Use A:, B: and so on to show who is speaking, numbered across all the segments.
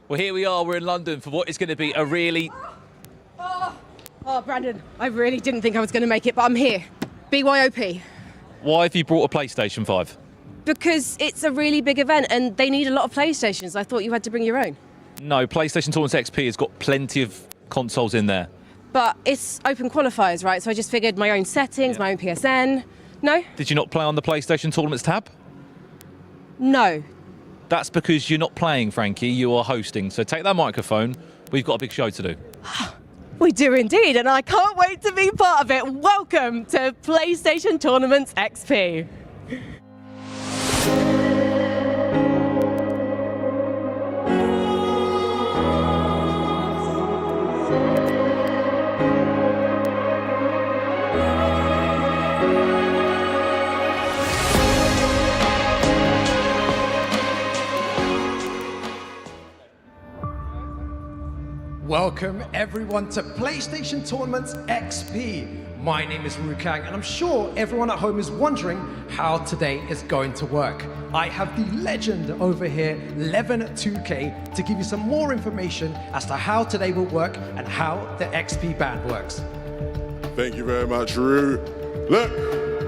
A: Well, here we are. We're in London for what is going to be a really...
B: Oh, Brandon, I really didn't think I was going to make it, but I'm here. BYOP.
A: Why have you brought a PlayStation 5?
B: Because it's a really big event and they need a lot of PlayStations. I thought you had to bring your own.
A: No, PlayStation Tournament XP has got plenty of consoles in there.
B: But it's open qualifiers, right? So I just figured my own settings, my own PSN. No?
A: Did you not play on the PlayStation Tournaments tab?
B: No.
A: That's because you're not playing, Frankie. You are hosting. So take that microphone. We've got a big show to do.
B: We do indeed, and I can't wait to be part of it. Welcome to PlayStation Tournaments XP.
C: Welcome everyone to PlayStation Tournaments XP. My name is Rukang, and I'm sure everyone at home is wondering how today is going to work. I have the legend over here, Leven2K, to give you some more information as to how today will work and how the XP band works.
D: Thank you very much, Ru. Look,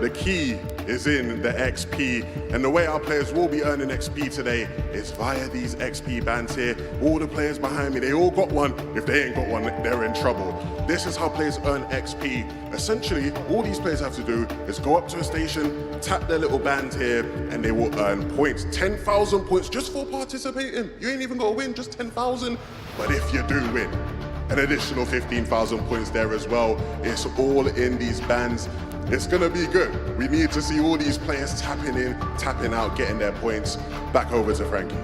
D: the key is in the XP, and the way our players will be earning XP today is via these XP bands here. All the players behind me, they all got one. If they ain't got one, they're in trouble. This is how players earn XP. Essentially, all these players have to do is go up to a station, tap their little band here, and they will earn points. 10,000 points just for participating. You ain't even got to win, just 10,000. But if you do win, an additional 15,000 points there as well. It's all in these bands. It's gonna be good. We need to see all these players tapping in, tapping out, getting their points. Back over to Frankie.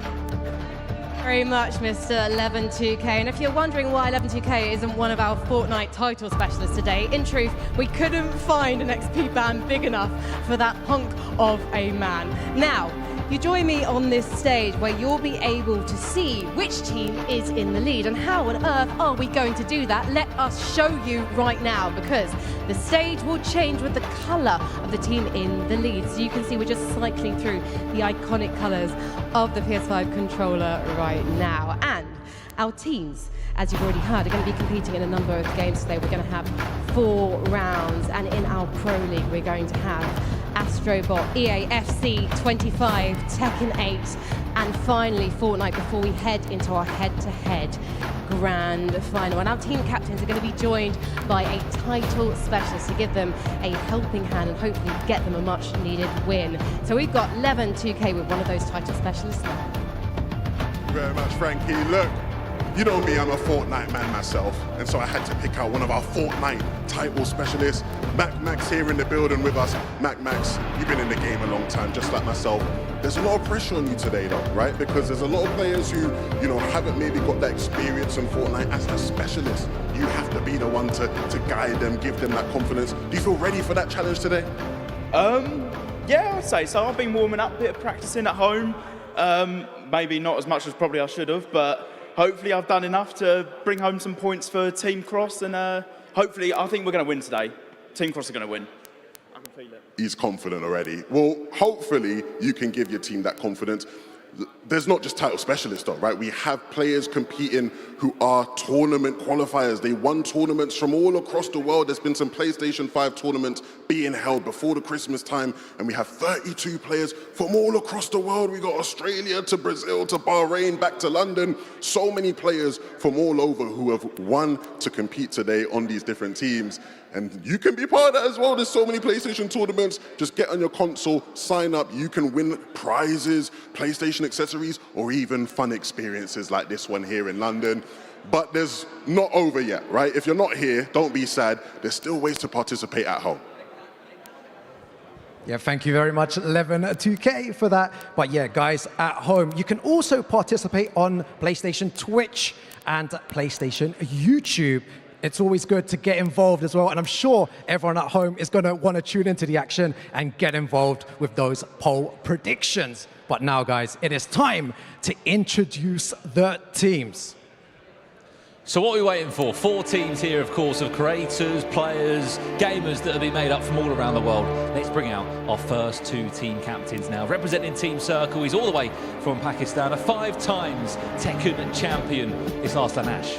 B: Very much, Mr. Leven2K. And if you're wondering why Leven2K isn't one of our Fortnite title specialists today, in truth, we couldn't find an XP band big enough for that hunk of a man. Now, you join me on this stage where you'll be able to see which team is in the lead. And how on earth are we going to do that? Let us show you right now, because the stage will change with the color of the team in the lead. So you can see we're just cycling through the iconic colors of the PS5 controller right now. And our teams, as you've already heard, are going to be competing in a number of games today. We're going to have 4 rounds, and in our Pro League, we're going to have AstroBot, EAFC 25, Tekken 8, and finally Fortnite before we head into our head-to-head grand final. And our team captains are going to be joined by a title specialist to give them a helping hand and hopefully get them a much-needed win. So we've got Leven2K with one of those title specialists now.
D: Thank you very much, Frankie. Look, you know me, I'm a Fortnite man myself, and so I had to pick out one of our Fortnite title specialists. Max here in the building with us. Max, you've been in the game a long time, just like myself. There's a lot of pressure on you today though, right? Because there's a lot of players who, haven't maybe got that experience in Fortnite as a specialist. You have to be the one to guide them, give them that confidence. Do you feel ready for that challenge today?
E: Yeah, I'd say so. I've been warming up, a bit of practicing at home. Maybe not as much as probably I should have, but hopefully I've done enough to bring home some points for Team Cross, and hopefully I think we're going to win today. Team Cross are going to win. I can feel it.
D: He's confident already. Well, hopefully you can give your team that confidence. There's not just title specialists though, right? We have players competing who are tournament qualifiers. They won tournaments from all across the world. There's been some PlayStation 5 tournaments being held before the Christmas time, and we have 32 players from all across the world. We got Australia to Brazil to Bahrain, back to London. So many players from all over who have won to compete today on these different teams. And you can be part of that as well. There's so many PlayStation tournaments. Just get on your console, sign up. You can win prizes, PlayStation accessories, or even fun experiences like this one here in London. But there's not over yet, right? If you're not here, don't be sad. There's still ways to participate at home.
C: Yeah, thank you very much, Leven2K, for that. But yeah, guys, at home, you can also participate on PlayStation Twitch and PlayStation YouTube. It's always good to get involved as well, and I'm sure everyone at home is going to want to tune into the action and get involved with those poll predictions. But now, guys, it is time to introduce the teams.
A: So what are we waiting for? 4 teams here, of course, of creators, players, gamers that have been made up from all around the world. Let's bring out our first 2 team captains now. Representing Team Circle, he's all the way from Pakistan, a 5 times Tekken champion. It's Arslan Ash.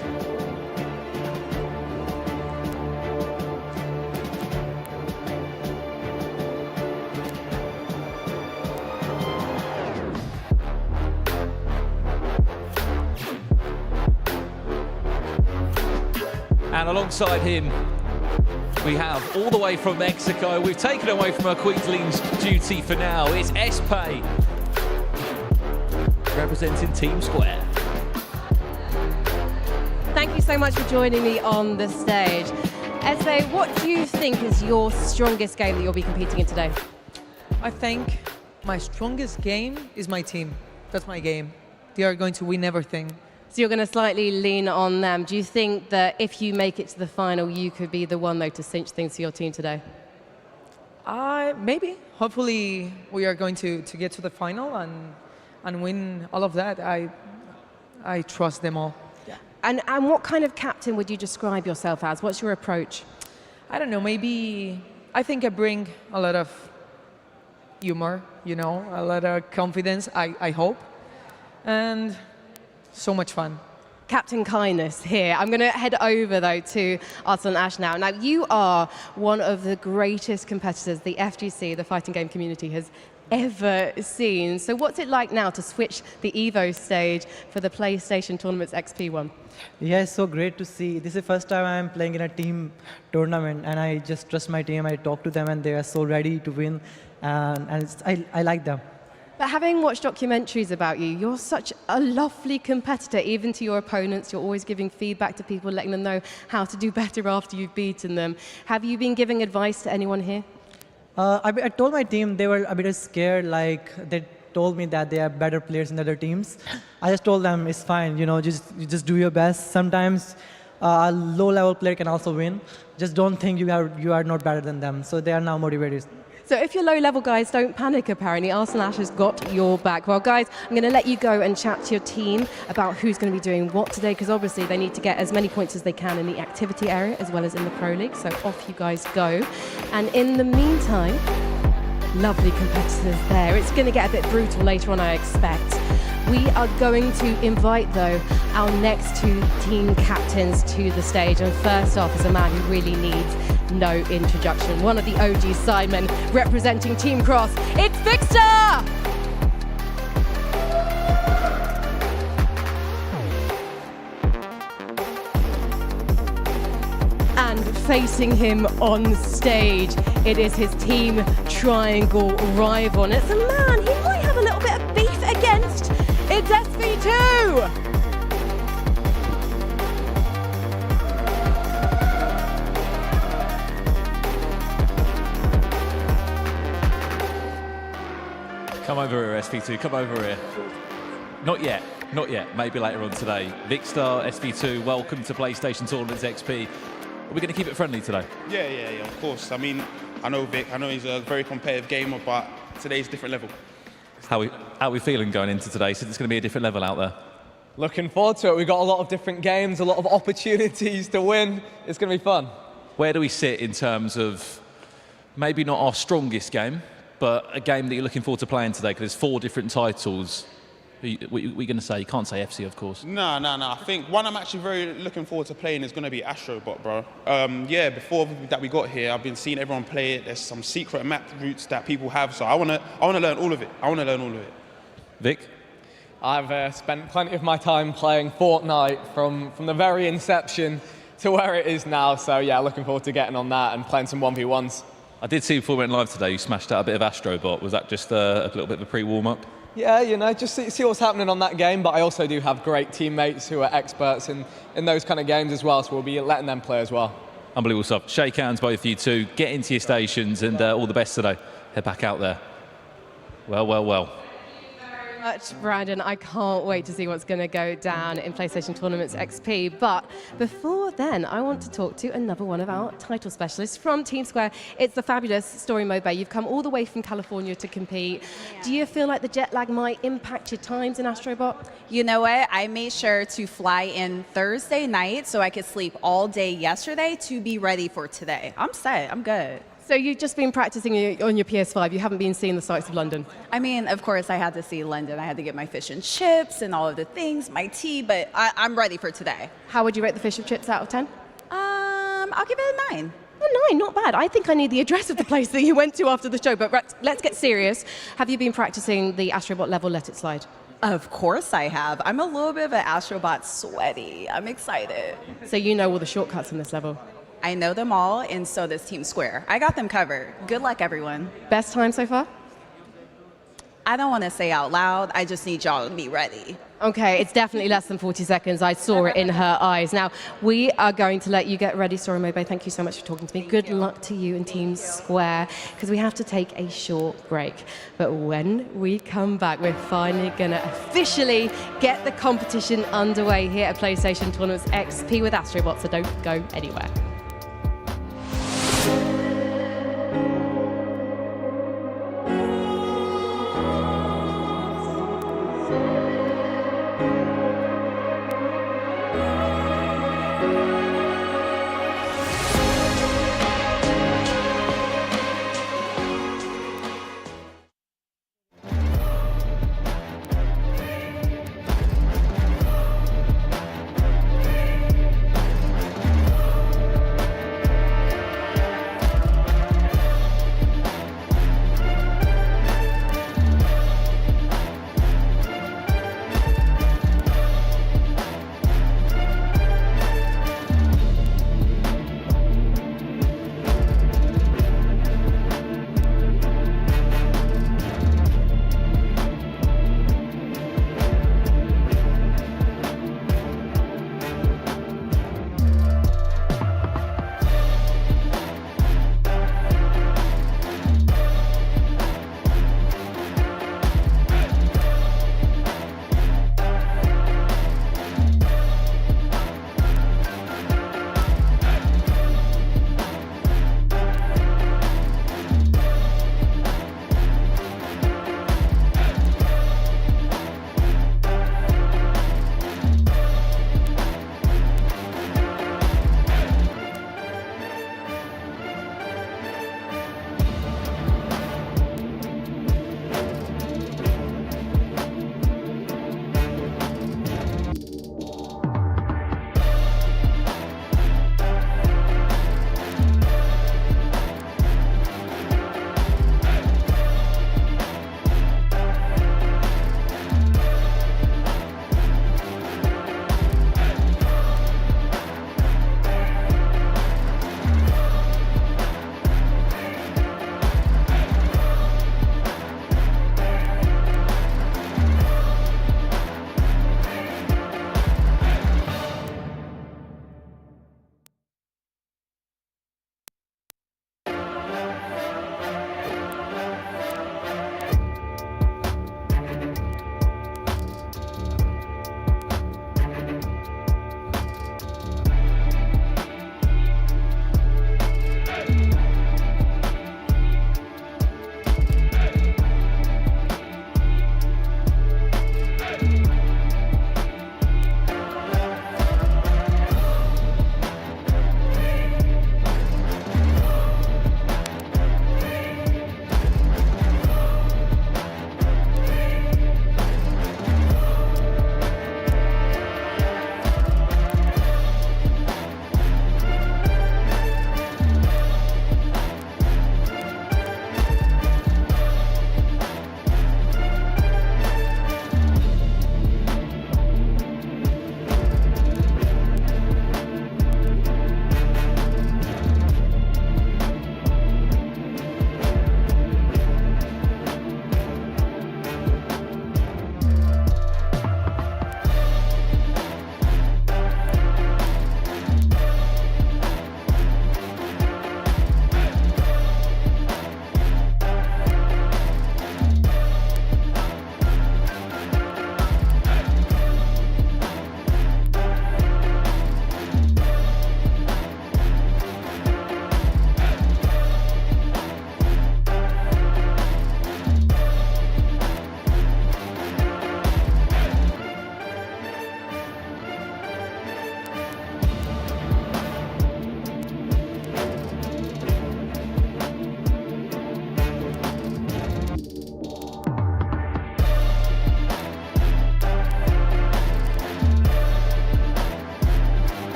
A: And alongside him, we have all the way from Mexico. We've taken away from her Queensland's duty for now. It's Espe, representing Team Square.
B: Thank you so much for joining me on the stage. Espe, what do you think is your strongest game that you'll be competing in today?
F: I think my strongest game is my team. That's my game. They are going to win everything.
B: So you're going to slightly lean on them. Do you think that if you make it to the final, you could be the one, though, to cinch things for your team today?
F: Maybe. Hopefully, we are going to get to the final and win all of that. I trust them all.
B: Yeah. And what kind of captain would you describe yourself as? What's your approach?
F: I don't know. Maybe I think I bring a lot of humor, you know, a lot of confidence, I hope. And so much fun.
B: Captain Kindness here. I'm going to head over, though, to Arslan Ash now. Now, you are one of the greatest competitors the FGC, the fighting game community, has ever seen. So what's it like now to switch the EVO stage for the PlayStation Tournaments XP one?
G: Yeah, it's so great to see. This is the first time I'm playing in a team tournament, and I just trust my team. I talk to them, and they are so ready to win, and I like them.
B: But having watched documentaries about you, you're such a lovely competitor, even to your opponents. You're always giving feedback to people, letting them know how to do better after you've beaten them. Have you been giving advice to anyone here?
G: I told my team, they were a bit scared, like they told me that they are better players in other teams. I just told them it's fine, you know, you just do your best. Sometimes a low-level player can also win. Just don't think you are not better than them. So they are now motivated.
B: So if you're low-level guys, don't panic, apparently. Arslan Ash has got your back. Well, guys, I'm going to let you go and chat to your team about who's going to be doing what today, because obviously they need to get as many points as they can in the activity area as well as in the Pro League. So off you guys go. And in the meantime, lovely competitors there. It's going to get a bit brutal later on, I expect. We are going to invite, though, our next 2 team captains to the stage. And first off is a man who really needs no introduction. One of the OG sidemen representing Team Cross. It's Victor! And facing him on stage, it is his Team Triangle rival. And it's a man he might have a little bit of beef against. It's SV2!
A: Come over here, SV2, come over here. Not yet, not yet, maybe later on today. Vicstar, SV2, welcome to PlayStation Tournaments XP. Are we going to keep it friendly today?
H: Yeah, of course. I mean, I know Vic, I know he's a very competitive gamer, but today's a different level.
A: How are we feeling going into today, since it's going to be a different level out there?
I: Looking forward to it. We've got a lot of different games, a lot of opportunities to win. It's going to be fun.
A: Where do we sit in terms of maybe not our strongest game, but a game that you're looking forward to playing today? Because there's 4 different titles. What are you going to say? You can't say FC, of course.
H: No. I think one I'm actually very looking forward to playing is going to be AstroBot, bro. Yeah, before that we got here, I've been seeing everyone play it. There's some secret map routes that people have, so I want to learn all of it.
A: Vic?
I: I've spent plenty of my time playing Fortnite from the very inception to where it is now. So yeah, looking forward to getting on that and playing some 1v1s.
A: I did see before we went live today, you smashed out a bit of AstroBot. Was that just a little bit of a pre-warm-up?
I: Yeah, you know, just see what's happening on that game, but I also do have great teammates who are experts in those kind of games as well, so we'll be letting them play as well.
A: Unbelievable stuff. Shake hands, both of you two. Get into your stations, and all the best today. Head back out there. Well.
B: much, Brandon. I can't wait to see what's going to go down in PlayStation Tournaments XP. But before then, I want to talk to another one of our title specialists from Team Square. It's the fabulous Story Mobay. You've come all the way from California to compete. Do you feel like the jet lag might impact your times in AstroBot?
J: You know what? I made sure to fly in Thursday night so I could sleep all day yesterday to be ready for today. I'm set. I'm good.
B: So you've just been practicing on your PS5. You haven't been seeing the sights of London.
J: I mean, of course, I had to see London. I had to get my fish and chips and all of the things, my tea, but I'm ready for today.
B: How would you rate the fish and chips out of 10?
J: I'll give it a 9.
B: Oh, 9, not bad. I think I need the address of the place that you went to after the show. But let's get serious. Have you been practicing the AstroBot level Let It Slide?
J: Of course I have. I'm a little bit of an AstroBot sweaty. I'm excited.
B: So you know all the shortcuts in this level?
J: I know them all, and so does Team Square. I got them covered. Good luck, everyone.
B: Best time so far?
J: I don't want to say out loud. I just need y'all to be ready.
B: Okay, it's definitely less than 40 seconds. I saw it in her eyes. Now, we are going to let you get ready, Story Mobay. Thank you so much for talking to me. Good luck to you and Team Square, because we have to take a short break. But when we come back, we're finally going to officially get the competition underway here at PlayStation Tournaments XP with AstroBot, so don't go anywhere.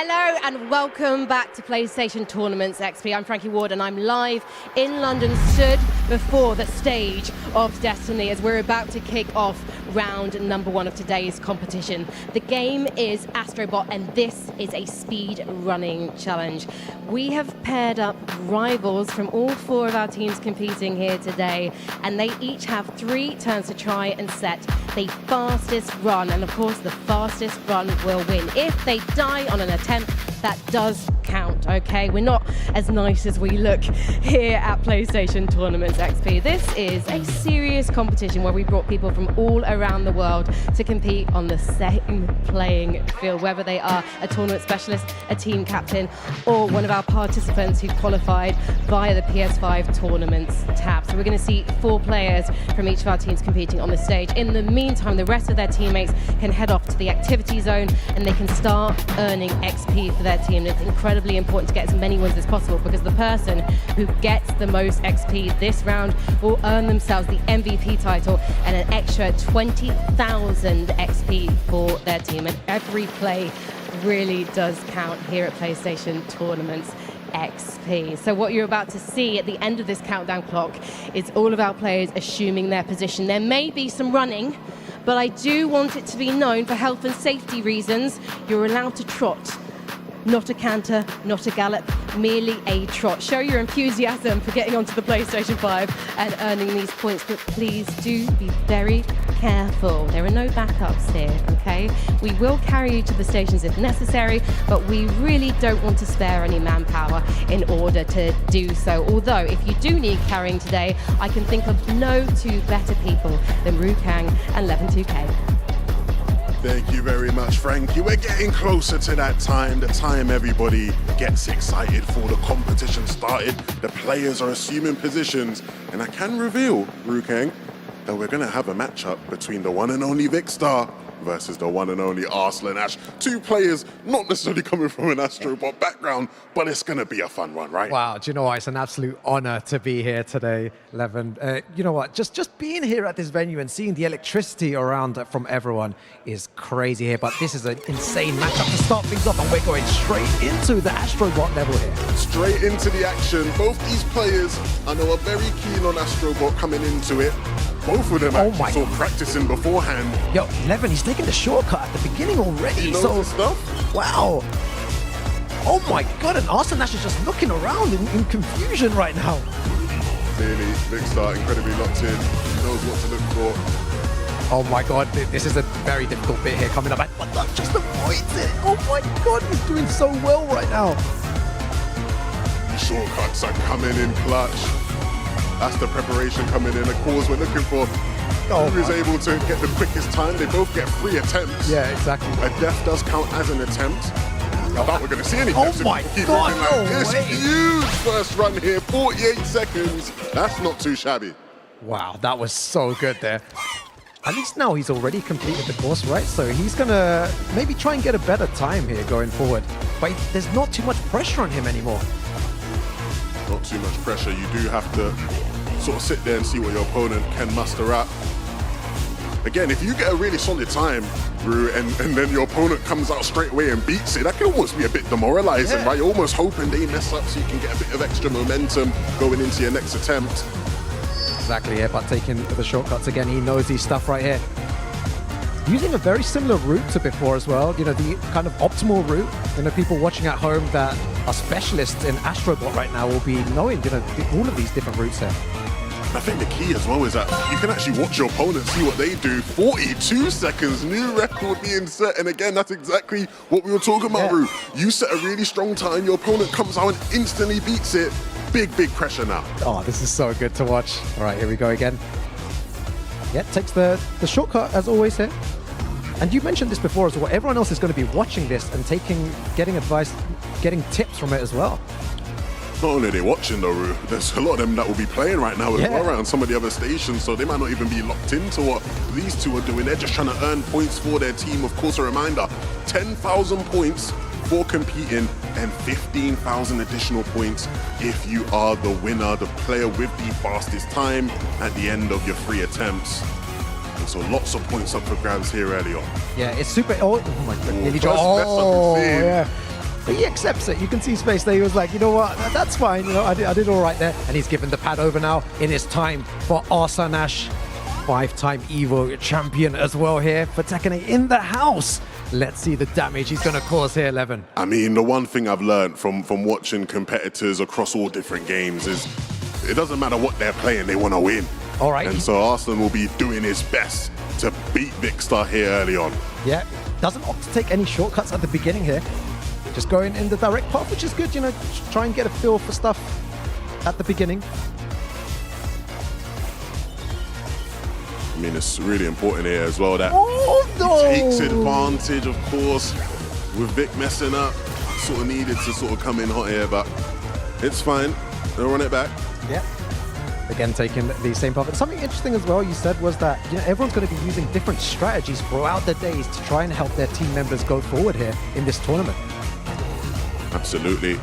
B: Hello and welcome back to PlayStation Tournaments XP. I'm Frankie Ward and I'm live in London, stood before the stage of Destiny as we're about to kick off round number 1 of today's competition. The game is AstroBot and this is a speed running challenge. We have paired up rivals from all 4 of our teams competing here today, and they each have 3 turns to try and set the fastest run, and of course the fastest run will win. If they die on an attempt, that does count, okay? We're not as nice as we look here at PlayStation Tournaments XP. This is a serious competition where we brought people from all around the world to compete on the same playing field, whether they are a tournament specialist, a team captain, or one of our participants who qualified via the PS5 Tournaments tab. So we're going to see 4 players from each of our teams competing on the stage. In the meantime, the rest of their teammates can head off to the activity zone and they can start earning XP for their team. It's incredibly important to get as many wins as possible because the person who gets the most XP this round will earn themselves the MVP title and an extra 20,000 XP for their team. And every play really does count here at PlayStation Tournaments XP. So what you're about to see at the end of this countdown clock is all of our players assuming their position. There may be some running, but I do want it to be known for health and safety reasons, you're allowed to trot. Not a canter, not a gallop, merely a trot. Show your enthusiasm for getting onto the PlayStation 5 and earning these points, but please do be very careful. There are no backups here, okay? We will carry you to the stations if necessary, but we really don't want to spare any manpower in order to do so. Although, if you do need carrying today, I can think of no 2 better people than Rukang and 11-2K.
D: Thank you very much, Frankie. We're getting closer to that time, the time everybody gets excited for the competition started. The players are assuming positions, and I can reveal, Rukang, that we're going to have a matchup between the one and only Vikkstar versus the one and only Arslan Ash. 2 players not necessarily coming from an AstroBot background, but it's going to be a fun one, right?
C: Wow, do you know what? It's an absolute honor to be here today, Levin. You know what? Just being here at this venue and seeing the electricity around from everyone is crazy here, but this is an insane matchup to start things off, and we're going straight into the AstroBot level here.
D: Straight into the action. Both these players, I know, are very keen on AstroBot coming into it. Both of them actually sort of practicing beforehand.
C: Yo, Levin, he's taking the shortcut at the beginning already.
D: He knows his stuff.
C: Wow. Oh my God, and Arslan Ash is just looking around in confusion right now.
D: Clearly, Vikkstar incredibly locked in. He knows what to look for.
C: Oh my God, this is a very difficult bit here coming up, but that just avoids it. Oh my God, he's doing so well right now.
D: Shortcuts are coming in clutch. That's the preparation coming in. Of course, we're looking for who is able to get the quickest time. They both get 3 attempts.
C: Yeah, exactly.
D: A death does count as an attempt. I thought we're going to see any deaths.
C: Oh my God, no way.
D: Huge first run here, 48 seconds. That's not too shabby.
C: Wow, that was so good there. At least now he's already completed the course, right? So he's going to maybe try and get a better time here going forward. But there's not too much pressure on him anymore.
D: Not too much pressure. You do have to sort of sit there and see what your opponent can muster up. Again, if you get a really solid time, Ru, and then your opponent comes out straight away and beats it, that can almost be a bit demoralizing, right? You're almost hoping they mess up so you can get a bit of extra momentum going into your next attempt.
C: Exactly, yeah, but taking the shortcuts again, he knows his stuff right here. Using a very similar route to before as well, you know, the kind of optimal route. You know, people watching at home that are specialists in AstroBot right now will be knowing, you know, all of these different routes here.
D: I think the key as well is that you can actually watch your opponent, see what they do. 42 seconds, new record being set. And again, that's exactly what we were talking about, Ru. You set a really strong time, your opponent comes out and instantly beats it. Big pressure now.
C: Oh, this is so good to watch. All right, here we go again. Yeah, takes the shortcut as always here. And you mentioned this before as well. Everyone else is going to be watching this and getting advice, getting tips from it as well.
D: Not only are they watching though, Ru, there's a lot of them that will be playing right now as well around some of the other stations, so they might not even be locked into what these 2 are doing. They're just trying to earn points for their team. Of course, a reminder, 10,000 points for competing and 15,000 additional points if you are the winner, the player with the fastest time at the end of your 3 attempts. And so lots of points up for grabs here early on.
C: Yeah, it's super. Oh my God.
D: First mess up we've seen.
C: Yeah. But he accepts it. You can see Space there. He was like, you know what, that's fine. You know, I did all right there. And he's given the pad over now. It is time for Arsanash, 5-time Evo champion as well here for Tekken in the house. Let's see the damage he's going to cause here, Levin.
D: I mean, the one thing I've learned from watching competitors across all different games is it doesn't matter what they're playing, they want to win.
C: All right.
D: And so Arslan will be doing his best to beat Vikkstar here early on.
C: Yeah, doesn't opt to take any shortcuts at the beginning here. Just going in the direct path, which is good, you know, just try and get a feel for stuff at the beginning.
D: I mean, it's really important here as well that
C: he
D: takes advantage, of course, with Vic messing up. Sort of needed to sort of come in hot here, but it's fine. They'll run it back.
C: Yeah. Again, taking the same path. Something interesting as well you said was that, you know, everyone's going to be using different strategies throughout the days to try and help their team members go forward here in this tournament.
D: Absolutely.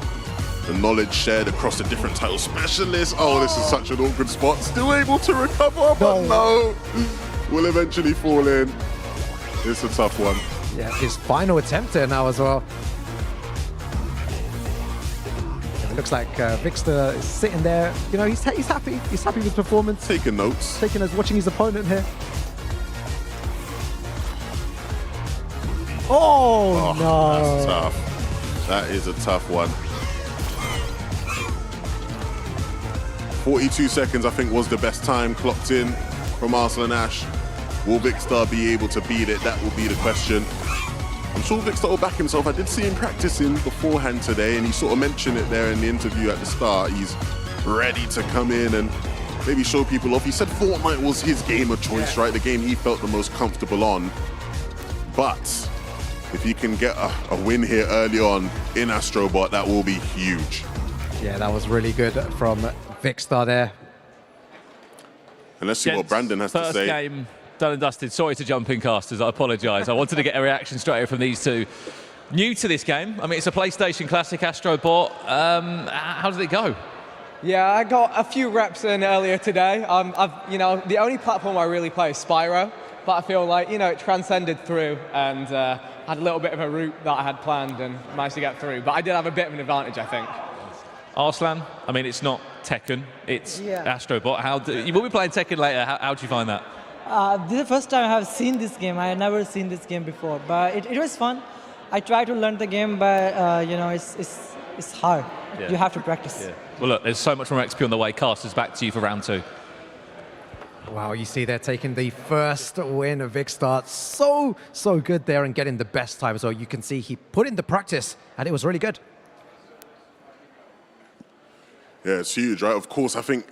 D: The knowledge shared across the different title specialists. Oh, this is such an awkward spot. Still able to recover, but no. Will eventually fall in. It's a tough one.
C: Yeah, his final attempt here now as well. It looks like Vikkstar is sitting there. You know, he's happy. He's happy with his performance.
D: Taking notes.
C: Taking as watching his opponent here. Oh no.
D: That's tough. That is a tough one. 42 seconds, I think, was the best time clocked in from Arsanash. Will Vikkstar be able to beat it? That will be the question. I'm sure Vikkstar will back himself. I did see him practicing beforehand today, and he sort of mentioned it there in the interview at the start. He's ready to come in and maybe show people off. He said Fortnite was his game of choice, right? The game he felt the most comfortable on. But if he can get a win here early on in AstroBot, that will be huge.
C: Yeah, that was really good from Vikkstar there.
D: And let's see what Brandon has to
A: First
D: say.
A: game done and dusted. Sorry to jump in, casters. I apologise. I wanted to get a reaction straight away from these two. New to this game. I mean, it's a PlayStation classic, AstroBot. How did it go?
I: Yeah, I got a few reps in earlier today. You know, the only platform I really play is Spyro, but I feel like, you know, it transcended through and had a little bit of a route that I had planned and managed to get through. But I did have a bit of an advantage, I think.
A: Arslan, I mean, it's not Tekken, it's AstroBot. You will be playing Tekken later. How do you find that?
G: This is the first time I have seen this game. I had never seen this game before, but it was fun. I tried to learn the game, but you know, it's hard.
A: Yeah.
G: You have to practice.
A: Yeah. Well, look, there's so much more XP on the way. Casters, back to you for round two.
C: Wow, you see they're taking the first win of Vikkstar. So good there and getting the best time. So you can see he put in the practice and it was really good.
D: Yeah, it's huge, right? Of course, I think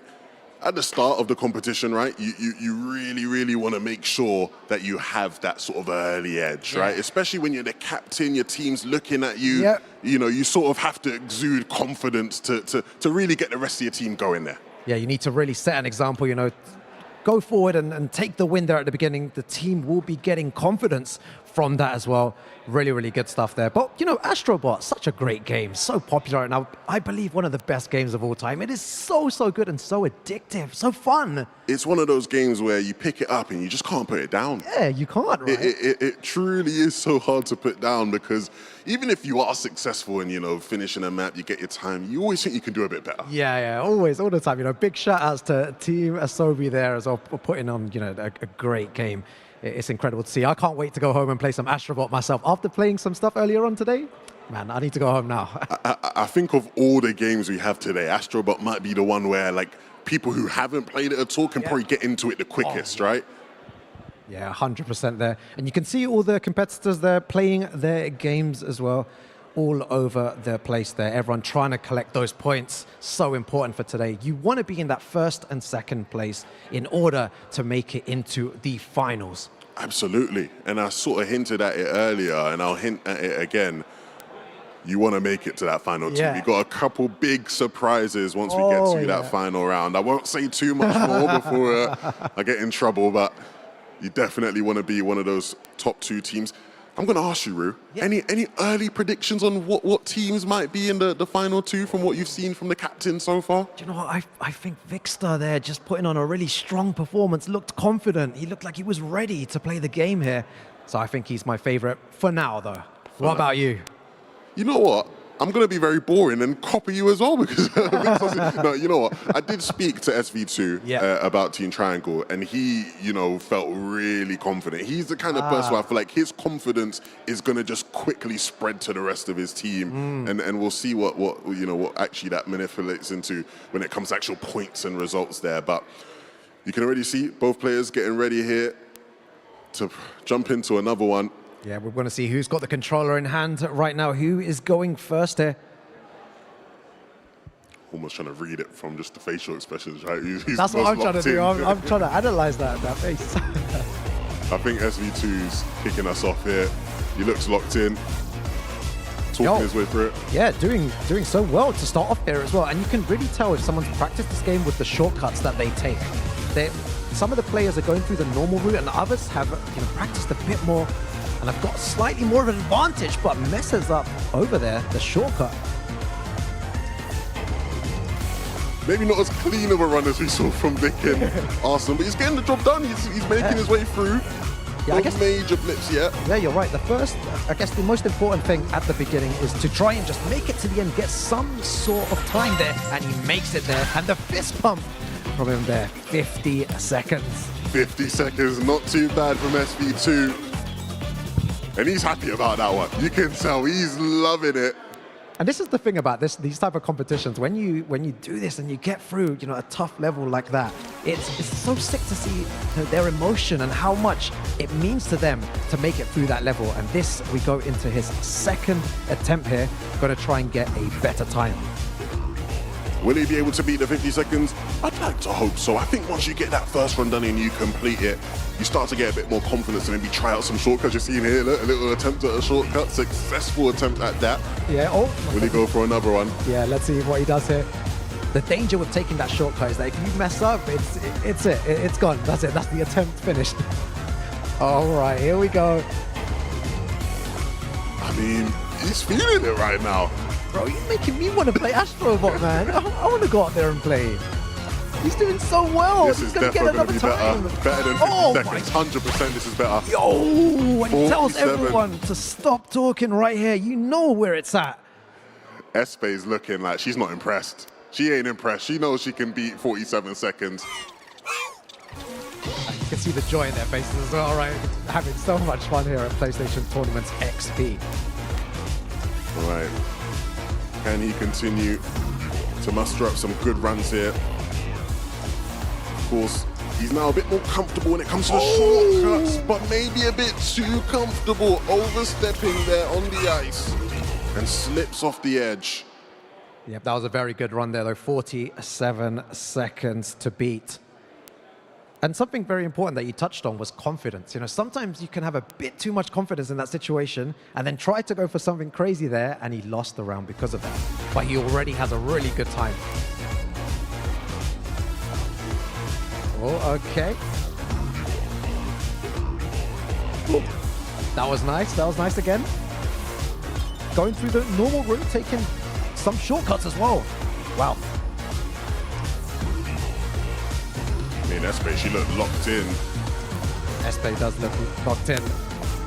D: at the start of the competition, right, you really want to make sure that you have that sort of early edge, right? Especially when you're the captain, your team's looking at you.
C: Yep.
D: You know, you sort of have to exude confidence to really get the rest of your team going there.
C: Yeah, you need to really set an example, you know, go forward and take the win there at the beginning. The team will be getting confidence from that as well. Really good stuff there. But, you know, AstroBot, such a great game, so popular right now. I believe one of the best games of all time. It is so good and so addictive, so fun.
D: It's one of those games where you pick it up and you just can't put it down.
C: Yeah, you can't, right?
D: It truly is so hard to put down because even if you are successful in, you know, finishing a map, you get your time, you always think you can do a bit better.
C: Yeah, always, all the time. You know, big shout outs to Team Asobi there as well for putting on, you know, a great game. It's incredible to see. I can't wait to go home and play some AstroBot myself. After playing some stuff earlier on today, man, I need to go home now.
D: I think of all the games we have today, AstroBot might be the one where, like, people who haven't played it at all can probably get into it the quickest, right?
C: Yeah, 100% there. And you can see all the competitors there playing their games as well, all over the place there. Everyone trying to collect those points. So important for today. You want to be in that first and second place in order to make it into the finals.
D: Absolutely. And I sort of hinted at it earlier, and I'll hint at it again. You want to make it to that final two. We've got a couple big surprises once we get to that final round. I won't say too much more before I get in trouble, but you definitely want to be one of those top two teams. I'm going to ask you, Rue, any early predictions on what teams might be in the final two from what you've seen from the captain so far?
C: Do you know what? I think Vikkstar there, just putting on a really strong performance, looked confident. He looked like he was ready to play the game here. So I think he's my favorite for now, though. What about you?
D: You know what? I'm going to be very boring and copy you as well because no, you know what? I did speak to SV2 about Team Triangle, and he, you know, felt really confident. He's the kind of person where I feel like his confidence is going to just quickly spread to the rest of his team, and we'll see what you know what actually that manipulates into when it comes to actual points and results there. But you can already see both players getting ready here to jump into another one.
C: Yeah, we're going to see who's got the controller in hand right now. Who is going first here?
D: Almost trying to read it from just the facial expressions, right?
C: That's what I'm trying to do. I'm trying to analyze that face.
D: I think SV2's kicking us off here. He looks locked in, talking his way through it.
C: Yeah, doing so well to start off here as well. And you can really tell if someone's practiced this game with the shortcuts that they take. Some of the players are going through the normal route, and others have practiced a bit more and have got slightly more of an advantage, but messes up over there the shortcut.
D: Maybe not as clean of a run as we saw from Vic and Arsenal, but he's getting the job done. He's making his way through.
C: Yeah,
D: no major blips yet.
C: Yeah, you're right. The first, I guess the most important thing at the beginning is to try and just make it to the end, get some sort of time there, and he makes it there. And the fist pump from him there, 50 seconds.
D: 50 seconds, not too bad from SV2. And he's happy about that one. You can tell he's loving it.
C: And this is the thing about these type of competitions. When you do this and you get through, a tough level like that, it's so sick to see their emotion and how much it means to them to make it through that level. And this, we go into his second attempt here. Got to try and get a better time.
D: Will he be able to beat the 50 seconds? I'd like to hope so. I think once you get that first run done and you complete it, you start to get a bit more confidence and maybe try out some shortcuts. You're seeing here, look, a little attempt at a shortcut, successful attempt at that.
C: Yeah,
D: Will he go for another one?
C: Yeah, let's see what he does here. The danger with taking that shortcut is that if you mess up, it's gone. That's it, that's the attempt finished. All right, here we go.
D: I mean, he's feeling it right now.
C: Bro, you're making me want to play AstroBot, man. I want to go out there and play. He's doing so well.
D: This
C: He's
D: is
C: going to get
D: definitely
C: another time.
D: Better than 50 seconds. 100% this is better.
C: Yo, and he tells
D: 47.
C: everyone to stop talking right here. You know where it's at.
D: Espe's looking like she's not impressed. She ain't impressed. She knows she can beat 47 seconds.
C: You can see the joy in their faces as well, right? Having so much fun here at PlayStation Tournaments XP.
D: All right. Can he continue to muster up some good runs here? Of course, he's now a bit more comfortable when it comes to the shortcuts, but maybe a bit too comfortable, overstepping there on the ice and slips off the edge.
C: Yep, that was a very good run there, though. 47 seconds to beat. And something very important that you touched on was confidence. Sometimes you can have a bit too much confidence in that situation and then try to go for something crazy there, and he lost the round because of that. But he already has a really good time. Oh, okay. Ooh. That was nice. That was nice again. Going through the normal route, taking some shortcuts as well. Wow.
D: I mean, Espe, she looked locked in.
C: Espe does look locked in.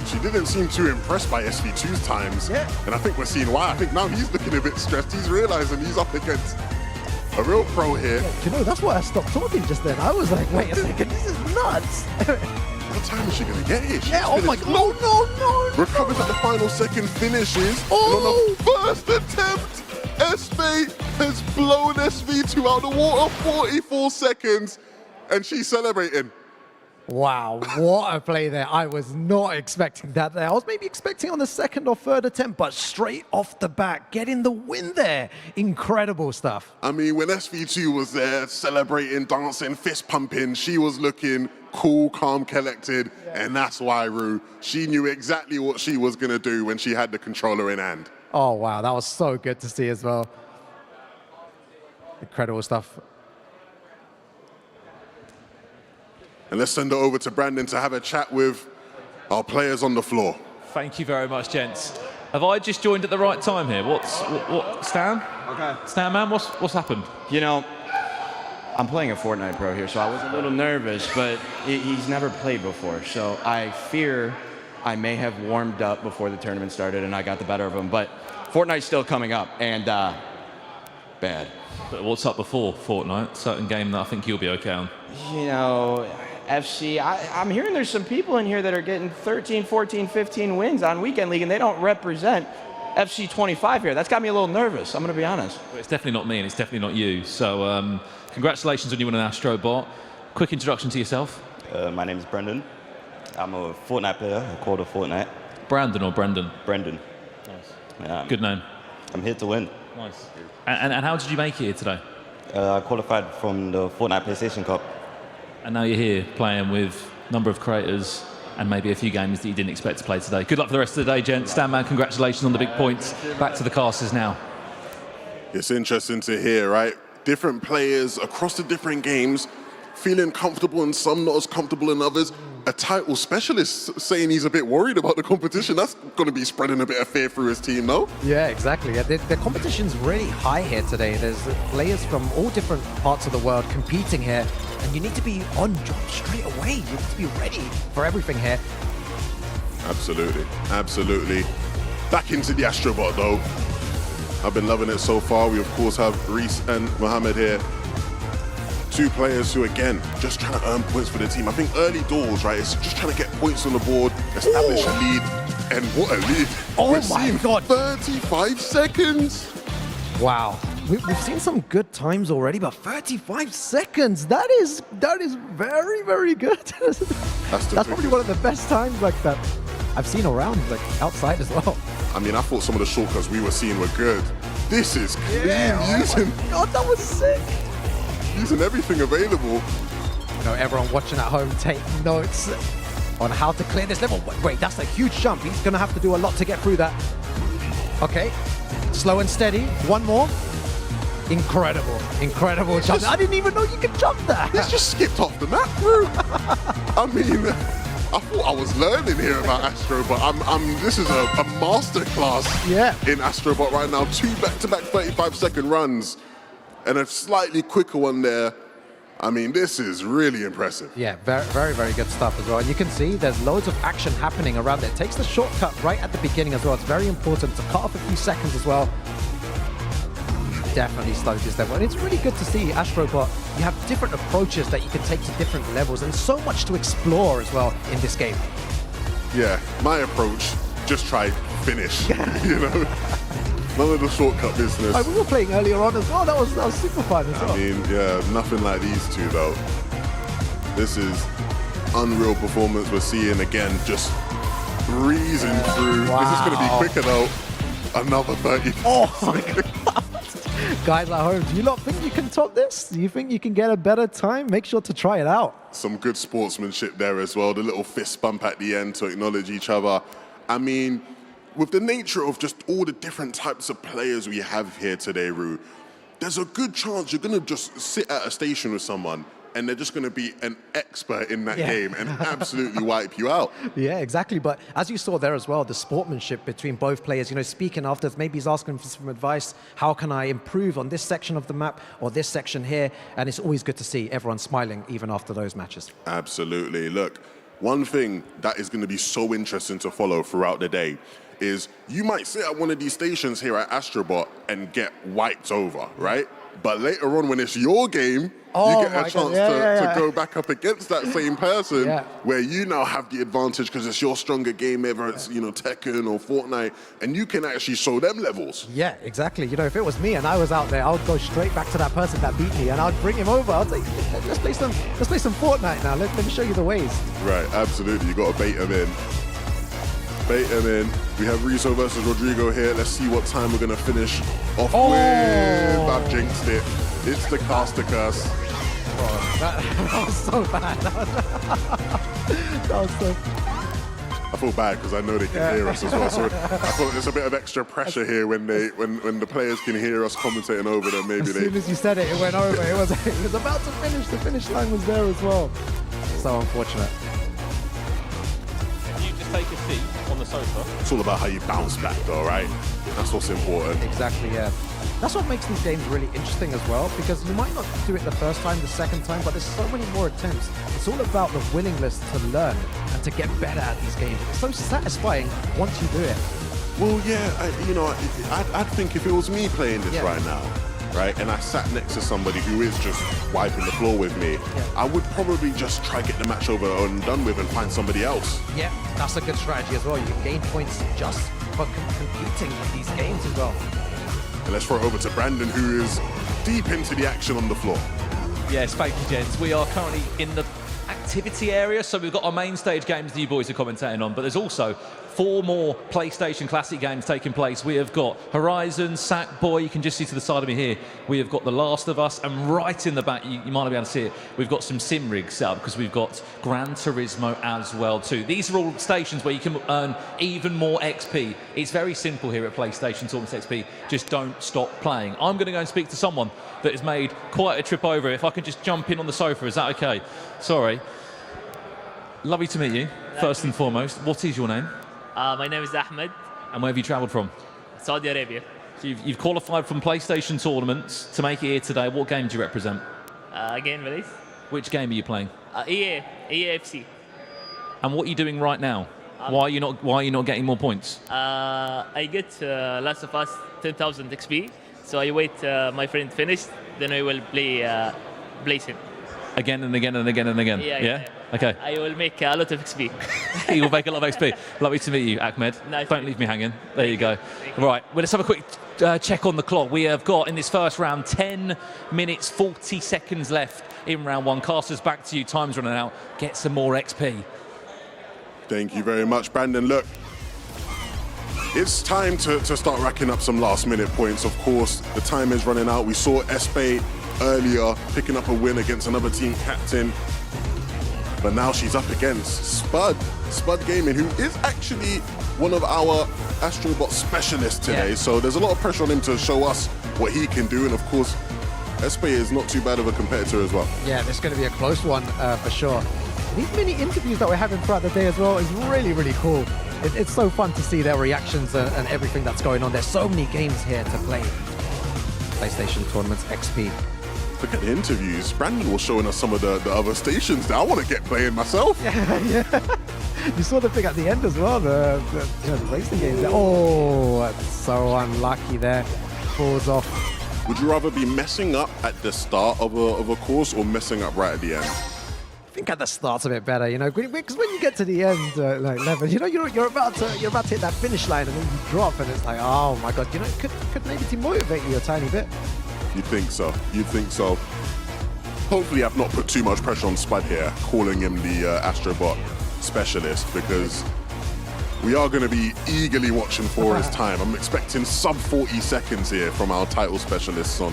D: She didn't seem too impressed by SV2's times.
C: Yeah.
D: And I think we're seeing why. I think now he's looking a bit stressed. He's realizing he's up against a real pro here.
C: Yeah, that's why I stopped talking just then. I was like, wait a second, this is nuts.
D: What time is she going to get here?
C: Yeah, oh my God. No.
D: Recovers at the final second, finishes.
C: Oh.
D: And on the first attempt, Espe has blown SV2 out of the water, 44 seconds. And she's celebrating.
C: Wow, what a play there. I was not expecting that there. I was maybe expecting on the second or third attempt, but straight off the bat, getting the win there. Incredible stuff.
D: I mean, when SV2 was there celebrating, dancing, fist pumping, she was looking cool, calm, collected. Yeah. And that's why, Rue, she knew exactly what she was going to do when she had the controller in hand.
C: Oh, wow, that was so good to see as well. Incredible stuff.
D: And let's send it over to Brandon to have a chat with our players on the floor.
A: Thank you very much, gents. Have I just joined at the right time here? What Stan?
K: Okay.
A: Stan, man, what's happened?
K: I'm playing a Fortnite pro here, so I was a little nervous, but he's never played before, so I fear I may have warmed up before the tournament started and I got the better of them, but Fortnite's still coming up, and bad.
A: But what's up before Fortnite? Certain game that I think you'll be okay on.
K: You know, FC, I'm hearing there's some people in here that are getting 13, 14, 15 wins on Weekend League, and they don't represent FC 25 here. That's got me a little nervous, I'm going to be honest.
A: Well, it's definitely not me, and it's definitely not you. So congratulations on you winning an AstroBot. Quick introduction to yourself.
L: My name is Brendan. I'm a Fortnite player. I called a Fortnite.
A: Brandon or Brendan?
L: Brendan.
A: Nice. Good name.
L: I'm here to win.
A: Nice. And how did you make it here today?
L: I qualified from the Fortnite PlayStation Cup.
A: And now you're here playing with a number of creators and maybe a few games that you didn't expect to play today. Good luck for the rest of the day, gents. Stanman, congratulations on the big points. Back to the casters now.
D: It's interesting to hear, right? Different players across the different games feeling comfortable and some not as comfortable in others. A title specialist saying he's a bit worried about the competition. That's going to be spreading a bit of fear through his team, no?
C: Yeah, exactly. Yeah, the competition's really high here today. There's players from all different parts of the world competing here, and you need to be on job straight away. You need to be ready for everything here.
D: Absolutely, absolutely. Back into the AstroBot though. I've been loving it so far. We of course have Reese and Mohammed here. Two players who, again, just trying to earn points for the team. I think early doors, right, it's just trying to get points on the board, establish a lead, and what a lead.
C: Oh
D: We're
C: my
D: seeing
C: God.
D: 35 seconds.
C: Wow. We've seen some good times already, but 35 seconds, that is very, very good. That's probably one of the best times like that I've seen around, like outside as well.
D: I mean, I thought some of the shortcuts we were seeing were good. This is clean,
C: Oh my God, that was sick.
D: using everything available.
C: You know, everyone watching at home, take notes on how to clear this level. Wait, that's a huge jump. He's going to have to do a lot to get through that. Okay, slow and steady. One more. Incredible, incredible jump. I didn't even know you could jump that.
D: He's just skipped off the map, bro. I mean, I thought I was learning here about Astro, but this is a masterclass in AstroBot right now. 2 back-to-back 35-second runs and a slightly quicker one there. I mean, this is really impressive.
C: Yeah, very, very, very good stuff as well. And you can see there's loads of action happening around there. It takes the shortcut right at the beginning as well. It's very important to cut off a few seconds as well. Definitely slowed this level. And it's really good to see AstroBot. You have different approaches that you can take to different levels and so much to explore as well in this game.
D: Yeah, my approach, just try finish, you know? None of the shortcut business.
C: We were playing earlier on as well. That was super fun as well.
D: I mean, yeah, nothing like these two though. This is unreal performance we're seeing again, just breezing through.
C: Wow.
D: This is going to be quicker though. Another 30.
C: Oh my God. Guys at home, do you not think you can top this? Do you think you can get a better time? Make sure to try it out.
D: Some good sportsmanship there as well. The little fist bump at the end to acknowledge each other. I mean, with the nature of just all the different types of players we have here today, Rue, there's a good chance you're going to just sit at a station with someone and they're just going to be an expert in that game and absolutely wipe you out.
C: Yeah, exactly. But as you saw there as well, the sportsmanship between both players, you know, speaking after, maybe he's asking for some advice. How can I improve on this section of the map or this section here? And it's always good to see everyone smiling even after those matches.
D: Absolutely. Look, one thing that is going to be so interesting to follow throughout the day is you might sit at one of these stations here at AstroBot and get wiped over, right? But later on, when it's your game, you get a chance to go back up against that same person where you now have the advantage because it's your stronger game, whether it's, you know, Tekken or Fortnite, and you can actually show them levels.
C: Yeah, exactly. You know, if it was me and I was out there, I would go straight back to that person that beat me and I'd bring him over. I'd say, let's play some Fortnite now. Let me show you the ways.
D: Right, absolutely. You got to bait him in. Bait him in. We have Rizzo versus Rodrigo here. Let's see what time we're going to finish off with. I've jinxed it. It's the caster curse.
C: Oh, that was so bad. That was so...
D: I feel bad because I know they can hear us as well. So I thought there's a bit of extra pressure here when the players can hear us commentating over them. Maybe
C: as soon as you said it, it went over. It was about to finish. The finish line was there as well. So unfortunate.
A: You just take a seat on the sofa.
D: It's all about how you bounce back though, right? That's what's important.
C: Exactly, yeah. That's what makes these games really interesting as well, because you might not do it the first time, the second time, but there's so many more attempts. It's all about the willingness to learn and to get better at these games. It's so satisfying once you do it.
D: Well, yeah, I'd think if it was me playing this right now, right, and I sat next to somebody who is just wiping the floor with me, I would probably just try get the match over and done with and find somebody else.
C: Yeah, that's a good strategy as well. You can gain points just for competing in these games as well.
D: And let's throw it over to Brandon, who is deep into the action on the floor.
A: Yes, thank you, gents. We are currently in the activity area, so we've got our main stage games that you boys are commentating on, but there's also 4 more PlayStation Classic games taking place. We have got Horizon, Sackboy, you can just see to the side of me here. We have got The Last of Us, and right in the back, you might not be able to see it, we've got some sim rigs set up because we've got Gran Turismo as well too. These are all stations where you can earn even more XP. It's very simple here at PlayStation Tournament XP. Just don't stop playing. I'm going to go and speak to someone that has made quite a trip over. If I could just jump in on the sofa, is that okay? Sorry. Lovely to meet you, first and foremost. What is your name?
M: My name is Ahmed.
A: And where have you travelled from?
M: Saudi Arabia.
A: So you've qualified from PlayStation tournaments to make it here today. What game do you represent?
M: Again, release.
A: Which game are you playing?
M: EA FC.
A: And what are you doing right now? Why are you not getting more points?
M: I get Last of Us 10,000 XP. So I wait my friend finish, then I will play him.
A: Again and again and again and again.
M: Yeah.
A: Okay.
M: I will make a lot of XP.
A: You will make a lot of XP. Lovely to meet you, Ahmed.
M: Nice.
A: Don't leave me hanging. There you go. Right, well, let's have a quick check on the clock. We have got, in this first round, 10 minutes, 40 seconds left in round 1. Casters, back to you. Time's running out. Get some more XP.
D: Thank you very much, Brandon. Look, it's time to start racking up some last-minute points. Of course, the time is running out. We saw Espe earlier picking up a win against another team captain. But now she's up against Spud Gaming, who is actually one of our AstroBot specialists today. Yeah. So there's a lot of pressure on him to show us what he can do. And of course, Espe is not too bad of a competitor as well.
C: Yeah, this is going to be a close one for sure. These mini interviews that we're having throughout the day as well is really, really cool. It's so fun to see their reactions and everything that's going on. There's so many games here to play. PlayStation Tournaments XP.
D: Look at the interviews. Brandon was showing us some of the other stations that I want to get playing myself.
C: Yeah. You saw the thing at the end as well, the racing games. Oh, that's so unlucky there. Falls off.
D: Would you rather be messing up at the start of a course or messing up right at the end?
C: I think at the start's a bit better, because when you get to the end, like Levin, you're about to hit that finish line and then you drop and it's like, oh my god, it could maybe demotivate you a tiny bit.
D: You'd think so. Hopefully I've not put too much pressure on Spud here, calling him the AstroBot specialist, because we are going to be eagerly watching for his time. I'm expecting sub 40 seconds here from our title specialists on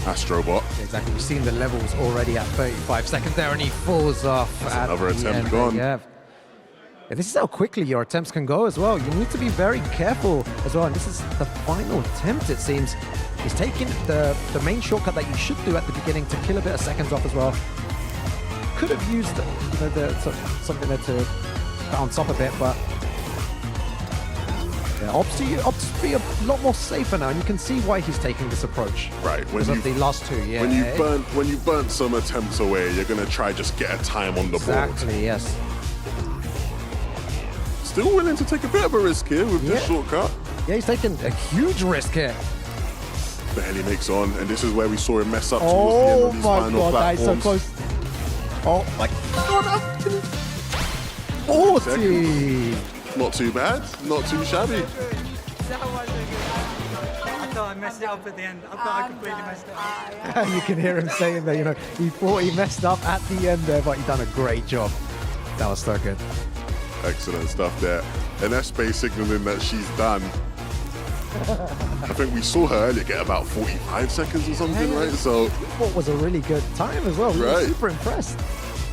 D: AstroBot.
C: Exactly. We've seen the levels already at 35 seconds there, and he falls off.
D: That's another attempt gone.
C: Yeah. This is how quickly your attempts can go as well. You need to be very careful as well. And this is the final attempt, it seems. He's taking the main shortcut that you should do at the beginning to kill a bit of seconds off as well. Could have used something there to bounce up a bit, but yeah, opts to be a lot more safer now, and you can see why he's taking this approach.
D: Right.
C: Because of the last two, yeah.
D: When you burnt some attempts away, you're going to try just get a time on the board.
C: Exactly, yes.
D: Still willing to take a bit of a risk here with this shortcut.
C: Yeah, he's taking a huge risk here.
D: Barely makes on, and this is where we saw him mess up towards the end of these final platforms.
C: That is so close. Oh my god, 40!
D: Not too bad, not too shabby.
N: I thought I messed it up at the end. I thought I completely messed it up.
C: You can hear him saying that, he thought he messed up at the end there, but he done a great job. That was so good.
D: Excellent stuff there. And Espe signaling that she's done. I think we saw her earlier get about 45 seconds or something, right? So
C: what was a really good time as well. We were super impressed.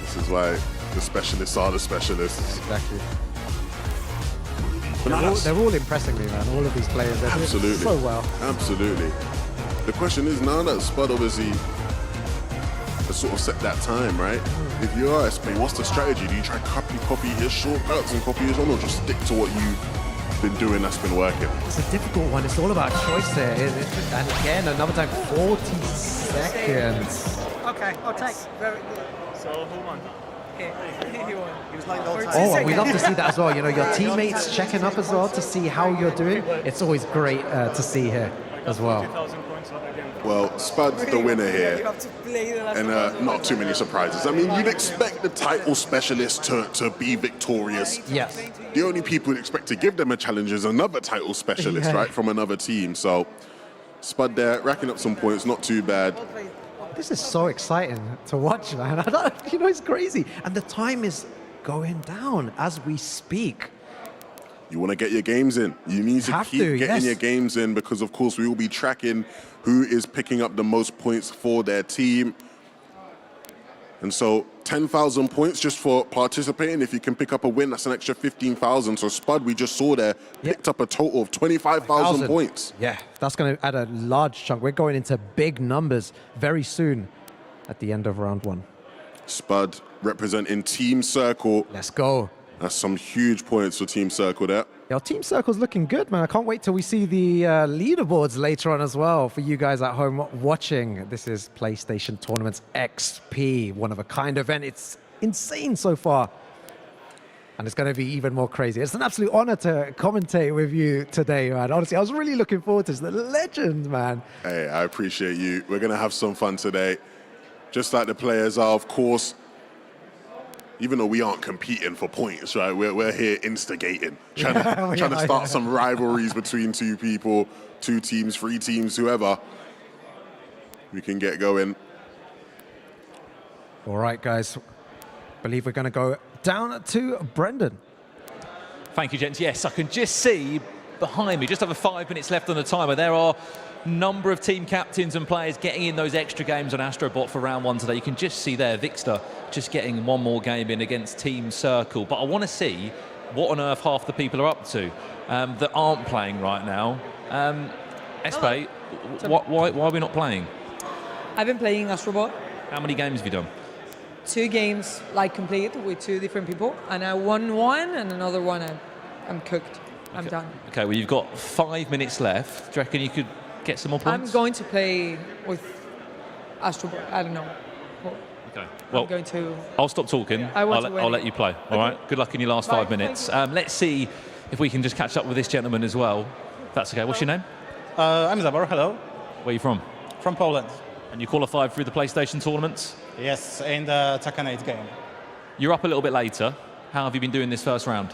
D: This is why the specialists are the specialists.
C: Exactly. They're all impressing me, man. All of these players, they're doing so well.
D: Absolutely. The question is, now that Spud obviously has sort of set that time, right? If you are Espe, what's the strategy? Do you try copy his shortcuts and copy his own, or just stick to what been doing that's been working.
C: It's a difficult one. It's all about choice here. And again, another time, 40 seconds.
N: Okay, I'll take. Very good.
M: So who won?
N: He was like
C: Oh, we love to see that as well. You know, your teammates checking up as well to see how you're doing. It's always great to see here as well.
D: Well, Spud's the winner here, and not too many surprises. I mean, you'd expect the title specialist to be victorious.
C: Yes.
D: The only people you'd expect to give them a challenge is another title specialist,
C: Yeah.
D: right, from another team. So Spud there, racking up some points, not too bad.
C: This is so exciting to watch, man. You know, it's crazy. And the time is going down as we speak.
D: You want to get your games in. You need to keep getting your games in because, of course, we will be tracking who is picking up the most points for their team. And so 10,000 points just for participating. If you can pick up a win, that's an extra 15,000. So Spud, we just saw there, picked up a total of 25,000 points.
C: Yeah, that's going to add a large chunk. We're going into big numbers very soon at the end of round one.
D: Spud representing Team Circle.
C: Let's go.
D: That's some huge points for Team Circle there.
C: Your Team Circle's looking good, man. I can't wait till we see the leaderboards later on as well for you guys at home watching. This is PlayStation Tournaments XP, one-of-a-kind event. It's insane so far. And it's going to be even more crazy. It's an absolute honor to commentate with you today, man. Honestly, I was really looking forward to this. The legend, man.
D: Hey, I appreciate you. We're going to have some fun today. Just like the players are, of course. Even though we aren't competing for points, right? We're here instigating, trying to start some rivalries between two people, 2 teams, 3 teams, whoever. We can get going.
C: All right, guys. Believe we're going to go down to Brendan.
A: Thank you, gents. Yes, I can just see behind me, just over 5 minutes left on the timer. There are a number of team captains and players getting in those extra games on AstroBot for round 1 today. You can just see there, Victor just getting one more game in against Team Circle. But I want to see what on earth half the people are up to that aren't playing right now. Espe, why are we not playing?
F: I've been playing AstroBot.
A: How many games have you done?
F: 2 games like complete with 2 different people, and I won one and another one I'm cooked. I'm done.
A: Okay, well, you've got 5 minutes left. Do you reckon you could get some more points?
F: I'm going to play with AstroBot. I don't know.
A: Okay. Well,
F: I'm going to.
A: I'll stop talking.
F: I want
A: I'll let you play. All right. Good luck in your last 5 minutes. Let's see if we can just catch up with this gentleman as well. If that's okay. What's your name?
O: I'm Zabor. Hello.
A: Where are you from?
O: From Poland.
A: And you qualified through the PlayStation tournaments?
O: Yes, in the Tekken 8 game.
A: You're up a little bit later. How have you been doing this first round?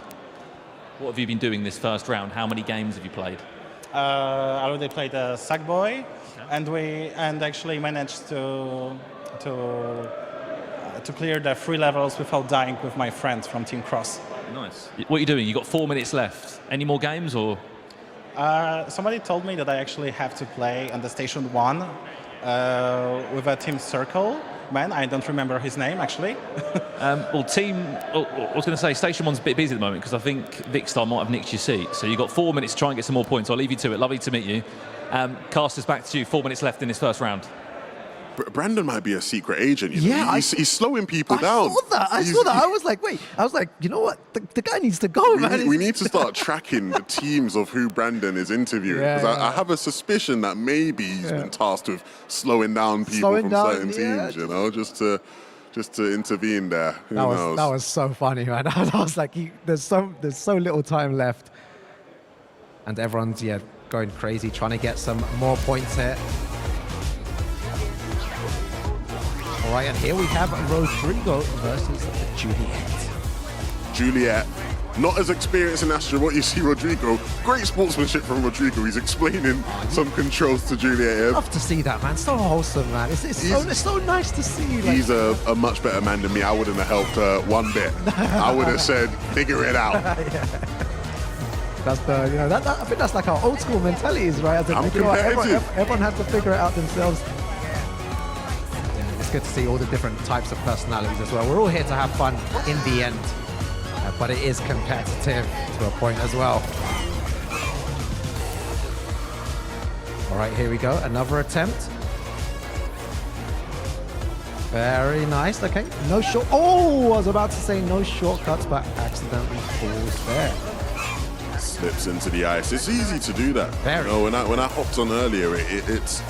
A: What have you been doing this first round? How many games have you played?
O: I already played Sackboy, and actually managed to clear the 3 levels without dying with my friend from Team Cross.
A: Nice. What are you doing? You've got 4 minutes left. Any more games or?
O: Somebody told me that I actually have to play on the Station 1 with a Team Circle man. I don't remember his name, actually.
A: I was going to say Station 1's a bit busy at the moment because I think Vicstar might have nicked your seat. So you've got 4 minutes to try and get some more points. I'll leave you to it. Lovely to meet you. Casters, back to you. 4 minutes left in this first round.
D: Brandon might be a secret agent. You know?
C: Yeah,
D: he's slowing people down.
C: I saw that. I was like, wait. I was like, you know what? The guy needs to go, man.
D: We need to start tracking the teams of who Brandon is interviewing. Because I have a suspicion that maybe he's been tasked with slowing down people from certain teams, you know, just to intervene there. Who knows?
C: That was so funny, man. I was like, there's so little time left. And everyone's, going crazy, trying to get some more points here. All right, and here we have Rodrigo versus
D: Juliet. Not as experienced in AstroBot. You see Rodrigo. Great sportsmanship from Rodrigo. He's explaining some controls to Juliet here.
C: Love to see that, man. So wholesome, man. It's so nice to see. Like,
D: he's a much better man than me. I wouldn't have helped her one bit. I would have said, figure it out.
C: That's I think that's like our old school mentalities, right?
D: I'm competitive.
C: Everyone had to figure it out themselves. It's good to see all the different types of personalities as well. We're all here to have fun in the end, but it is competitive to a point as well. All right, here we go. Another attempt. Very nice. Okay, no short. Oh, I was about to say no shortcuts, but accidentally falls there.
D: slips into the ice. It's easy to do that.
C: Very.
D: You know, when I hopped on earlier, this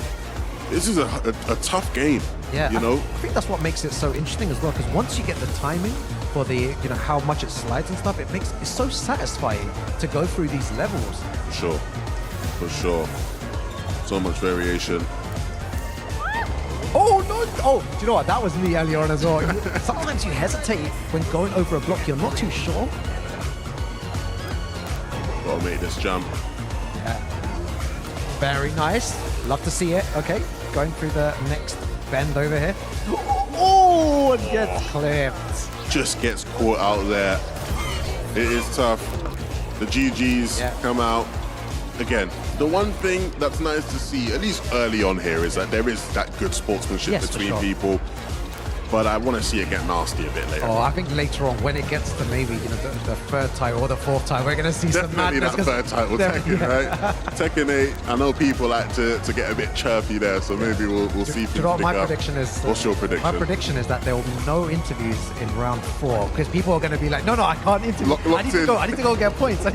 D: is a tough game.
C: Yeah,
D: you know.
C: I think that's what makes it so interesting as well. Because once you get the timing for the, how much it slides and stuff, it's so satisfying to go through these levels.
D: For sure. So much variation.
C: Oh no! Oh, do you know what? That was me earlier on as well. Sometimes you hesitate when going over a block. You're not too sure.
D: Gotta make this jump.
C: Yeah. Very nice. Love to see it. Okay, going through the next bend over here. Oh, it gets clipped.
D: Just gets caught out there. It is tough. The GGs come out. Again, the one thing that's nice to see, at least early on here, is that there is that good sportsmanship between people. But I want to see it get nasty a bit later.
C: Oh, I think later on, when it gets to maybe the third title or the fourth title, we're going to see some madness.
D: Definitely that third title Tekken, right? Tekken 8, I know people like to get a bit chirpy there, so maybe we'll see things.
C: Do you know what my
D: pick up.
C: prediction is?
D: What's your prediction?
C: My prediction is that there will be no interviews in round 4 because people are going to be like, no, I can't interview. I need to go get points.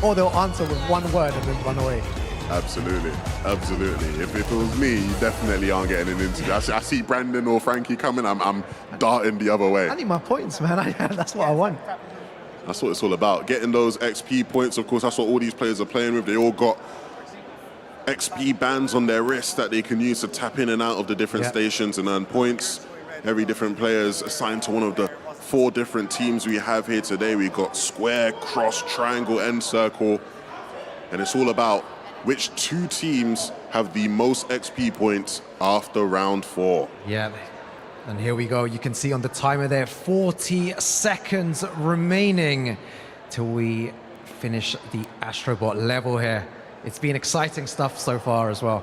C: Or they'll answer with one word and then run away.
D: Absolutely. If it was me, you definitely aren't getting an interview. I see Brandon or Frankie coming, I'm darting the other way.
C: I need my points, man. That's what I want.
D: That's what it's all about. Getting those XP points, of course, that's what all these players are playing with. They all got XP bands on their wrists that they can use to tap in and out of the different stations and earn points. Every different player is assigned to one of the 4 different teams we have here today. We've got square, cross, triangle, and circle. And it's all about which 2 teams have the most XP points after round 4.
C: Yeah, and here we go. You can see on the timer there, 40 seconds remaining till we finish the AstroBot level here. It's been exciting stuff so far as well.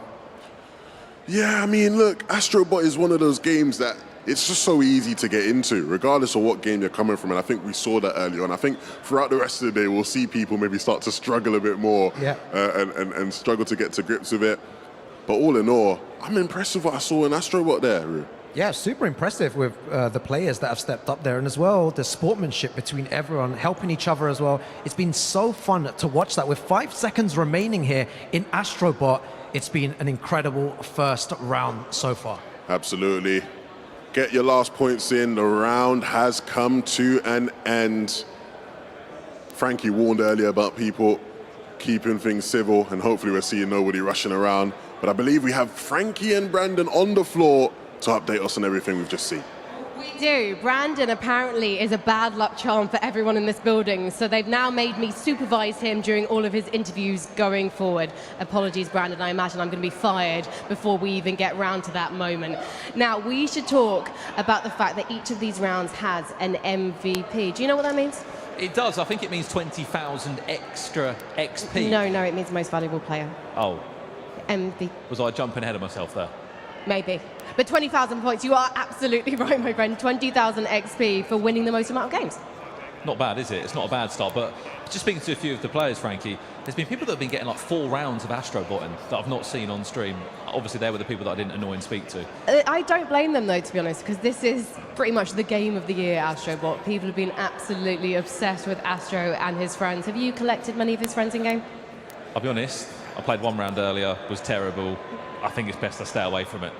D: Yeah, I mean, look, AstroBot is one of those games that it's just so easy to get into, regardless of what game you're coming from. And I think we saw that earlier on. I think throughout the rest of the day, we'll see people maybe start to struggle a bit more and struggle to get to grips with it. But all in all, I'm impressed with what I saw in AstroBot there, Ru.
C: Yeah, super impressive with the players that have stepped up there. And as well, the sportsmanship between everyone, helping each other as well. It's been so fun to watch that. With 5 seconds remaining here in AstroBot, it's been an incredible first round so far.
D: Absolutely. Get your last points in. The round has come to an end. Frankie warned earlier about people keeping things civil, and hopefully we're seeing nobody rushing around. But I believe we have Frankie and Brandon on the floor to update us on everything we've just seen.
B: We do. Brandon apparently is a bad luck charm for everyone in this building, so they've now made me supervise him during all of his interviews going forward. Apologies, Brandon, I imagine I'm going to be fired before we even get round to that moment. Now, we should talk about the fact that each of these rounds has an MVP. Do you know what that means?
A: It does. I think it means 20,000 extra XP.
B: No, it means most valuable player.
A: Oh.
B: MVP.
A: Was I jumping ahead of myself there?
B: Maybe. But 20,000 points, you are absolutely right, my friend. 20,000 XP for winning the most amount of games.
A: Not bad, is it? It's not a bad start. But just speaking to a few of the players, Frankie, there's been people that have been getting like 4 rounds of AstroBot that I've not seen on stream. Obviously, they were the people that I didn't annoy and speak to.
B: I don't blame them, though, to be honest, because this is pretty much the game of the year, AstroBot. People have been absolutely obsessed with Astro and his friends. Have you collected many of his friends in game?
A: I'll be honest, I played 1 round earlier, was terrible. I think it's best I stay away from it.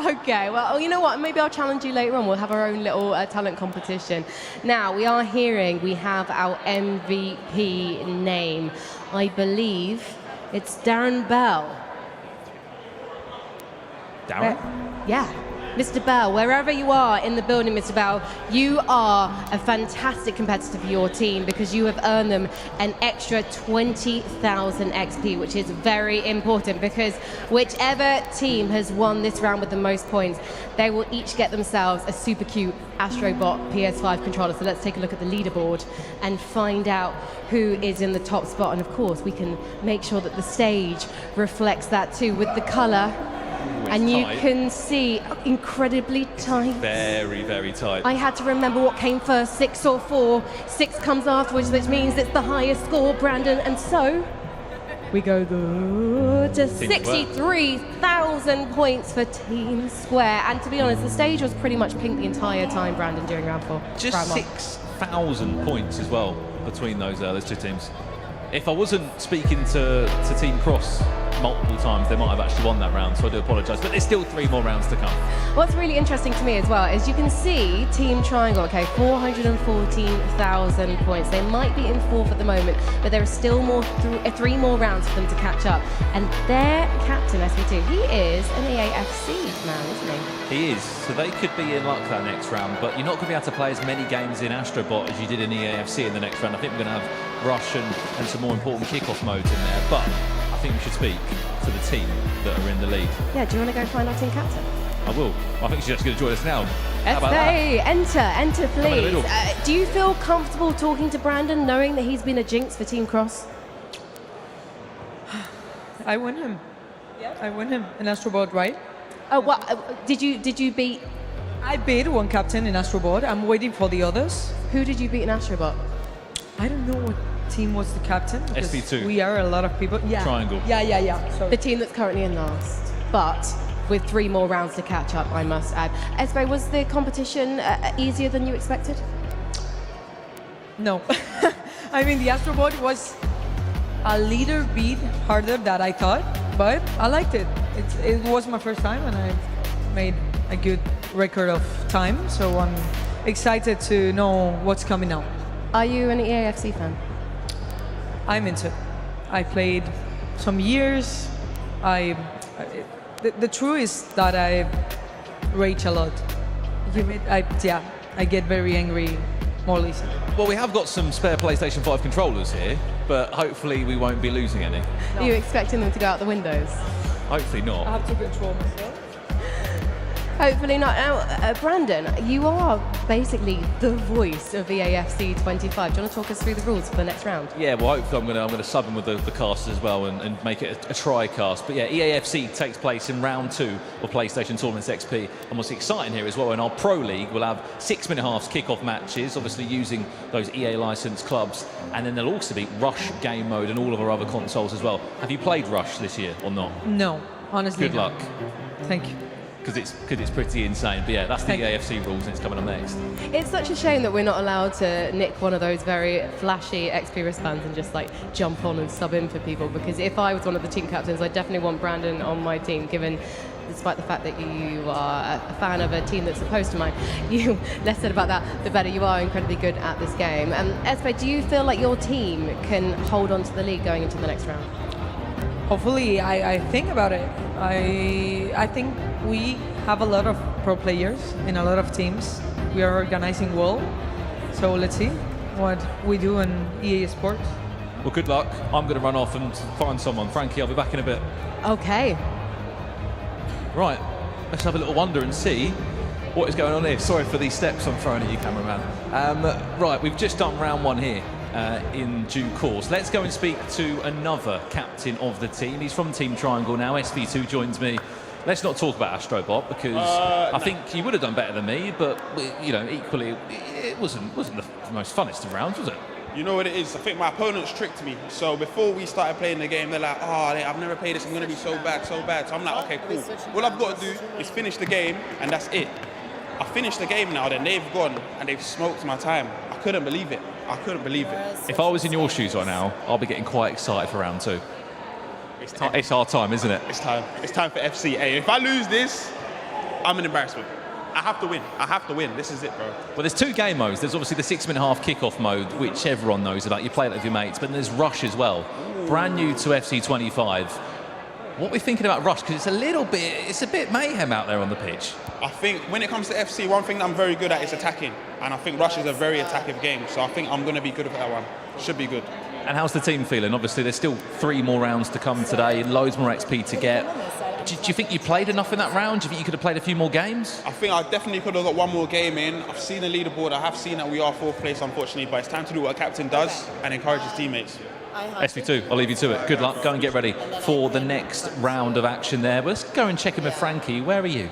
B: Okay, well, you know what? Maybe I'll challenge you later on. We'll have our own little talent competition. Now, we are hearing we have our MVP name. I believe it's Darren Bell.
A: Darren?
B: Yeah. Mr. Bell, wherever you are in the building, Mr. Bell, you are a fantastic competitor for your team because you have earned them an extra 20,000 XP, which is very important because whichever team has won this round with the most points, they will each get themselves a super cute AstroBot PS5 controller. So let's take a look at the leaderboard and find out who is in the top spot. And of course, we can make sure that the stage reflects that too with the color. And you can see incredibly tight.
A: Very, very tight.
B: I had to remember what came first, 6 or 4. 6 comes afterwards, which means it's the highest score, Brandon. And so we go to 63,000 points for Team Square. And to be honest, the stage was pretty much pink the entire time, Brandon, during round 4.
A: Just 6,000 points as well between those 2 teams. If I wasn't speaking to Team Cross multiple times, they might have actually won that round, so I do apologise. But there's still 3 more rounds to come.
B: What's really interesting to me as well is you can see Team Triangle, okay, 414,000 points. They might be in 4th at the moment, but there are still three more rounds for them to catch up. And their captain, SB2, he is an EAFC man, isn't he?
A: He is, so they could be in luck that next round, but you're not going to be able to play as many games in AstroBot as you did in EAFC in the next round. I think we're going to have Rush and some more important kickoff modes in there, but I think we should speak to the team that are in the lead.
B: Yeah, do you want to go find our team captain?
A: I will. I think she's just going to join us now. How about
B: Espe,
A: that?
B: enter please. Do you feel comfortable talking to Brandon knowing that he's been a jinx for Team Cross?
F: I win him. Yeah. I win him in AstroBot, right?
B: Oh, well, did you beat?
F: I beat one captain in AstroBot. I'm waiting for the others.
B: Who did you beat in AstroBot?
F: I don't know what team was the captain.
A: SB2.
F: We are a lot of people. Yeah.
A: Triangle.
F: Yeah. Sorry.
B: The team that's currently in last, but with 3 more rounds to catch up, I must add. Espe, was the competition easier than you expected?
F: No. I mean, the AstroBot was a little bit harder than I thought, but I liked it. It was my first time, and I made a good record of time, so I'm excited to know what's coming now.
B: Are you an EAFC fan?
F: I'm into it. I played some years. The truth is that I rage a lot. I get very angry more easily.
A: Well, we have got some spare PlayStation 5 controllers here, but hopefully we won't be losing any.
F: No.
B: Are you expecting them to go out the windows?
A: Hopefully not.
F: I have to control myself.
B: Hopefully not. Now, Brandon, you are basically the voice of EAFC 25. Do you want to talk us through the rules for the next round?
A: Yeah, well, hopefully I'm going to sub in with the cast as well and make it a tri-cast. But yeah, EAFC takes place in round 2 of PlayStation Tournaments XP. And what's exciting here as well, in our Pro League, we'll have 6-minute halves kickoff matches, obviously using those EA licensed clubs. And then there'll also be Rush game mode and all of our other consoles as well. Have you played Rush this year or not?
F: No, honestly.
A: Good luck.
F: Thank you.
A: Because it's pretty insane. But yeah, that's the AFC rules and it's coming up next.
B: It's such a shame that we're not allowed to nick one of those very flashy XP wristbands and just like jump on and sub in for people, because if I was one of the team captains, I definitely want Brandon on my team, given despite the fact that you are a fan of a team that's opposed to mine. You, less said about that, the better. You are incredibly good at this game. Espe, do you feel like your team can hold on to the lead going into the next round?
F: Hopefully, I think about it. I think we have a lot of pro players in a lot of teams. We are organizing well. So let's see what we do in EA Sports.
A: Well, good luck. I'm going to run off and find someone. Frankie, I'll be back in a bit.
B: Okay.
A: Right, let's have a little wander and see what is going on here. Sorry for these steps I'm throwing at you, cameraman. Right, we've just done round 1 here. In due course. Let's go and speak to another captain of the team. He's from Team Triangle now. SV2 joins me. Let's not talk about AstroBot because I think you would have done better than me, but you know, equally, it wasn't the most funnest of rounds, was it?
H: You know what it is? I think my opponents tricked me. So before we started playing the game, they're like, oh, I've never played this. I'm going to be so bad, so bad. So I'm like, okay, cool. All I've got to do is finish the game, and that's it. I finished the game now, then they've gone, and they've smoked my time. I couldn't believe it.
A: If I was in your shoes right now, I'll be getting quite excited for round 2. It's our time, isn't it?
H: It's time. It's time for FCA. If I lose this, I'm an embarrassment. I have to win. This is it, bro.
A: Well, there's 2 game modes. There's obviously the 6-minute half kickoff mode, which everyone knows about. You play it with your mates. But then there's Rush as well. Brand new to FC25. What are we thinking about Rush? Because it's a bit mayhem out there on the pitch.
H: I think when it comes to FC, one thing that I'm very good at is attacking. And I think Rush is a very attacking game. So I think I'm going to be good at that one. Should be good.
A: And how's the team feeling? Obviously, there's still 3 more rounds to come today, loads more XP to get. Do you think you played enough in that round? Do you think you could have played a few more games?
H: I think I definitely could have got one more game in. I've seen the leaderboard. I have seen that we are 4th place, unfortunately. But it's time to do what a captain does and encourage his teammates.
A: SV2, I'll leave you to it. Good luck. Go and get ready for the next round of action there. Let's go and check in with Frankie. Where are you?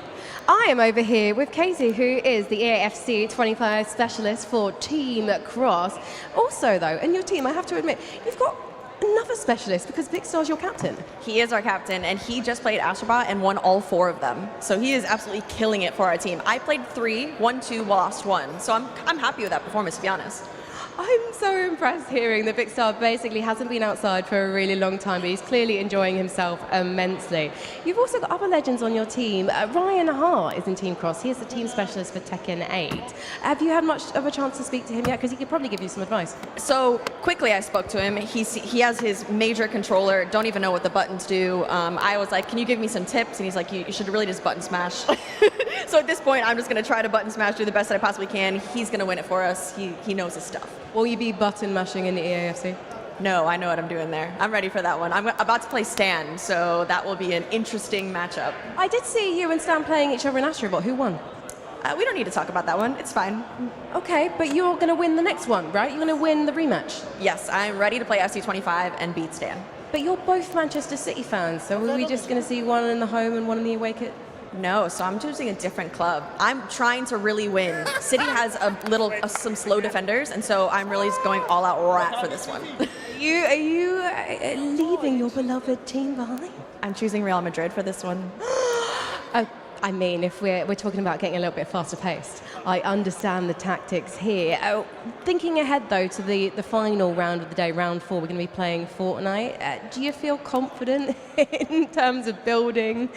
B: I am over here with Katie, who is the EAFC 25 specialist for Team Cross. Also, though, in your team, I have to admit, you've got another specialist because Vic Star's your captain.
P: He is our captain, and he just played AstroBot and won all 4 of them. So he is absolutely killing it for our team. I played 3, won 2, lost 1. So I'm happy with that performance, to be honest.
B: I'm so impressed hearing that Big Star basically hasn't been outside for a really long time, but he's clearly enjoying himself immensely. You've also got other legends on your team. Ryan Hart is in Team Cross. He is the team specialist for Tekken 8. Have you had much of a chance to speak to him yet? Because he could probably give you some advice.
P: So quickly I spoke to him. He has his major controller, don't even know what the buttons do. I was like, can you give me some tips? And he's like, you should really just button smash. So at this point, I'm just going to try to button smash, do the best that I possibly can. He's going to win it for us. He knows his stuff.
B: Will you be button mashing in the EAFC?
P: No, I know what I'm doing there. I'm ready for that one. I'm about to play Stan, so that will be an interesting matchup.
B: I did see you and Stan playing each other in AstroBot. Who won?
P: We don't need to talk about that one. It's fine.
B: Okay, but you're going to win the next one, right? You're going to win the rematch.
P: Yes, I'm ready to play FC25 and beat Stan.
B: But you're both Manchester City fans, so are we just going to see one in the home and one in the away kit?
P: No, so I'm choosing a different club. I'm trying to really win. City has some slow defenders, and so I'm really just going all out rat for this one.
B: Are you leaving your beloved team behind?
P: I'm choosing Real Madrid for this one.
B: I mean, if we're talking about getting a little bit faster paced, I understand the tactics here. Thinking ahead, though, to the final round of the day, round 4, we're going to be playing Fortnite. Do you feel confident in terms of building?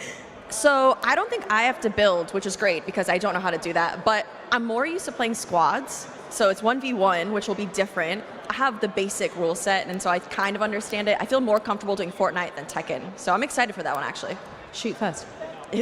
P: So I don't think I have to build, which is great because I don't know how to do that. But I'm more used to playing squads. So it's 1v1, which will be different. I have the basic rule set, and so I kind of understand it. I feel more comfortable doing Fortnite than Tekken. So I'm excited for that one, actually.
B: Shoot first.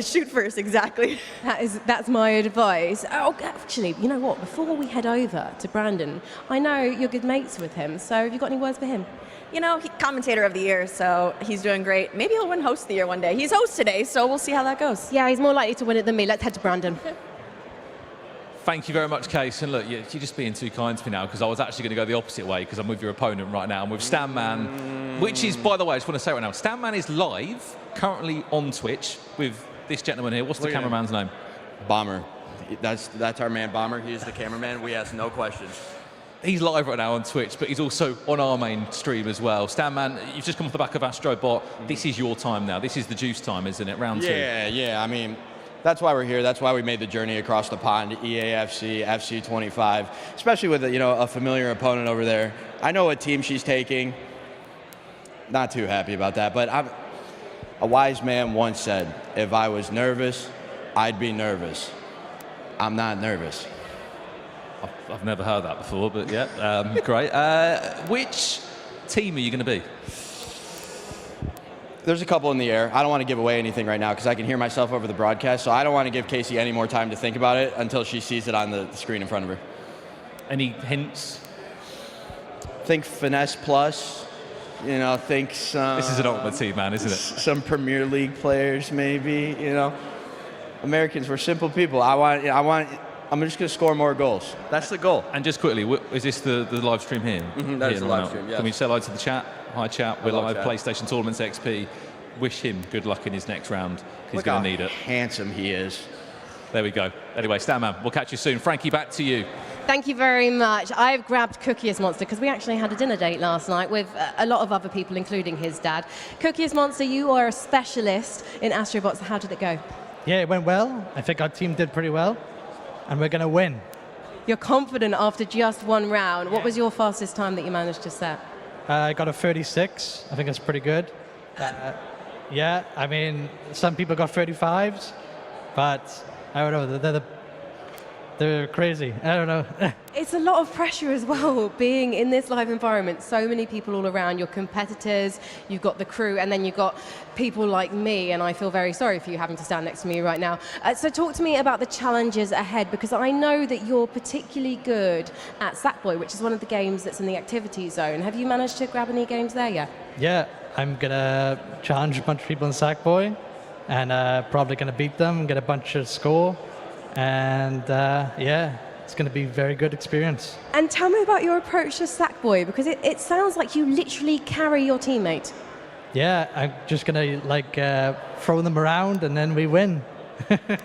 P: Shoot first, exactly.
B: That's my advice. Oh, actually, you know what? Before we head over to Brandon, I know you're good mates with him, so have you got any words for him?
P: You know, commentator of the year, so he's doing great. Maybe he'll win host of the year one day. He's host today, so we'll see how that goes.
B: Yeah, he's more likely to win it than me. Let's head to Brandon.
A: Thank you very much, Case. And look, you're just being too kind to me now because I was actually going to go the opposite way because I'm with your opponent right now. I'm with Stanman, which is, by the way, I just want to say right now, Stanman is live, currently on Twitch with this gentleman here. What's the cameraman's name?
Q: Bomber. That's our man, Bomber. He is the cameraman. We ask no questions.
A: He's live right now on Twitch, but he's also on our main stream as well. Stanman, you've just come off the back of AstroBot. This is your time now. This is the juice time, isn't it? Round 2.
Q: Yeah. I mean, that's why we're here. That's why we made the journey across the pond to EAFC, FC25, especially with a familiar opponent over there. I know what team she's taking. Not too happy about that, but a wise man once said, if I was nervous, I'd be nervous. I'm not nervous.
A: I've never heard that before, but yeah, great. Which team are you going to be?
Q: There's a couple in the air. I don't want to give away anything right now because I can hear myself over the broadcast, so I don't want to give Casey any more time to think about it until she sees it on the screen in front of her.
A: Any hints?
Q: Think Finesse Plus. You know, think some...
A: This is an ultimate team, man, isn't it?
Q: Some Premier League players, maybe, you know. Americans, we're simple people. I'm just going to score more goals. That's the goal.
A: And just quickly, is this the live stream here?
Q: That is the live stream, yes.
A: Can we say hello to the chat? Hi, chat. We're live.
Q: Chat.
A: PlayStation Tournaments XP. Wish him good luck in his next round. He's
Q: Look
A: going
Q: how
A: to need it.
Q: Handsome he is.
A: There we go. Anyway, Stanman, we'll catch you soon. Frankie, back to you.
B: Thank you very much. I've grabbed Cookiest Monster because we actually had a dinner date last night with a lot of other people, including his dad. Cookiest Monster, you are a specialist in AstroBots. How did it go?
G: Yeah, it went well. I think our team did pretty well, and we're going to win.
B: You're confident after just one round. What was your fastest time that you managed to set?
G: I got a 36. I think that's pretty good. Yeah, I mean, some people got 35s, but I don't know. They're crazy. I don't know.
B: It's a lot of pressure as well, being in this live environment. So many people all around, your competitors, you've got the crew, and then you've got people like me, and I feel very sorry for you having to stand next to me right now. So talk to me about the challenges ahead, because I know that you're particularly good at Sackboy, which is one of the games that's in the activity zone. Have you managed to grab any games there yet?
G: Yeah, I'm going to challenge a bunch of people in Sackboy, and probably going to beat them, get a bunch of score. And yeah, it's going to be a very good experience.
B: And tell me about your approach to Sackboy, because it sounds like you literally carry your teammate.
G: Yeah, I'm just going to throw them around and then we win.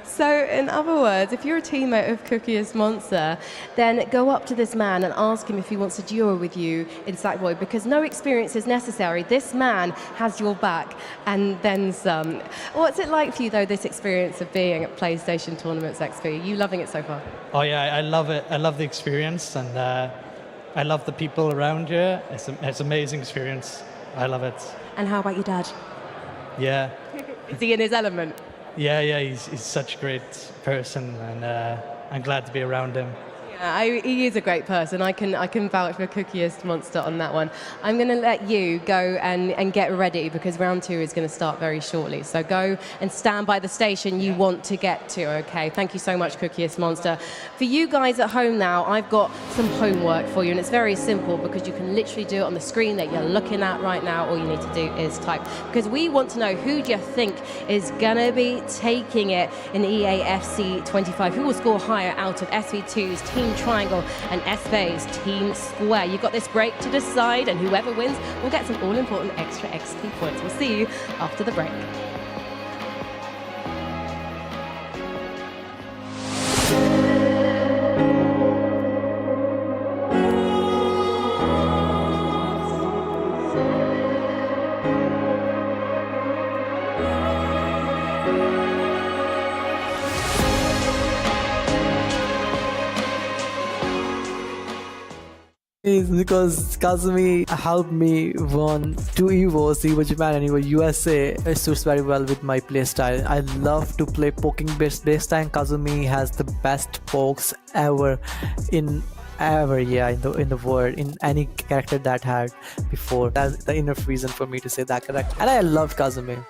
B: So in other words, if you're a teammate of Cookiest Monster, then go up to this man and ask him if he wants to duo with you in Sackboy, because no experience is necessary. This man has your back and then some. What's it like for you, though, this experience of being at PlayStation Tournaments XP? Are you loving it so far?
G: Oh yeah, I love it. I love the experience, and
R: I love the people around here. It's an amazing experience. I love it.
B: And how about your dad?
R: Yeah.
B: Is he in his element?
R: Yeah, he's such a great person, and I'm glad to be around him.
B: Yeah, he is a great person. I can vouch for Cookiest Monster on that one. I'm going to let you go and get ready because round 2 is going to start very shortly. So go and stand by the station you want to get to, okay? Thank you so much, Cookiest Monster. For you guys at home now, I've got some homework for you, and it's very simple because you can literally do it on the screen that you're looking at right now. All you need to do is type. Because we want to know who do you think is going to be taking it in EAFC 25? Who will score higher out of SV2's Team Triangle and SBA's Team Square? You've got this break to decide, and whoever wins will get some all-important extra XP points. We'll see you after the break.
G: Because Kazumi helped me won 2 Evo Japan and Evo USA. It suits very well with my playstyle. I love to play poking based playstyle. Kazumi has the best pokes ever in the world, in any character that had before. That's the enough reason for me to say that character. And I love Kazumi.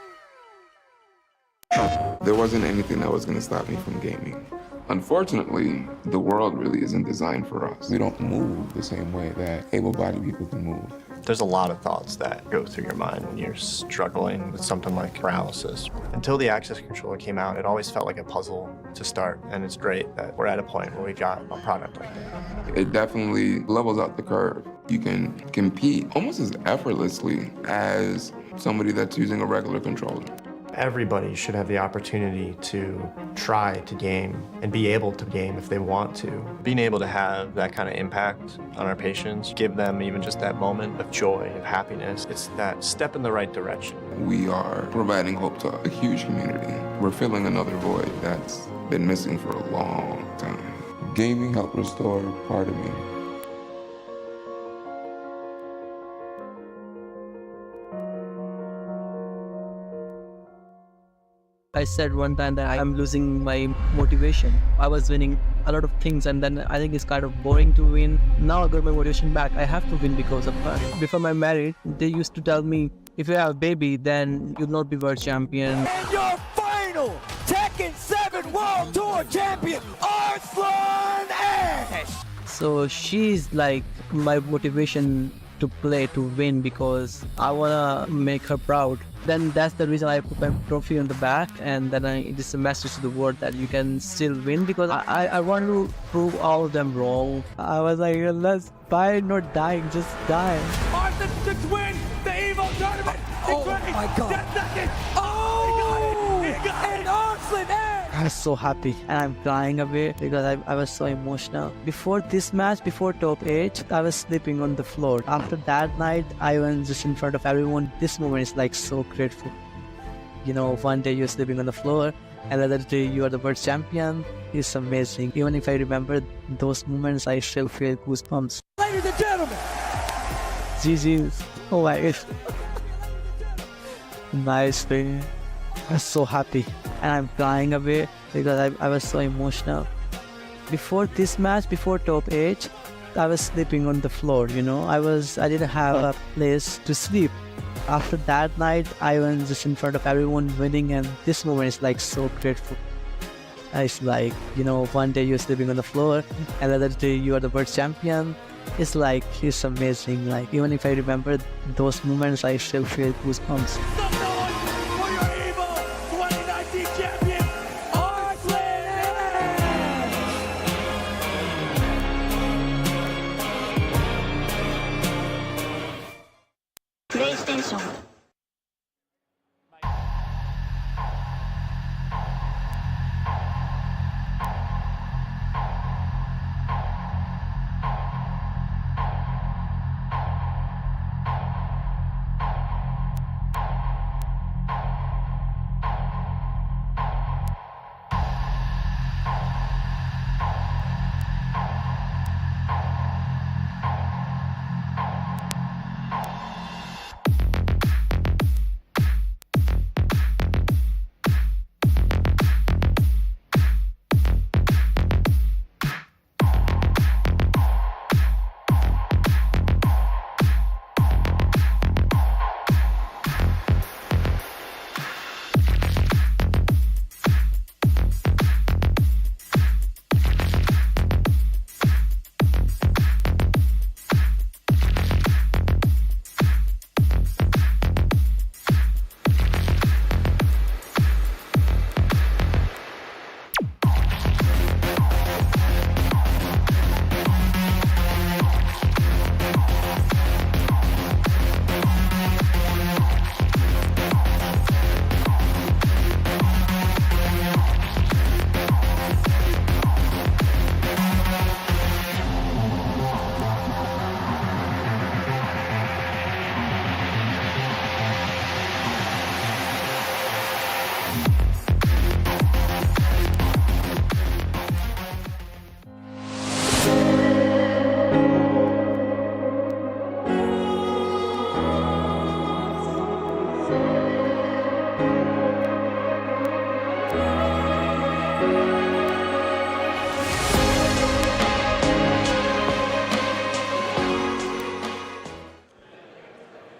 S: There wasn't anything that was going to stop me from gaming. Unfortunately, the world really isn't designed for us. We don't move the same way that able-bodied people can move.
T: There's a lot of thoughts that go through your mind when you're struggling with something like paralysis. Until the Access controller came out, it always felt like a puzzle to start, and it's great that we're at a point where we got a product like that.
S: It definitely levels out the curve. You can compete almost as effortlessly as somebody that's using a regular controller.
T: Everybody should have the opportunity to try to game and be able to game if they want to. Being able to have that kind of impact on our patients, give them even just that moment of joy, of happiness, it's that step in the right direction.
S: We are providing hope to a huge community. We're filling another void that's been missing for a long time. Gaming helped restore part of me.
U: I said one time that I'm losing my motivation. I was winning a lot of things, and then I think it's kind of boring to win. Now I got my motivation back. I have to win because of her. Before my marriage, they used to tell me, if you have a baby, then you'll not be world champion.
V: And your final Tekken 7 World Tour Champion, Arslan Ash!
U: So she's like my motivation to play, to win, because I wanna make her proud. Then that's the reason I put my trophy on the back, and then it's a message to the world that you can still win, because I want to prove all of them wrong. I was like, let's by not dying, just die.
V: Arslan to win the Evo tournament! Oh my god! 10 seconds! Oh! He got it! And Arslan Ash!
U: I was so happy, and I'm crying away because I was so emotional. Before this match, before top 8, I was sleeping on the floor. After that night, I went just in front of everyone. This moment is like so grateful. You know, one day you're sleeping on the floor, another day you are the world champion. It's amazing. Even if I remember those moments, I still feel goosebumps.
V: Ladies and gentlemen!
U: GG's. Oh my god. Nice thing. I was so happy, and I'm crying away because I was so emotional. Before this match, before top 8, I was sleeping on the floor, you know. I didn't have a place to sleep. After that night, I went just in front of everyone winning, and this moment is like so grateful. It's like, you know, one day you're sleeping on the floor, another day you are the world champion. It's like, it's amazing. Like, even if I remember those moments, I still feel goosebumps.
W: PlayStation.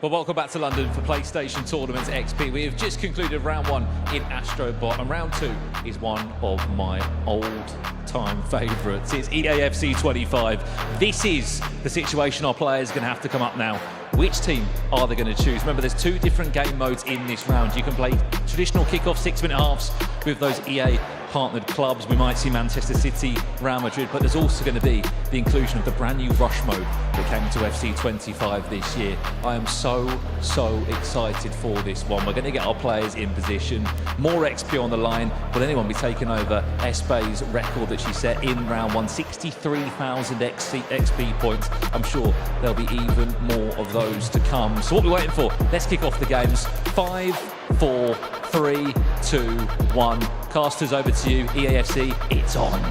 A: Well, welcome back to London for PlayStation Tournaments XP. We have just concluded round 1 in AstroBot, and round 2 is one of my old-time favourites. It's EAFC 25. This is the situation our players are going to have to come up now. Which team are they going to choose? Remember, there's 2 different game modes in this round. You can play traditional kickoff 6-minute halves with those EA partnered clubs. We might see Manchester City, Real Madrid, but there's also going to be the inclusion of the brand new Rush mode that came to FC 25 this year. I am so excited for this one. We're going to get our players in position. More XP on the line. Will anyone be taking over Espe's record that she set in round 1? 63,000 XP points. I'm sure there'll be even more of those to come. So what are we waiting for? Let's kick off the games. 5, 4, 3, 2, 1. Casters, over to you. EAFC, it's on.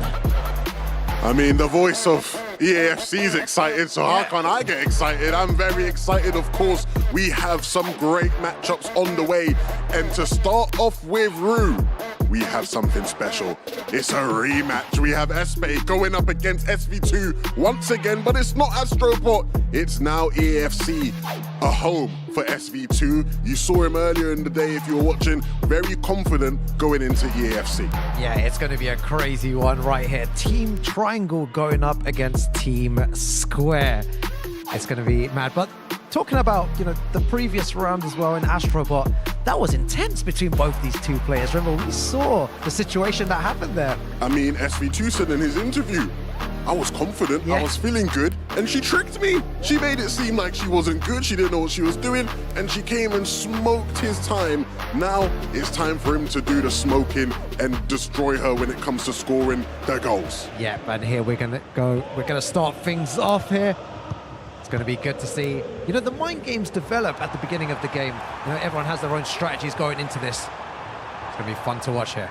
D: I mean, the voice of EAFC is excited, so how can I get excited? I'm very excited, of course. We have some great matchups on the way. And to start off with, Rue, we have something special. It's a rematch. We have Espe going up against SV2 once again, but it's not AstroBot. It's now EAFC, a home for SV2. You saw him earlier in the day, if you were watching, very confident going into EAFC.
C: Yeah, it's going to be a crazy one right here. Team Triangle going up against Team Square. It's going to be mad. But talking about, the previous round as well in AstroBot, that was intense between both these 2 players. Remember, we saw the situation that happened there.
D: I mean, SV2 said in his interview, I was confident, I was feeling good, and she tricked me. She made it seem like she wasn't good, she didn't know what she was doing, and she came and smoked his time. Now it's time for him to do the smoking and destroy her when it comes to scoring the goals.
C: Yeah, and here we're gonna start things off here. It's going to be good to see, the mind games develop at the beginning of the game. Everyone has their own strategies going into this. It's going to be fun to watch here.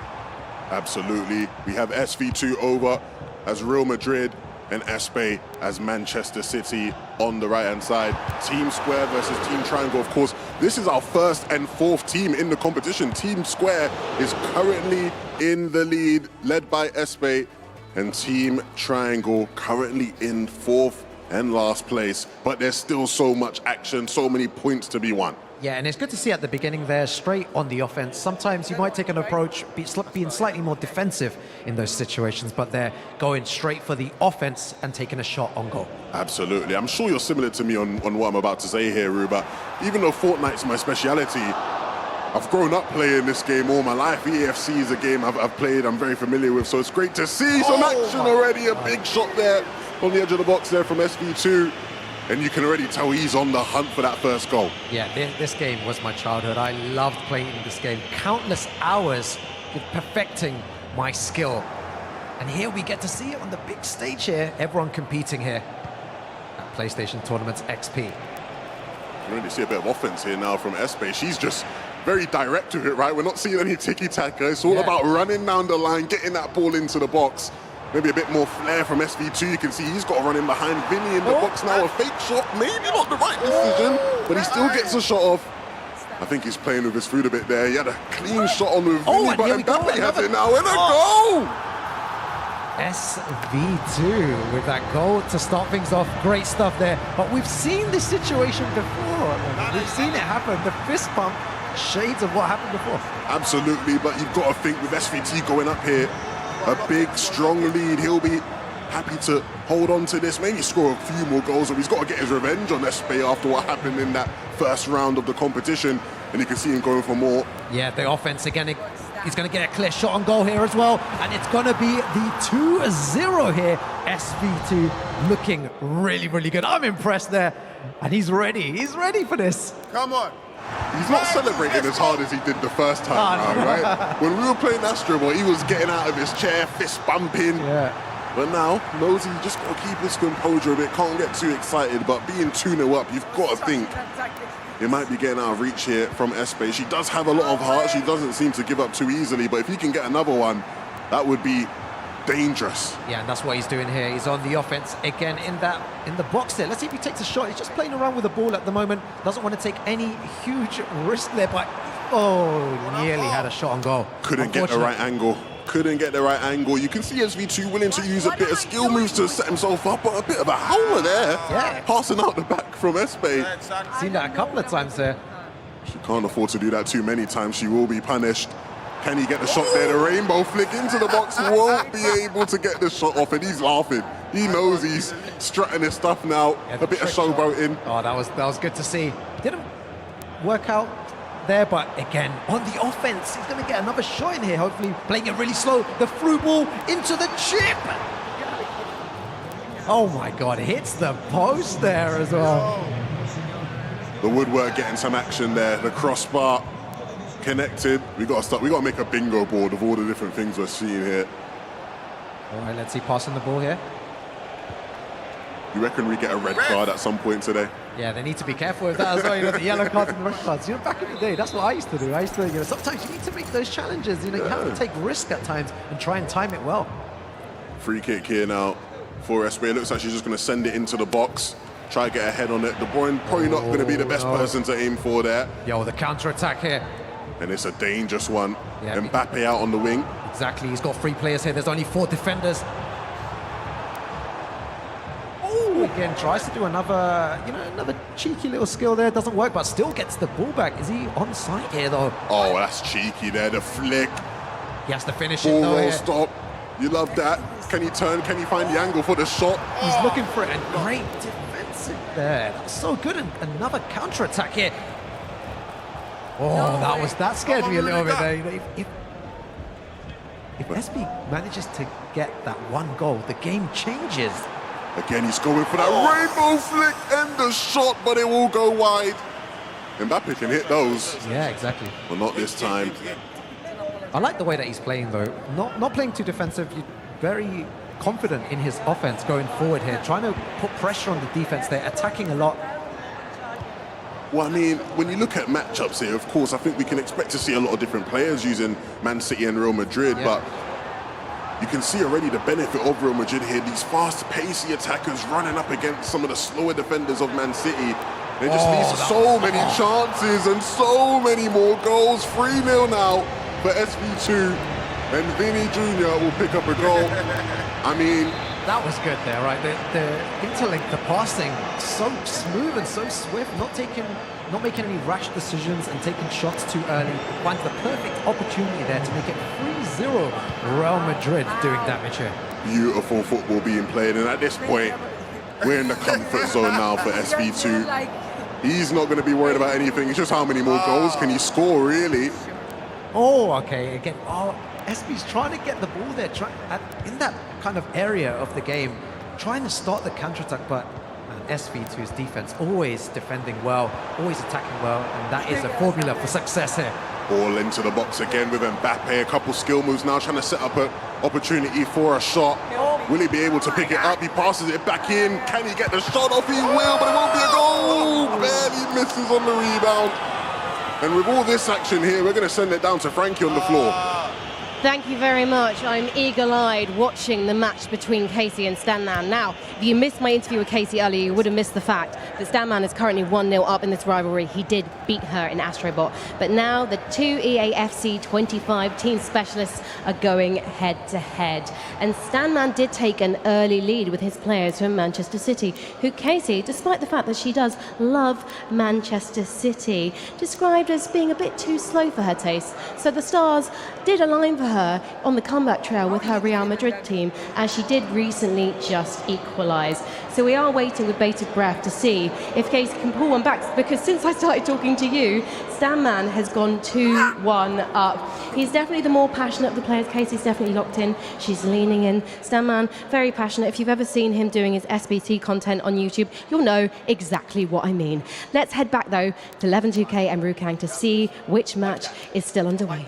D: Absolutely. We have SV2 over as Real Madrid and Espe as Manchester City on the right-hand side. Team Square versus Team Triangle. Of course, this is our 1st and 4th team in the competition. Team Square is currently in the lead, led by Espe, and Team Triangle currently in 4th and last place, but there's still so much action, so many points to be won.
C: Yeah, and it's good to see at the beginning there, straight on the offense. Sometimes you might take an approach being slightly more defensive in those situations, but they're going straight for the offense and taking a shot on goal.
D: Absolutely. I'm sure you're similar to me on what I'm about to say here, Ruba. Even though Fortnite's my speciality, I've grown up playing this game all my life. EAFC is a game I've played, I'm very familiar with, so it's great to see some action already. A big shot there on the edge of the box there from SV2. And you can already tell he's on the hunt for that first goal.
C: Yeah, this game was my childhood. I loved playing this game. Countless hours with perfecting my skill. And here we get to see it on the big stage here. Everyone competing here at PlayStation Tournaments XP.
D: You can really see a bit of offense here now from Espe. She's just very direct with it, right? We're not seeing any tiki-taka. It's all about running down the line, getting that ball into the box. Maybe a bit more flair from SV2. You can see he's got to run in behind Vinny in the box now. A fake shot, maybe not the right decision, but he still gets a shot off. I think he's playing with his food a bit there. He had a clean shot on with Vinny, but Mbappe has it now. And a goal!
C: SV2 with that goal to start things off. Great stuff there. But we've seen this situation before. We've seen it happen. The fist bump, shades of what happened before.
D: Absolutely, but you've got to think with SVT going up here, a big, strong lead. He'll be happy to hold on to this, maybe score a few more goals, or he's got to get his revenge on Espe after what happened in that first round of the competition, and you can see him going for more.
C: Yeah, the offense again, he's going to get a clear shot on goal here as well, and it's going to be the 2-0 here. SV2 looking really, really good. I'm impressed there, and he's ready for this.
D: Come on. He's not celebrating as hard as he did the first time round, right? When we were playing AstroBot, he was getting out of his chair, fist bumping.
C: Yeah.
D: But now, knows he just got to keep his composure a bit, can't get too excited, but being 2-0 up, you've got to think he might be getting out of reach here from Espe. She does have a lot of heart, she doesn't seem to give up too easily, but if he can get another one, that would be dangerous.
C: Yeah, and that's what he's doing here. He's on the offense again in the box there. Let's see if he takes a shot. He's just playing around with the ball at the moment. Doesn't want to take any huge risk there, but nearly had a shot on goal.
D: Couldn't get the right angle. couldn't get the right angle. You can see SV2 willing to use a bit of skill moves to set himself up, but a bit of a howler there.
C: Yeah.
D: Passing out the back from Espe.
C: Seen that a couple of times there.
D: She can't afford to do that too many times. She will be punished. Can he get the shot there? The rainbow flick into the box, won't be able to get the shot off, and he's laughing. He knows he's strutting his stuff now.
C: Yeah,
D: a bit of showboating.
C: Oh, that was good to see. Didn't work out there, but again, on the offense, he's going to get another shot in here, hopefully playing it really slow. The through ball into the chip. Oh my God, hits the post there as well.
D: The woodwork getting some action there. The crossbar connected. We got to make a bingo board of all the different things we're seeing here.
C: All right, let's see, passing the ball here.
D: You reckon we get a red card at some point today?
C: Yeah, they need to be careful with that as well. You know, the yellow cards and the red cards. You know, back in the day, that's what I used to do. Sometimes you need to make those challenges. You know, you have to take risk at times and try and time it well.
D: Free kick here now for Espe. It looks like she's just going to send it into the box. Try to get a head on it. De Bruyne probably not going to be the best person to aim for there.
C: Yo, the counter-attack here.
D: And it's a dangerous one.
C: Yeah,
D: Mbappe out on the wing.
C: Exactly, he's got 3 players here. There's only 4 defenders. Oh, again, tries to do another cheeky little skill there. Doesn't work, but still gets the ball back. Is he onside here, though?
D: Oh, that's cheeky there. The flick.
C: He has to finish it,
D: Ball
C: though.
D: roll stop. You love that. Can he turn? Can he find the angle for the shot?
C: He's looking for it, and great defensive there. That's so good. And another counter-attack here. Oh, that scared me a little bit there. If SB manages to get that one goal, the game changes.
D: Again, he's going for that rainbow flick and the shot, but it will go wide. Mbappe can hit those.
C: Yeah, exactly.
D: But not this time.
C: I like the way that he's playing, though. Not playing too defensive. You're very confident in his offense going forward here, trying to put pressure on the defense there, attacking a lot.
D: Well, I mean, when you look at matchups here, of course, I think we can expect to see a lot of different players using Man City and Real Madrid, but you can see already the benefit of Real Madrid here. These fast, pacey attackers running up against some of the slower defenders of Man City. They just need so many chances and so many more goals. 3-0 now for SV2, and Vinny Jr. will pick up a goal. I mean,
C: that was good there, right? The interlink, the passing, so smooth and so swift, not making any rash decisions and taking shots too early. Finds the perfect opportunity there to make it 3-0. Real Madrid doing damage here.
D: Beautiful football being played, and at this point, we're in the comfort zone now for SV2. He's not going to be worried about anything. It's just how many more goals can he score, really?
C: Oh, okay. Again, SB's trying to get the ball there, in that kind of area of the game, trying to start the counter-attack, but SV2's defense always defending well, always attacking well, and that is a formula for success here.
D: Ball into the box again with Mbappe, a couple skill moves now, trying to set up an opportunity for a shot. Will he be able to pick it up? He passes it back in. Can he get the shot off? He will, but it won't be a goal. Barely misses on the rebound. And with all this action here, we're going to send it down to Frankie on the floor.
B: Thank you very much. I'm eagle-eyed watching the match between Casey and Stanman. Now, if you missed my interview with Casey earlier, you would have missed the fact that Stanman is currently 1-0 up in this rivalry. He did beat her in AstroBot. But now the 2 EAFC 25 team specialists are going head-to-head. And Stanman did take an early lead with his players from Manchester City, who Casey, despite the fact that she does love Manchester City, described as being a bit too slow for her taste. So the stars did align for her on the comeback trail with her Real Madrid team, as she did recently just equalise. So we are waiting with bated breath to see if Casey can pull one back, because since I started talking to you, Stanman has gone 2-1 up. He's definitely the more passionate of the players. Casey's definitely locked in. She's leaning in. Stanman, very passionate. If you've ever seen him doing his SBT content on YouTube, you'll know exactly what I mean. Let's head back, though, to 11-2K and Rukang to see which match is still underway.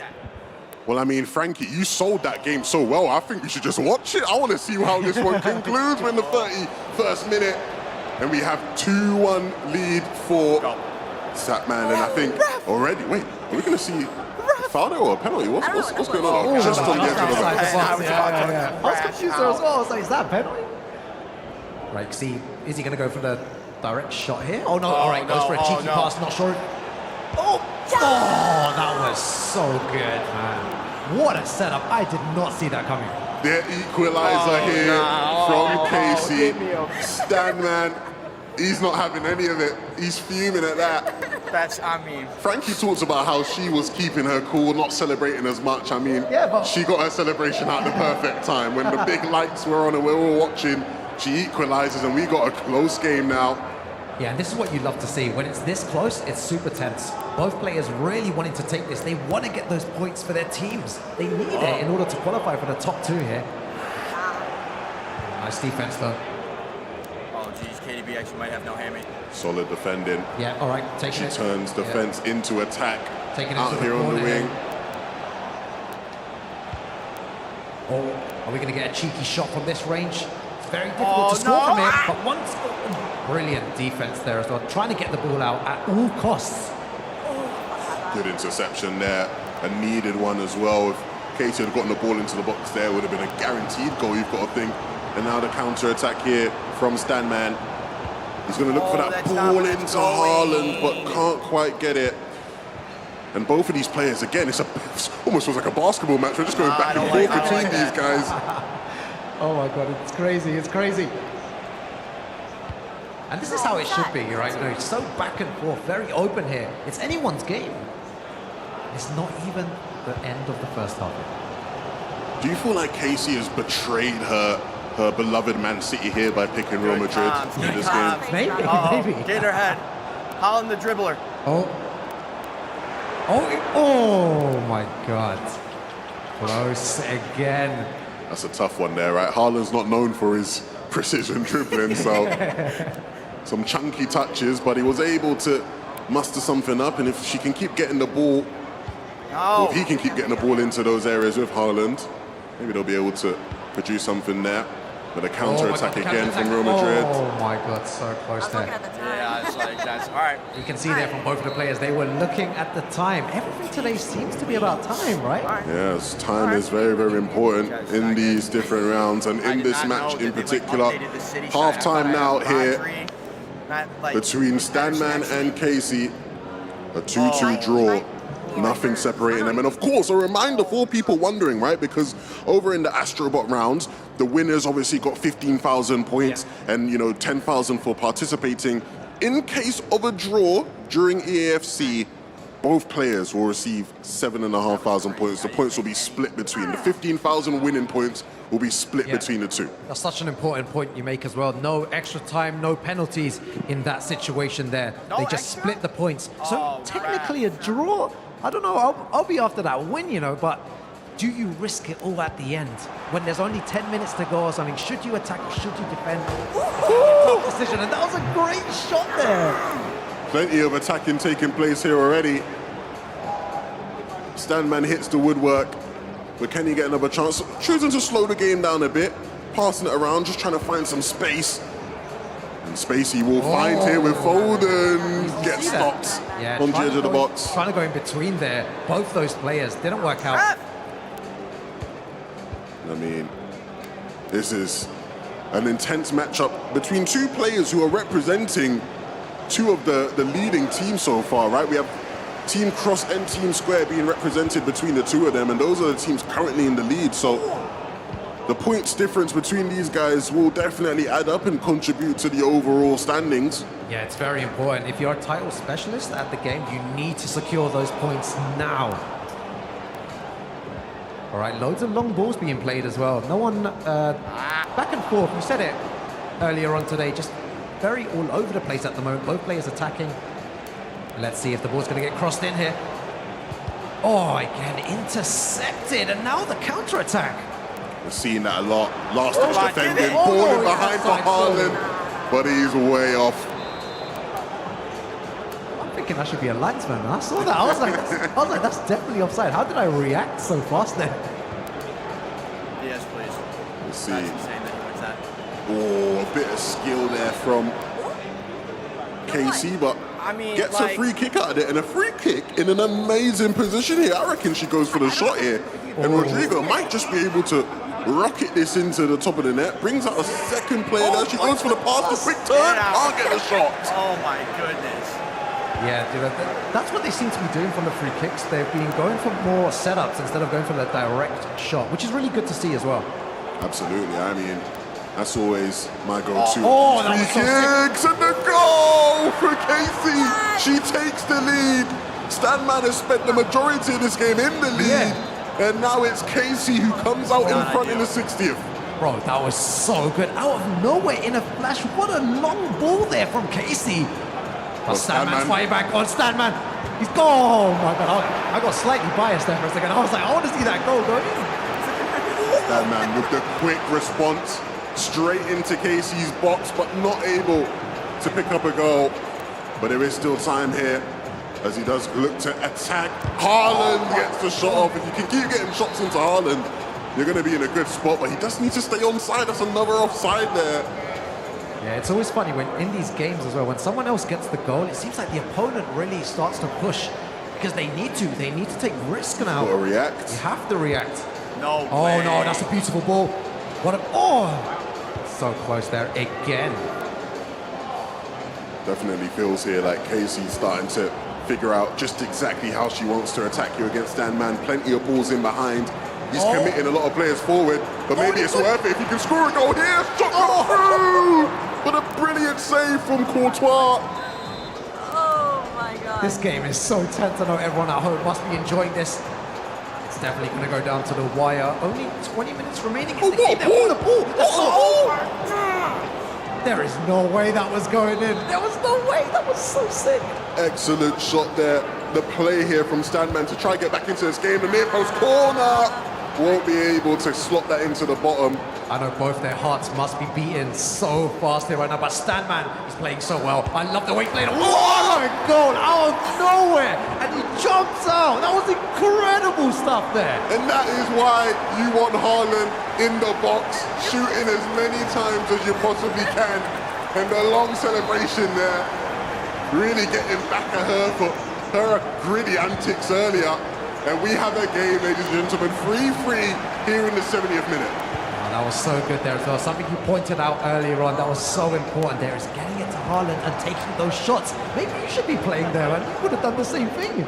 D: Well, I mean, Frankie, you sold that game so well. I think we should just watch it. I want to see how this one concludes. We're in the 31st minute, and we have 2-1 lead for Satman. And I think already, wait, are we going to see a foul or a penalty? What's going on? Just on the edge of the box.
C: I was confused there as well. I was like, is that a penalty? Right, see, is he going to go for the direct shot here? Oh, no, all right, goes for a cheeky pass, not sure. Oh, that was so good, man. What a setup. I did not see that coming.
D: The equalizer here from Casey. Stanman, he's not having any of it. He's fuming at that. Frankie talks about how she was keeping her cool, not celebrating as much. I mean, she got her celebration at the perfect time. When the big lights were on and we were all watching, she equalizes and we got a close game now.
C: Yeah, and this is what you love to see. When it's this close, it's super tense. Both players really wanting to take this. They want to get those points for their teams. They need it in order to qualify for the top 2 here. Nice defense, though.
E: Oh, geez, KDB actually might have no hammy.
D: Solid defending.
C: Yeah, all right, taking it.
D: She turns defense into attack.
C: Taking it
D: out
C: into
D: here on the wing.
C: Oh, are we going to get a cheeky shot from this range? It's very difficult to score from it, but once... Brilliant defense there as well. Trying to get the ball out at all costs.
D: Good interception there. A needed one as well. If Casey had gotten the ball into the box there, it would have been a guaranteed goal, you've got to think. And now the counter-attack here from Stanman. He's going to look for that ball into Haaland, but can't quite get it. And both of these players, again, it's almost feels like a basketball match. We're just going back and forth between these guys.
C: Oh my God, it's crazy, it's crazy. And this is how it should be, right? You know, it's so back and forth, very open here. It's anyone's game. It's not even the end of the first half.
D: Do you feel like Casey has betrayed her beloved Man City here by picking Real Madrid in this game?
C: Maybe, maybe.
E: Get her head. Haaland the dribbler.
C: Oh my God. Close again.
D: That's a tough one there, right? Haaland's not known for his precision dribbling, so some chunky touches, but he was able to muster something up, and if she can keep getting the ball, or if he can keep getting the ball into those areas with Haaland, maybe they'll be able to produce something there. But a counter-attack again from Real Madrid.
C: Oh my God, so close there.
E: Yeah, it's like, that's all right.
C: You can see there from both of the players, they were looking at the time. Everything today seems to be about time, right?
D: Yes, time is very, very important in these different rounds, and in this match in particular. Half-time now here between Stanman and Casey. A 2-2 draw. Nothing separating them. And of course, a reminder for people wondering, right? Because over in the AstroBot rounds, the winners obviously got 15,000 points and, 10,000 for participating. In case of a draw during EAFC, both players will receive 7,500 points. The points will be split between. The 15,000 winning points will be split between the two.
C: That's such an important point you make as well. No extra time, no penalties in that situation there. They just split the points. So technically a draw, I don't know, I'll be after that win, but do you risk it all at the end? When there's only 10 minutes to go or something, should you attack or should you defend? Tough decision, and that was a great shot there.
D: Plenty of attacking taking place here already. Stanman hits the woodwork, but can he get another chance? Choosing to slow the game down a bit, passing it around, just trying to find some space. And Spacey will find here with Foden. Gets stopped on the edge of the box.
C: Trying to go in between there. Both those players didn't work out.
D: I mean, this is an intense matchup between two players who are representing two of the leading teams so far, right? We have Team Cross and Team Square being represented between the two of them, and those are the teams currently in the lead. So the points difference between these guys will definitely add up and contribute to the overall standings.
C: Yeah, it's very important. If you're a title specialist at the game, you need to secure those points now. All right, loads of long balls being played as well. No one back and forth. We said it earlier on today, just very all over the place at the moment. Both players attacking. Let's see if the ball's going to get crossed in here. Oh, again, intercepted, and now the counter-attack.
D: We're seeing that a lot. Last-ditch defending, balling behind for Haaland, but he's way off.
C: I'm thinking that should be a linesman. I saw that. I was like, that's definitely offside. How did I react so fast there?
E: Yes, please.
D: Let's see.
E: That's insane that he wins that.
D: Oh, a bit of skill there from Casey, but gets a free kick out of it, and a free kick in an amazing position here. I reckon she goes for the shot here, and Rodrigo might just be able to rocket this into the top of the net. Brings out a second player there. She goes for the pass, the quick turn, can't get the shot.
E: Oh my goodness.
C: Yeah, dude, that's what they seem to be doing from the free kicks. They've been going for more setups instead of going for the direct shot, which is really good to see as well.
D: Absolutely. I mean, that's always my go-to.
C: Oh, that
D: free
C: was so
D: kicks and the goal for Casey. She takes the lead. Stanman has spent the majority of this game in the lead, and now it's Casey who comes out in front in the 60th.
C: Bro, that was so good. Out of nowhere in a flash. What a long ball there from Casey. But Stanman's fighting back on Stanman. He's gone. Oh my God. I got slightly biased there for a second. I was like, I want to see that goal go in.
D: Stanman with the quick response straight into Casey's box, but not able to pick up a goal. But there is still time here as he does look to attack. Haaland gets the shot off. If you can keep getting shots into Haaland, you're going to be in a good spot, but he does need to stay onside. That's another offside there.
C: Yeah, it's always funny when in these games as well, when someone else gets the goal, it seems like the opponent really starts to push because they need to. They need to take risk now.
D: Gotta react.
C: You have to react.
E: No
C: Oh
E: way.
C: no, that's a beautiful ball. What a, oh, so close there again.
D: Definitely feels here like Casey's starting to figure out just exactly how she wants to attack you against Stanman. Plenty of balls in behind. He's committing a lot of players forward, but maybe it's worth it if you can score a goal here. Shot through! But a brilliant save from Courtois.
P: Oh my God.
C: This game is so tense. I know everyone at home must be enjoying this. It's definitely going to go down to the wire. Only 20 minutes remaining in the game. Oh, the ball! There is no way that was going in. There was no way. That was so sick.
D: Excellent shot there. The play here from Stanman to try and get back into this game. The near post corner. Won't be able to slot that into the bottom.
C: I know both their hearts must be beating so fast here right now, but Stanman is playing so well. I love the way he played. What a goal out of nowhere! And he jumps out. That was incredible stuff there.
D: And that is why you want Haaland in the box, shooting as many times as you possibly can. And the long celebration there, really getting back at her for her gritty antics earlier. And we have a game, ladies and gentlemen, 3-3 here in the 70th minute.
C: Oh, that was so good there as well. Something you pointed out earlier on that was so important there is getting it to Haaland and taking those shots. Maybe you should be playing there and you would have done the same thing.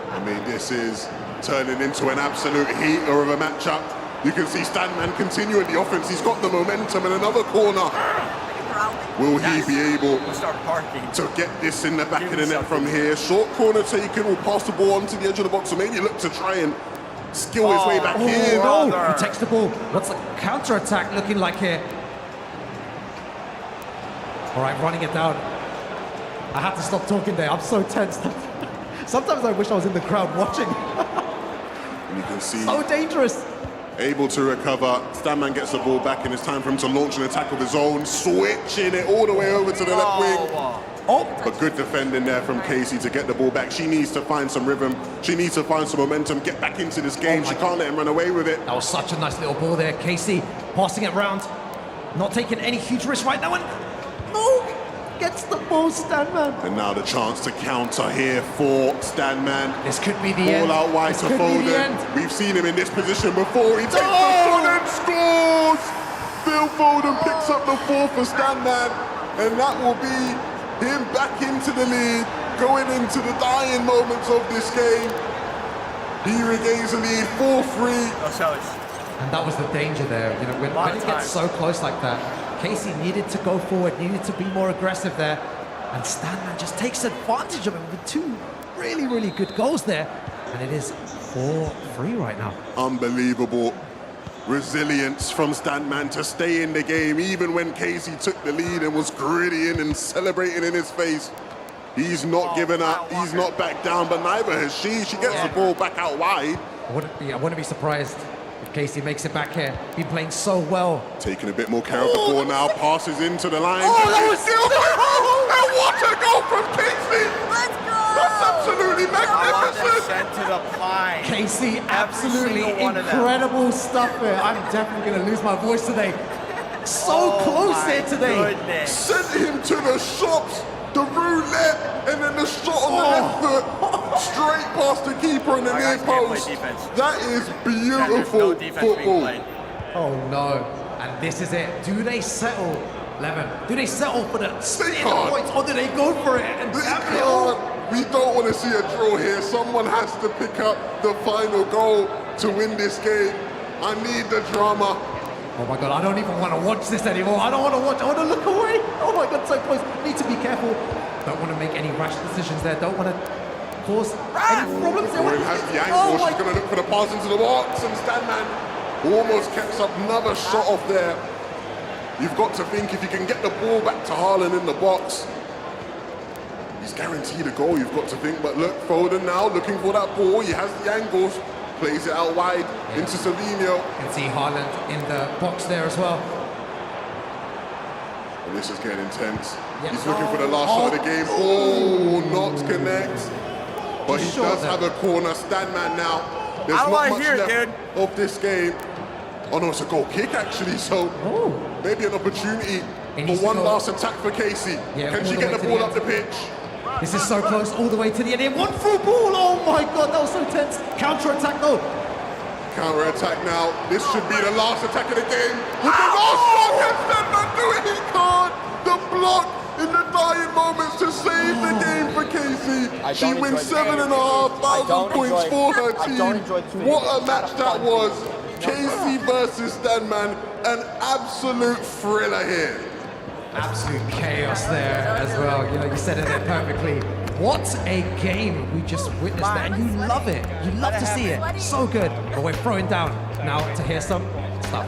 D: I mean, this is turning into an absolute heater of a matchup. You can see Stanman continuing the offense. He's got the momentum in another corner. Will he be able to get this in the back of the net from here? Short corner taken, will pass the ball onto the edge of the box, so maybe look to try and skill his way back in.
C: No, he takes the ball. What's the counter-attack looking like here? All right, running it down. I have to stop talking there. I'm so tense. Sometimes I wish I was in the crowd watching.
D: And you can see
C: so dangerous.
D: Able to recover. Stanman gets the ball back, and it's time for him to launch an attack of his own, switching it all the way over to the left wing. But good defending there from Casey to get the ball back. She needs to find some rhythm. She needs to find some momentum, get back into this game. She can't let him run away with it.
C: That was such a nice little ball there. Casey passing it round. Not taking any huge risks right now. And no, gets the ball, Stanman.
D: And now the chance to counter here for Stanman.
C: This could be the end.
D: Ball out wide to Foden. We've seen him in this position before. He takes the shot and scores! Phil Foden picks up the 4 for Stanman. And that will be him back into the lead, going into the dying moments of this game. He regains the lead, 4-3.
C: And that was the danger there. You know, when it gets so close like that, Casey needed to go forward, needed to be more aggressive there. And Stanman just takes advantage of it with 2 really, really good goals there. And it is 4-3 right now.
D: Unbelievable resilience from Stanman to stay in the game, even when Casey took the lead and was grittying and celebrating in his face. He's not given up, he's not backed down, but neither has she. She gets the ball back out wide.
C: I wouldn't be surprised if Casey makes it back here. Been playing so well.
D: Taking a bit more care of the ball now, passes into the line.
C: Oh, that was
D: still and what a goal from Casey! Let's go! That's absolutely magnificent!
E: Sent to the pine.
C: Casey, absolutely incredible stuff there. I'm definitely going to lose my voice today. So close here today.
E: Goodness.
D: Sent him to the shops, the roulette, and then the shot on the left foot, straight past the keeper and the near post. That is beautiful football.
C: Oh no, and this is it. Do they settle 11. Do they settle for the
D: can't.
C: points or do they go for it? And
D: We don't want to see a draw here. Someone has to pick up the final goal to win this game. I need the drama.
C: Oh my God, I don't even want to watch this anymore. I don't want to watch, I want to look away. Oh my God, so close. Need to be careful. Don't want to make any rash decisions there. Don't want to cause any problems.
D: Corin has the angle. She's going to look for the pass into the box, and Stanman almost catches up another shot off there. You've got to think if you can get the ball back to Haaland in the box, he's guaranteed a goal, you've got to think. But look, Foden now looking for that ball. He has the angles, plays it out wide into Savinho.
C: You can see Haaland in the box there as well.
D: And this is getting intense. He's looking for the last shot of the game. Oh, not connect. But he does have a corner. Stanman now. There's not much left of this game. Oh no, it's a goal kick actually, so maybe an opportunity for one last attack for Casey. Can she get the ball up the pitch?
C: This is so close, all the way to the end. One through ball, oh my God, that was so tense. Counter-attack though.
D: Counter-attack now. This should be the last attack of the game. With the last shot, can Stanman do it? He can't. The block in the dying moments to save the game for Casey. She wins 7,500 points for her team. What a match that was. Casey versus Stanman, an absolute thriller here.
C: Absolute chaos there as well. You know, you said it there perfectly. What a game we just witnessed there, and you love it. You love to see it. So good. But we're throwing down now to hear some stuff.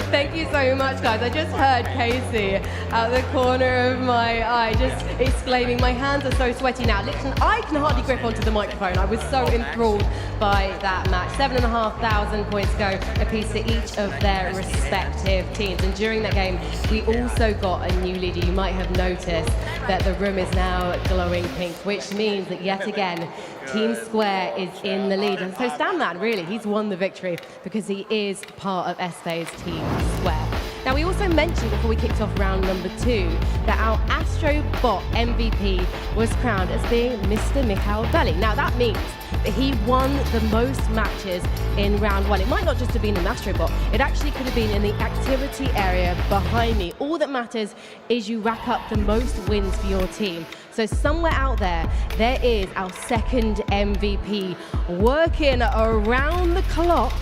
B: Thank you so much, guys. I just heard Casey out the corner of my eye just exclaiming, my hands are so sweaty now. Listen, I can hardly grip onto the microphone. I was so enthralled by that match. 7,500 points go apiece to each of their respective teams. And during that game, we also got a new leader. You might have noticed that the room is now glowing pink, which means that yet again, Team Square is in the lead. And so Stanman, really, he's won the victory because he is part of SP's Team Square. Now, we also mentioned before we kicked off round number 2 that our AstroBot MVP was crowned as being Mr. Michael Belli. Now, that means that he won the most matches in round 1. It might not just have been an AstroBot, it actually could have been in the activity area behind me. All that matters is you rack up the most wins for your team. So somewhere out there, there is our second MVP working around the clock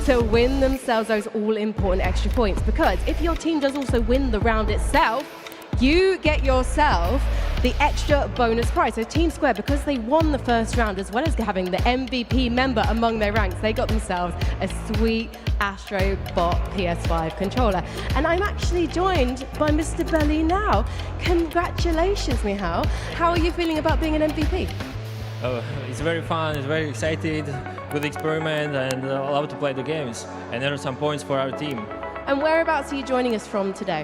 B: to win themselves those all-important extra points. Because if your team does also win the round itself, you get yourself the extra bonus prize. So Team Square, because they won the first round, as well as having the MVP member among their ranks, they got themselves a sweet AstroBot PS5 controller. And I'm actually joined by Mr. Belli now. Congratulations, Michal. How are you feeling about being an MVP?
I: Oh, it's very fun, it's very excited, good experiment, and I love to play the games and earn some points for our team.
B: And whereabouts are you joining us from today?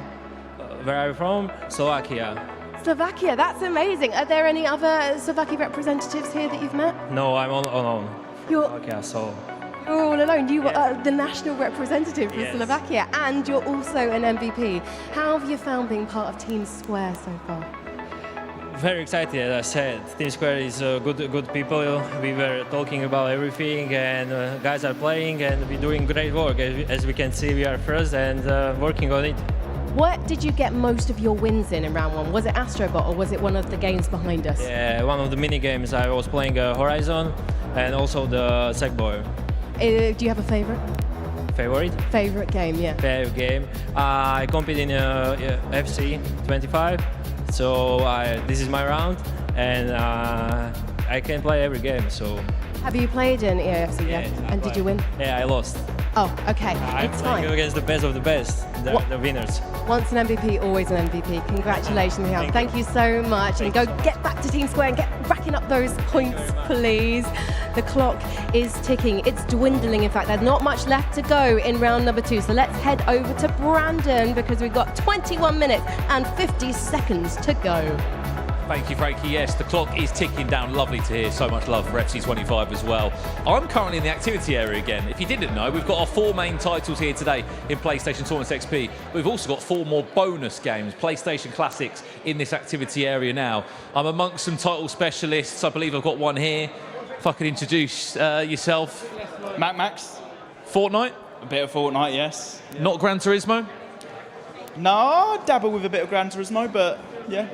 I: Where are you from? Slovakia.
B: Slovakia, that's amazing. Are there any other Slovakia representatives here that you've met?
I: No, I'm all alone.
B: You're all alone. You are the national representative for Slovakia, and you're also an MVP. How have you found being part of Team Square so far?
I: Very excited, as I said. Team Square is good people. We were talking about everything, and guys are playing, and we're doing great work. As we can see, we are first and working on it.
B: What did you get most of your wins in round 1? Was it AstroBot or was it one of the games behind us?
I: Yeah, one of the mini games. I was playing Horizon and also the Sackboy.
B: Do you have a favorite? Favorite game, yeah.
I: Favorite game. I compete in FC 25, so this is my round, and I can play every game. So.
B: Have you played in EAFC yet? And did you win?
I: Yeah, I lost.
B: Oh, okay.
I: It's fine. Against the best of the best, the winners.
B: Once an MVP, always an MVP. Congratulations, Michal. Thank you so much. And go get back to Team Square and get racking up those points, please. The clock is ticking. It's dwindling. In fact, there's not much left to go in round number 2. So let's head over to Brandon because we've got 21 minutes and 50 seconds to go.
A: Thank you, Frankie. Yes, the clock is ticking down. Lovely to hear. So much love for FC25 as well. I'm currently in the activity area again. If you didn't know, we've got our 4 main titles here today in PlayStation Tournaments XP. We've also got 4 more bonus games, PlayStation Classics, in this activity area now. I'm amongst some title specialists. I believe I've got one here. If I could introduce yourself.
J: Max.
A: Fortnite?
J: A bit of Fortnite, yes.
A: Not Gran Turismo?
H: No, dabble with a bit of Gran Turismo, but yeah.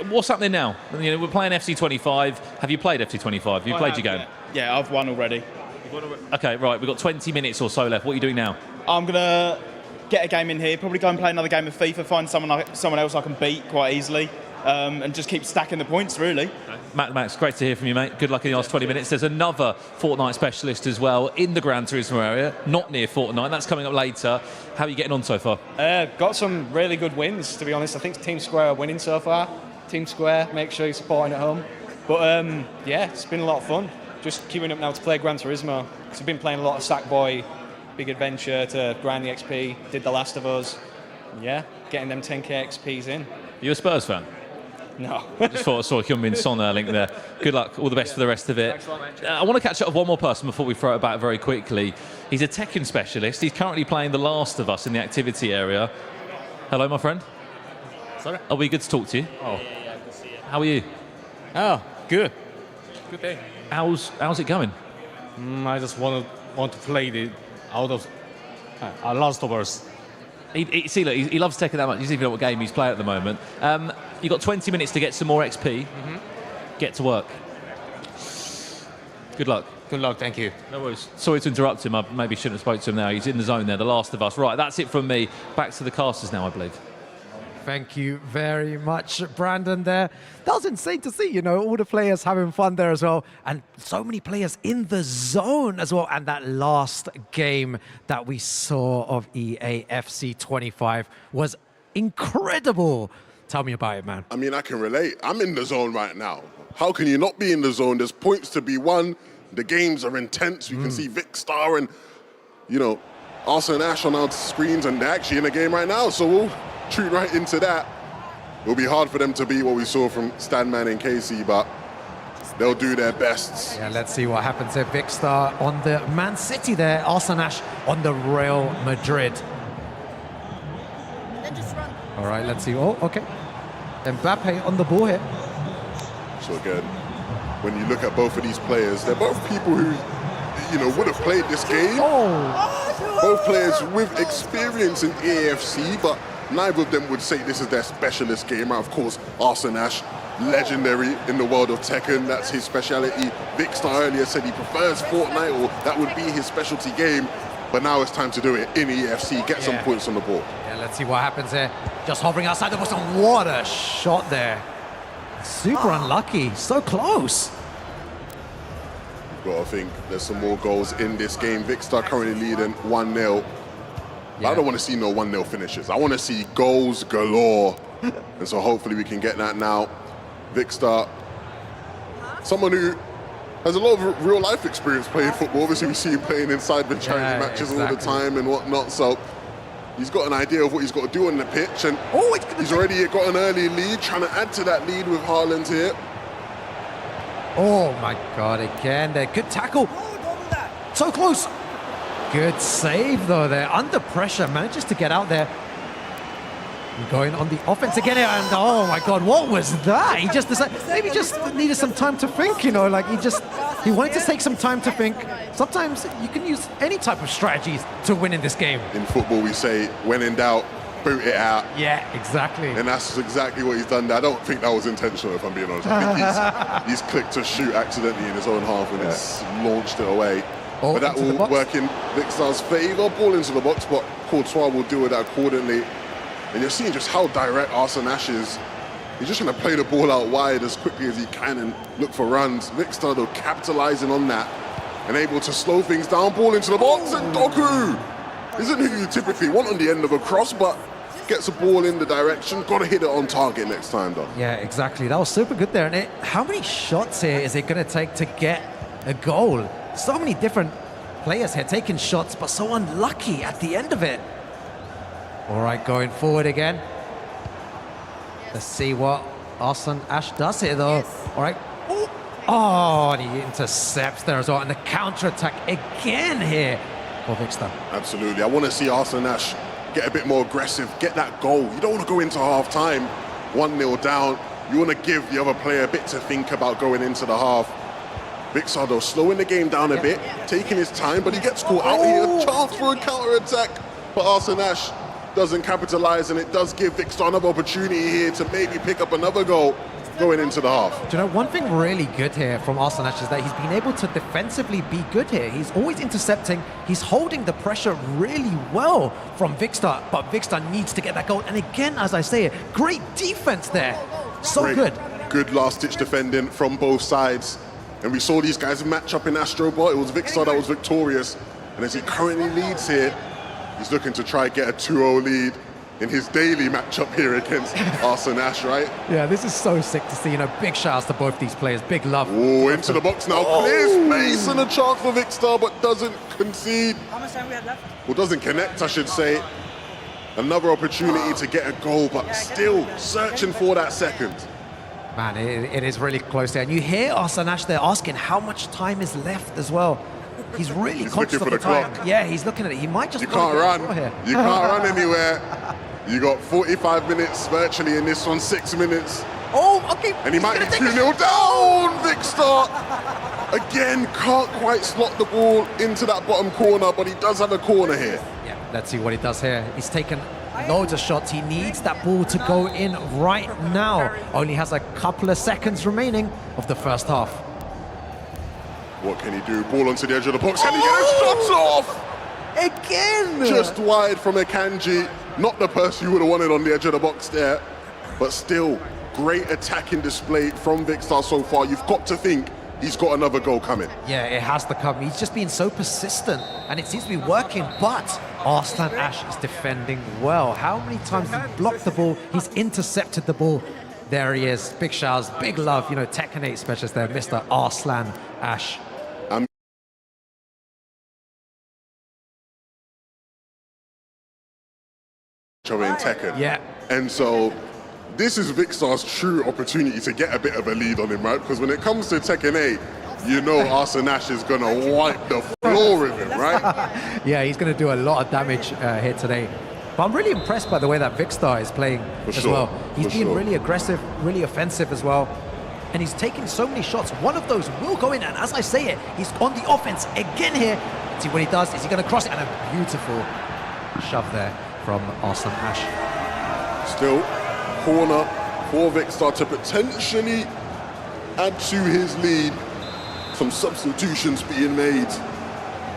A: What's happening now? You know, we're playing FC25. Have you played FC25? Have you played your game?
H: Yeah, I've won already.
A: Okay, right. We've got 20 minutes or so left. What are you doing now?
H: I'm going to get a game in here, probably go and play another game of FIFA, find someone else I can beat quite easily, and just keep stacking the points, really.
A: Max, great to hear from you, mate. Good luck in the last 20 minutes. There's another Fortnite specialist as well in the Gran Turismo area, not near Fortnite. That's coming up later. How are you getting on so far?
J: Got some really good wins, to be honest. I think Team Square are winning so far. Team Square, make sure you're supporting at home. But yeah, it's been a lot of fun. Just queuing up now to play Gran Turismo, because I've been playing a lot of Sackboy, Big Adventure to grind the XP, did The Last of Us. Yeah, getting them 10k XPs in.
A: Are you a Spurs fan?
J: No.
A: Just thought I saw Hyun-Min Son link there. Good luck, all the best for the rest of it. I want to catch up with one more person before we throw it back very quickly. He's a Tekken specialist. He's currently playing The Last of Us in the activity area. Hello, my friend.
K: Sorry?
A: Are we good to talk to you?
K: Oh. Yeah, good to see you.
A: How are you?
K: Oh, good. Good day.
A: How's it going?
K: I just want to play the out of Last of Us.
A: See, look, he loves Tekken that much. He doesn't even know what game he's playing at the moment. You've got 20 minutes to get some more XP. Get to work. Good luck.
K: Good luck, thank you.
A: No worries. Sorry to interrupt him. I maybe shouldn't have spoke to him now. He's in the zone there, The Last of Us. Right, that's it from me. Back to the casters now, I believe.
C: Thank you very much, Brandon, there. That was insane to see, you know, all the players having fun there as well. And so many players in the zone as well. And that last game that we saw of EAFC 25 was incredible. Tell me about it, man.
D: I mean, I can relate. I'm in the zone right now. How can you not be in the zone? There's points to be won. The games are intense. We can see Vic Star and, you know, Arsenal and Ash on our screens, and they're actually in the game right now. So we'll shoot right into that. It'll be hard for them to beat what we saw from Stanman and Casey, but they'll do their best.
C: Yeah, let's see what happens there. Vic Star on the Man City there. Arsenal Ash on the Real Madrid.
P: Then just run.
C: All right, let's see. Oh, okay. Mbappe on the ball here.
D: So again, when you look at both of these players, they're both people who, you know, would have played this game. Both players with experience in AFC, but neither of them would say this is their specialist game. Of course, Arsenal Ash, legendary in the world of Tekken. That's his speciality. Vic Star earlier said he prefers Fortnite, or that would be his specialty game. But now it's time to do it in EFC, get some points on the board.
C: Yeah, let's see what happens there. Just hovering outside the box, and what a shot there. Super unlucky, so close.
D: Got to think there's some more goals in this game. Vic Star currently leading 1-0. I don't want to see no 1-0 finishes. I want to see goals galore. And so hopefully we can get that now. Vic Star, someone who has a lot of real life experience playing football. Obviously we see him playing inside the charity matches all the time and whatnot. So he's got an idea of what he's got to do on the pitch. And he's already got an early lead, trying to add to that lead with Haaland here.
C: Oh my God, again there. Good tackle. So close. Good save though there. Under pressure, manages to get out there. Going on the offense again, and oh my God, what was that? He just decided, maybe just needed some time to think, you know, like he wanted to take some time to think. Sometimes you can use any type of strategies to win in this game.
D: In football, we say, when in doubt, boot it out.
C: Yeah, exactly.
D: And that's exactly what he's done there. I don't think that was intentional, if I'm being honest. I think he's clicked to shoot accidentally in his own half and it's launched it away. But that will work in Vic Star's favour. Ball into the box, but Courtois will deal with that accordingly. And you're seeing just how direct Arsenal Ash is. He's just going to play the ball out wide as quickly as he can and look for runs. Vic Star, though, capitalising on that and able to slow things down. Ball into the box, and Doku isn't who you typically want on the end of a cross, but gets a ball in the direction. Got to hit it on target next time, though.
C: Yeah, exactly. That was super good there. And how many shots here is it going to take to get a goal? So many different players here taking shots, but so unlucky at the end of it. All right, going forward again. Let's see what Arsenal Ash does here, though. All right. Oh, and he intercepts there as well. And the counter-attack again here for Vic Star.
D: Absolutely. I want to see Arsenal Ash get a bit more aggressive, get that goal. You don't want to go into half-time 1-0 down. You want to give the other player a bit to think about going into the half. Vic Star, though, slowing the game down a bit, taking his time, but he gets caught out here. Chance for a counter-attack for Arsenal Ash. doesn't capitalize, and it does give Vikkstar another opportunity here to maybe pick up another goal going into the half.
C: Do you know, one thing really good here from Arsenash is that he's been able to defensively be good here. He's always intercepting. He's holding the pressure really well from Vikkstar, but Vikkstar needs to get that goal. And again, as I say, great defense there. So
D: Great.
C: good.
D: Good last-ditch defending from both sides. And we saw these guys match up in AstroBot. It was Vikkstar that was victorious. And as he currently leads here, he's looking to try and get a 2-0 lead in his daily matchup here against Arsenash, right?
C: Yeah, this is so sick to see. You know, big shouts to both these players. Big love.
D: Oh, into the box now. Clears space and a chance for Vikkstar, but doesn't concede.
U: How much time we have left?
D: Well, doesn't connect, I should say. Another opportunity to get a goal, but still searching for that second.
C: Man, it is really close there. And you hear Arsenash there asking how much time is left as well. He's really conscious
D: looking
C: of
D: for
C: the
D: the
C: time.
D: clock.
C: Yeah, he's looking at it. He might just
D: You can't run.
C: Here.
D: You can't run anywhere. You got 45 minutes virtually in this one, 6 minutes.
C: Oh, okay.
D: And he might be 2-0 down, Vikkstar. Again, can't quite slot the ball into that bottom corner, but he does have a corner here.
C: Yeah, let's see what he does here. He's taken loads of shots. He needs that ball to go in right now. Only has a couple of seconds remaining of the first half.
D: What can he do? Ball onto the edge of the box. Can he get a shot off?
C: Again!
D: Just wide from Akanji. Not the person you would have wanted on the edge of the box there. But still, great attacking display from Vikkstar so far. You've got to think he's got another goal coming.
C: Yeah, it has to come. He's just been so persistent, and it seems to be working, but Arsenash is defending well. How many times has he blocked the ball? He's intercepted the ball. There he is. Big shouts, big love. You know, Tekken 8 specialist there, Mr. Arsenash.
D: In Tekken.
C: Yeah.
D: And so this is Vikkstar's true opportunity to get a bit of a lead on him, right? Because when it comes to Tekken 8, you know Arsenash is going to wipe the floor with him, right?
C: Yeah, he's going to do a lot of damage here today. But I'm really impressed by the way that Vikkstar is playing as well. He's being really aggressive, really offensive as well. And he's taking so many shots. One of those will go in, and as I say it, he's on the offense again here. Let's see what he does. Is he going to cross it? And a beautiful shove there from Arsenash.
D: Still, corner for Vikkstar to potentially add to his lead. Some substitutions being made.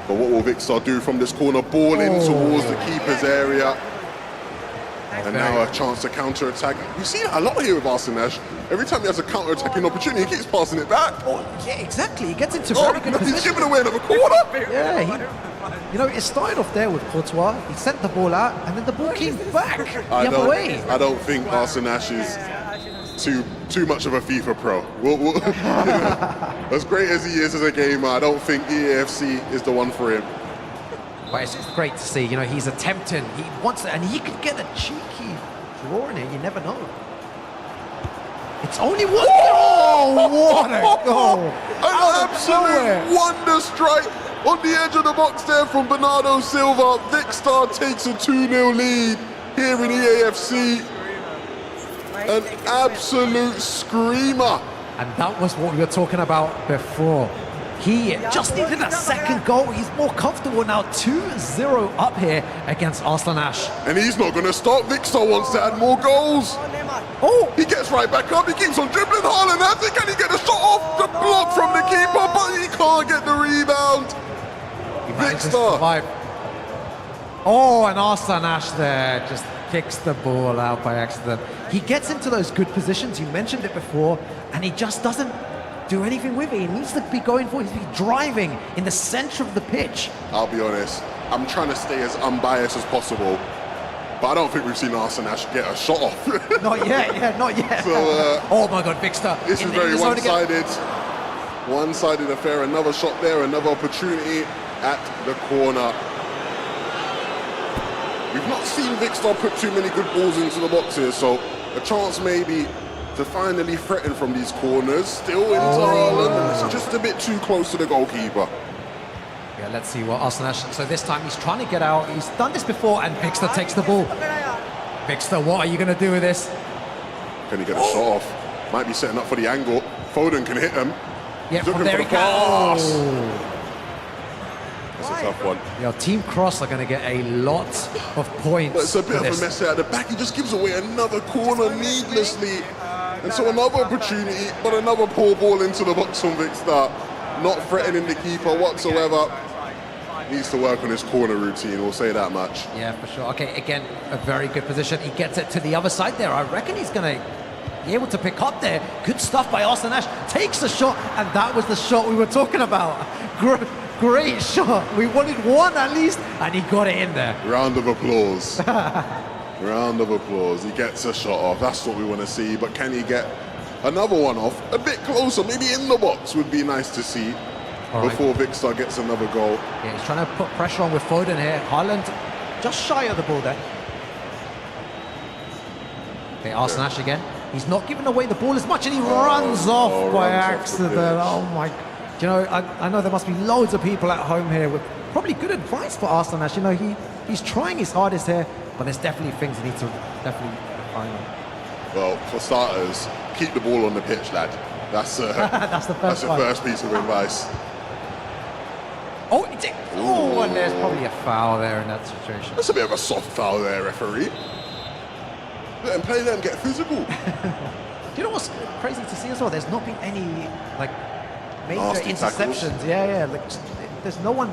D: But what will Vikkstar do from this corner? Ball in towards the keeper's area. And now a chance to counter-attack. We see that a lot here with Arsenash. Every time he has a counter-attacking opportunity, he keeps passing it back.
C: Oh, yeah, exactly. He gets into very good position.
D: He's giving away another corner.
C: Yeah, you know, it started off there with Courtois. He sent the ball out, and then the ball came back the other way.
D: I don't think Arsenash is too much of a FIFA pro. You know, as great as he is as a gamer, I don't think EAFC is the one for him.
C: But it's just great to see, you know, he's attempting, he wants it, and he could get a cheeky draw in it, you never know. It's only one. Oh, what a goal!
D: An absolute wonder strike on the edge of the box there from Bernardo Silva. Vikkstar takes a 2-0 lead here in EAFC. An absolute screamer.
C: And that was what we were talking about before. He just needed a second goal. He's more comfortable now, 2-0 up here against Arsenash.
D: And he's not going to stop. Vikkstar wants to add more goals. Oh, he gets right back up. He keeps on dribbling. Haaland has it. Can he get a shot off the block from the keeper? But he can't get the rebound. Vikkstar.
C: Oh, and Arsenash there just kicks the ball out by accident. He gets into those good positions. You mentioned it before, and he just doesn't do anything with it. He needs to be going for it. He's be driving in the center of the pitch.
D: I'll be honest. I'm trying to stay as unbiased as possible. But I don't think we've seen Arsenash get a shot off.
C: Not yet, not yet.
D: So,
C: oh my God, Vikkstar.
D: This is very one-sided. One-sided affair. Another shot there, another opportunity at the corner. We've not seen Vikkstar put too many good balls into the box here, so a chance maybe to finally threaten from these corners. Still into Haaland, just a bit too close to the goalkeeper.
C: Yeah, let's see what Arsenash. So this time he's trying to get out. He's done this before, and Vikkstar takes the ball. Vikkstar, what are you going to do with this?
D: Can he get a shot off? Might be setting up for the angle. Foden can hit him.
C: Yeah,
D: He's looking
C: from there
D: for
C: he
D: the pass.
C: goes.
D: That's a tough one.
C: Team Cross are going to get a lot of points.
D: But it's a bit
C: for
D: of
C: this.
D: a mess at the back. He just gives away another corner needlessly. And so another opportunity, but another poor ball into the box from Vikkstar. Not threatening the keeper whatsoever. Needs to work on his corner routine, we'll say that much.
C: Yeah, for sure. Okay, again, a very good position. He gets it to the other side there. I reckon he's going to be able to pick up there. Good stuff by AstroBot. Takes the shot, and that was the shot we were talking about. Great shot. We wanted one at least, and he got it in there.
D: Round of applause. Round of applause. He gets a shot off. That's what we want to see. But can he get another one off? A bit closer, maybe in the box would be nice to see. Before Vikkstar gets another goal.
C: Yeah, he's trying to put pressure on with Foden here. Haaland just shy of the ball there. Okay, AstroBot again. He's not giving away the ball as much, and he runs off by accident. Oh my! You know, I know there must be loads of people at home here with probably good advice for AstroBot. You know, he's trying his hardest here, but there's definitely things he needs to definitely find on.
D: Well, for starters, keep the ball on the pitch, lad. That's
C: the
D: first piece of advice.
C: Oh, he did. Oh, and there's probably a foul there in that situation.
D: That's a bit of a soft foul there, referee. Let him play, let him get physical.
C: Do you know what's crazy to see as well? There's not been any like major
D: Nasty
C: interceptions.
D: tackles.
C: Yeah, like there's no one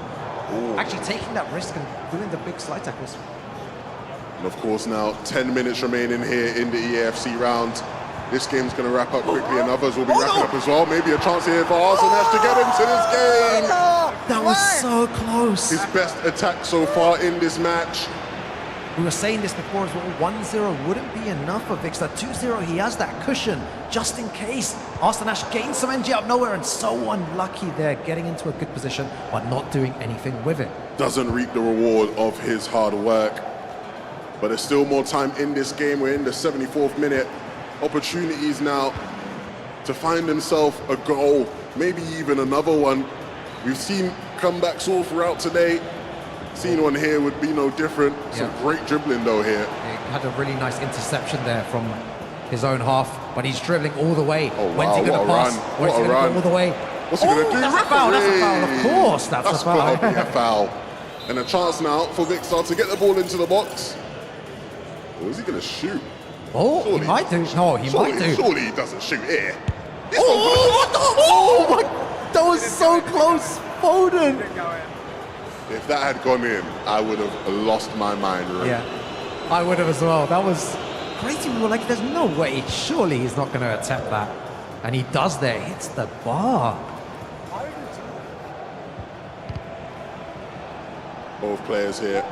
C: actually taking that risk and doing the big slide tackles.
D: And of course now, 10 minutes remaining here in the EAFC round. This game's going to wrap up quickly, and others will be wrapping up as well. Maybe a chance here for AstroBot to get into this game.
C: That was so close.
D: His best attack so far in this match.
C: We were saying this before as well. 1-0 wouldn't be enough for Vikkstar. 2-0, he has that cushion just in case. AstroBot gains some energy out of nowhere, and so unlucky there, getting into a good position but not doing anything with it.
D: Doesn't reap the reward of his hard work. But there's still more time in this game. We're in the 74th minute. Opportunities now to find himself a goal, maybe even another one. We've seen comebacks all throughout today. Seen one here would be no different. Some great dribbling though here.
C: He had a really nice interception there from his own half, but he's dribbling all the way.
D: Oh, wow,
C: When's he going to pass? When's he going to go all the way?
D: What's he going to do?
C: That's a foul, that's a foul, of course, that's a foul.
D: That's got to be a foul. And a chance now for Vikkstar to get the ball into the box. Or is he going to shoot?
C: Oh, surely, he might do. No, he might do.
D: Surely he doesn't shoot here.
C: Oh my, that was so close, Foden.
D: If that had gone in, I would have lost my mind, really.
C: Yeah, I would have as well. That was crazy. We were like, there's no way. Surely he's not going to attempt that. And he does there, hits the bar.
D: Both players here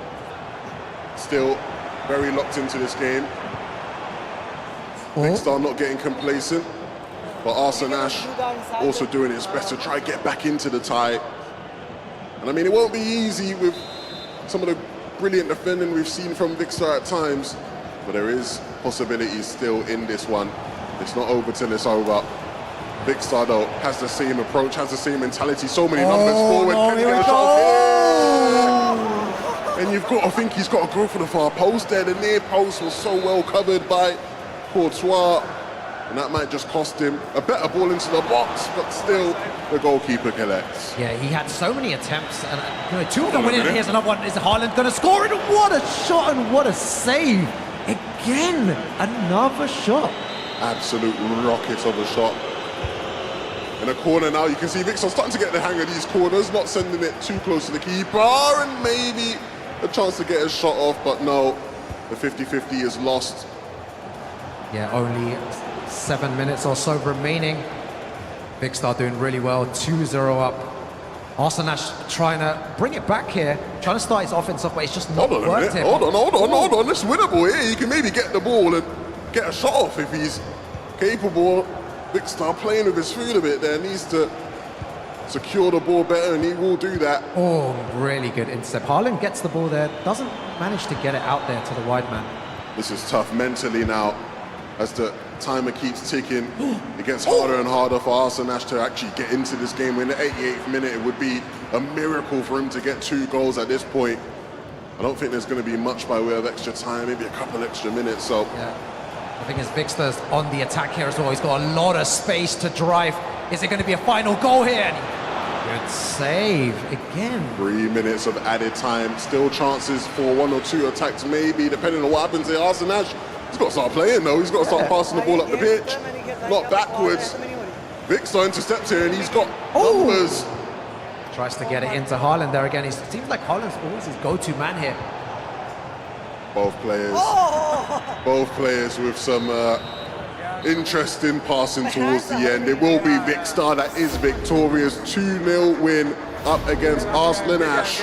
D: still very locked into this game. Vikkstar not getting complacent, but AstroBot also doing its best to try to get back into the tie. And I mean, it won't be easy with some of the brilliant defending we've seen from Vikkstar at times, but there is possibilities still in this one. It's not over till it's over. Vikkstar though has the same approach, has the same mentality, so many numbers forward.
C: No,
D: Can he
C: here
D: get
C: we
D: a shot?
C: go.
D: And you've got to think he's got to go for the far post there. The near post was so well covered by Courtois, and that might just cost him a better ball into the box, but still the goalkeeper collects.
C: Yeah, he had so many attempts, and you know, two of them went in. Here's another one. Is Haaland going to score it? What a shot and what a save! Again, another shot.
D: Absolute rocket of a shot. In a corner now, you can see Vikkstar starting to get the hang of these corners, not sending it too close to the keeper, and maybe a chance to get a shot off, but no, the 50-50 is lost.
C: Yeah, only 7 minutes or so remaining. Vikkstar doing really well, 2-0 up. AstroBot trying to bring it back here, trying to start his offense off, but it's just not worked here.
D: Hold on, it's winnable here. He can maybe get the ball and get a shot off if he's capable. Vikkstar playing with his food a bit there, needs to secure the ball better, and he will do that.
C: Oh, really good intercept. Haaland gets the ball there, doesn't manage to get it out there to the wide man.
D: This is tough mentally now. As the timer keeps ticking, it gets harder and harder for AstroBot to actually get into this game. We're in the 88th minute. It would be a miracle for him to get 2 goals at this point. I don't think there's going to be much by way of extra time, maybe a couple extra minutes. So
C: yeah. I think as Vikkstar's on the attack here as well, he's got a lot of space to drive. Is it going to be a final goal here? And Good save again.
D: 3 minutes of added time. Still chances for 1 or 2 attacks, maybe, depending on what happens here. Arslan Ash, he's got to start playing, though. He's got to start passing the ball up the pitch. Not backwards. Victor intercepts here, and he's got numbers.
C: Tries to get it into Haaland there again. It seems like Haaland's always his go-to man here.
D: Both players with some interesting passing towards the end. It will be Vicstar that is victorious. 2-0 win up against Arslan Ash.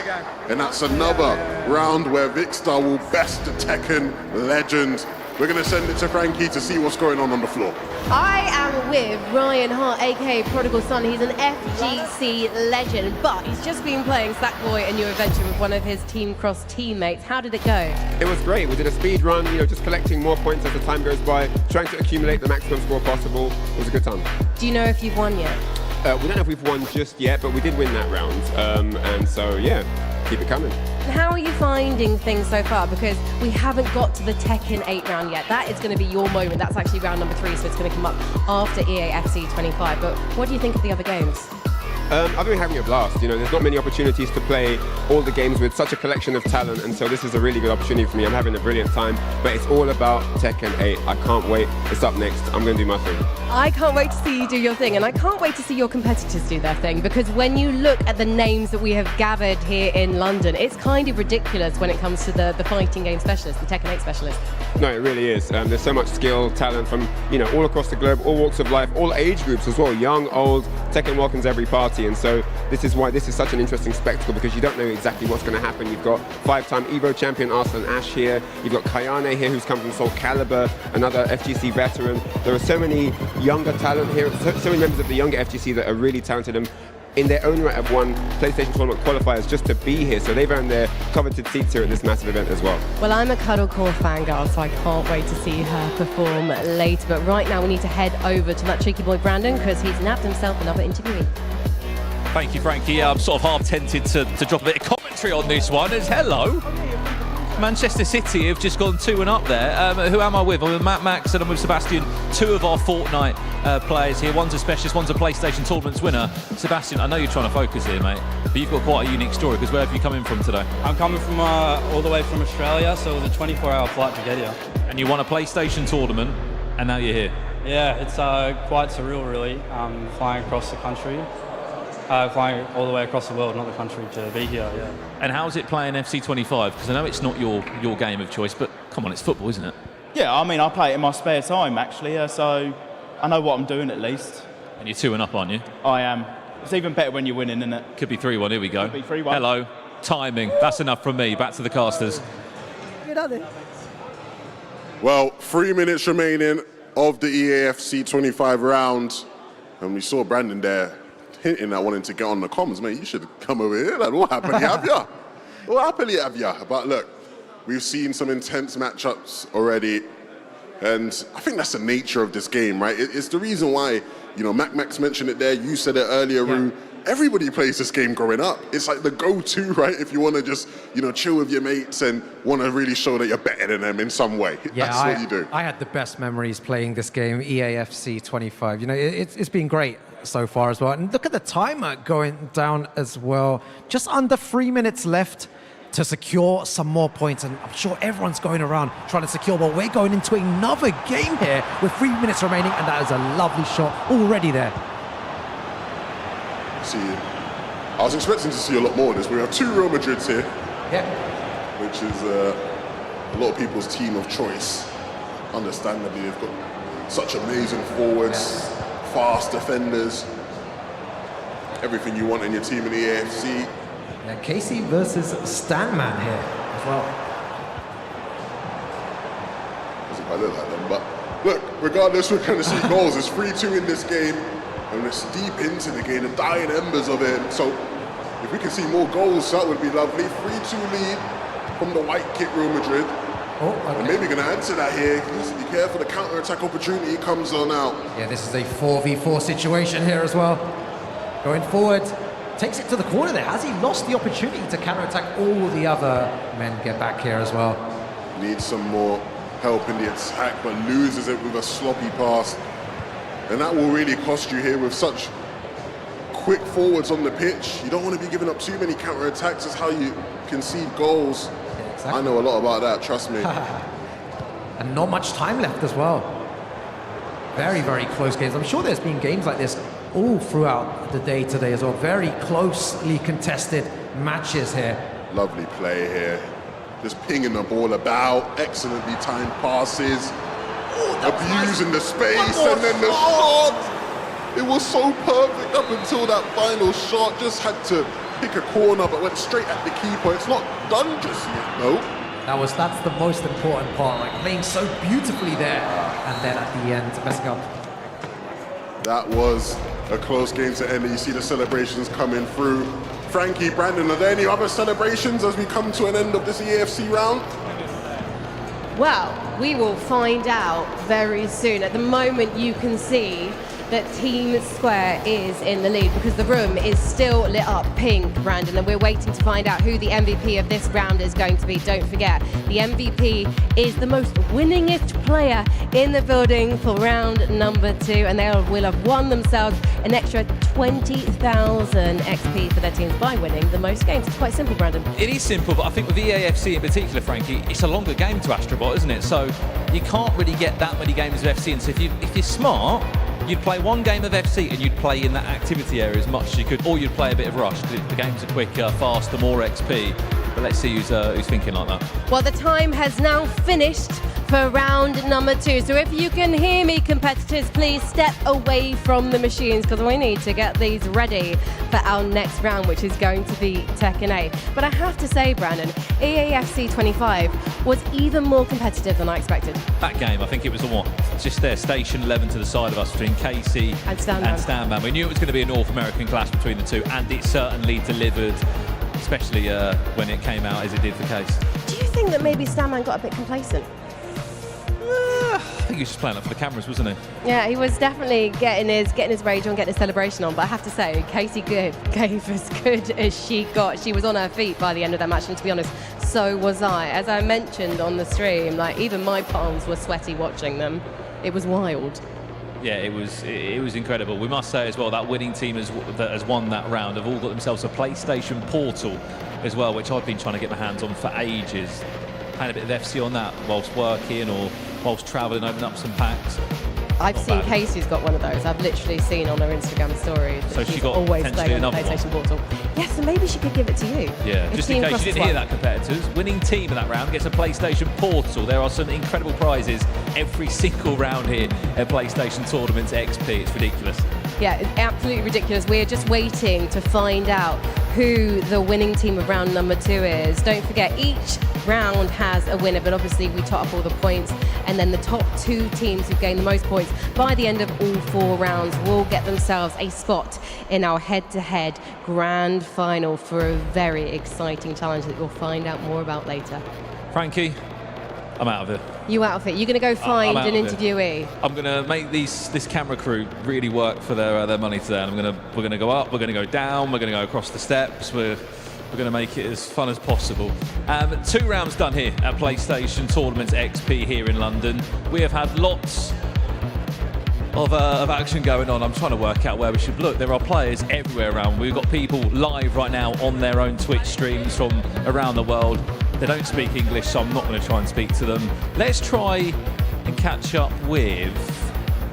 D: And that's another round where Vicstar will best the Tekken legend. We're going to send it to Frankie to see what's going on the floor.
B: I am with Ryan Hart, aka Prodigal Son. He's an FGC legend, but he's just been playing Sackboy and New Adventure with one of his Team Cross teammates. How did it go?
L: It was great. We did a speed run, just collecting more points as the time goes by, trying to accumulate the maximum score possible. It was a good time.
B: Do you know if you've won yet?
L: We don't know if we've won just yet, but we did win that round. And so, yeah, keep it coming.
B: And how are you finding things so far? Because we haven't got to the Tekken 8 round yet. That is going to be your moment. That's actually round number 3, so it's going to come up after EAFC 25. But what do you think of the other games?
L: I've been having a blast. There's not many opportunities to play all the games with such a collection of talent, and so this is a really good opportunity for me. I'm having a brilliant time, but it's all about Tekken 8. I can't wait. It's up next. I'm going to do my thing.
B: I can't wait to see you do your thing, and I can't wait to see your competitors do their thing, because when you look at the names that we have gathered here in London, it's kind of ridiculous when it comes to the fighting game specialists, the Tekken 8 specialists.
L: No, it really is. There's so much skill, talent from, all across the globe, all walks of life, all age groups as well, young, old. Tekken welcomes every party, and so this is why this is such an interesting spectacle, because you don't know exactly what's going to happen. You've got 5-time Evo champion Arslan Ash here. You've got Kayane here, who's come from Soul Calibur, another FGC veteran. There are so many younger talent here, so many members of the younger FGC that are really talented and in their own right have won PlayStation Tournament qualifiers just to be here. So they've earned their coveted seats here at this massive event as well.
B: Well, I'm a Cuddlecore fangirl, so I can't wait to see her perform later. But right now we need to head over to that cheeky boy Brandon, because he's nabbed himself another interviewee.
A: Thank you, Frankie. Yeah, I'm sort of half tempted to drop a bit of commentary on this one. It's hello. Manchester City have just gone 2-1 up there. Who am I with? I'm with Matt Max and I'm with Sebastian, 2 of our Fortnite players here. One's a specialist, one's a PlayStation Tournaments winner. Sebastian, I know you're trying to focus here, mate, but you've got quite a unique story, because where have you come in from today?
M: I'm coming from all the way from Australia, so it was a 24-hour flight to get here.
A: And you won a PlayStation tournament, and now you're here.
M: Yeah, it's quite surreal, really, flying across the country. Flying all the way across the world, not the country, to be here, yeah.
A: And how's it playing FC 25? Because I know it's not your game of choice, but come on, it's football, isn't it?
N: Yeah, I mean, I play it in my spare time, actually, so I know what I'm doing at least.
A: And you're 2-1 up, aren't you?
N: I am. It's even better when you're winning, isn't it?
A: Could be 3-1, here we go.
N: Could be 3-1.
A: Hello, timing, that's enough from me. Back to the casters.
D: Well, 3 minutes remaining of the EAFC 25 round, and we saw Brandon there hinting at wanting to get on the comms. Mate, you should come over here. Like, we'll happily have ya. We'll happily have ya. But look, we've seen some intense matchups already, and I think that's the nature of this game, right? It's the reason why, Max mentioned it there, you said it earlier, Rue. Everybody plays this game growing up. It's like the go-to, right? If you want to just, chill with your mates and want to really show that you're better than them in some way.
C: Yeah,
D: that's what you do.
C: I had the best memories playing this game, EAFC 25. It's been great so far as well. And look at the timer going down as well. Just under 3 minutes left to secure some more points. And I'm sure everyone's going around trying to secure, but we're going into another game here with 3 minutes remaining. And that is a lovely shot already there.
D: I was expecting to see a lot more of this. We have 2 Real Madrids here.
C: Yeah.
D: Which is a lot of people's team of choice. Understandably, they've got such amazing forwards, fast defenders, everything you want in your team in the AFC.
C: Yeah, Casey versus Stanman here as well.
D: Doesn't quite look like them, but look, regardless, we're going to see goals. It's 3-2 in this game, and it's deep into the game, the dying embers of it. So if we can see more goals, that would be lovely. 3-2 lead from the white kit Real Madrid.
C: Oh, okay.
D: And maybe going to answer that here. Be careful, the counter-attack opportunity comes on out.
C: Yeah, this is a 4v4 situation here as well. Going forward, takes it to the corner there. Has he lost the opportunity to counter-attack? All the other men get back here as well.
D: Needs some more help in the attack, but loses it with a sloppy pass. And that will really cost you here with such quick forwards on the pitch. You don't want to be giving up too many counter-attacks. That's how you concede goals. I know a lot about that, trust me.
C: And not much time left as well. Very, very close games. I'm sure there's been games like this all throughout the day today as well. Very closely contested matches here.
D: Lovely play here. Just pinging the ball about, excellently timed passes, abusing the space, and then the shot. It was so perfect up until that final shot. Just had to pick a corner, but went straight at the keeper. It's not done just yet, no.
C: That's the most important part, like playing so beautifully there, and then at the end, messing up.
D: That was a close game to end, and you see the celebrations coming through. Frankie, Brandon, are there any other celebrations as we come to an end of this EAFC round?
B: Well, we will find out very soon. At the moment, you can see that Team Square is in the lead because the room is still lit up pink, Brandon, and we're waiting to find out who the MVP of this round is going to be. Don't forget, the MVP is the most winningest player in the building for round number 2, and they will have won themselves an extra 20,000 XP for their teams by winning the most games. It's quite simple, Brandon.
A: It is simple, but I think with EAFC in particular, Frankie, it's a longer game to AstroBot, isn't it? So you can't really get that many games of FC, and so if you're smart, you'd play one game of FC and you'd play in that activity area as much as you could, or you'd play a bit of Rush because the games are quicker, faster, more XP. But let's see who's thinking like that.
B: Well, the time has now finished for round number 2. So if you can hear me, competitors, please step away from the machines because we need to get these ready for our next round, which is going to be Tekken 8. But I have to say, Brandon, EAFC 25 was even more competitive than I expected.
A: That game, I think it was just there, station 11 to the side of us between Casey and Stanman. We knew it was going to be a North American clash between the two, and it certainly delivered, especially when it came out as it did for Case.
B: Do you think that maybe Stanman got a bit complacent?
A: I think he was just playing up for the cameras, wasn't he?
B: Yeah, he was definitely getting his rage on, getting his celebration on. But I have to say, Casey gave as good as she got. She was on her feet by the end of that match, and to be honest, so was I. As I mentioned on the stream, like even my palms were sweaty watching them. It was wild.
A: Yeah, it was incredible. We must say as well that winning team that has won that round have all got themselves a PlayStation Portal as well, which I've been trying to get my hands on for ages. Had a bit of FC on that whilst working or whilst travelling, opening up some packs.
B: I've seen Casey's got one of those. I've literally seen on her Instagram story that
A: So
B: she's
A: she got
B: always playing on the
A: another
B: PlayStation Portal. Yes, so maybe she could give it to you.
A: Yeah, just in case you didn't hear that, competitors, winning team of that round gets a PlayStation Portal. There are some incredible prizes every single round here at PlayStation Tournaments XP. It's ridiculous.
B: Yeah, it's absolutely ridiculous. We're just waiting to find out who the winning team of round number 2 is. Don't forget, each round has a winner, but obviously we tot up all the points, and then the top 2 teams who gain the most points by the end of all 4 rounds will get themselves a spot in our head-to-head grand final for a very exciting challenge that you'll find out more about later.
A: Frankie, I'm out of it.
B: You out of it? You're going to go find an interviewee?
A: I'm going to make this camera crew really work for their money today. And we're going to go up, we're going to go down, we're going to go across the steps. We're going to make it as fun as possible. 2 rounds done here at PlayStation Tournaments XP here in London. We have had lots of action going on. I'm trying to work out where we should look. There are players everywhere around. We've got people live right now on their own Twitch streams from around the world. They don't speak English, so I'm not going to try and speak to them. Let's try and catch up with...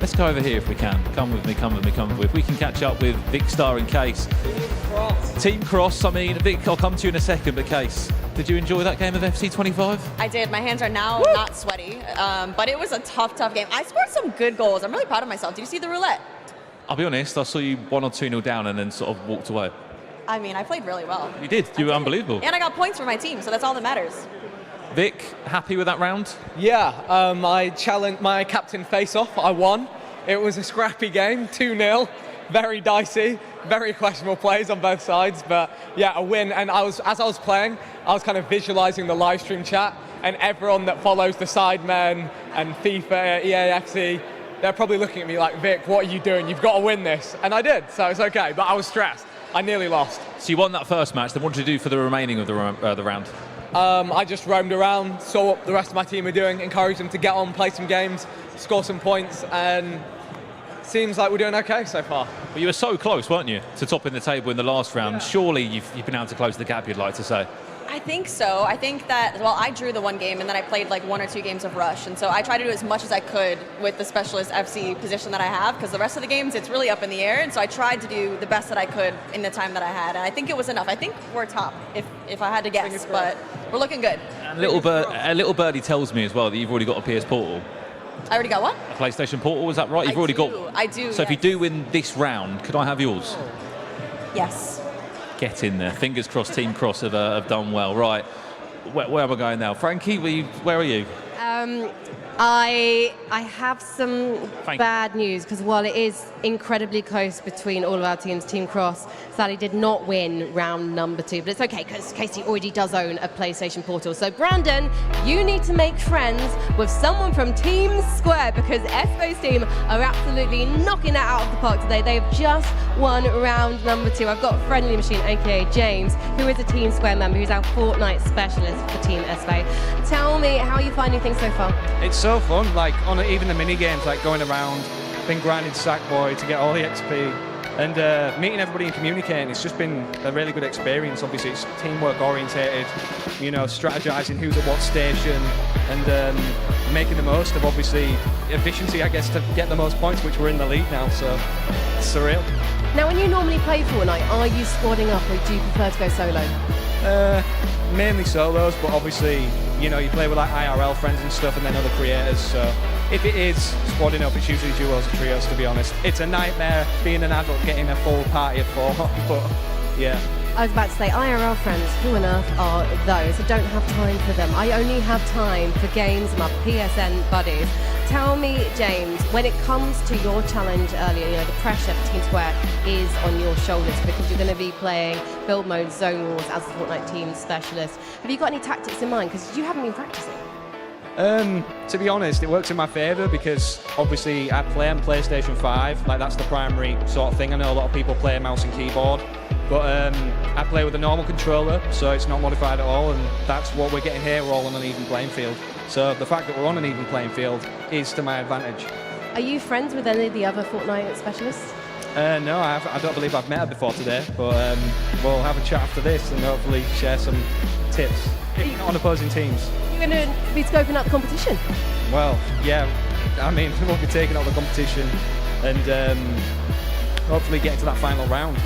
A: Let's go over here if we can. Come with me. If we can catch up with Vic Star and Case. Team Cross, I mean, Vic, I'll come to you in a second, but Case, did you enjoy that game of FC 25?
P: I did. My hands are now not sweaty, but it was a tough game. I scored some good goals. I'm really proud of myself. Did you see the roulette?
A: I'll be honest, I saw you 1 or 2-0 down and then sort of walked away.
P: I mean, I played really well.
A: You did. You were unbelievable.
P: And I got points for my team, so that's all that matters.
A: Vic, happy with that round?
J: Yeah, my captain face-off, I won. It was a scrappy game, 2-0, very dicey, very questionable plays on both sides, but yeah, a win. And as I was playing, I was kind of visualizing the live stream chat, and everyone that follows the Sidemen and FIFA, EAFC, they're probably looking at me like, Vic, what are you doing? You've got to win this. And I did, so it's okay, but I was stressed. I nearly lost.
A: So you won that first match, then what did you do for the remaining of the round?
J: I just roamed around, saw what the rest of my team were doing, encouraged them to get on, play some games, score some points, and
F: Seems like we're doing okay so far.
A: Well, you were so close, weren't you, to topping the table in the last round?
F: Yeah.
A: Surely you've been able to close the gap, you'd like to say.
P: I think so. I think that, well, I drew the one game and then I played like 1 or 2 games of Rush. And so I tried to do as much as I could with the specialist FC position that I have, because the rest of the games, it's really up in the air. And so I tried to do the best that I could in the time that I had. And I think it was enough. I think we're top, if I had to guess, but we're looking good.
A: And a little birdie tells me as well that you've already got a PS Portal.
P: I already got what?
A: A PlayStation Portal, is that right? You've already got one.
P: I do.
A: So if you do win this round, could I have yours?
P: Yes.
A: Get in there. Fingers crossed Team Cross have done well. Right. Where am I going now? Frankie, where are you?
B: I have some bad news, because while it is incredibly close between all of our teams, Team Cross sadly did not win round number 2, but it's okay because Casey already does own a PlayStation Portal. So Brandon, you need to make friends with someone from Team Square, because Espo's team are absolutely knocking that out of the park today. They've just won round number 2. I've got Friendly Machine, aka James, who is a Team Square member, who's our Fortnite specialist for Team Espo. Tell me, how are you finding things so far?
J: It's so fun, like on even the mini games, like going around, been grinding Sackboy to get all the XP, and meeting everybody and communicating. It's just been a really good experience. Obviously, it's teamwork orientated, you know, strategizing who's at what station, and making the most of obviously efficiency, I guess, to get the most points, which we're in the lead now. So it's surreal.
B: Now, when you normally play Fortnite, are you squadding up, or do you prefer to go solo?
J: Mainly solos, but obviously, you know, you play with like IRL friends and stuff, and then other creators. So if it is squadding up, it's usually duos or trios, to be honest. It's a nightmare being an adult getting a full party of 4, but yeah.
B: I was about to say, IRL friends, who on earth are those? I don't have time for them. I only have time for games and my PSN buddies. Tell me, James, when it comes to your challenge earlier, you know, the pressure for Team Square is on your shoulders, because you're going to be playing build mode Zone Wars as the Fortnite team specialist. Have you got any tactics in mind? Because you haven't been practicing.
J: To be honest, it works in my favour, because obviously I play on PlayStation 5, like that's the primary sort of thing. I know a lot of people play mouse and keyboard, but I play with a normal controller, so it's not modified at all, and that's what we're getting here. We're all on an even playing field. So the fact that we're on an even playing field is to my advantage.
B: Are you friends with any of the other Fortnite specialists?
J: No, I don't believe I've met her before today, but we'll have a chat after this and hopefully share some tips, if not on opposing teams.
B: You're going to be scoping out the competition?
J: Well, yeah, I mean, we'll be taking out the competition and hopefully getting to that final round,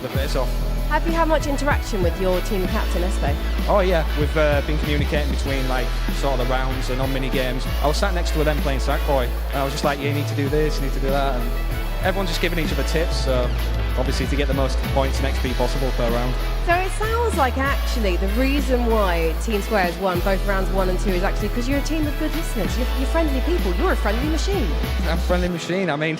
J: the face-off.
B: Have you had much interaction with your team captain, Espo?
J: Oh yeah, we've been communicating between like sort of the rounds and on mini games. I was sat next to them playing Sackboy, and I was just like, yeah, you need to do this, you need to do that, and everyone's just giving each other tips, so obviously to get the most points and XP possible per round.
B: So it sounds like actually the reason why Team Square has won both rounds 1 and 2 is actually because you're a team of good listeners. You're friendly people. You're a friendly machine.
J: I'm a friendly machine. I mean,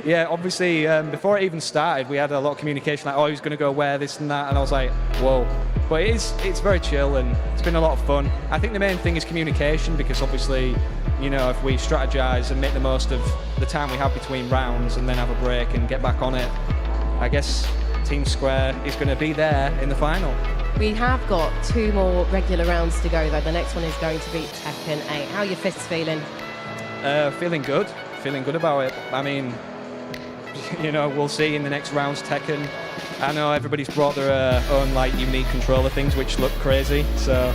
J: yeah, obviously before it even started, we had a lot of communication, like, oh, who's going to go where, this and that, and I was like, whoa. But it's very chill and it's been a lot of fun. I think the main thing is communication, because obviously, you know, if we strategize and make the most of the time we have between rounds and then have a break and get back on it, I guess Team Square is going to be there in the final.
B: We have got 2 more regular rounds to go, though. The next one is going to be Tekken 8. How are your fists feeling?
J: Feeling good about it. I mean, you know, we'll see in the next rounds Tekken. I know everybody's brought their own like unique controller things which look crazy, so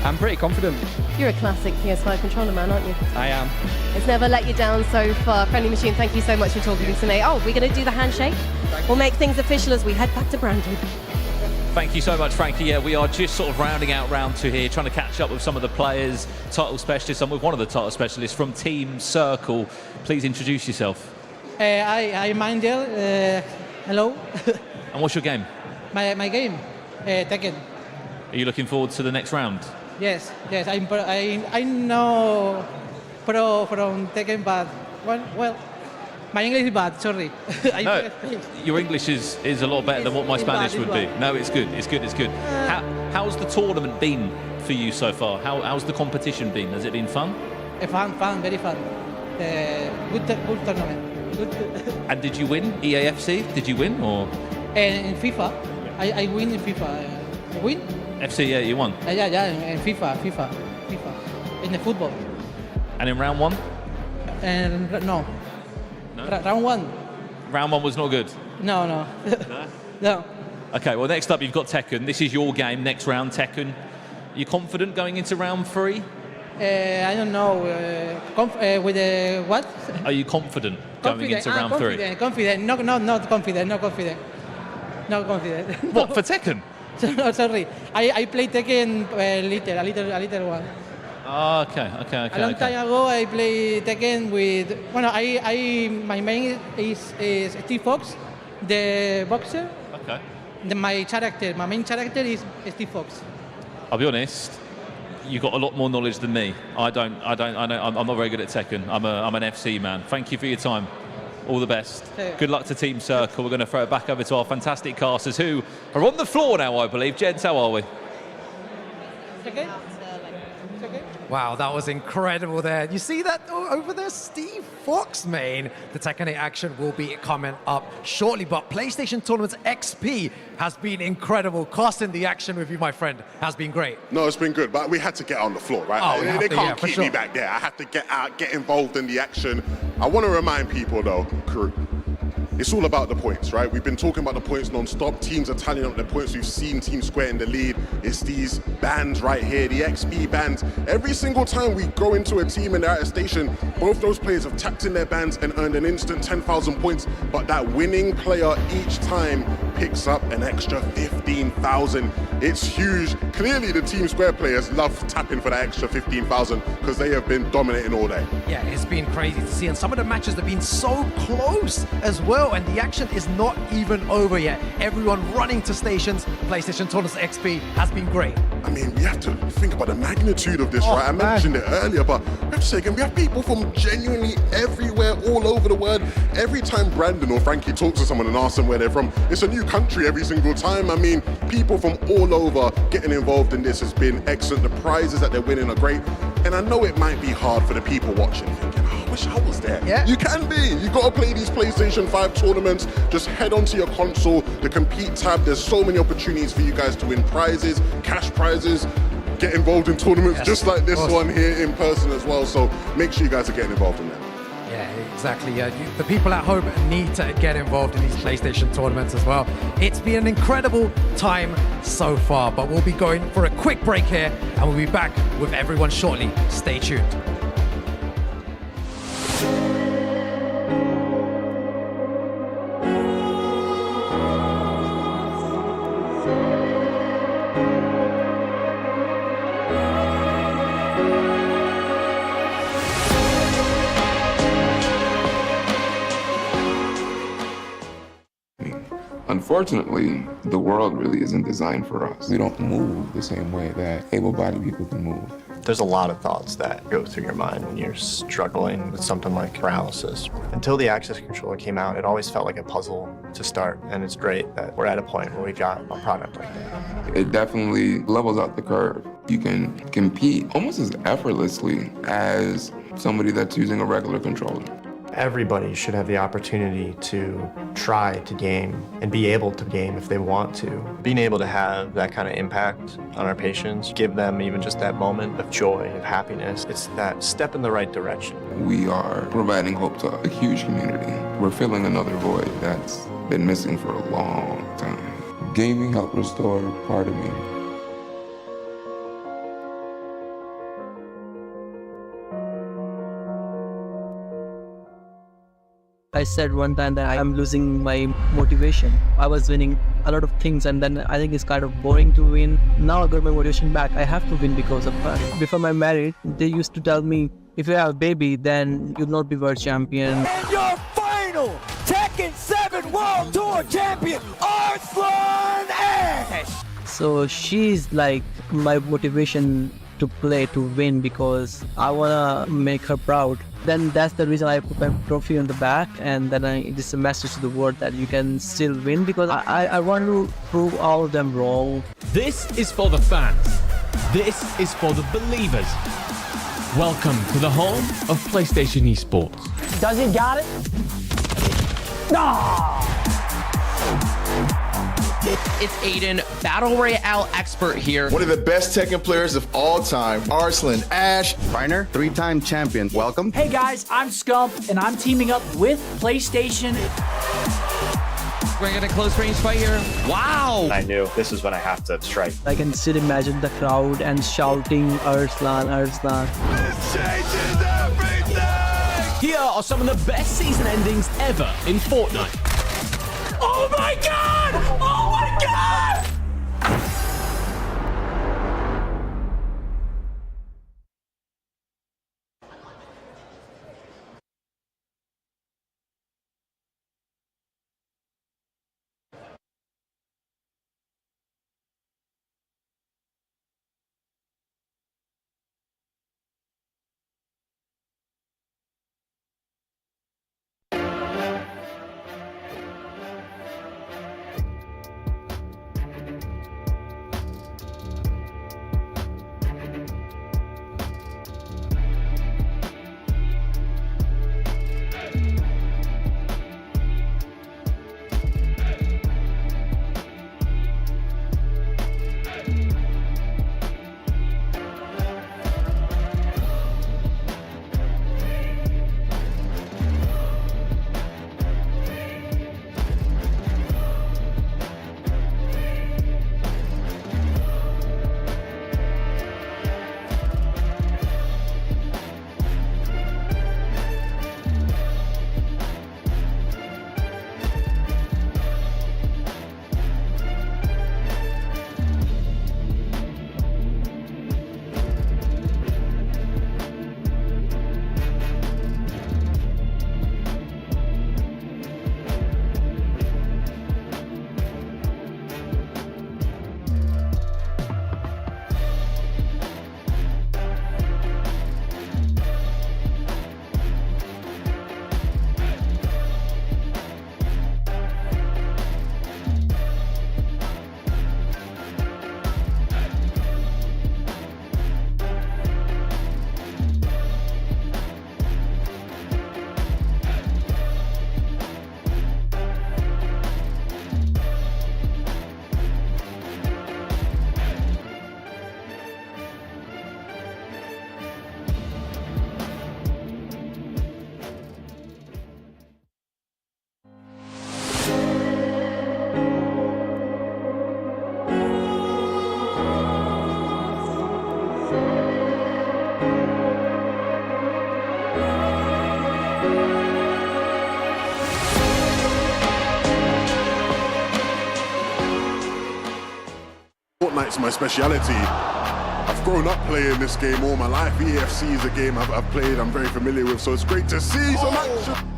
J: I'm pretty confident.
B: You're a classic PS5 controller man, aren't you?
J: I am.
B: It's never let you down so far. Friendly Machine, thank you so much for talking to me. Oh, we're going to do the handshake? We'll make things official as we head back to Brandon.
A: Thank you so much, Frankie. Yeah, we are just sort of rounding out round 2 here, trying to catch up with some of the players, title specialists. I'm with one of the title specialists from Team Circle. Please introduce yourself.
R: I'm Angel. Hello.
A: And what's your game?
R: My game, Tekken.
A: Are you looking forward to the next round?
R: Yes. I know pro from Tekken, but well, my English is bad. Sorry.
A: No, your English is a lot better than what my Spanish would be. No, it's good. It's good. How's the tournament been for you so far? How's the competition been? Has it been fun?
R: Fun, very fun. Good tournament. Good.
A: And did you win EAFC? Did you win or?
R: In FIFA, I win in FIFA. Win?
A: FC, yeah, you won.
R: Yeah, in FIFA, in the football.
A: And in round 1?
R: And no. Round one.
A: Round one was not good.
R: No. No.
A: Okay, well, next up you've got Tekken. This is your game, next round, Tekken. You confident going into round 3?
R: I don't know. With the what?
A: Are you confident going into round 3?
R: Confident. Not confident. Not confident.
A: What, for Tekken?
R: No, sorry. I played Tekken a little one.
A: Oh, okay.
R: A long time ago, I played Tekken with. Well, my main is Steve Fox, the boxer.
A: Okay.
R: My main character is Steve Fox.
A: I'll be honest. You've got a lot more knowledge than me. I'm not very good at Tekken. I'm an FC man. Thank you for your time. All the best. Good luck to Team Circle. We're going to throw it back over to our fantastic casters who are on the floor now, I believe. Jens, how are we?
R: Okay.
C: Wow, that was incredible there. You see that over there? Steve Fox, man. The Tekken 8 action will be coming up shortly, but PlayStation Tournaments XP has been incredible. Casting the action with you, my friend, has been great.
D: No, it's been good, but we had to get on the floor, right?
C: Oh,
D: they can't keep me back there. I have to get out, get involved in the action. I want to remind people, though, crew, it's all about the points, right? We've been talking about the points non-stop. Teams are tallying up the points. We've seen Team Square in the lead. It's these bands right here, the XP bands. Every single time we go into a team and they're at a station, both those players have tapped in their bands and earned an instant 10,000 points, but that winning player each time picks up an extra 15,000. It's huge. Clearly, the Team Square players love tapping for that extra 15,000 because they have been dominating all day.
C: Yeah, it's been crazy to see, and some of the matches have been so close as well, and the action is not even over yet. Everyone running to stations. PlayStation Tournaments XP has been great.
D: I mean, we have to think about the magnitude of this, right? I mentioned it earlier, but we have to say again, we have people from genuinely everywhere, all over the world. Every time Brandon or Frankie talks to someone and asks them where they're from, it's a new country every single time. I mean, people from all over getting involved in this has been excellent. The prizes that they're winning are great. And I know it might be hard for the people watching, thinking, oh, I wish I was there.
C: Yeah.
D: You can be. You got to play these PlayStation 5 tournaments. Just head onto your console, the Compete tab. There's so many opportunities for you guys to win prizes, cash prizes, get involved in tournaments just like this one here in person as well. So make sure you guys are getting involved in that.
C: Yeah, exactly. The people at home need to get involved in these PlayStation tournaments as well. It's been an incredible time so far, but we'll be going for a quick break here and we'll be back with everyone shortly. Stay tuned.
S: Unfortunately, the world really isn't designed for us. We don't move the same way that able-bodied people can move.
T: There's a lot of thoughts that go through your mind when you're struggling with something like paralysis. Until the Access Controller came out, it always felt like a puzzle to start, and it's great that we're at a point where we've got a product like that.
S: It definitely levels out the curve. You can compete almost as effortlessly as somebody that's using a regular controller.
T: Everybody should have the opportunity to try to game and be able to game if they want to. Being able to have that kind of impact on our patients, give them even just that moment of joy, of happiness, it's that step in the right direction.
S: We are providing hope to a huge community. We're filling another void that's been missing for a long time. Gaming helped restore part of me.
U: I said one time that I'm losing my motivation. I was winning a lot of things and then I think it's kind of boring to win. Now I got my motivation back. I have to win because of her. Before my marriage, they used to tell me, if you have a baby, then you'll not be world champion.
V: And your final Tekken 7 World Tour Champion, Arslan Ash!
U: So she's like my motivation to play, to win, because I want to make her proud. Then that's the reason I put my trophy on the back, and then it's a message to the world that you can still win, because I want to prove all of them wrong.
G: This is for the fans. This is for the believers. Welcome to the home of PlayStation Esports.
V: Does he got it? No!
O: It's Aiden, Battle Royale expert here.
Q: One of the best Tekken players of all time, Arslan, Ash.
W: Reiner, 3-time champion. Welcome.
X: Hey guys, I'm Scump, and I'm teaming up with PlayStation.
A: We're getting a close range fight here. Wow!
T: I knew this is when I have to strike.
U: I can still imagine the crowd and shouting Arslan, Arslan.
V: This changes everything!
G: Here are some of the best season endings ever in Fortnite.
V: Oh my god! Oh my god!
D: Fortnite's my speciality. I've grown up playing this game all my life. EFC is a game I've played, I'm very familiar with, so it's great to see some action.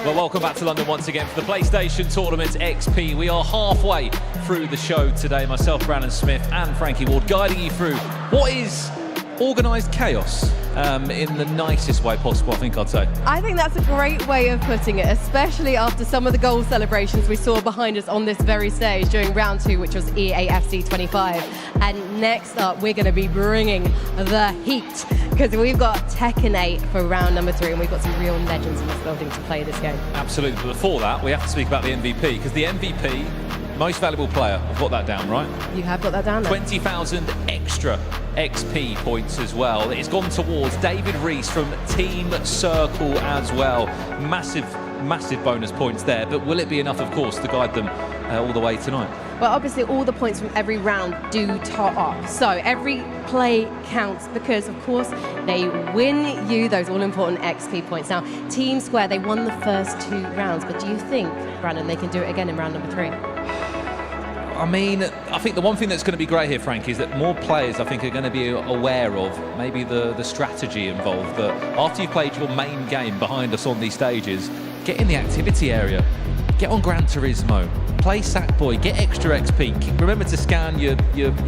A: Welcome back to London once again for the PlayStation Tournament XP. We are halfway through the show today. Myself, Brandon Smith and Frankie Ward guiding you through what is organised chaos in the nicest way possible, I think I'd say.
B: I think that's a great way of putting it, especially after some of the goal celebrations we saw behind us on this very stage during round 2, which was EAFC 25. And next up, we're going to be bringing the heat, because we've got Tekken 8 for round number 3, and we've got some real legends in this building to play this game.
A: Absolutely. But before that, we have to speak about the MVP, because the MVP, most valuable player, I've got that down, right?
B: You have got that down there.
A: 20,000 extra XP points as well. It's gone towards David Reese from Team Circle as well. Massive bonus points there. But will it be enough, of course, to guide them all the way tonight?
B: Well, obviously all the points from every round do tot up. So every play counts because, of course, they win you those all-important XP points. Now, Team Square, they won the first 2 rounds, but do you think, Brandon, they can do it again in round number 3?
A: I mean, I think the one thing that's going to be great here, Frank, is that more players, I think, are going to be aware of maybe the strategy involved. That after you've played your main game behind us on these stages, get in the activity area, get on Gran Turismo, play Sackboy, get extra XP. Remember to scan your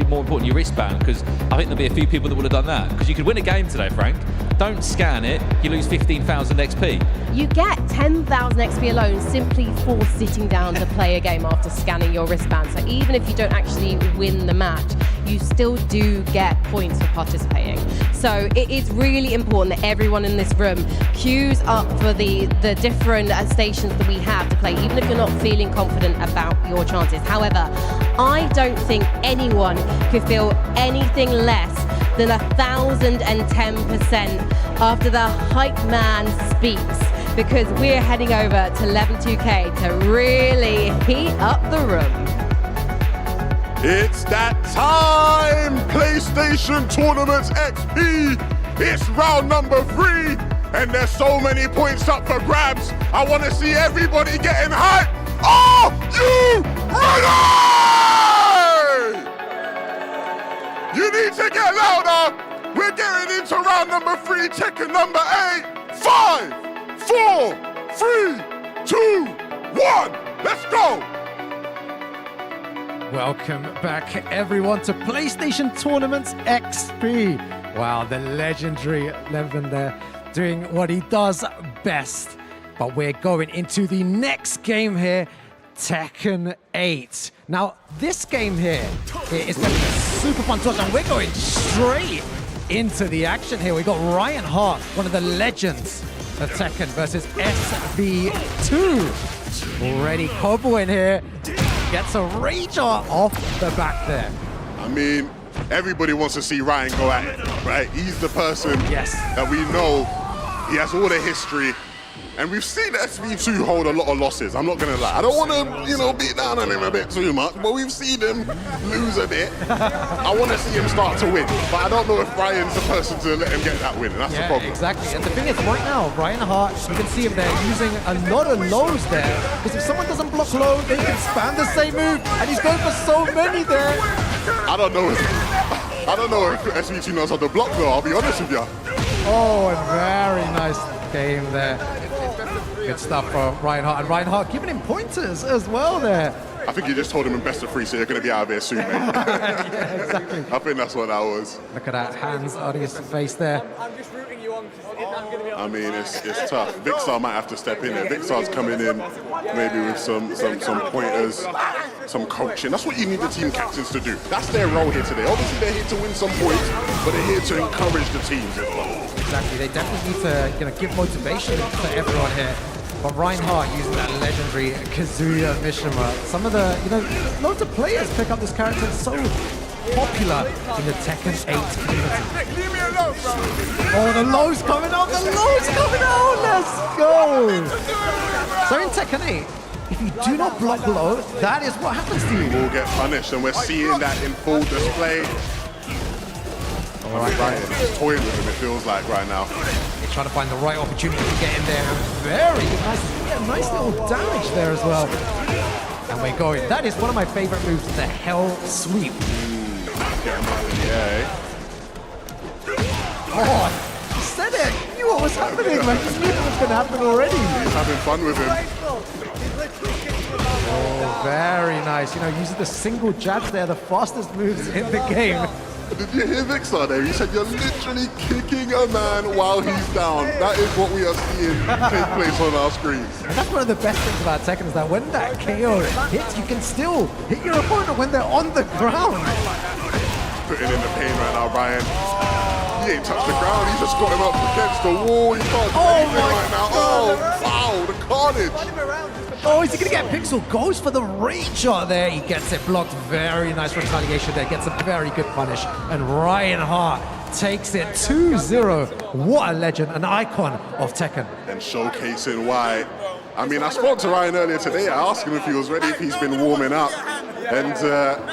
A: more important, your wristband, because I think there'll be a few people that would have done that. Because you could win a game today, Frank. Don't scan it, you lose 15,000 XP.
B: You get 10,000 XP alone simply for sitting down to play a game after scanning your wristband. So even if you don't actually win the match, you still do get points for participating. So it is really important that everyone in this room queues up for the different stations that we have to play, even if you're not feeling confident about your chances. However, I don't think anyone could feel anything less than 1,010% after the hype man speaks, because we're heading over to 11-2K to really heat up the room.
D: It's that time! PlayStation Tournaments XP! It's round number 3, and there's so many points up for grabs. I want to see everybody getting hyped. Are you ready? You need to get louder. We're getting into round number 3, Tekken number 8. 5, 4, 3, 2, 1. Let's go.
C: Welcome back, everyone, to PlayStation Tournaments XP. Wow, the legendary Levin there doing what he does best. But we're going into the next game here, Tekken 8. Now, this game here is going to be super fun to watch, and we're going straight into the action here. We've got Ryan Hart, one of the legends of Tekken, versus SB2. Already Kobo in here. Gets a rager off the back there.
D: I mean, everybody wants to see Ryan go at it, right? He's the person that we know. He has all the history. And we've seen SB2 hold a lot of losses. I'm not going to lie. I don't want to, beat down on him a bit too much, but we've seen him lose a bit. I want to see him start to win, but I don't know if Ryan's the person to let him get that win, and that's the problem.
C: Exactly. And the thing is, right now, Ryan Hart, you can see him there using a lot of lows there, because if someone doesn't block low, they can spam the same move, and he's going for so many there.
D: I don't know if SB2 knows how to block though, I'll be honest with you.
C: Oh, a very nice game there. Good stuff for Ryan Hart. And Ryan Hart giving him pointers as well there.
D: I think you just told him in best of 3, so you're going to be out of here soon, mate.
C: Yeah, exactly.
D: I think that's what that was.
C: Look at that, hands on his face there.
F: I'm just rooting you on because
D: I mean, it's tough. Vixar might have to step in there. Vixar's coming in maybe with some pointers, some coaching. That's what you need the team captains to do. That's their role here today. Obviously, they're here to win some points, but they're here to encourage the teams as well.
C: Exactly. They definitely need to give motivation to everyone here. But Ryan Hart using that legendary Kazuya Mishima. Some of the, loads of players pick up this character. It's so popular in the Tekken 8 community.
D: Leave me alone, bro.
C: Oh, the low's coming out. The low's coming out. Let's go. So in Tekken 8, if you do not block low, that is what happens to you.
D: You will get punished, and we're seeing that in full display. All right, Ryan is toying with him, it feels like, right now.
C: He's trying to find the right opportunity to get in there. Very nice. Yeah, nice little damage there as well. And we're going. That is one of my favorite moves, the Hell Sweep.
D: Get him out of the air.
C: Oh, he said it. He knew what was happening, man. He knew what was going to happen already.
D: He's having fun with him.
C: Oh, very nice. Using the single jabs there, the fastest moves in the game.
D: Did you hear Vixar there? He said you're literally kicking a man while he's down. That is what we are seeing take place on our screens.
C: And that's one of the best things about Tekken, is that when that KO hits, you can still hit your opponent when they're on the ground.
D: Putting in the pain right now, Ryan. He ain't touched the ground. He just got him up against the wall. He can't do anything right now. Oh, wow, the carnage.
C: Oh, is he going to get Pixel? Goes for the Rager there. He gets it blocked. Very nice retaliation there. Gets a very good punish. And Ryan Hart takes it 2-0. What a legend, an icon of Tekken.
D: And showcasing why. I mean, I spoke to Ryan earlier today. I asked him if he was ready, if he's been warming up. And,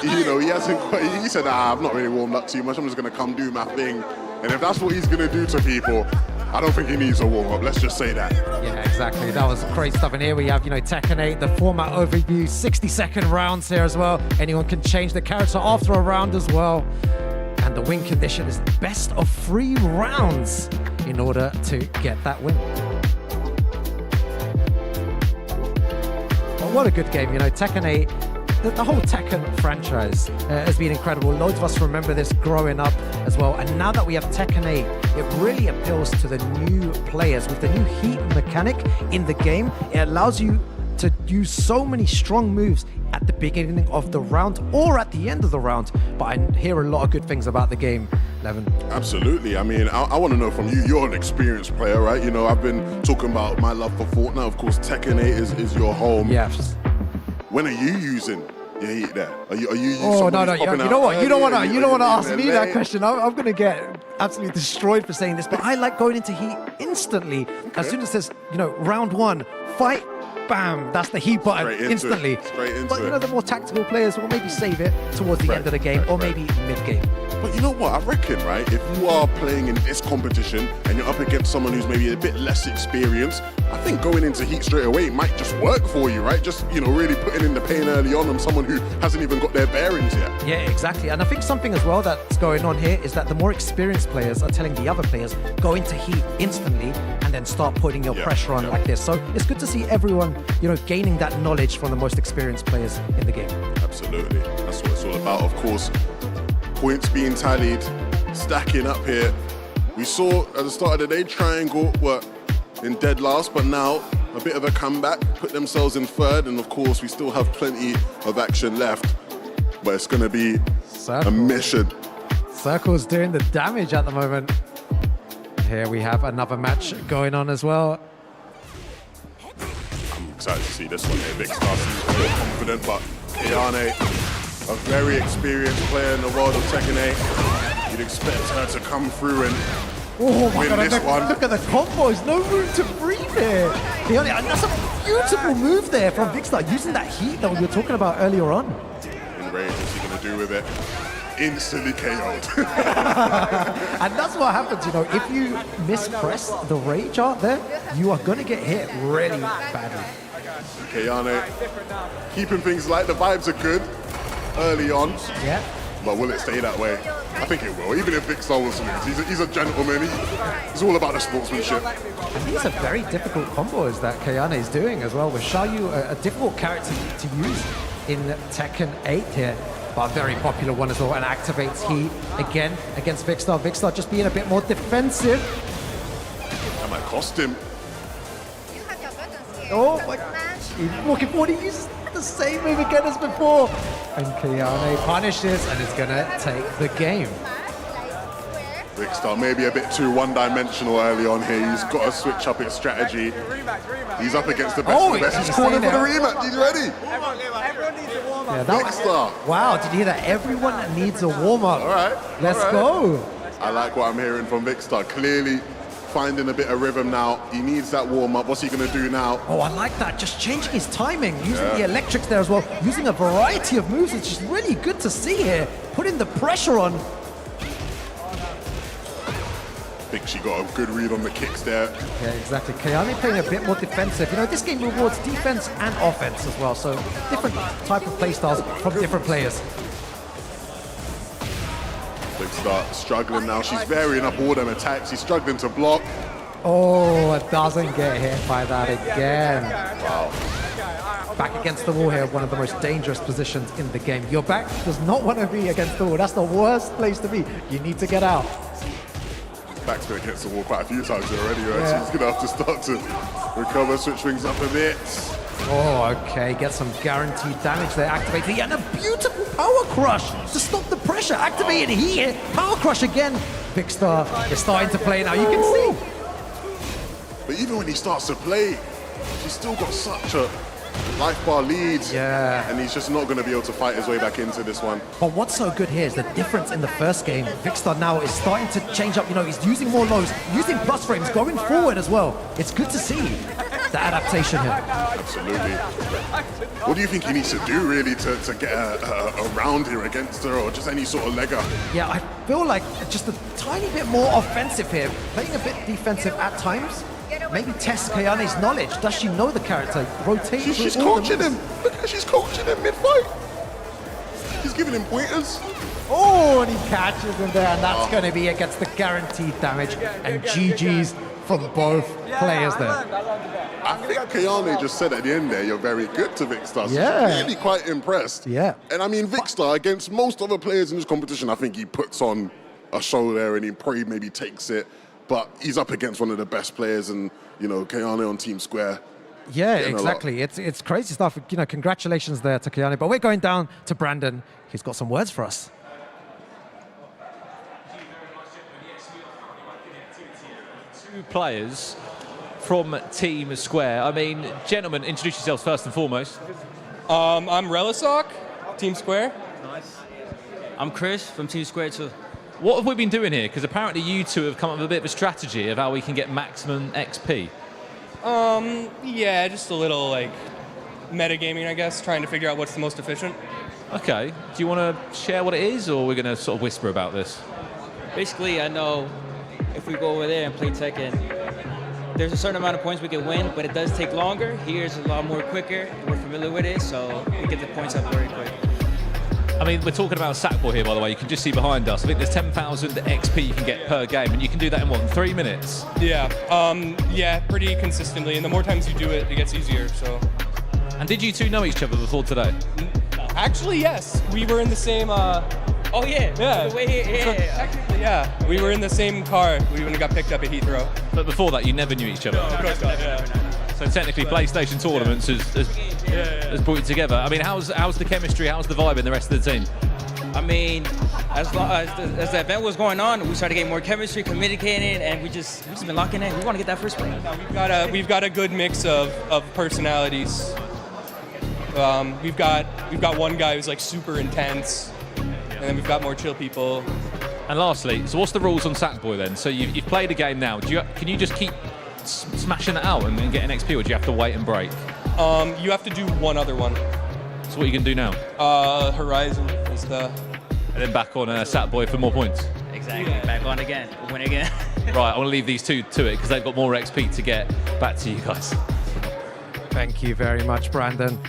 D: you know, he hasn't quite, he said, I've not really warmed up too much. I'm just going to come do my thing. And if that's what he's going to do to people, I don't think he needs a warm-up. Let's just say that.
C: Yeah, exactly. That was great stuff. And here we have, you know, Tekken 8, the format overview, 60-second rounds here as well. Anyone can change the character after a round as well. And the win condition is best of 3 rounds in order to get that win. But what a good game, you know, Tekken 8. The whole Tekken franchise has been incredible. Loads of us remember this growing up as well. And now that we have Tekken 8, it really appeals to the new players. With the new heat mechanic in the game, it allows you to use so many strong moves at the beginning of the round or at the end of the round. But I hear a lot of good things about the game, Levin.
D: Absolutely. I mean, I want to know from you. You're an experienced player, right? You know, I've been talking about my love for Fortnite. Of course, Tekken 8 is your home.
C: Yes.
D: When are you using your heat there? Are you using?
C: Oh no, you know what? You don't want to ask me that
D: late?
C: question. I'm going to get absolutely destroyed for saying this, but I like going into heat instantly. As soon as there's, you know, round 1, fight, bam, that's the heat button instantly.
D: Straight into
C: But you know, the more tactical players will maybe save it towards the end of the game or maybe mid-game.
D: But you know what? I reckon, right, if you are playing in this competition and you're up against someone who's maybe a bit less experienced, I think going into heat straight away might just work for you, right? Just, you know, really putting in the pain early on someone who hasn't even got their bearings yet.
C: Yeah, exactly. And I think something as well that's going on here is that the more experienced players are telling the other players, go into heat instantly and then start putting your pressure on like this. So it's good to see everyone, you know, gaining that knowledge from the most experienced players in the game.
D: Absolutely. That's what it's all about, of course. Points being tallied, stacking up here. We saw at the start of the day, Triangle were in dead last, but now a bit of a comeback, put themselves in 3rd, and of course we still have plenty of action left, but it's going to be a mission.
C: Circle's doing the damage at the moment. Here we have another match going on as well.
D: I'm excited to see this one here. Big Star seems a bit confident, but Kayane, a very experienced player in the world of Tekken 8. You'd expect her to come through and win this one.
C: Look at the combos, no room to breathe here. And that's a beautiful move there from Big Star, using that heat that we were talking about earlier on.
D: Enrage, what's he going to do with it? Instantly KO'd.
C: And that's what happens, you know, if you mispress the rage art there, you are going to get hit really badly.
D: Kayane keeping things light, the vibes are good early on.
C: Yeah.
D: But will it stay that way? I think it will, even if Big Star was to lose. He's a gentleman. He's all about the sportsmanship.
C: And these are very difficult combos that Kayane is doing as well, with Xiaoyu, a difficult character to use in Tekken 8 here, but a very popular one as well, and activates heat again against Big Star. Big Star just being a bit more defensive.
D: That might cost him.
C: Oh my God. He's walking forward, he uses the same move again as before. And Kayane punishes and is gonna take the game.
D: Big Star maybe a bit too one-dimensional early on here. He's got to switch up his strategy. He's up against the best of the best. He's calling for the rematch. He's ready.
F: Everyone needs a warm-up.
C: Yeah,
D: Big Star.
C: Wow, did you hear that? Everyone needs a warm-up.
D: All right.
C: Let's go.
D: I like what I'm hearing from Big Star. Clearly finding a bit of rhythm now. He needs that warm-up. What's he going to do now?
C: Oh, I like that. Just changing his timing, using the electrics there as well, using a variety of moves, which is really good to see here. Putting the pressure on.
D: I think she got a good read on the kicks there.
C: Yeah, exactly. Kayane playing a bit more defensive. You know, this game rewards defense and offense as well, so different type of play styles from different players.
D: Big Star struggling now. She's varying up all them attacks. She's struggling to block.
C: Oh, it doesn't get hit by that again.
D: Wow.
C: Back against the wall here, one of the most dangerous positions in the game. Your back does not want to be against the wall. That's the worst place to be. You need to get out.
D: Back's been against the wall quite a few times already, right? Yeah. She's going to have to start to recover, switch things up a bit.
C: Oh, okay. Get some guaranteed damage there. Activate and a beautiful power crush to stop the pressure. Activated here. Power crush again. Big Star is starting to play now. You can see.
D: But even when he starts to play, she's still got such a life bar lead.
C: Yeah.
D: And he's just not going to be able to fight his way back into this one.
C: But what's so good here is the difference in the first game. Big Star now is starting to change up. You know, he's using more lows, using plus frames, going forward as well. It's good to see. the adaptation here.
D: Absolutely. What do you think he needs to do really to get a round here against her, or just any sort of leg up?
C: Yeah, I feel like just a tiny bit more offensive here, playing a bit defensive at times. Maybe test Kayane's knowledge. Does she know the character? Rotate.
D: She's coaching him. Look at she's coaching him mid-fight. He's giving him pointers.
C: Oh, and he catches him there, and that's going to be against the guaranteed damage. And GG's from both players there.
D: I think Kayane just said at the end there, you're very good to Vikkstar. So
C: Yeah.
D: she's really quite impressed.
C: Yeah.
D: And I mean, Vikkstar, against most other players in this competition, I think he puts on a show there and he probably maybe takes it. But he's up against one of the best players, and, you know, Kayane on Team Square.
C: Yeah, exactly. It's crazy stuff. You know, congratulations there to Kayane. But we're going down to Brandon. He's got some words for us.
A: Two players from Team Square. I mean, gentlemen, introduce yourselves first and foremost.
E: I'm Relisok, Team Square.
H: Nice. I'm Chris from Team Square too.
A: What have we been doing here? Because apparently you two have come up with a bit of a strategy of how we can get maximum XP.
E: Yeah, just a little like metagaming, I guess, trying to figure out what's the most efficient.
A: Okay. Do you want to share what it is, or we're going to sort of whisper about this?
H: Basically, I know if we go over there and play Tekken, there's a certain amount of points we can win, but it does take longer. Here's a lot more quicker. We're familiar with it, so we get the points up very quick.
A: I mean, we're talking about Sackboy here, by the way. You can just see behind us. I think there's 10,000 XP you can get per game, and you can do that in, what, in 3 minutes?
E: Yeah, yeah, pretty consistently. And the more times you do it, it gets easier, so.
A: And did you two know each other before today?
E: Actually, yes. We were in the same,
H: Oh, yeah.
E: Yeah.
H: The way here,
E: So technically, yeah. We were in the same car. We got picked up at Heathrow.
A: But before that, you never knew each other?
E: No, of course not, yeah.
A: So technically, PlayStation Tournaments has brought you together. I mean, how's the chemistry, how's the vibe in the rest of the team?
H: I mean, as the event was going on, we started getting more chemistry, communicating, and we just been locking in. We want to get that first win.
E: We've got a good mix of personalities. We've got one guy who's like super intense, and then we've got more chill people.
A: And lastly, so what's the rules on Sackboy then? So you've played a game now. Can you just keep smashing it out and getting XP, or do you have to wait and break?
E: You have to do one other one.
A: So what are you going to do now?
E: Horizon is the...
A: And then back on Sackboy for more points?
H: Exactly. Back on again. Win again.
A: Right, I want to leave these two to it because they've got more XP to get. Back to you guys.
C: Thank you very much, Brandon.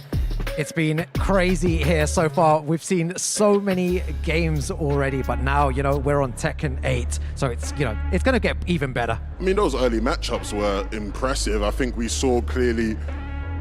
C: It's been crazy here so far. We've seen so many games already, but now, you know, we're on Tekken 8. So it's, you know, it's going to get even better.
D: I mean, those early matchups were impressive. I think we saw clearly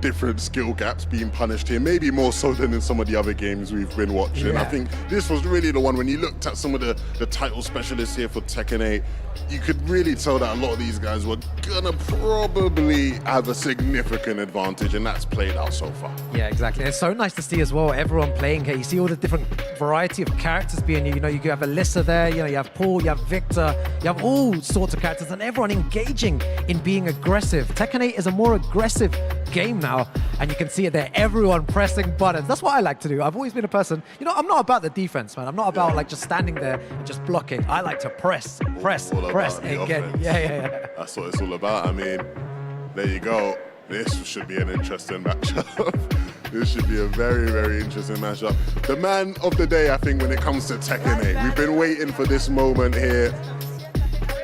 D: different skill gaps being punished here, maybe more so than in some of the other games we've been watching.
C: Yeah.
D: I think this was really the one when you looked at some of the title specialists here for Tekken 8, you could really tell that a lot of these guys were gonna probably have a significant advantage, and that's played out so far.
C: Yeah, exactly. It's so nice to see as well everyone playing here. You see all the different variety of characters being, you know, you have Alyssa there, you know, you have Paul, you have Victor, you have all sorts of characters, and everyone engaging in being aggressive. Tekken 8 is a more aggressive game now, and you can see it there, everyone pressing buttons. That's what I like to do. I've always been a person, you know, I'm not about the defense, man. I'm not about like just standing there and just blocking. I like to press, and get, yeah.
D: That's what it's all about. I mean, there you go. This should be an interesting matchup. This should be a very, very interesting matchup. The man of the day, I think, when it comes to Tekken 8. We've been waiting for this moment here.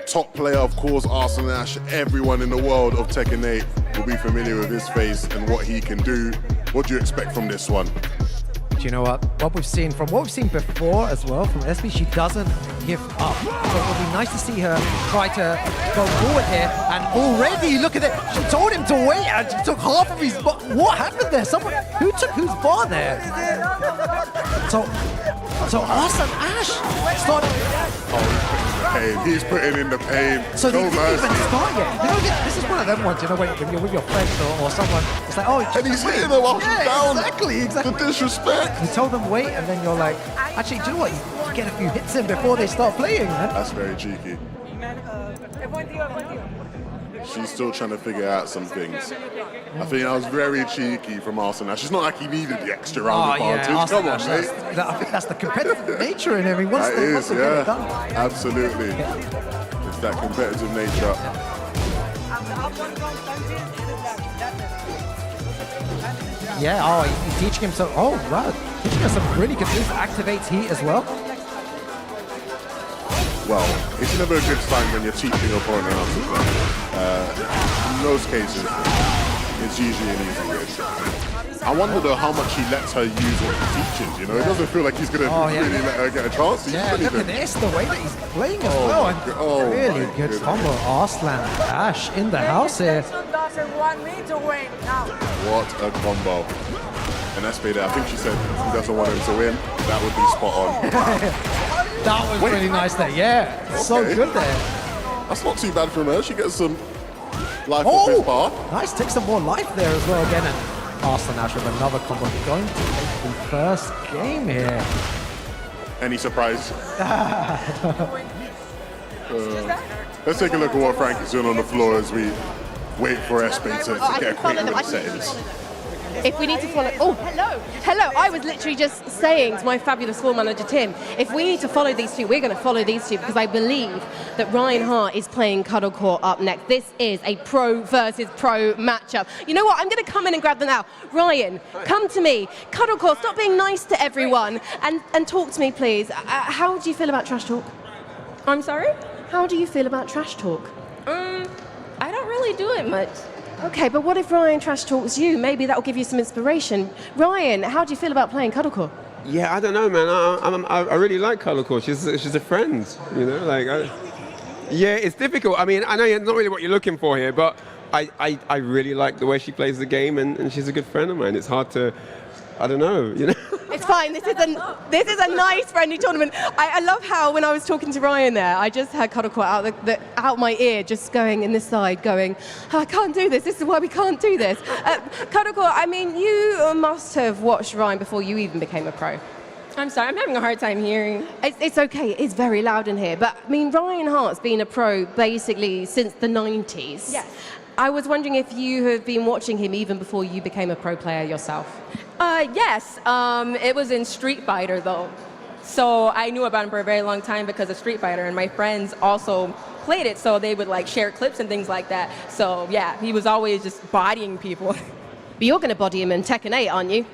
D: Top player, of course, Arslan Ash. Everyone in the world of Tekken 8 will be familiar with his face and what he can do. What do you expect from this one?
C: Do you know what we've seen before as well from SB, she doesn't give up. So it would be nice to see her try to go forward here. And already, look at it, she told him to wait and she took half of his bar. What happened there? Someone, who took whose bar there? So Arslan Ash started.
D: He's putting in the pain.
C: So they didn't even start yet. You know, this is one of them ones, you know, when you're with your friends or someone, it's like, oh,
D: and he's hitting her while she's down.
C: Exactly.
D: The disrespect.
C: You told them wait, and then you're like, actually, do you know what? You get a few hits in before they start playing, man.
D: That's very cheeky. She's still trying to figure out some things. I think that was very cheeky from Arslan Ash. It's not like he needed the extra round of advantage. Come on, mate.
C: I think that's the competitive nature in him. He wants to get it done.
D: Absolutely. It's that competitive nature.
C: Yeah, oh, he's teaching him so... Oh, wow. Teaching us some really good moves. Activates heat as well.
D: Well, it's never a good sign when you're teaching your opponent how to play. In those cases, it's usually an easy win. I wonder though how much he lets her use what he teaches, you know? It doesn't feel like he's going to really let her get a chance to use anything.
C: Look at this, the way that he's playing as well. And really good combo. Arslan Dash in the house here.
F: Doesn't want me to win now.
D: What a combo. And Espade, I think she said he doesn't want him to win. That would be spot on.
C: That was really nice there, yeah. Okay. So good there.
D: That's not too bad from her. She gets some life off his bar.
C: Nice, takes some more life there as well again. And Arslan Dash with another combo. Going to take the first game here.
D: Any surprise? Let's take a look at what Frank is doing on the floor as we wait for Espade to get acquainted with the settings.
B: If we need to follow... Oh, hello. Hello. I was literally just saying to my fabulous floor manager, Tim, if we need to follow these two, we're going to follow these two because I believe that Ryan Hart is playing Cuddlecore up next. This is a pro versus pro matchup. You know what? I'm going to come in and grab them now. Ryan, come to me. Cuddlecore, stop being nice to everyone and talk to me, please. How do you feel about trash talk?
I: I'm sorry?
B: How do you feel about trash talk?
I: I don't really do it much.
B: Okay, but what if Ryan trash talks you? Maybe that'll give you some inspiration. Ryan, how do you feel about playing Cuddlecore?
K: Yeah, I don't know, man. I really like Cuddlecore. She's a friend, you know. Yeah, it's difficult. I mean, I know it's not really what you're looking for here, but I really like the way she plays the game, and she's a good friend of mine. It's hard to, I don't know, you know.
B: It's fine. This is a nice friendly tournament. I love how when I was talking to Ryan there, I just had Cuddlecore out my ear, just going in this side, going, I can't do this. This is why we can't do this. Cuddlecore, I mean, you must have watched Ryan before you even became a pro.
I: I'm sorry, I'm having a hard time hearing.
B: It's okay. It is very loud in here. But I mean, Ryan Hart's been a pro basically since the 90s.
I: Yes.
B: I was wondering if you have been watching him even before you became a pro player yourself.
I: Yes. It was in Street Fighter, though. So I knew about him for a very long time because of Street Fighter, and my friends also played it, so they would share clips and things like that. So yeah, he was always just bodying people.
B: But you're going to body him in Tekken 8, aren't you?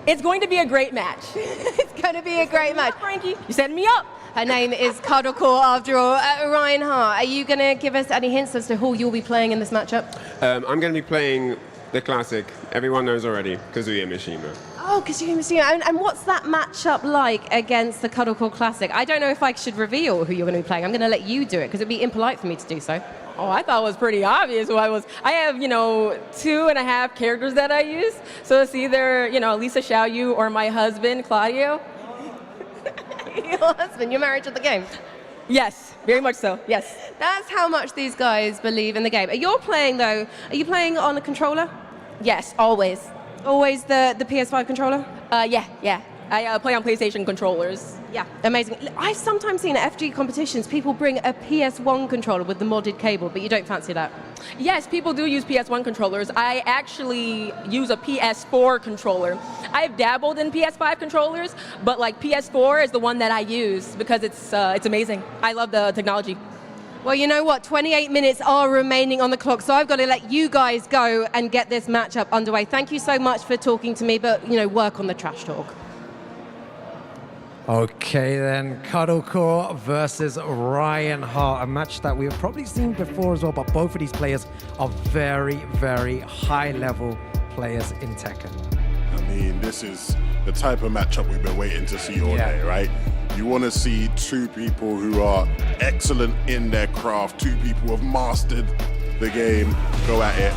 I: It's going to be a great match.
B: It's going to be a great match.
I: Frankie, you set me up.
B: Her name is Cuddlecore, after all. Ryan Hart, are you going to give us any hints as to who you'll be playing in this matchup?
K: I'm going to be playing the classic. Everyone knows already, Kazuya Mishima.
B: Oh, Kazuya Mishima. And what's that matchup like against the Cuddlecore Classic? I don't know if I should reveal who you're going to be playing. I'm going to let you do it, because it'd be impolite for me to do so.
I: Oh, I thought it was pretty obvious who I was. I have, 2.5 characters that I use. So it's either, Lisa Xiaoyu or my husband, Claudio.
B: Your husband, you're married to the game?
I: Yes, very much so, yes.
B: That's how much these guys believe in the game. You're playing, though, are you playing on a controller?
I: Yes, always.
B: Always the PS5 controller?
I: Yeah. I play on PlayStation controllers.
B: Yeah, amazing. I've sometimes seen at FG competitions, people bring a PS1 controller with the modded cable, but you don't fancy that?
I: Yes, people do use PS1 controllers. I actually use a PS4 controller. I've dabbled in PS5 controllers, but PS4 is the one that I use because it's amazing. I love the technology.
B: Well, you know what? 28 minutes are remaining on the clock, so I've got to let you guys go and get this matchup underway. Thank you so much for talking to me, but, work on the trash talk.
C: Okay, then, Cuddlecore versus Ryan Hart, a match that we've probably seen before as well, but both of these players are very, very high-level players in Tekken.
D: I mean, this is the type of matchup we've been waiting to see all day, right? You want to see two people who are excellent in their craft, two people who have mastered the game, go at it,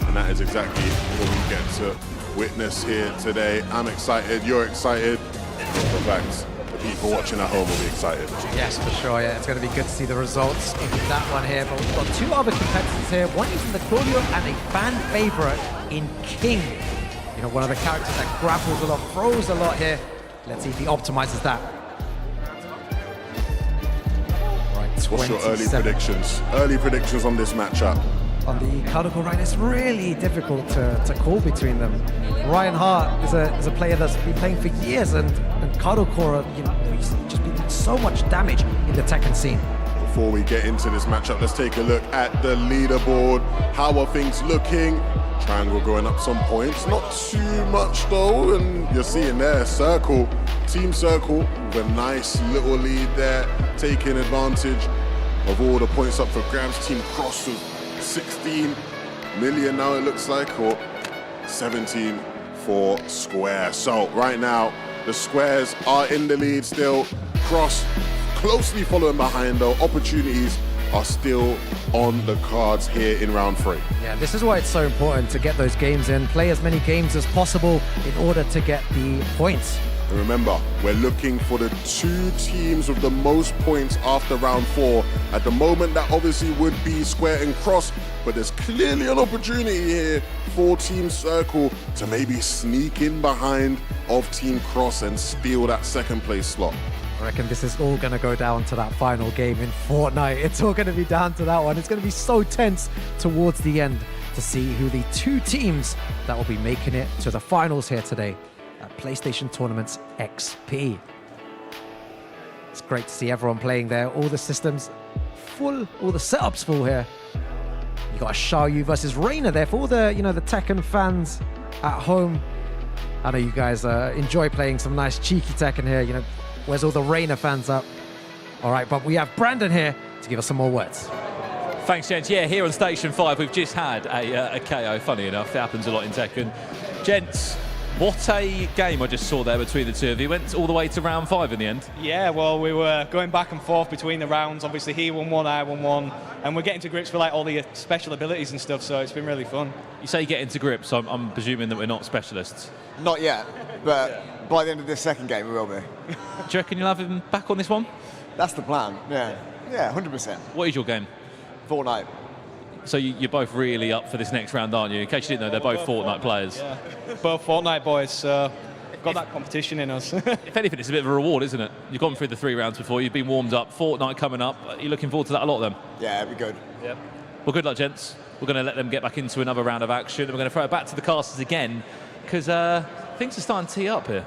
D: and that is exactly what we get to witness here today. I'm excited, you're excited. In fact, the people watching at home will be excited.
C: Yes, for sure. Yeah, it's going to be good to see the results of that one here. But we've got two other competitors here. One using the Claudio and a fan favorite in King. One of the characters that grapples a lot, throws a lot here. Let's see if he optimizes that. Right,
D: what's your early predictions? Early predictions on this matchup?
C: On the Cuddlecore, right, it's really difficult to call between them. Ryan Hart is a player that's been playing for years, and Cuddlecore, he's just been doing so much damage in the Tekken scene.
D: Before we get into this matchup, let's take a look at the leaderboard. How are things looking? Triangle going up some points, not too much though, and you're seeing there, Team Circle, with a nice little lead there, taking advantage of all the points up for grabs. Team Cross with 16 million now it looks like, or 17 for Square. So right now, the Squares are in the lead still. Cross closely following behind though. Opportunities are still on the cards here in round 3.
C: Yeah, this is why it's so important to get those games in, play as many games as possible in order to get the points.
D: And remember, we're looking for the 2 teams with the most points after round 4. At the moment, that obviously would be Square and Cross, but there's clearly an opportunity here for Team Circle to maybe sneak in behind of Team Cross and steal that 2nd place slot.
C: I reckon this is all going to go down to that final game in Fortnite. It's all going to be down to that one. It's going to be so tense towards the end to see who the 2 teams that will be making it to the finals here today at PlayStation Tournaments XP. It's great to see everyone playing there. All the systems full, all the setups full here. You got a Xiaoyu versus Reina there for all the, the Tekken fans at home. I know you guys enjoy playing some nice cheeky Tekken here, Where's all the Reina fans up? All right, but we have Brandon here to give us some more words.
A: Thanks, gents. Yeah, here on Station 5, we've just had a KO, funny enough. It happens a lot in Tekken. Gents, what a game I just saw there between the 2 of you. Went all the way to round 5 in the end.
J: Yeah, well, we were going back and forth between the rounds. Obviously, he won 1, I won 1. And we're getting to grips with all the special abilities and stuff, so it's been really fun.
A: You say get into grips, so I'm presuming that we're not specialists.
L: Not yet, but by the end of this 2nd game, we will be.
A: Do you reckon you'll have him back on this one?
L: That's the plan, yeah. Yeah, 100%.
A: What is your game?
L: Fortnite.
A: So you're both really up for this next round, aren't you? In case you didn't know, they're both Fortnite players.
J: Yeah, both Fortnite boys, so got that competition in us.
A: If anything, it's a bit of a reward, isn't it? You've gone through the 3 rounds before, you've been warmed up, Fortnite coming up. Are you looking forward to that a lot then?
L: Yeah, it'll be good.
A: Yeah. Well, good luck, gents. We're going to let them get back into another round of action. And we're going to throw it back to the casters again, because things are starting to tee up here.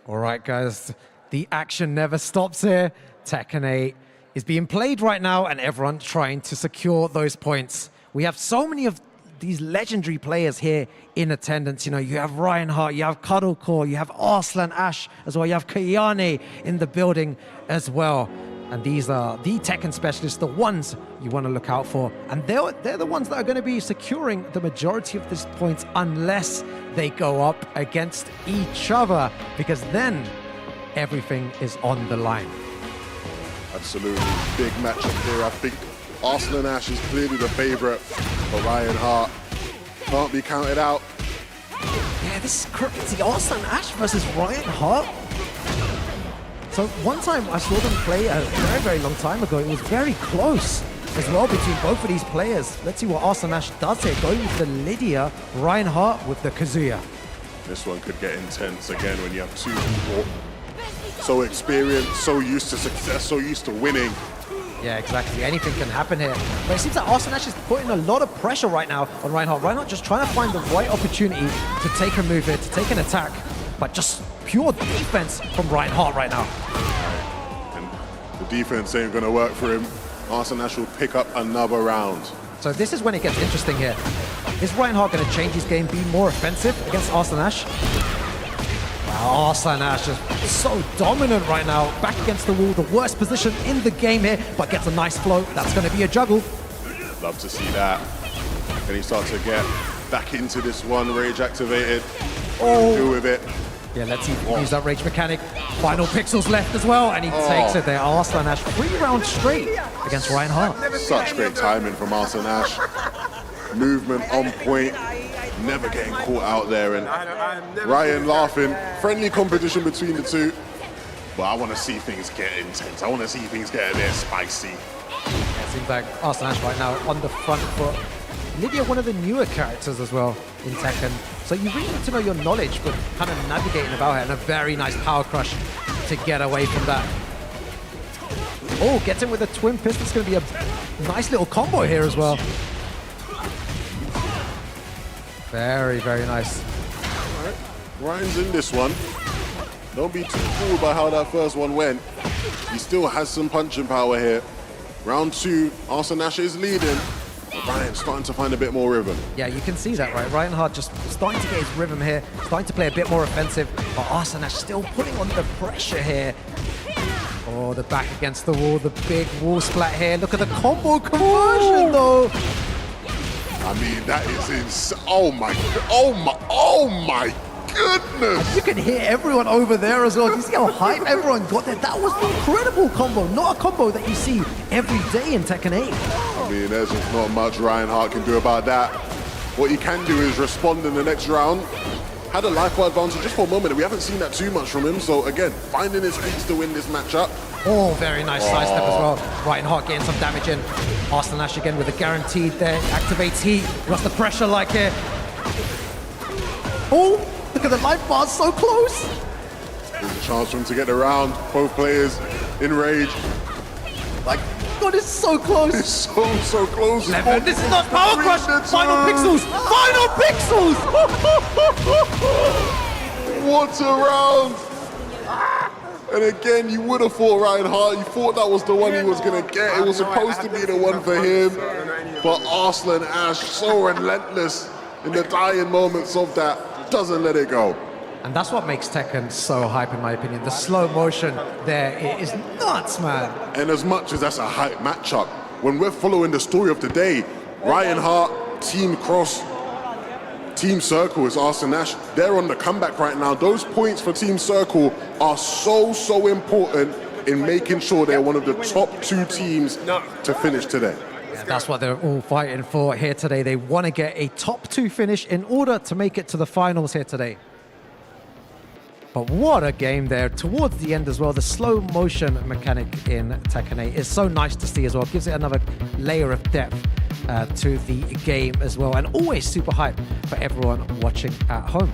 C: All right, guys, the action never stops here. Tekken 8 is being played right now, and everyone trying to secure those points. We have so many of these legendary players here in attendance. You have Reinhardt, you have Cuddlecore, you have Arslan Ash as well, you have Kayane in the building as well. And these are the Tekken specialists, the ones you want to look out for. And they're the ones that are going to be securing the majority of these points unless they go up against each other, because then everything is on the line.
D: Absolutely. Big matchup here. I think Arslan Ash is clearly the favorite for Reinhardt. Can't be counted out.
C: Yeah, this is crazy. Arslan Ash versus Reinhardt. So one time I saw them play a very, very long time ago. It was very close as well between both of these players. Let's see what Arslan Ash does here. Going with the Lydia, Reinhardt with the Kazuya.
D: This one could get intense again when you have 2 people so experienced, so used to success, so used to winning.
C: Yeah, exactly. Anything can happen here. But it seems that Arslan Ash is putting a lot of pressure right now on Reinhardt. Reinhardt just trying to find the right opportunity to take a move here, to take an attack. But just pure defense from Reinhardt right now.
D: And the defense ain't going to work for him. Arslan Ash will pick up another round.
C: So this is when it gets interesting here. Is Reinhardt going to change his game, be more offensive against Arslan Ash? Wow, Arslan Ash is so dominant right now. Back against the wall, the worst position in the game here, but gets a nice flow. That's going to be a juggle.
D: Love to see that. Can he start to get back into this one, rage activated?
C: Oh.
D: Do with it.
C: Yeah, let's see if he can use that rage mechanic. Final pixels left as well, and he takes it there. Arslan Ash, 3 rounds straight against Reinhardt.
D: Such great timing from Arslan Ash. Movement on point, never getting caught out there. And Ryan laughing. Friendly competition between the 2. But I want to see things get intense. I want to see things get a bit spicy.
C: It seems like Arslan Ash right now on the front foot. Lydia, one of the newer characters as well in Tekken. So you really need to know your knowledge, but kind of navigating about her, and a very nice power crush to get away from that. Oh, gets in with a twin pistol. It's going to be a nice little combo here as well. Very, very nice.
D: All right. Ryan's in this one. Don't be too fooled by how that first one went. He still has some punching power here. Round 2, Arslan Ash is leading. Ryan's starting to find a bit more rhythm.
C: Yeah, you can see that, right? Ryan Hart just starting to get his rhythm here, starting to play a bit more offensive, but Arsenash still putting on the pressure here. Oh, the back against the wall, the big wall splat here. Look at the combo conversion, though.
D: I mean, that is insane. Oh my goodness.
C: You can hear everyone over there as well. You see how hype everyone got there? That was an incredible combo. Not a combo that you see every day in Tekken 8.
D: I mean, there's just not much Ryan Hart can do about that. What he can do is respond in the next round. Had a life bar advantage just for a moment. We haven't seen that too much from him. So again, finding his feet to win this matchup.
C: Oh, very nice side step as well. Ryan Hart getting some damage in. Arsenash again with a guaranteed there. Activates heat. Lost the pressure like here. Oh, look at the life bars so close.
D: There's a chance for him to get around. Both players in rage.
C: Like, God, it's so close.
D: It's so close.
C: This is not Power Crush. Final pixels. Final pixels.
D: What a round. And again, you would have thought Ryan Hart, you thought that was the one he was going to get. It was supposed to be the one for him. But Arslan Ash, so relentless in the dying moments of that, doesn't let it go.
C: And that's what makes Tekken so hype, in my opinion. The slow motion there is nuts, man.
D: And as much as that's a hype matchup, when we're following the story of the day, Ryan Hart, Team Cross, Team Circle is Arslan Ash. They're on the comeback right now. Those points for Team Circle are so important in making sure they're one of the top 2 teams to finish today.
C: Yeah, that's what they're all fighting for here today. They want to get a top 2 finish in order to make it to the finals here today. But what a game there towards the end as well. The slow motion mechanic in Tekken 8 is so nice to see as well. It gives it another layer of depth to the game as well. And always super hype for everyone watching at home.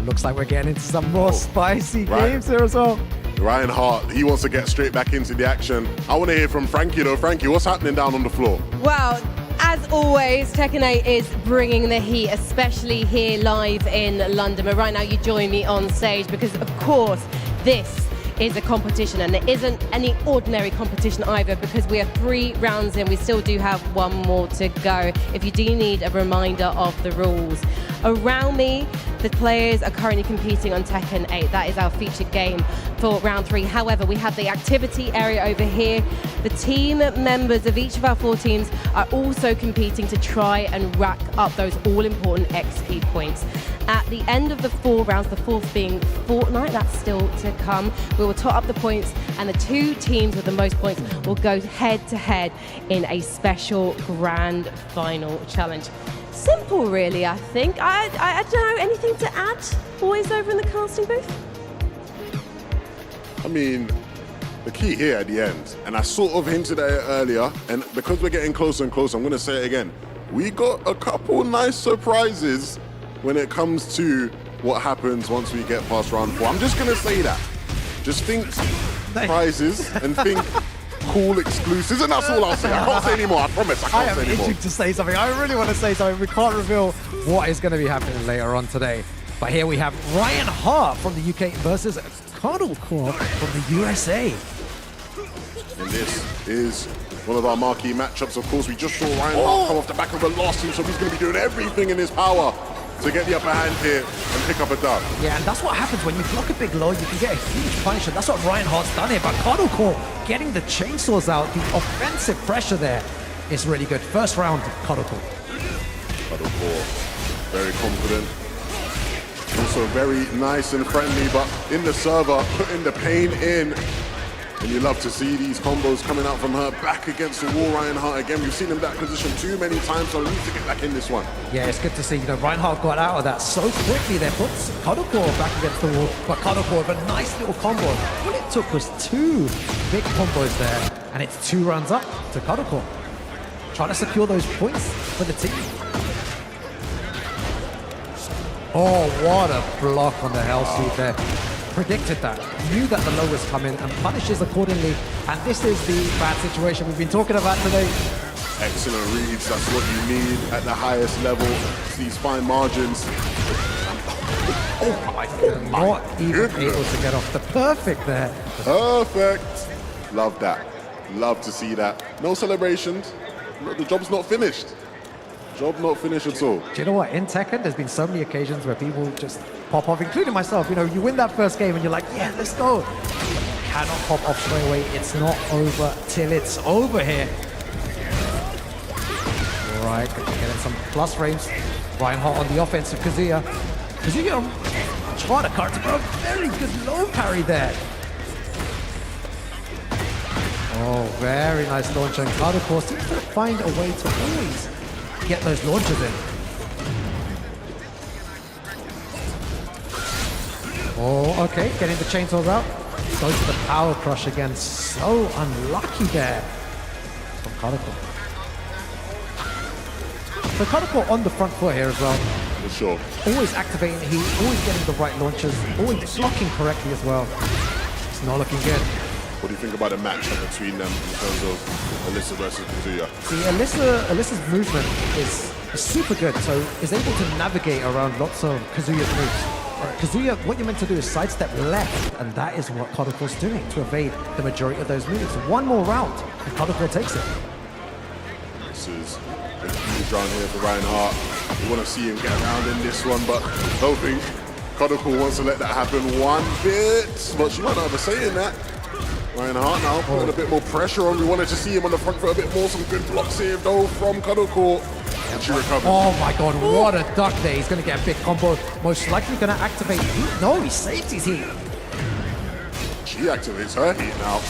C: Looks like we're getting into some more spicy games here as well.
D: Ryan Hart, he wants to get straight back into the action. I want to hear from Frankie though. Frankie, what's happening down on the floor?
B: Well, as always, Tekken 8 is bringing the heat, especially here live in London. But right now you join me on stage because, of course, this is a competition, and it isn't any ordinary competition either, because we are 3 rounds in. We still do have 1 more to go. If you do need a reminder of the rules, around me, the players are currently competing on Tekken 8. That is our featured game for round 3. However, we have the activity area over here. The team members of each of our 4 teams are also competing to try and rack up those all-important XP points. At the end of the 4 rounds, the 4th being Fortnite, that's still to come, we will tot up the points, and the 2 teams with the most points will go head-to-head in a special grand final challenge. Simple, really, I think. I don't know, anything to add, boys over in the casting booth?
D: I mean, the key here at the end, and I sort of hinted at it earlier, and because we're getting closer and closer, I'm going to say it again. We got a couple nice surprises when it comes to what happens once we get past round 4. I'm just going to say that. Just think prizes and think cool exclusives, and that's all I'll say. I can't say anymore, I promise. I can't say anymore.
C: I am itching to say something. I really want to say something. We can't reveal what is going to be happening later on today. But here we have Ryan Hart from the UK versus Cuddlecore from the USA.
D: And this is one of our marquee matchups. Of course, we just saw Ryan Hart come off the back of a loss, and so he's going to be doing everything in his power to get the upper hand here and pick up a dub.
C: Yeah, and that's what happens when you block a big low, you can get a huge punish, and that's what Ryan Hart's done here. But Cuddlecore getting the chainsaws out, the offensive pressure there is really good. First round, Cuddlecore.
D: Cuddlecore, very confident. Also very nice and friendly, but in the server, putting the pain in. And you love to see these combos coming out from her back against the wall. Ryan Hart again, we've seen him that position too many times, so we need to get back in this one.
C: Yeah, it's good to see, Ryan Hart got out of that so quickly there, puts Cuddlecore back against the wall, but Cuddlecore with a nice little combo. All it took was 2 big combos there, and it's 2 rounds up to Cuddlecore. Trying to secure those points for the team. Oh, what a block on the Hell Suit there. Predicted that, knew that the low was coming, and punishes accordingly. And this is the bad situation we've been talking about today.
D: Excellent reads, that's what you need at the highest level. These fine margins.
C: Oh my God, not even able to get off the perfect there.
D: Perfect. Love that. Love to see that. No celebrations. The job's not finished. Job not finished at all.
C: Do you know what? In Tekken, there's been so many occasions where people just pop off, including myself. You know, you win that first game and you're like, yeah, let's go. You cannot pop off straight away. It's not over till it's over here. All right, getting some plus frames. Reinhardt on the offensive. Kazuya trying to cart for a very good low parry there. Oh, very nice launch. And Cloud, of course, seems to find a way to always get those launches in. Oh, okay, getting the chainsaws out. Goes to the power crush again. So unlucky there from Kadoko. So Kadoko on the front foot here as well.
D: For sure.
C: Always activating the heat, always getting the right launches, always blocking correctly as well. It's not looking good.
D: What do you think about the matchup between them in terms of Alyssa versus Kazuya?
C: See, Alyssa's movement is super good, so is able to navigate around lots of Kazuya's moves. Kazuya, what you're meant to do is sidestep left, and that is what Kodoko's doing to evade the majority of those moves. One more round, and Kodoko takes it.
D: This is a huge round here for Reinhardt. We want to see him get around in this one, but I don't think Kodoko wants to let that happen one bit. But she might not have a say in that. Reinhardt now putting a bit more pressure on. We wanted to see him on the front foot a bit more. Some good blocks here though from Kadoko. And she recovers.
C: Oh my god, what a duck there. He's going to get a big combo. Most likely going to activate heat. No, he saves his heat.
D: She activates her heat now.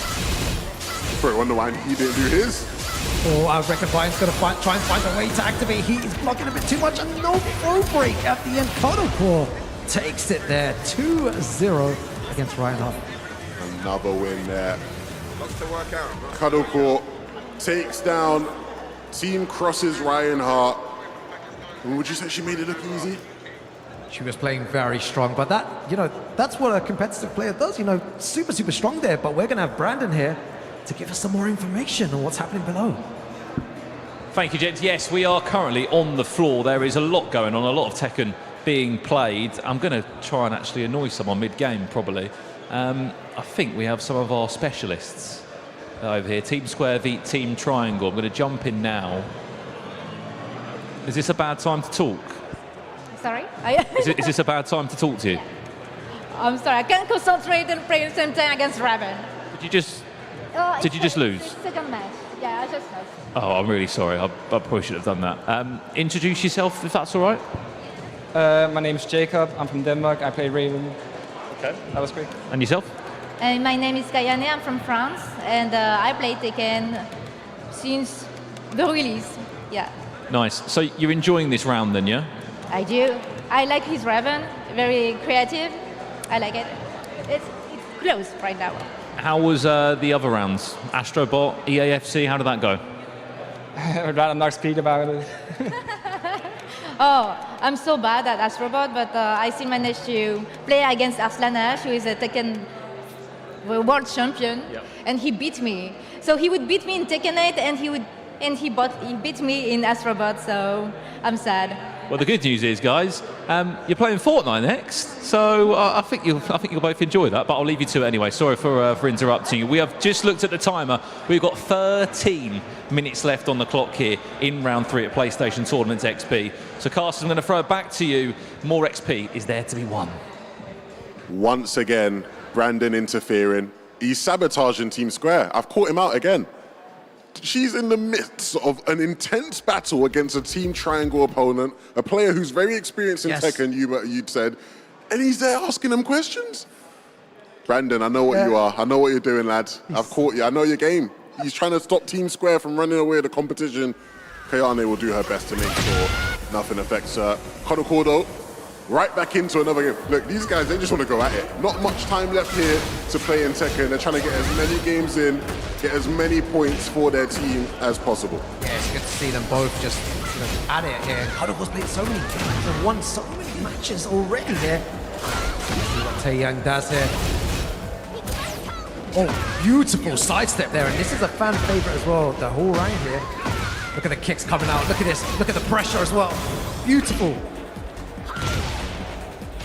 D: Probably wonder why he didn't do his.
C: Oh, I reckon Brian's going to try and find a way to activate heat. He's blocking a bit too much. And no throw break at the end. Kadoko takes it there. 2-0 against Reinhardt.
D: Another win there. Lots to work out. Kadoko takes down Team Cross's Reinhardt. Would you say she made it look easy?
C: She was playing very strong, but that, that's what a competitive player does, super, super strong there. But we're going to have Brandon here to give us some more information on what's happening below.
A: Thank you, gents. Yes, we are currently on the floor. There is a lot going on, a lot of Tekken being played. I'm going to try and actually annoy someone mid-game, probably. I think we have some of our specialists over here. Team Square v Team Triangle. I'm going to jump in now. Is this a bad time to talk?
M: Sorry?
A: Is this a bad time to talk to you?
M: I'm sorry, I can't concentrate and play at the same time against Raven.
A: Did you just lose?
M: Second match. Yeah, I just lost.
A: Oh, I'm really sorry. I probably should have done that. Introduce yourself, if that's all right.
J: My name's Jacob. I'm from Denmark. I play Raven. Okay. That was great.
A: And yourself?
M: And my name is Kayane. I'm from France, and I play Tekken since the release. Yeah.
A: Nice. So you're enjoying this round then, yeah?
M: I do. I like his Raven. Very creative. I like it. It's close right now.
A: How was the other rounds? AstroBot, EAFC, how did that go?
J: I'd rather not speak about it.
M: Oh, I'm so bad at AstroBot, but I still managed to play against Arslanash, who is a Tekken world champion, and he beat me. So he would beat me in Tekken 8, and he beat me in AstroBot. So I'm sad.
A: Well, the good news is, guys, you're playing Fortnite next, so I think you'll both enjoy that. But I'll leave you to it anyway. Sorry for interrupting you. We have just looked at the timer. We've got 13 minutes left on the clock here in round 3 at PlayStation Tournaments XP. So, Carson, I'm going to throw it back to you. More XP is there to be won.
D: Once again, Brandon interfering. He's sabotaging Team Square. I've caught him out again. She's in the midst of an intense battle against a Team Triangle opponent, a player who's very experienced in Tekken, you'd said, and he's there asking them questions. Brandon, I know what you are. I know what you're doing, lad. I've caught you. I know your game. He's trying to stop Team Square from running away with the competition. Kayane will do her best to make sure nothing affects her. Kodokodo, right back into another game. Look, these guys, they just want to go at it. Not much time left here to play in Tekken. They're trying to get as many games in, get as many points for their team as possible.
C: Yeah, it's good to see them both just at it here. Kodoko's played so many games and won so many matches already here. Let's see what Taeyang does here. Oh, beautiful sidestep there, and this is a fan favorite as well, the whole round here. Look at the kicks coming out, look at this, look at the pressure as well. Beautiful.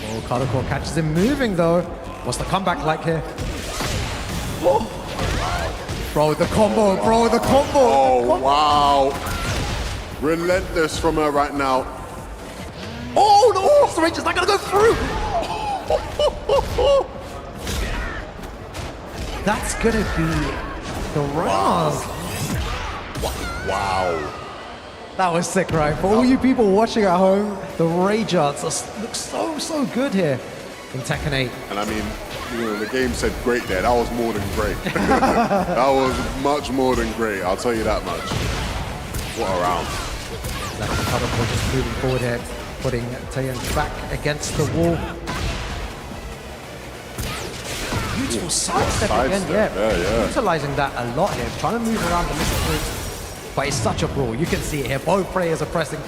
C: Oh, Kadoko catches him moving though. What's the comeback like here? Oh. Bro, the combo, bro, the combo.
D: Oh, wow. Relentless from her right now.
C: Oh, no, the range is not going to go through. That's going to be the round.
D: Wow.
C: That was sick, right? For all you people watching at home, the rage arts look so good here in Tekken 8.
D: And I mean, you know, the game said great there. That was more than great. That was much more than great. I'll tell you that much. What a round.
C: We're just moving forward here, putting Taeyeon back against the wall. Beautiful sidestep again, yeah. Utilizing that a lot here, trying to move around the little groups. But it's such a brawl. You can see it here. Both players are pressing.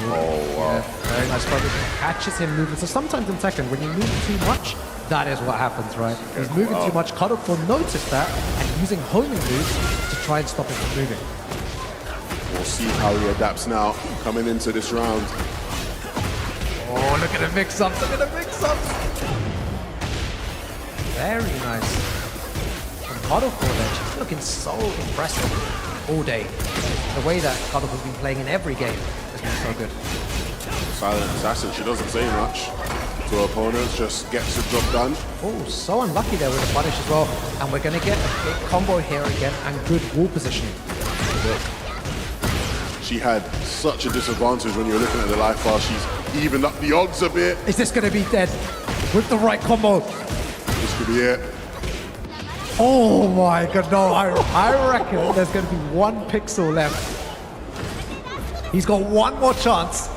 D: Oh, wow.
C: Yeah, very nice focus. Catches him moving. So sometimes in Tekken, when you move too much, that is what happens, right? He's moving too much. Cuddlecore noticed that and using homing moves to try and stop him from moving.
D: We'll see how he adapts now, coming into this round.
C: Oh, look at the mix-ups. Look at the mix-ups. Very nice. Cuddlecore there, she's looking so impressive all day. The way that Cuddlecore's been playing in every game has been so good.
D: Silent Assassin, she doesn't say much to her opponents, just gets the job done.
C: Oh, so unlucky there with the punish as well. And we're going to get a big combo here again and good wall positioning.
D: She had such a disadvantage when you're looking at the life bar. She's evened up the odds a bit.
C: Is this going to be dead with the right combo?
D: This could be it.
C: Oh my god, no, I reckon there's going to be 1 pixel left. He's got one more chance.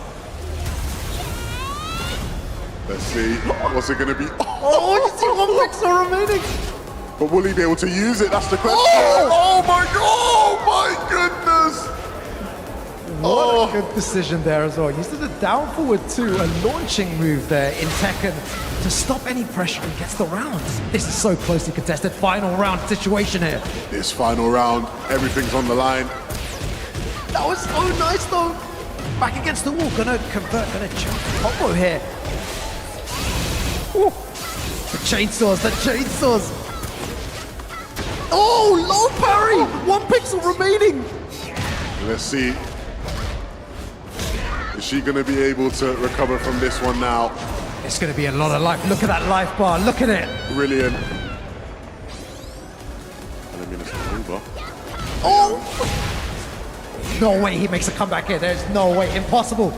D: Let's see, what's it going to be?
C: Oh, you see 1 pixel remaining.
D: But will he be able to use it? That's the question. Oh my goodness.
C: What a good decision there as well. Uses the down forward 2, a launching move there in Tekken to stop any pressure and gets the rounds. This is so closely contested. Final round situation here.
D: This final round, everything's on the line.
C: That was so nice though. Back against the wall, gonna convert, gonna jump combo here. Ooh. The chainsaws, the chainsaws. Oh, low parry! 1 pixel remaining.
D: Let's see. Is she going to be able to recover from this one now?
C: It's going to be a lot of life. Look at that life bar. Look at it.
D: Brilliant. Over.
C: Oh! No way he makes a comeback here. There's no way. Impossible.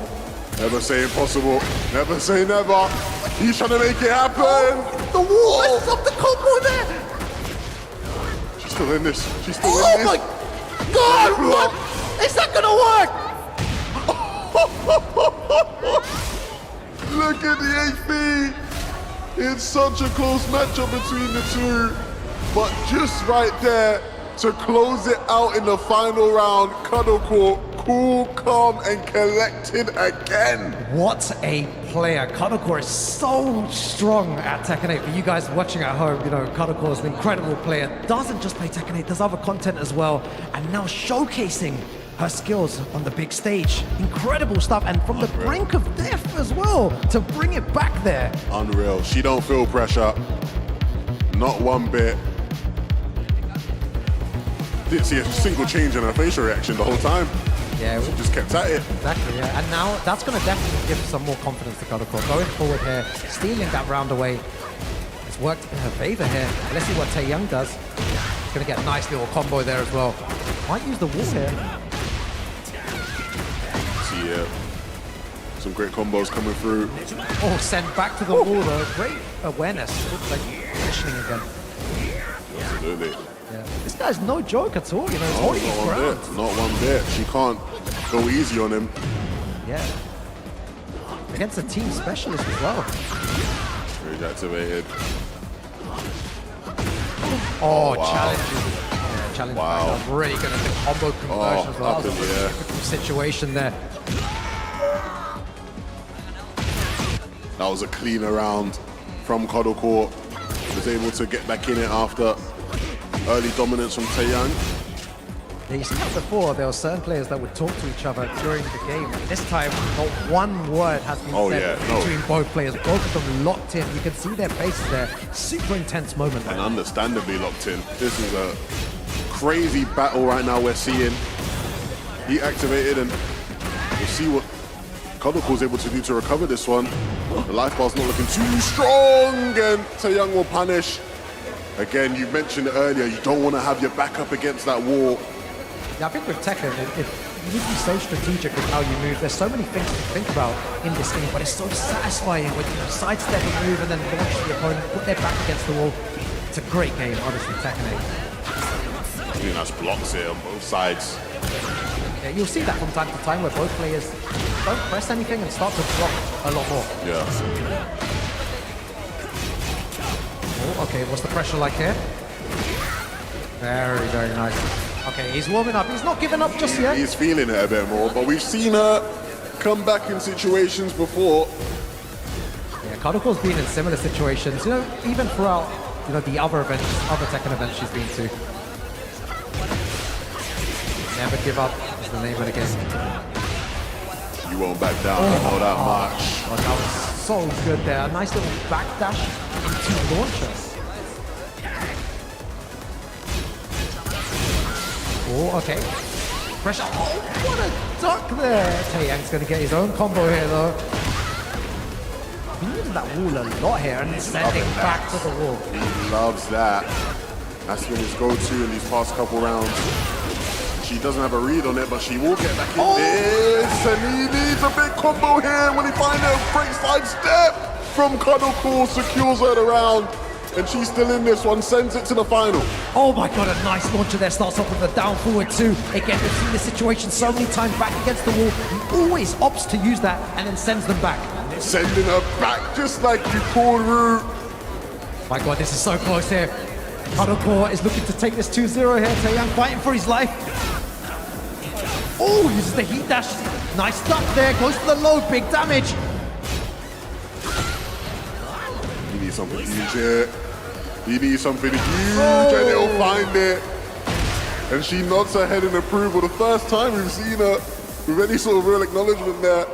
D: Never say impossible. Never say never. He's trying to make it happen.
C: Oh, the wall messes up the combo there.
D: She's still in this. She's still in
C: Oh
D: this.
C: my God! What? Is that going to work?
D: Look at the HP. It's such a close matchup between the two. But just right there to close it out in the final round, Cuddlecore, cool, calm, and collected again.
C: What a player. Cuddlecore is so strong at Tekken 8. For you guys watching at home, you know, Cuddlecore is an incredible player. Doesn't just play Tekken 8, does other content as well. And now showcasing her skills on the big stage. Incredible stuff, and from the brink of death as well, to bring it back there.
D: Unreal. She don't feel pressure. Not one bit. Didn't see a single change in her facial reaction the whole time.
C: Yeah,
D: she just kept at it.
C: Exactly, yeah. And now that's going to definitely give some more confidence to Cuddlecore. Going forward here, stealing that round away. It's worked in her favor here. Let's see what Taeyeon does. He's going to get a nice little combo there as well. Might use the wall here.
D: See, some great combos coming through.
C: Oh, sent back to the wall though. Great awareness. Looks like positioning again.
D: Absolutely.
C: Yeah. This guy's no joke at all, you know, he's holding his ground.
D: Not one bit. She can't go easy on him.
C: Yeah. Against a team specialist as well.
D: Rage activated.
C: Oh,
D: wow.
C: challenges. Yeah, challenges.
D: Wow.
C: That's really good at the combo conversion as well.
D: Up in the air.
C: Difficult situation there.
D: That was a cleaner round from Cuddlecore. Was able to get back in it after early dominance from Taeyeon.
C: Yeah, you see that before, there were certain players that would talk to each other during the game. This time, not one word has been said between both players. Both of them locked in. You can see their faces there. Super intense moment.
D: And understandably locked in. This is a crazy battle right now we're seeing. He activated, and we'll see what Cuddlecore's able to do to recover this one. The life bar's not looking too strong, and Taeyang will punish. Again, you mentioned it earlier, you don't want to have your back up against that wall.
C: Yeah, I think with Tekken, you need to be so strategic with how you move. There's so many things to think about in this game, but it's so satisfying when you sidestep a move and then launch the opponent, put their back against the wall. It's a great game, honestly, Tekken 8.
D: Really nice blocks here on both sides.
C: Yeah, you'll see that from time to time where both players don't press anything and start to block a lot more.
D: Yeah.
C: Oh, okay, what's the pressure like here? Very, very nice. Okay, he's warming up. He's not giving up just yet.
D: He's feeling it a bit more, but we've seen her come back in situations before.
C: Yeah, Cuddlecore's been in similar situations, you know, even throughout, you know, the other events, other Tekken events she's been to. Never give up is the name of the game.
D: You won't back down all that much.
C: Oh, that was so good there. A nice little backdash into launcher. Oh, okay. Pressure. Oh, what a duck there. Taeyang's going to get his own combo here, though. He uses that wall a lot here and sending back to the wall.
D: He loves that. That's been his go-to in these past couple rounds. She doesn't have a read on it, but she will get back in this. And he needs a big combo here when he finds a great side step from Cuddlecore, secures her around. And she's still in this one, sends it to the final.
C: Oh my god, a nice launcher there. Starts off with a down forward two. Again, we've seen this situation so many times back against the wall. He always opts to use that and then sends them back.
D: Sending her back just like you called Root.
C: My god, this is so close here. Cuddlecore is looking to take this 2-0 here. Taeyang fighting for his life. Oh, uses the heat dash. Nice stuff there. Goes to the low, big damage.
D: You need something huge here. You need something huge, and he'll find it. And she nods her head in approval. The first time we've seen her with any sort of real acknowledgement there.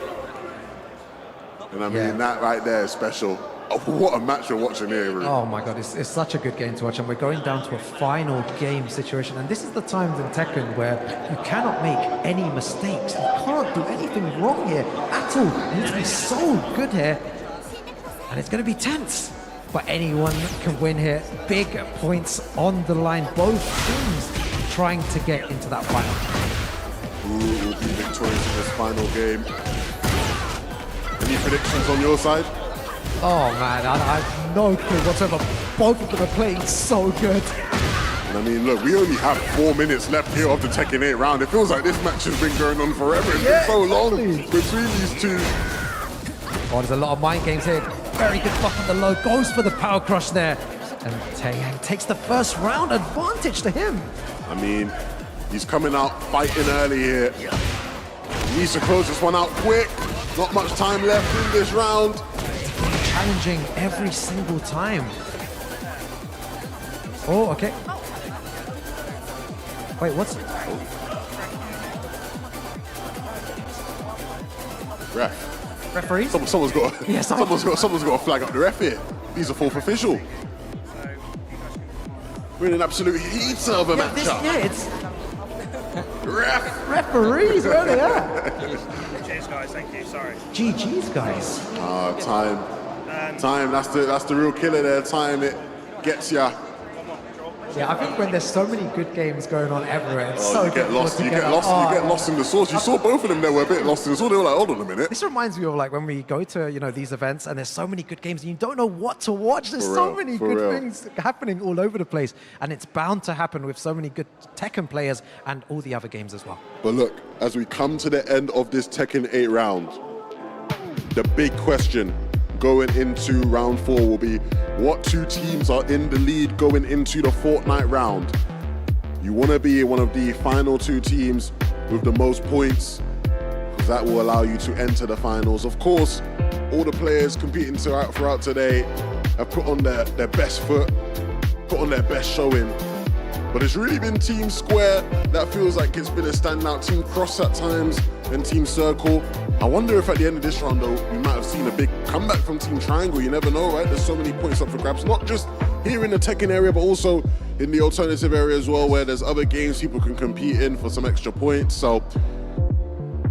D: And I mean, that right there is special. Oh, what a match we're watching here, Ruth.
C: Oh my god, it's such a good game to watch, and we're going down to a final game situation. And this is the times in Tekken where you cannot make any mistakes. You can't do anything wrong here at all. You need to be so good here. And it's going to be tense. But anyone can win here. Big points on the line. Both teams trying to get into that final.
D: Who will be victorious in this final game? Any predictions on your side?
C: Oh man, I have no clue whatsoever. Both of them are playing so good.
D: And I mean, look, we only have 4 minutes left here of the Tekken 8 round. It feels like this match has been going on forever. It's been so long between these two.
C: Oh, there's a lot of mind games here. Very good block on the low. Goes for the power crush there. And Taeyang takes the first round advantage to him.
D: I mean, he's coming out fighting early here. He needs to close this one out quick. Not much time left in this round.
C: Challenging every single time. Oh, okay. Wait, what's...
D: Ref.
C: Referee?
D: Someone's got to flag up the ref here. He's a fourth official. We're in an absolute heater of a matchup.
C: It's
D: ref.
C: Referees, where are they at?
N: Cheers, guys. Thank you. Sorry.
C: GG's, guys.
D: Time. That's the real killer there. Time. It gets ya.
C: Yeah, I think when there's so many good games going on everywhere, it's so
D: you get lost. You get lost in the sauce. You saw both of them. They were a bit lost in the sauce. They were like, hold on a minute.
C: This reminds me of like when we go to these events and there's so many good games and you don't know what to watch. There's so many good things happening all over the place, and it's bound to happen with so many good Tekken players and all the other games as well.
D: But look, as we come to the end of this Tekken 8 round, the big question going into round 4 will be what two teams are in the lead going into the Fortnite round. You want to be one of the final two teams with the most points, because that will allow you to enter the finals. Of course, all the players competing throughout today have put on their best foot, put on their best showing. But it's really been Team Square that feels like it's been a standout. Team Cross at times and Team Circle. I wonder if at the end of this round, though, we might have seen a big comeback from Team Triangle. You never know, right? There's so many points up for grabs, not just here in the Tekken area, but also in the alternative area as well, where there's other games people can compete in for some extra points. So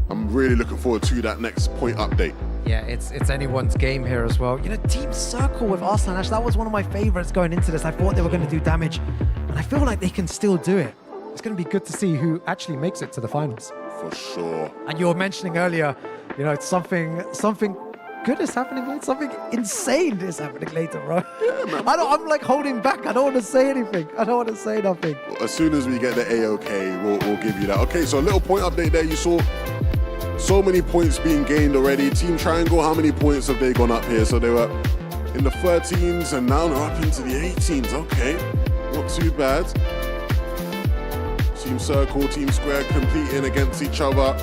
D: I'm really looking forward to that next point update.
C: Yeah, it's anyone's game here as well. You know, Team Circle with Arslan Ash, that was one of my favorites going into this. I thought they were going to do damage, and I feel like they can still do it. It's going to be good to see who actually makes it to the finals.
D: For sure.
C: And you were mentioning earlier, you know, something good is happening later. Something insane is happening later, bro.
D: Yeah, man.
C: I'm like holding back. I don't want to say anything. I don't want to say nothing.
D: As soon as we get the AOK, we'll give you that. Okay, so a little point update there. You saw so many points being gained already. Team Triangle, how many points have they gone up here? So they were in the 13s and now they're up into the 18s. Okay, not too bad. Team Circle, Team Square competing against each other.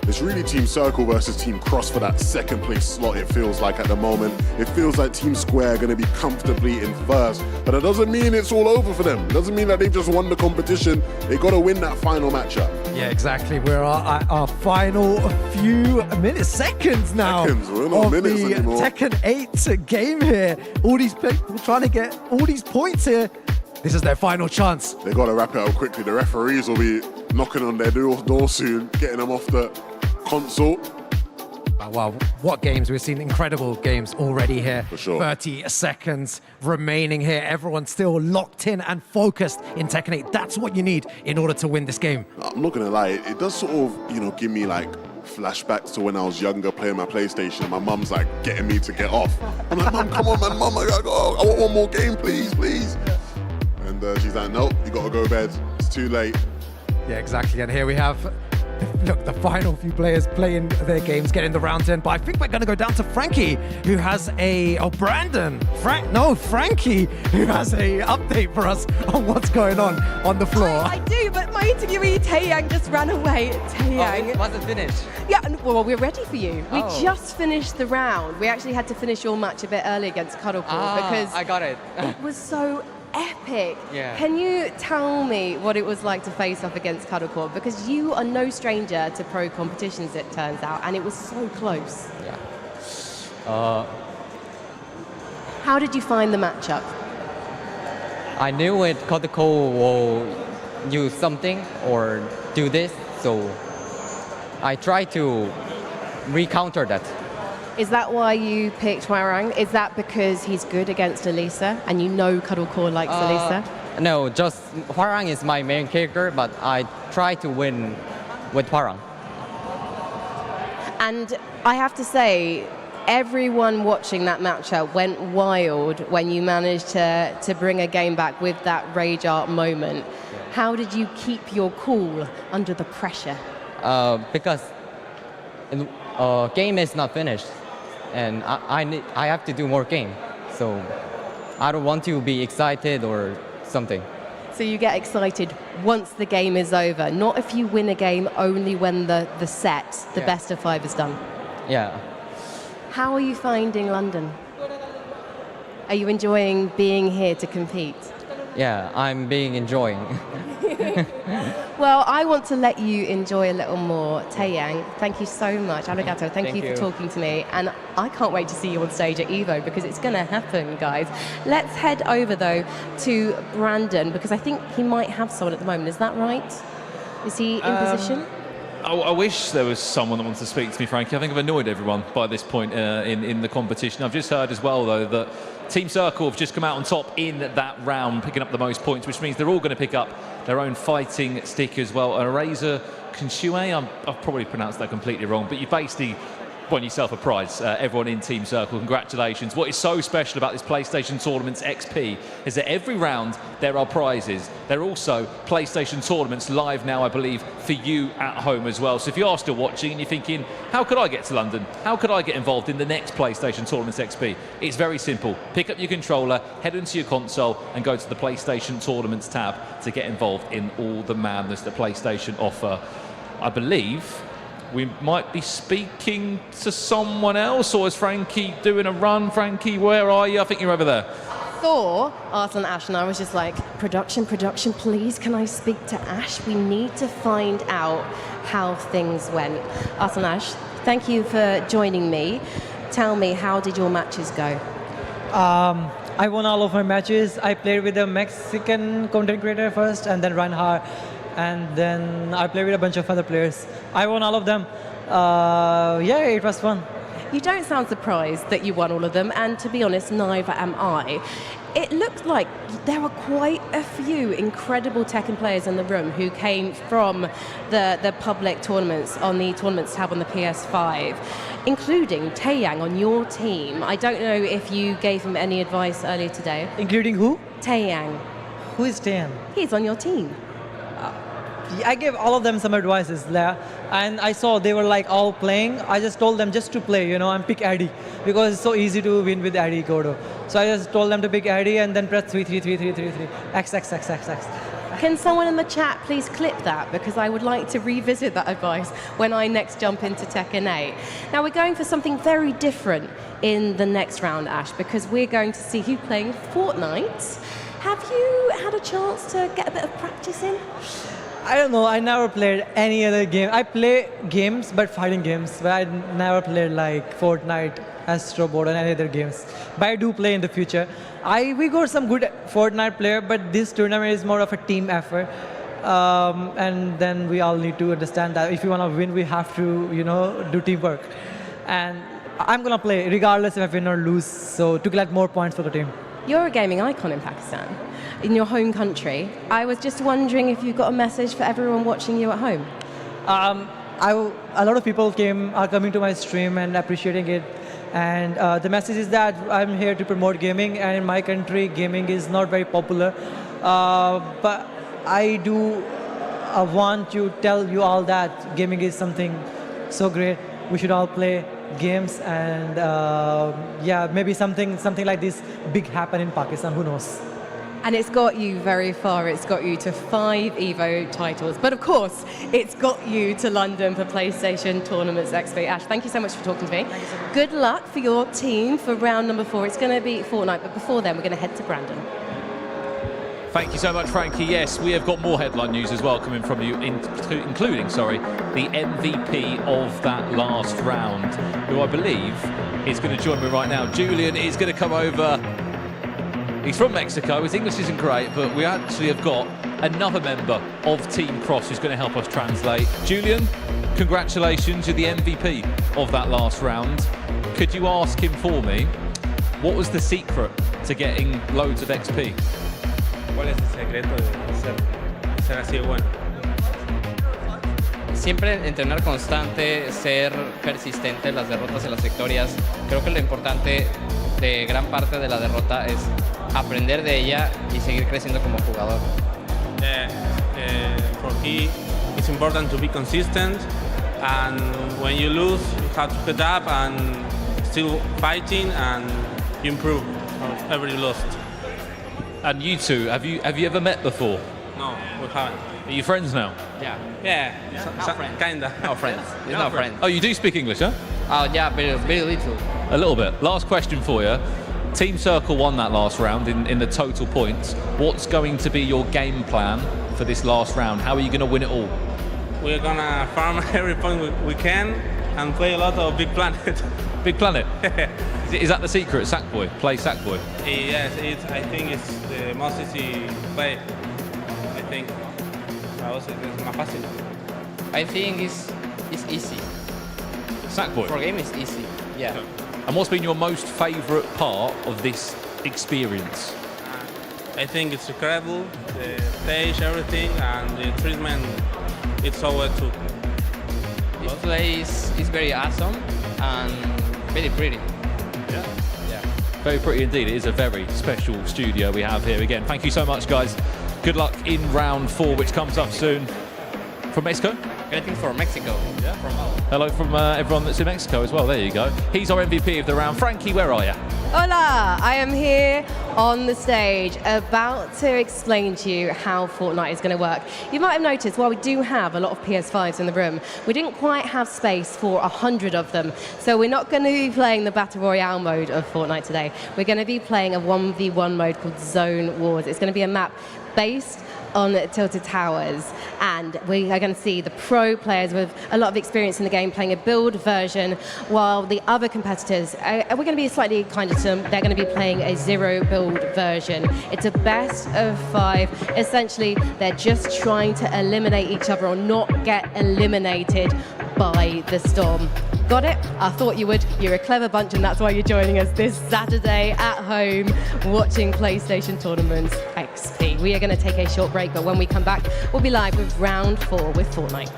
D: It's really Team Circle versus Team Cross for that second place slot, it feels like at the moment. It feels like Team Square are going to be comfortably in first, but it doesn't mean it's all over for them. It doesn't mean that they've just won the competition. They got to win that final matchup.
C: Yeah, exactly. We're at our final few minutes, seconds now.
D: Seconds, we're not
C: of
D: minutes
C: the
D: anymore.
C: Tekken 8 game here. All these people trying to get all these points here. This is their final chance.
D: They got to wrap it up quickly. The referees will be knocking on their door soon, getting them off the console.
C: Oh, wow, what games. We've seen incredible games already here.
D: For sure.
C: 30 seconds remaining here. Everyone's still locked in and focused in Tekken 8. That's what you need in order to win this game.
D: I'm not going to lie, it does sort of, you know, give me like flashbacks to when I was younger playing my PlayStation. My mum's like getting me to get off. I'm like, Mum, come on, man, Mum, I gotta go. I want one more game, please. And she's like, nope, you gotta go to bed. It's too late.
C: Yeah, exactly. And here we have, look, the final few players playing their games, getting the round in. But I think we're going to go down to Frankie, who has Brandon. Frankie, who has a update for us on what's going on the floor.
B: I do, but my interviewee, Taeyang, just ran away. Taeyang.
N: It wasn't finished.
B: Yeah, well, we're ready for you. We
N: Oh.
B: just finished the round. We actually had to finish your match a bit early against Cuddlecore because
N: I got it.
B: it was so epic.
N: Yeah.
B: Can you tell me what it was like to face off against Cuddlecore? Because you are no stranger to pro competitions, it turns out, and it was so close.
N: Yeah.
B: How did you find the matchup?
N: I knew it Kotoko will use something or do this, so I tried to recounter that.
B: Is that why you picked Hwarang? Is that because he's good against Elisa and you know Cuddlecore likes Elisa?
N: No, just Hwarang is my main character, but I try to win with Hwarang.
B: And I have to say, everyone watching that matchup went wild when you managed to bring a game back with that rage art moment. How did you keep your cool under the pressure?
N: Because game is not finished, and I have to do more game. So I don't want to be excited or something.
B: So you get excited once the game is over, not if you win a game, only when the best of 5 is done.
N: Yeah.
B: How are you finding London? Are you enjoying being here to compete?
N: Yeah, I'm being enjoying.
B: Well, I want to let you enjoy a little more. Taeyang, thank you so much. Arigato, thank you for talking to me. And I can't wait to see you on stage at EVO because it's going to happen, guys. Let's head over, though, to Brandon because I think he might have someone at the moment. Is that right? Is he in position?
A: I wish there was someone that wants to speak to me, Frankie. I think I've annoyed everyone by this point in the competition. I've just heard as well, though, that Team Circle have just come out on top in that round, picking up the most points, which means they're all going to pick up their own fighting stick as well. Eraser Kinshue, I've probably pronounced that completely wrong, but you basically won yourself a prize. Everyone in Team Circle, congratulations. What is so special about this PlayStation Tournaments XP is that every round there are prizes. There are also PlayStation Tournaments live now, I believe, for you at home as well. So if you are still watching and you're thinking, how could I get to London? How could I get involved in the next PlayStation Tournaments XP? It's very simple. Pick up your controller, head into your console and go to the PlayStation Tournaments tab to get involved in all the madness that PlayStation offer. I believe we might be speaking to someone else, or is Frankie doing a run? Frankie, where are you? I think you're over there.
B: saw Arslan Ash and I was just like, production, please, can I speak to Ash? We need to find out how things went. Arslan Ash, thank you for joining me. Tell me, how did your matches go?
O: I won all of my matches. I played with a Mexican content creator first, and then Reinhardt, and then I played with a bunch of other players. I won all of them. Yeah, it was fun.
B: You don't sound surprised that you won all of them, and to be honest, neither am I. It looked like there were quite a few incredible Tekken players in the room who came from the public tournaments on the tournaments tab on the PS5, including Taeyang on your team. I don't know if you gave him any advice earlier today.
O: Including who?
B: Taeyang.
O: Who is Taeyang?
B: He's on your team.
O: I gave all of them some advices there, and I saw they were like all playing. I just told them just to play, you know, and pick Addy, because it's so easy to win with Addy Godo. So I just told them to pick Addy and then press 3-3-3-3-3-3 X.
B: Can someone in the chat please clip that, because I would like to revisit that advice when I next jump into Tekken 8. Now we're going for something very different in the next round, Ash, because we're going to see you playing Fortnite. Have you had a chance to get a bit of practice in?
O: I don't know, I never played any other game. I play games, but fighting games, but I never played like Fortnite, AstroBot, and any other games. But I do play in the future. We got some good Fortnite player, but this tournament is more of a team effort. And then we all need to understand that if we want to win, we have to, you know, do teamwork. And I'm gonna play regardless if I win or lose, so to collect more points for the team.
B: You're a gaming icon in Pakistan, in your home country. I was just wondering if you've got a message for everyone watching you at home.
O: A lot of people are coming to my stream and appreciating it. And the message is that I'm here to promote gaming, and in my country, gaming is not very popular. But I do want to tell you all that gaming is something so great. We should all play games, and yeah, maybe something like this big happen in Pakistan, who knows.
B: And it's got you very far. It's got you to 5 EVO titles. But of course, it's got you to London for PlayStation Tournaments XP. Ash, thank you so much for talking to me. Good luck for your team for round number 4. It's going to be Fortnite, but before then, we're going to head to Brandon.
A: Thank you so much, Frankie. Yes, we have got more headline news as well coming from you, including, the MVP of that last round, who I believe is going to join me right now. Julian is going to come over. He's from Mexico. His English isn't great, but we actually have got another member of Team Cross who's going to help us translate. Julian, congratulations, you're the MVP of that last round. Could you ask him for me, what was the secret to getting loads of XP?
P: ¿Cuál es el secreto de ser así de bueno?
R: Siempre entrenar constante, ser persistente en las derrotas y las victorias. Creo que lo importante de gran parte de la derrota es aprender de ella y seguir creciendo como jugador.
P: For he, it's important to be consistent, and when you lose, you have to get up and still fighting and improve every lost.
A: And you two, have you ever met before?
P: No, we haven't.
A: Are you friends now?
P: Yeah. Kinda.
R: No friends. He's not friends.
A: Oh, you do speak English, huh?
R: Oh yeah, very little.
A: A little bit. Last question for you. Team Circle won that last round in the total points. What's going to be your game plan for this last round? How are you going to win it all?
P: We're gonna farm every point we can and play a lot of Big Planet.
A: Big Planet? Is that the secret, Sackboy? Play Sackboy?
P: Yes, I think it's the most easy play. I think. Es más fácil.
R: I think it's easy.
A: Sackboy?
R: For game it's easy, yeah.
A: And what's been your most favourite part of this experience?
P: I think it's incredible, the stage, everything, and the treatment, it's so well too.
R: This place is very awesome and very pretty.
A: Yeah. Very pretty indeed. It is a very special studio we have here. Again, thank you so much, guys. Good luck in round 4, which comes up soon. From Mexico?
R: Greetings from Mexico.
A: Yeah. Hello from everyone that's in Mexico as well. There you go. He's our MVP of the round. Frankie, where are you?
B: Hola! I am here on the stage about to explain to you how Fortnite is going to work. You might have noticed, while we do have a lot of PS5s in the room, we didn't quite have space for 100 of them. So we're not going to be playing the Battle Royale mode of Fortnite today. We're going to be playing a 1v1 mode called Zone Wars. It's going to be a map based on Tilted Towers, and we are going to see the pro players with a lot of experience in the game playing a build version, while the other competitors, we're going to be slightly kinder to them. They're going to be playing a zero build version. It's a best of 5. Essentially, they're just trying to eliminate each other or not get eliminated by the storm. Got it? I thought you would. You're a clever bunch, and that's why you're joining us this Saturday at home watching PlayStation Tournaments XP. We are going to take a short break, but when we come back, we'll be live with round 4 with Fortnite.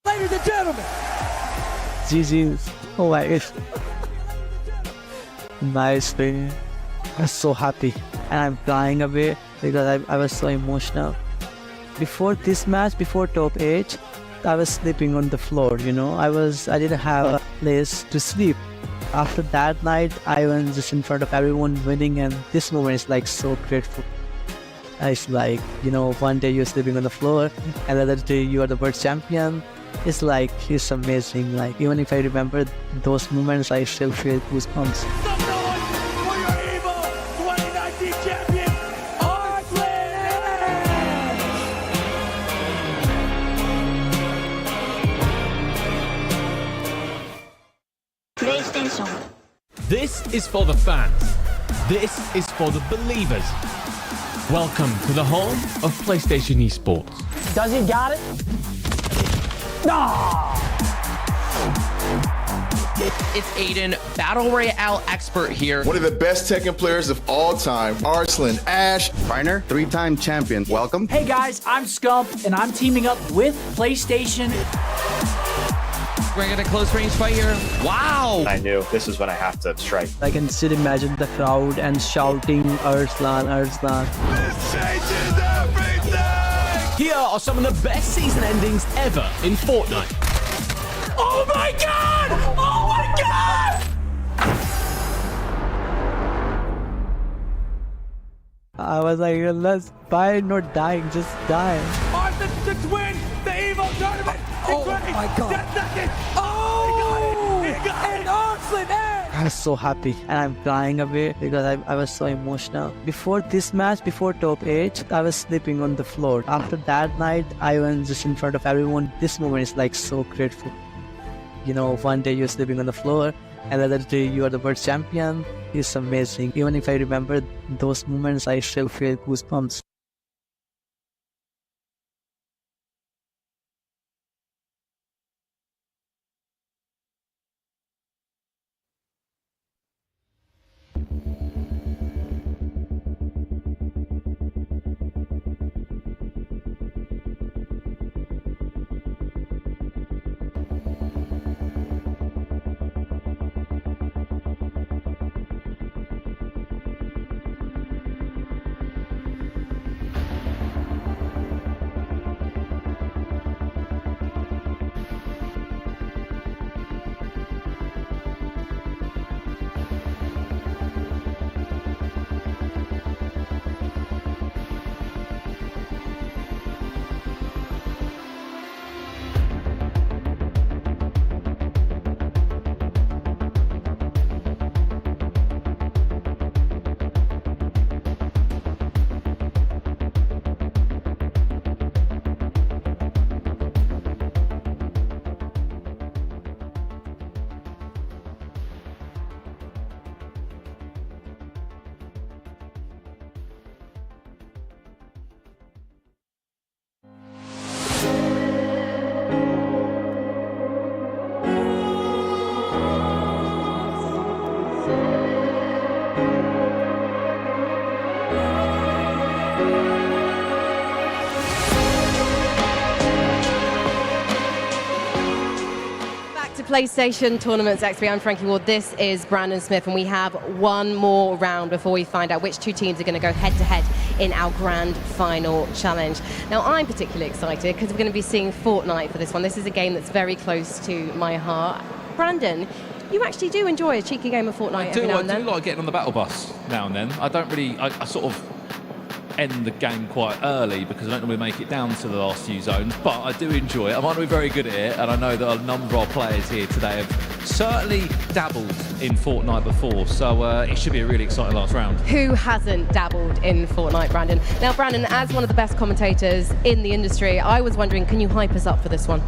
V: Ladies and gentlemen,
U: GG's. Oh my gosh. Nice thing. I'm so happy. And I'm crying a bit because I was so emotional. Before this match, before top 8, I was sleeping on the floor, you know. I didn't have a place to sleep. After that night, I was just in front of everyone winning, and this moment is like so grateful. It's like, you know, one day you're sleeping on the floor, and the other day you are the world champion. It's like, it's amazing. Like, even if I remember those moments, I still feel goosebumps.
V: for your evil 2019 champion,
G: PlayStation. This is for the fans. This is for the believers. Welcome to the home of PlayStation Esports.
V: Does he got it?
Q: It's Aiden, Battle Royale expert here.
S: One of the best Tekken players of all time, Arslan, Ash.
W: Partner, 3-time champion. Welcome.
X: Hey guys, I'm Scump, and I'm teaming up with PlayStation.
Q: We're gonna close range fight here. Wow!
T: I knew this is when I have to strike.
U: I can still imagine the crowd and shouting, Arslan, Arslan.
V: This changes everything!
G: Here are some of the best season endings ever in Fortnite.
V: Oh my god! Oh my god!
U: I was like, let's buy not dying, just die.
V: Arthur to win the evil tournament! Oh my god! 10 seconds! Oh! He got it! And Arslan!
U: I was so happy, and I'm crying a bit because I was so emotional. Before this match, before top 8, I was sleeping on the floor. After that night, I was just in front of everyone. This moment is like so grateful. You know, one day you're sleeping on the floor, and the other day you are the world champion. It's amazing. Even if I remember those moments, I still feel goosebumps.
B: PlayStation Tournaments XP. I'm Frankie Ward. This is Brandon Smith, and we have one more round before we find out which two teams are going to go head-to-head in our grand final challenge. Now, I'm particularly excited because we're going to be seeing Fortnite for this one. This is a game that's very close to my heart. Brandon, you actually do enjoy a cheeky game of Fortnite every now and then.
A: I do like getting on the battle bus now and then. I don't really, I sort of end the game quite early because I don't normally make it down to the last few zones, but I do enjoy it. I'm not very good at it, and I know that a number of players here today have certainly dabbled in Fortnite before, so it should be a really exciting last round.
B: Who hasn't dabbled in Fortnite, Brandon? Now, Brandon, as one of the best commentators in the industry, I was wondering, can you hype us up for this one?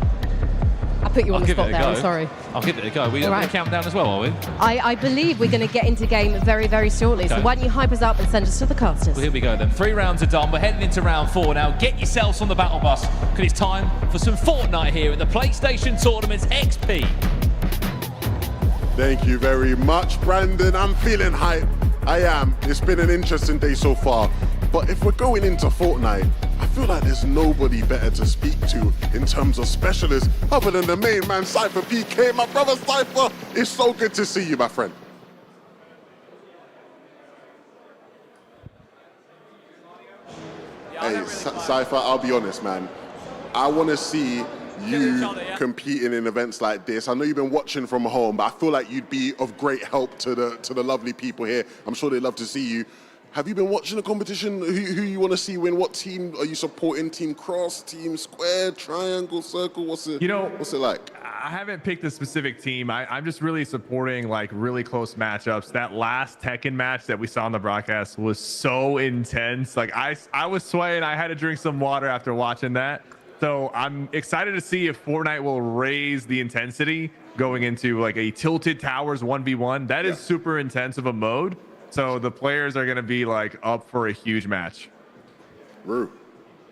B: I put you on the spot there, I'm sorry.
A: I'll give it a go. We're going to count down as well, are we?
B: I believe we're going to get into game very, very shortly.
A: Okay.
B: So why don't you hype us up and send us to the casters?
A: Well, here we go then. 3 rounds are done. We're heading into round 4 now. Get yourselves on the battle bus because it's time for some Fortnite here at the PlayStation Tournaments XP.
D: Thank you very much, Brandon. I'm feeling hype. I am. It's been an interesting day so far. But if we're going into Fortnite, I feel like there's nobody better to speak to in terms of specialists other than the main man, Cypher PK. My brother Cypher, it's so good to see you, my friend. Hey, Cypher, I'll be honest, man. I want to see you competing in events like this. I know you've been watching from home, but I feel like you'd be of great help to the lovely people here. I'm sure they'd love to see you. Have you been watching the competition? Who you want to see win? What team are you supporting? Team cross, team square, triangle, circle? What's it like?
E: I haven't picked a specific team. I'm just really supporting like really close matchups. That last Tekken match that we saw on the broadcast was so intense. Like I was sweating. I had to drink some water after watching that. So I'm excited to see if Fortnite will raise the intensity going into like a tilted towers 1v1. That is super intense of a mode. So the players are going to be like up for a huge match.
C: Rue.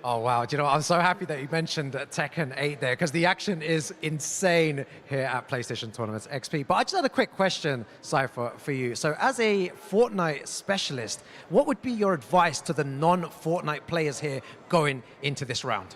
C: Oh, wow. Do you know, I'm so happy that you mentioned Tekken 8 there because the action is insane here at PlayStation Tournaments XP. But I just had a quick question, Cypher, for you. So as a Fortnite specialist, what would be your advice to the non-Fortnite players here going into this round?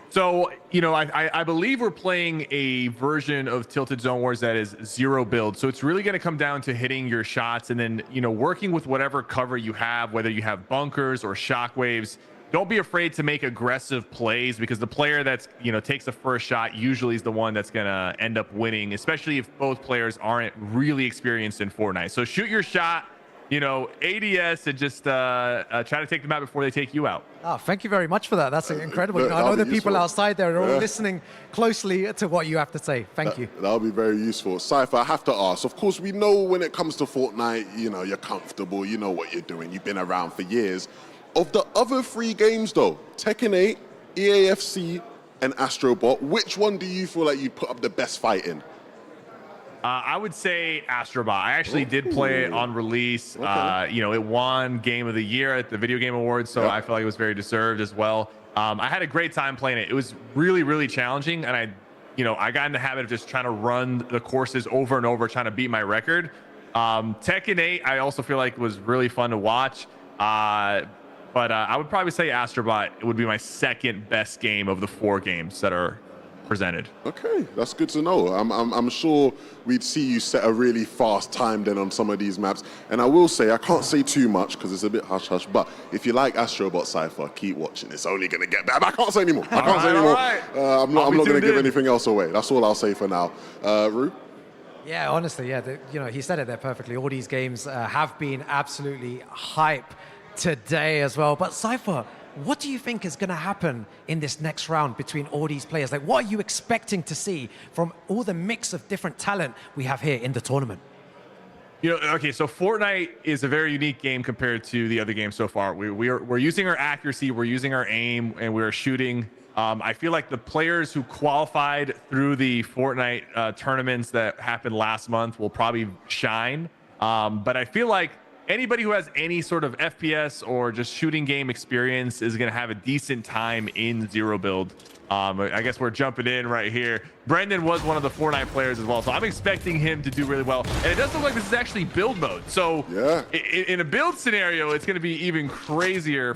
E: So, you know, I believe we're playing a version of Tilted Zone Wars that is 0 build. So it's really going to come down to hitting your shots and then, you know, working with whatever cover you have, whether you have bunkers or shockwaves. Don't be afraid to make aggressive plays because the player that's, you know, takes the first shot usually is the one that's going to end up winning, especially if both players aren't really experienced in Fortnite. So shoot your shot, you know, ADS, and just try to take them out before they take you out.
C: Oh, thank you very much for that. That's incredible. I know the people outside there are all listening closely to what you have to say. Thank you.
D: That'll be very useful. Cypher, I have to ask, of course, we know when it comes to Fortnite, you know, you're comfortable, you know what you're doing, you've been around for years. Of the other 3 games, though, Tekken 8, EAFC, and AstroBot, which one do you feel like you'd put up the best fight in?
E: I would say AstroBot. I actually did play it on release. Okay. You know, it won Game of the Year at the Video Game Awards, so I felt like it was very deserved as well. I had a great time playing it. It was really, really challenging, and I got in the habit of just trying to run the courses over and over, trying to beat my record. Tekken 8, I also feel like was really fun to watch. But I would probably say AstroBot would be my second best game of the 4 games that are presented.
D: Okay, that's good to know. I'm sure we'd see you set a really fast time then on some of these maps. And I will say, I can't say too much because it's a bit hush-hush, but if you like AstroBot Cypher, keep watching. It's only going to get better. I can't say anymore. I can't say anymore. I'm not going to give anything else away. That's all I'll say for now. Rue?
C: Yeah, honestly, yeah. You know, he said it there perfectly. All these games have been absolutely hype today as well. But Cypher, what do you think is going to happen in this next round between all these players? Like, what are you expecting to see from all the mix of different talent we have here in the tournament?
E: You know, okay, so Fortnite is a very unique game compared to the other games so far. We're using our accuracy, we're using our aim, and we're shooting. I feel like the players who qualified through the Fortnite tournaments that happened last month will probably shine. But I feel like anybody who has any sort of FPS or just shooting game experience is going to have a decent time in 0 build. I guess we're jumping in right here. Brendan was one of the Fortnite players as well, so I'm expecting him to do really well. And it does look like this is actually build mode. So
D: yeah,
E: in a build scenario, it's going to be even crazier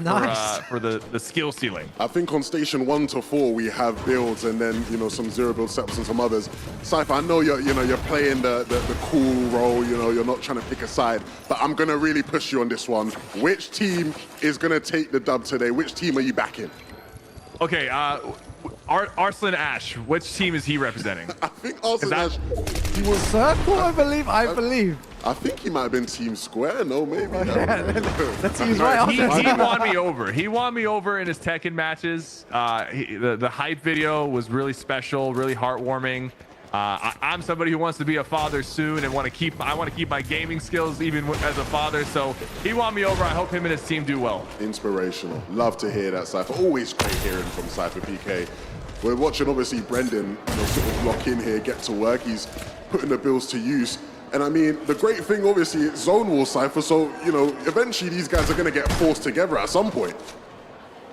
E: for the skill ceiling.
D: I think on station 1 to 4 we have builds, and then some zero build setups and some others. Cypher, I know you're playing the cool role. You're not trying to pick a side, but I'm going to really push you on this one. Which team is going to take the dub today? Which team are you backing?
E: Okay, Arslan Ash, which team is he representing?
D: I think Arslan Ash, he was
C: Circle, I believe.
D: I think he might have been Team Square. No, maybe.
C: Let's use right.
E: He won me over. He won me over in his Tekken matches. The hype video was really special, really heartwarming. I'm somebody who wants to be a father soon and I want to keep my gaming skills even as a father. So he won me over. I hope him and his team do well.
D: Inspirational. Love to hear that, Cypher. Always great hearing from Cypher PK. We're watching obviously Brendan sort of lock in here, get to work. He's putting the bills to use. And I mean, the great thing obviously it's zone war, Cypher. So eventually these guys are going to get forced together at some point.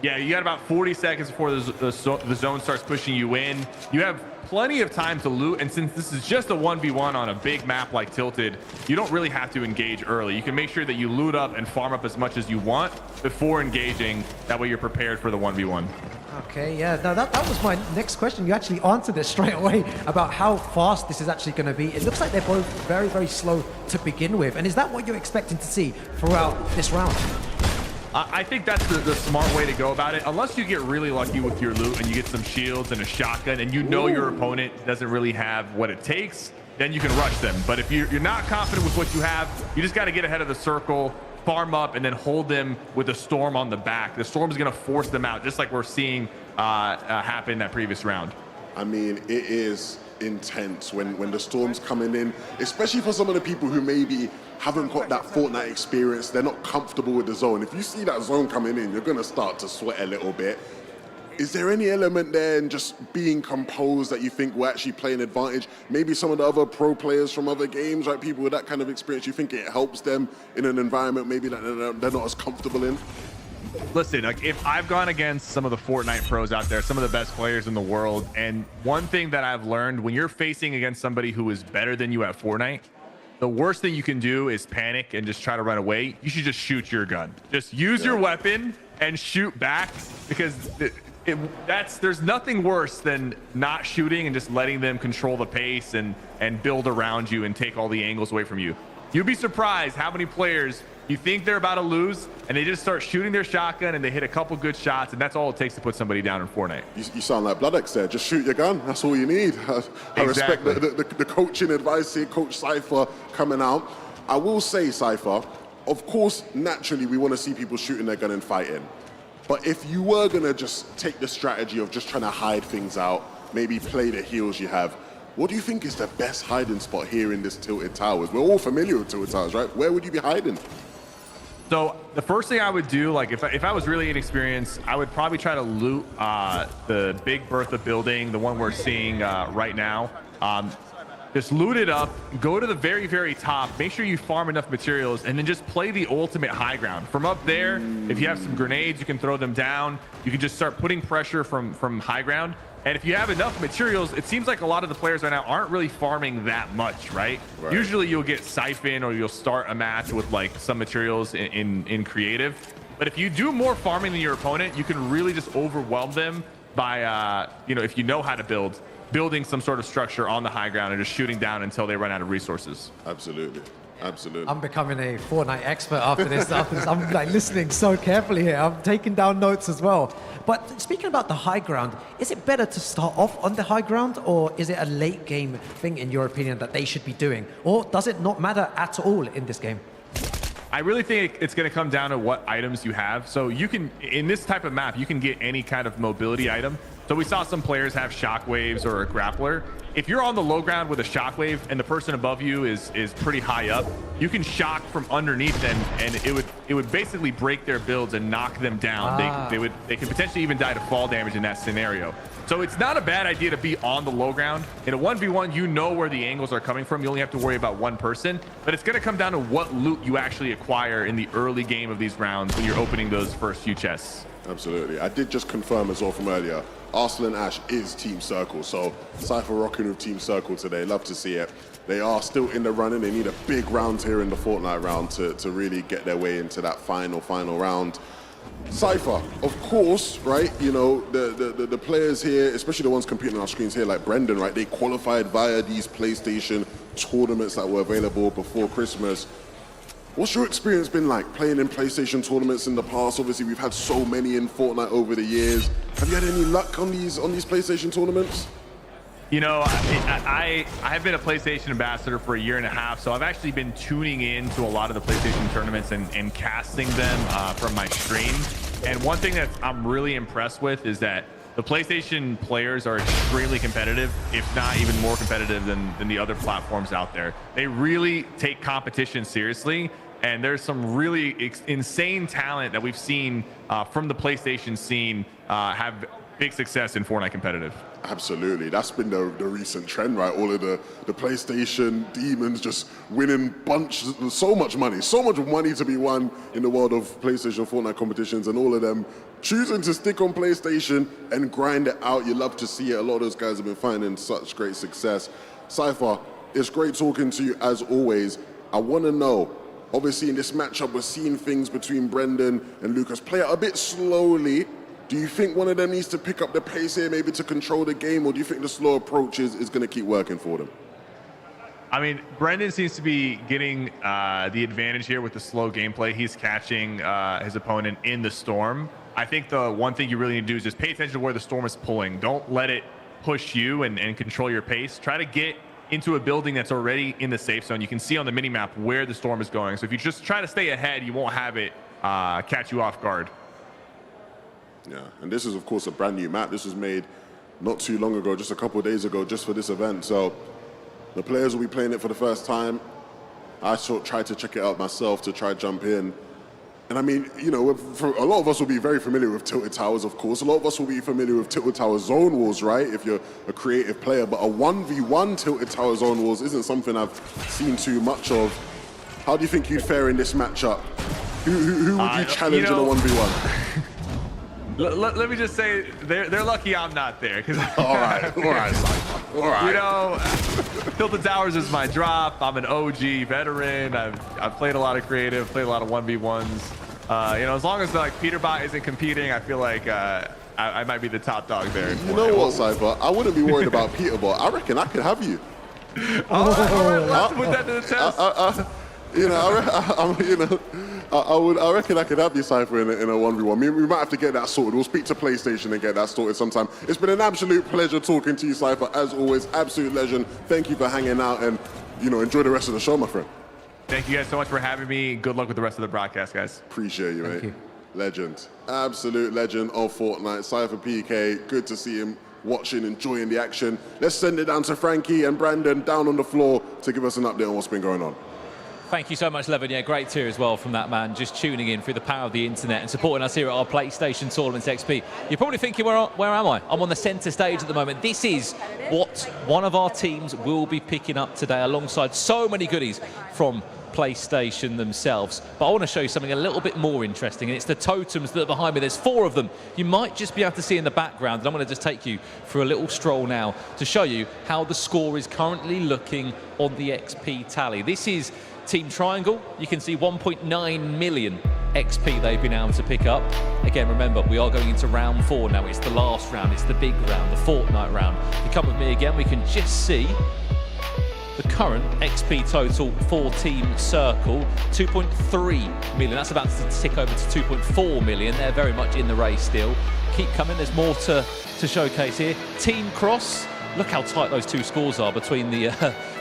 E: Yeah, you got about 40 seconds before the zone starts pushing you in. You have plenty of time to loot, and since this is just a 1v1 on a big map like Tilted, you don't really have to engage early. You can make sure that you loot up and farm up as much as you want before engaging. That way you're prepared for the 1v1.
C: Okay, yeah, no, that was my next question. You actually answered it straight away about how fast this is actually going to be. It looks like they're both very, very slow to begin with. And is that what you're expecting to see throughout this round?
E: I think that's the smart way to go about it. Unless you get really lucky with your loot and you get some shields and a shotgun and your opponent doesn't really have what it takes, then you can rush them. But if you're not confident with what you have, you just got to get ahead of the circle, farm up, and then hold them with a storm on the back. The storm is going to force them out, just like we're seeing happen in that previous round.
D: I mean, it is intense when the storm's coming in, especially for some of the people who maybe haven't got that Fortnite experience. They're not comfortable with the zone. If you see that zone coming in, you're going to start to sweat a little bit. Is there any element there in just being composed that you think will actually play an advantage? Maybe some of the other pro players from other games, right? People with that kind of experience, you think it helps them in an environment maybe that they're not as comfortable in?
E: Listen, like if I've gone against some of the Fortnite pros out there, some of the best players in the world, and one thing that I've learned when you're facing against somebody who is better than you at Fortnite, the worst thing you can do is panic and just try to run away. You should just shoot your gun. Just use your weapon and shoot back, because there's nothing worse than not shooting and just letting them control the pace and build around you and take all the angles away from you. You'd be surprised how many players you think they're about to lose and they just start shooting their shotgun and they hit a couple good shots, and that's all it takes to put somebody down in Fortnite.
D: You sound like BloodX there. Just shoot your gun. That's all you need. I respect the coaching advice here, Coach Cypher coming out. I will say, Cypher, of course, naturally, we want to see people shooting their gun and fighting. But if you were going to just take the strategy of just trying to hide things out, maybe play the heals you have, what do you think is the best hiding spot here in this Tilted Towers? We're all familiar with Tilted Towers, right? Where would you be hiding?
E: So the first thing I would do, like if I was really inexperienced, I would probably try to loot the Big Bertha building, the one we're seeing right now. Just loot it up, go to the very, very top, make sure you farm enough materials, and then just play the ultimate high ground. From up there, if you have some grenades, you can throw them down. You can just start putting pressure from high ground. And if you have enough materials, it seems like a lot of the players right now aren't really farming that much, right? Usually you'll get Siphon or you'll start a match with like some materials in creative. But if you do more farming than your opponent, you can really just overwhelm them by, if you know how to building some sort of structure on the high ground and just shooting down until they run out of resources.
D: Absolutely. Absolutely.
C: I'm becoming a Fortnite expert after this. I'm like listening so carefully here. I'm taking down notes as well. But speaking about the high ground, is it better to start off on the high ground, or is it a late game thing in your opinion that they should be doing? Or does it not matter at all in this game?
E: I really think it's going to come down to what items you have. So you can, in this type of map, you can get any kind of mobility item. So we saw some players have shockwaves or a grappler. If you're on the low ground with a shockwave and the person above you is pretty high up, you can shock from underneath them, and it would basically break their builds and knock them down. They could potentially even die to fall damage in that scenario. So it's not a bad idea to be on the low ground. In a 1v1, you know where the angles are coming from. You only have to worry about one person, but it's going to come down to what loot you actually acquire in the early game of these rounds when you're opening those first few chests.
D: Absolutely. I did just confirm as well from earlier, Arslan Ash is Team Circle, so Cypher rocking with Team Circle today. Love to see it. They are still in the running. They need a big round here in the Fortnite round to really get their way into that final round. Cypher, of course, right? You know, the players here, especially the ones competing on our screens here, like Brendan, right? They qualified via these PlayStation tournaments that were available before Christmas. What's your experience been like playing in PlayStation tournaments in the past? Obviously, we've had so many in Fortnite over the years. Have you had any luck on these PlayStation tournaments?
E: You know, I have been a PlayStation ambassador for a year and a half, so I've actually been tuning in to a lot of the PlayStation tournaments and casting them from my stream. And one thing that I'm really impressed with is that the PlayStation players are extremely competitive, if not even more competitive than the other platforms out there. They really take competition seriously, and there's some really insane talent that we've seen from the PlayStation scene have big success in Fortnite competitive.
D: Absolutely. That's been the recent trend, right? All of the PlayStation demons just winning so much money to be won in the world of PlayStation Fortnite competitions, and all of them choosing to stick on PlayStation and grind it out. You love to see it. A lot of those guys have been finding such great success. Cypher, it's great talking to you as always. I want to know, obviously in this matchup, we're seeing things between Brendan and Lucas play out a bit slowly. Do you think one of them needs to pick up the pace here, maybe to control the game, or do you think the slow approach is going to keep working for them?
E: I mean, Brendan seems to be getting the advantage here with the slow gameplay. He's catching his opponent in the storm. I think the one thing you really need to do is just pay attention to where the storm is pulling. Don't let it push you and control your pace. Try to get into a building that's already in the safe zone. You can see on the minimap where the storm is going. So if you just try to stay ahead, you won't have it catch you off guard.
D: Yeah, and this is, of course, a brand new map. This was made not too long ago, just a couple of days ago, just for this event. So the players will be playing it for the first time. I tried to check it out myself to try to jump in. And I mean, you know, for a lot of us will be very familiar with Tilted Towers, of course. A lot of us will be familiar with Tilted Tower Zone Wars, right? If you're a creative player. But a 1v1 Tilted Tower Zone Wars isn't something I've seen too much of. How do you think you'd fare in this matchup? Who would you challenge in a 1v1?
E: Let me just say, they're lucky I'm not there.
D: All right.
E: You know, Tilted Towers is my drop. I'm an OG veteran. I've played a lot of creative, played a lot of 1v1s. You know, as long as like Peterbot isn't competing, I feel like I might be the top dog there.
D: You know what, Cypher? I wouldn't be worried about Peterbot. I reckon I could have you.
E: All right, let's put that to the test.
D: I reckon I could have you, Cypher, in a 1v1. We might have to get that sorted. We'll speak to PlayStation and get that sorted sometime. It's been an absolute pleasure talking to you, Cypher. As always, absolute legend. Thank you for hanging out, and enjoy the rest of the show, my friend.
E: Thank you guys so much for having me. Good luck with the rest of the broadcast, guys.
D: Appreciate you, mate. Legend. Absolute legend of Fortnite. Cypher PK, good to see him watching, enjoying the action. Let's send it down to Frankie and Brandon down on the floor to give us an update on what's been going on.
A: Thank you so much, Levin. Yeah, great to hear as well from that man, just tuning in through the power of the internet and supporting us here at our PlayStation Tournaments XP. You're probably thinking, where am I? I'm on the centre stage at the moment. This is what one of our teams will be picking up today, alongside so many goodies from PlayStation themselves. But I want to show you something a little bit more interesting, and it's the totems that are behind me. There's 4 of them. You might just be able to see in the background, and I'm going to just take you for a little stroll now to show you how the score is currently looking on the XP tally. This is Team Triangle. You can see 1.9 million XP they've been able to pick up. Again, remember, we are going into round 4 now. It's the last round, it's the big round, the Fortnite round. If you come with me again, we can just see the current XP total for Team Circle, 2.3 million. That's about to tick over to 2.4 million. They're very much in the race still. Keep coming, there's more to showcase here. Team Cross, look how tight those 2 scores are between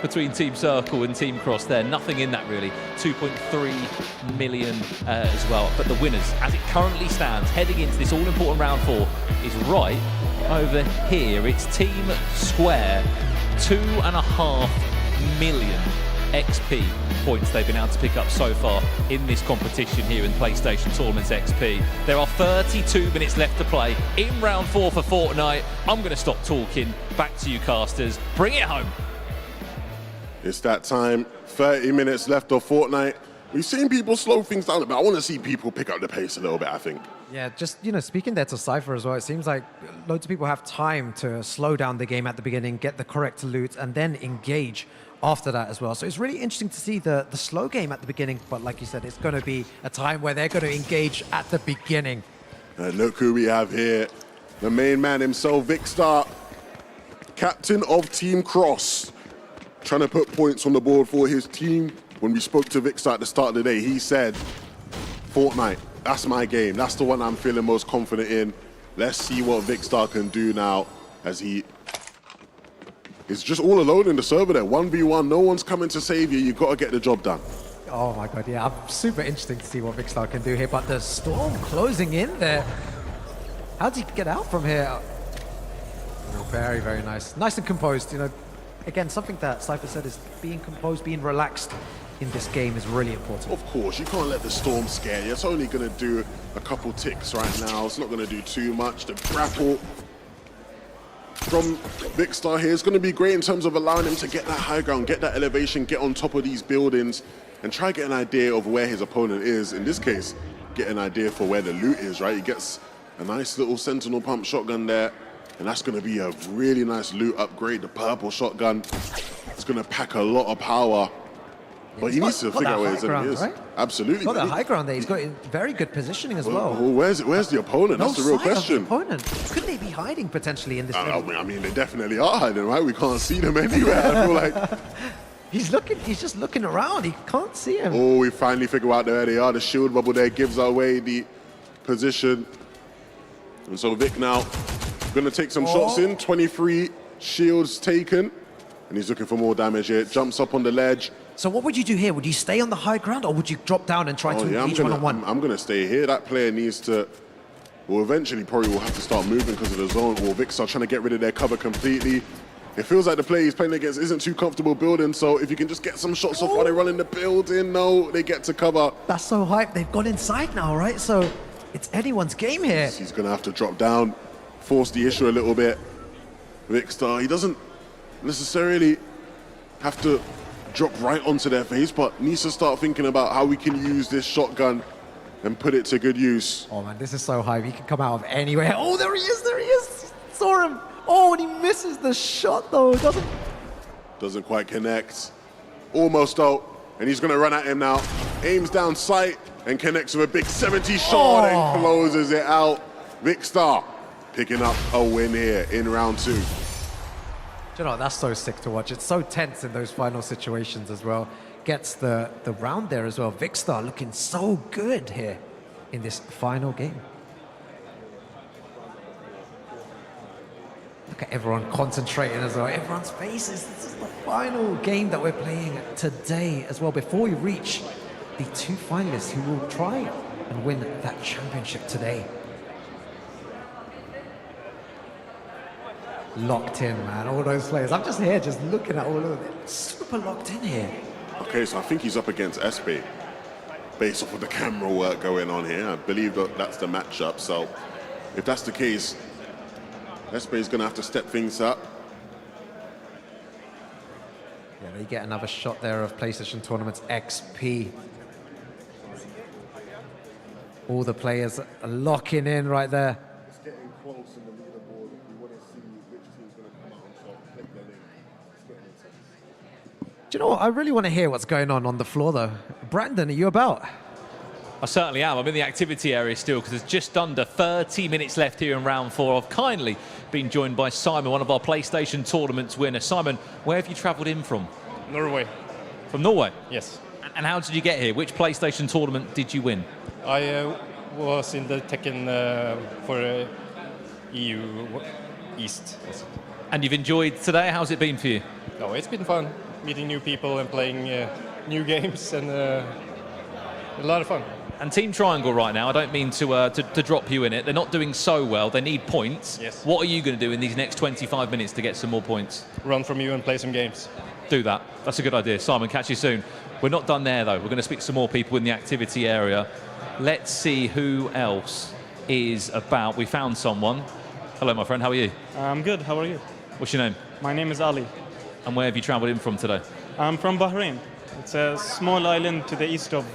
A: between Team Circle and Team Cross there. Nothing in that really. 2.3 million as well. But the winners, as it currently stands, heading into this all-important round 4, is right over here. It's Team Square, 2.5 million XP points they've been able to pick up so far in this competition here in PlayStation Tournaments XP. There are 32 minutes left to play in round 4 for Fortnite. I'm going to stop talking. Back to you, casters. Bring it home.
D: It's that time. 30 minutes left of Fortnite. We've seen people slow things down a bit. I want to see people pick up the pace a little bit, I think.
C: Yeah, just, speaking there to Cypher as well, it seems like loads of people have time to slow down the game at the beginning, get the correct loot, and then engage after that as well. So it's really interesting to see the slow game at the beginning, but like you said, it's going to be a time where they're going to engage at the beginning.
D: And look who we have here. The main man himself, Vicstar, captain of Team Cross, trying to put points on the board for his team. When we spoke to Vicstar at the start of the day, he said, Fortnite, that's my game. That's the one I'm feeling most confident in. Let's see what Vicstar can do now as he is just all alone in the server there. 1v1, no one's coming to save you. You've got to get the job done.
C: Oh my God, yeah, I'm super interesting to see what Vicstar can do here, but the storm closing in there. How did he get out from here? Very, very nice. Nice and composed, Again, something that Cypher said is being composed, being relaxed in this game is really important.
D: Of course, you can't let the storm scare you. It's only going to do a couple ticks right now. It's not going to do too much. The grapple from Vicstar here is going to be great in terms of allowing him to get that high ground, get that elevation, get on top of these buildings, and try to get an idea of where his opponent is. In this case, get an idea for where the loot is, right? He gets a nice little sentinel pump shotgun there, and that's going to be a really nice loot upgrade. The purple shotgun, it's going to pack a lot of power. But he needs to figure out where his enemy is. Right? Absolutely.
C: Got that high ground there. He's got very good positioning as well.
D: Where's the opponent? That's the real question.
C: The opponent. Could they be hiding potentially in this?
D: I mean, they definitely are hiding, right? We can't see them anywhere. I feel like
C: he's just looking around. He can't see him.
D: Oh, we finally figure out where they are. The shield bubble there gives away the position. And so Vic now going to take some shots in. 23 shields taken. And he's looking for more damage here. Jumps up on the ledge.
C: So what would you do here? Would you stay on the high ground or would you drop down and try to engage one-on-one?
D: I'm going to stay here. That player needs to, well, eventually probably will have to start moving because of the zone. Or Vics are trying to get rid of their cover completely. It feels like the player he's playing against isn't too comfortable building. So if you can just get some shots off while they run in the building, no, they get to cover.
C: That's so hype. They've gone inside now, right? So it's anyone's game here.
D: He's going to have to drop down, force the issue a little bit. Vicstar, he doesn't necessarily have to drop right onto their face, but needs to start thinking about how we can use this shotgun and put it to good use.
C: Oh man, this is so hype. He can come out of anywhere. Oh, there he is. Saw him. Oh, and he misses the shot though.
D: Doesn't quite connect. Almost out. And he's going to run at him now. Aims down sight and connects with a big 70 shot and closes it out. Vicstar picking up a win here in round 2.
C: Do you know what? That's so sick to watch. It's so tense in those final situations as well. Gets the round there as well. Vicstar looking so good here in this final game. Look at everyone concentrating as well. Everyone's faces. This is the final game that we're playing today as well before we reach the 2 finalists who will try and win that championship today. Locked in, man, all those players. I'm just here, just looking at all of them. Super locked in here.
D: Okay, so I think he's up against Espe, based off of the camera work going on here. I believe that's the matchup. So if that's the case, Espe is going to have to step things up.
C: Yeah, they get another shot there of PlayStation Tournaments XP. All the players are locking in right there.
D: It's getting close in the leaderboard. We want to see which team's going to come out on top. Click the link. It's getting intense.
C: Do you know what? I really want to hear what's going on the floor, though. Brandon, are you about?
A: I certainly am. I'm in the activity area still because there's just under 30 minutes left here in round 4. I've kindly been joined by Simon, one of our PlayStation Tournaments winners. Simon, where have you travelled in from?
F: Norway.
A: From Norway?
F: Yes.
A: And how did you get here? Which PlayStation Tournament did you win?
F: I was in the Tekken for EU East.
A: And you've enjoyed today? How's it been for you?
F: No, it's been fun. Meeting new people and playing new games and a lot of fun.
A: And Team Triangle right now, I don't mean to drop you in it. They're not doing so well. They need points.
F: Yes.
A: What are you going to do in these next 25 minutes to get some more points?
F: Run from you and play some games.
A: Do that. That's a good idea. Simon, catch you soon. We're not done there, though. We're going to speak to some more people in the activity area. Let's see who else is about. We found someone. Hello, my friend. How are you?
H: I'm good. How are you?
A: What's your name?
H: My name is Ali.
A: And where have you travelled in from today?
H: I'm from Bahrain. It's a small island to the east of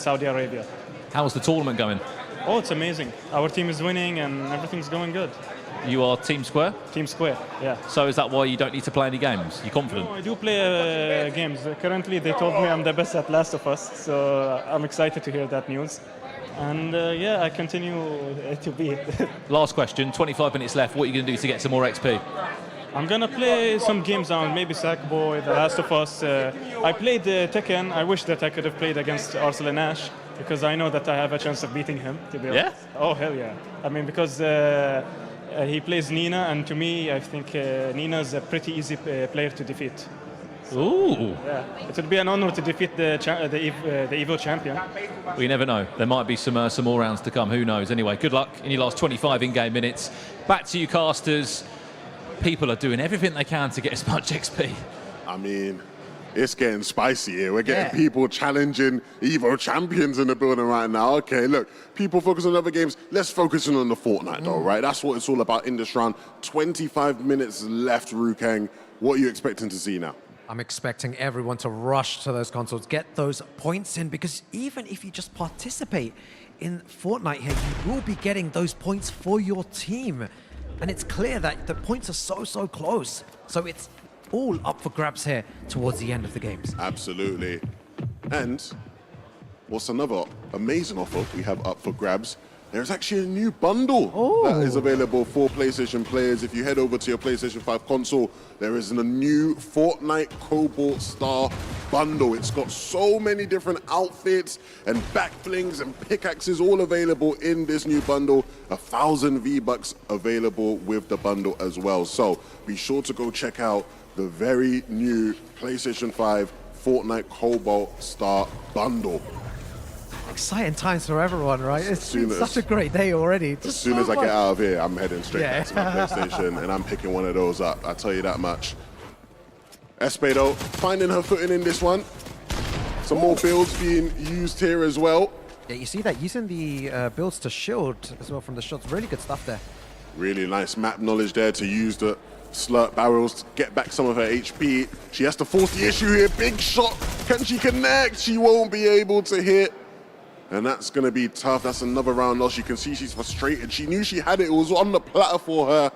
H: Saudi Arabia.
A: How's the tournament going?
H: Oh, it's amazing. Our team is winning and everything's going good.
A: You are Team Square?
H: Team Square, yeah.
A: So is that why you don't need to play any games? You're confident?
H: No, I do play games. Currently, they told me I'm the best at Last of Us, so I'm excited to hear that news. And yeah, I continue to be.
A: Last question, 25 minutes left. What are you going to do to get some more XP?
H: I'm gonna play some games on maybe Sackboy, The Last of Us. I played Tekken. I wish that I could have played against Arslan Ash because I know that I have a chance of beating him. To be honest.
A: Yeah?
H: Oh hell yeah! I mean because he plays Nina, and to me, I think Nina's a pretty easy player to defeat.
A: Ooh.
H: Yeah, it would be an honor to defeat the Evo champion.
A: Well, you never know. There might be some more rounds to come. Who knows? Anyway, good luck in your last 25 in-game minutes. Back to you, casters. People are doing everything they can to get as much XP.
D: I mean, it's getting spicy here. We're getting people challenging Evo champions in the building right now. Okay, look, people focus on other games. Let's focus on the Fortnite, though, right? That's what it's all about in this round. 25 minutes left, Rukang. What are you expecting to see now?
C: I'm expecting everyone to rush to those consoles, get those points in, because even if you just participate in Fortnite here, you will be getting those points for your team. And it's clear that the points are so close. So it's all up for grabs here towards the end of the games.
D: Absolutely. And what's another amazing offer we have up for grabs? There's actually a new bundle that is available for PlayStation players. If you head over to your PlayStation 5 console, there is a new Fortnite Cobalt Star bundle. It's got so many different outfits and backflings and pickaxes all available in this new bundle. 1,000 V-Bucks available with the bundle as well. So be sure to go check out the very new PlayStation 5 Fortnite Cobalt Star bundle.
C: Exciting times for everyone, right? It's been such a great day already.
D: As soon as I get out of here, I'm heading straight back to my PlayStation and I'm picking one of those up. I'll tell you that much. Espedo finding her footing in this one. Some more builds being used here as well.
C: Yeah, you see that using the builds to shield as well from the shots. Really good stuff there.
D: Really nice map knowledge there to use the slurp barrels to get back some of her HP. She has to force the issue here. Big shot. Can she connect? She won't be able to hit. And that's going to be tough. That's another round loss. You can see she's frustrated. She knew she had it. It was on the platter for her.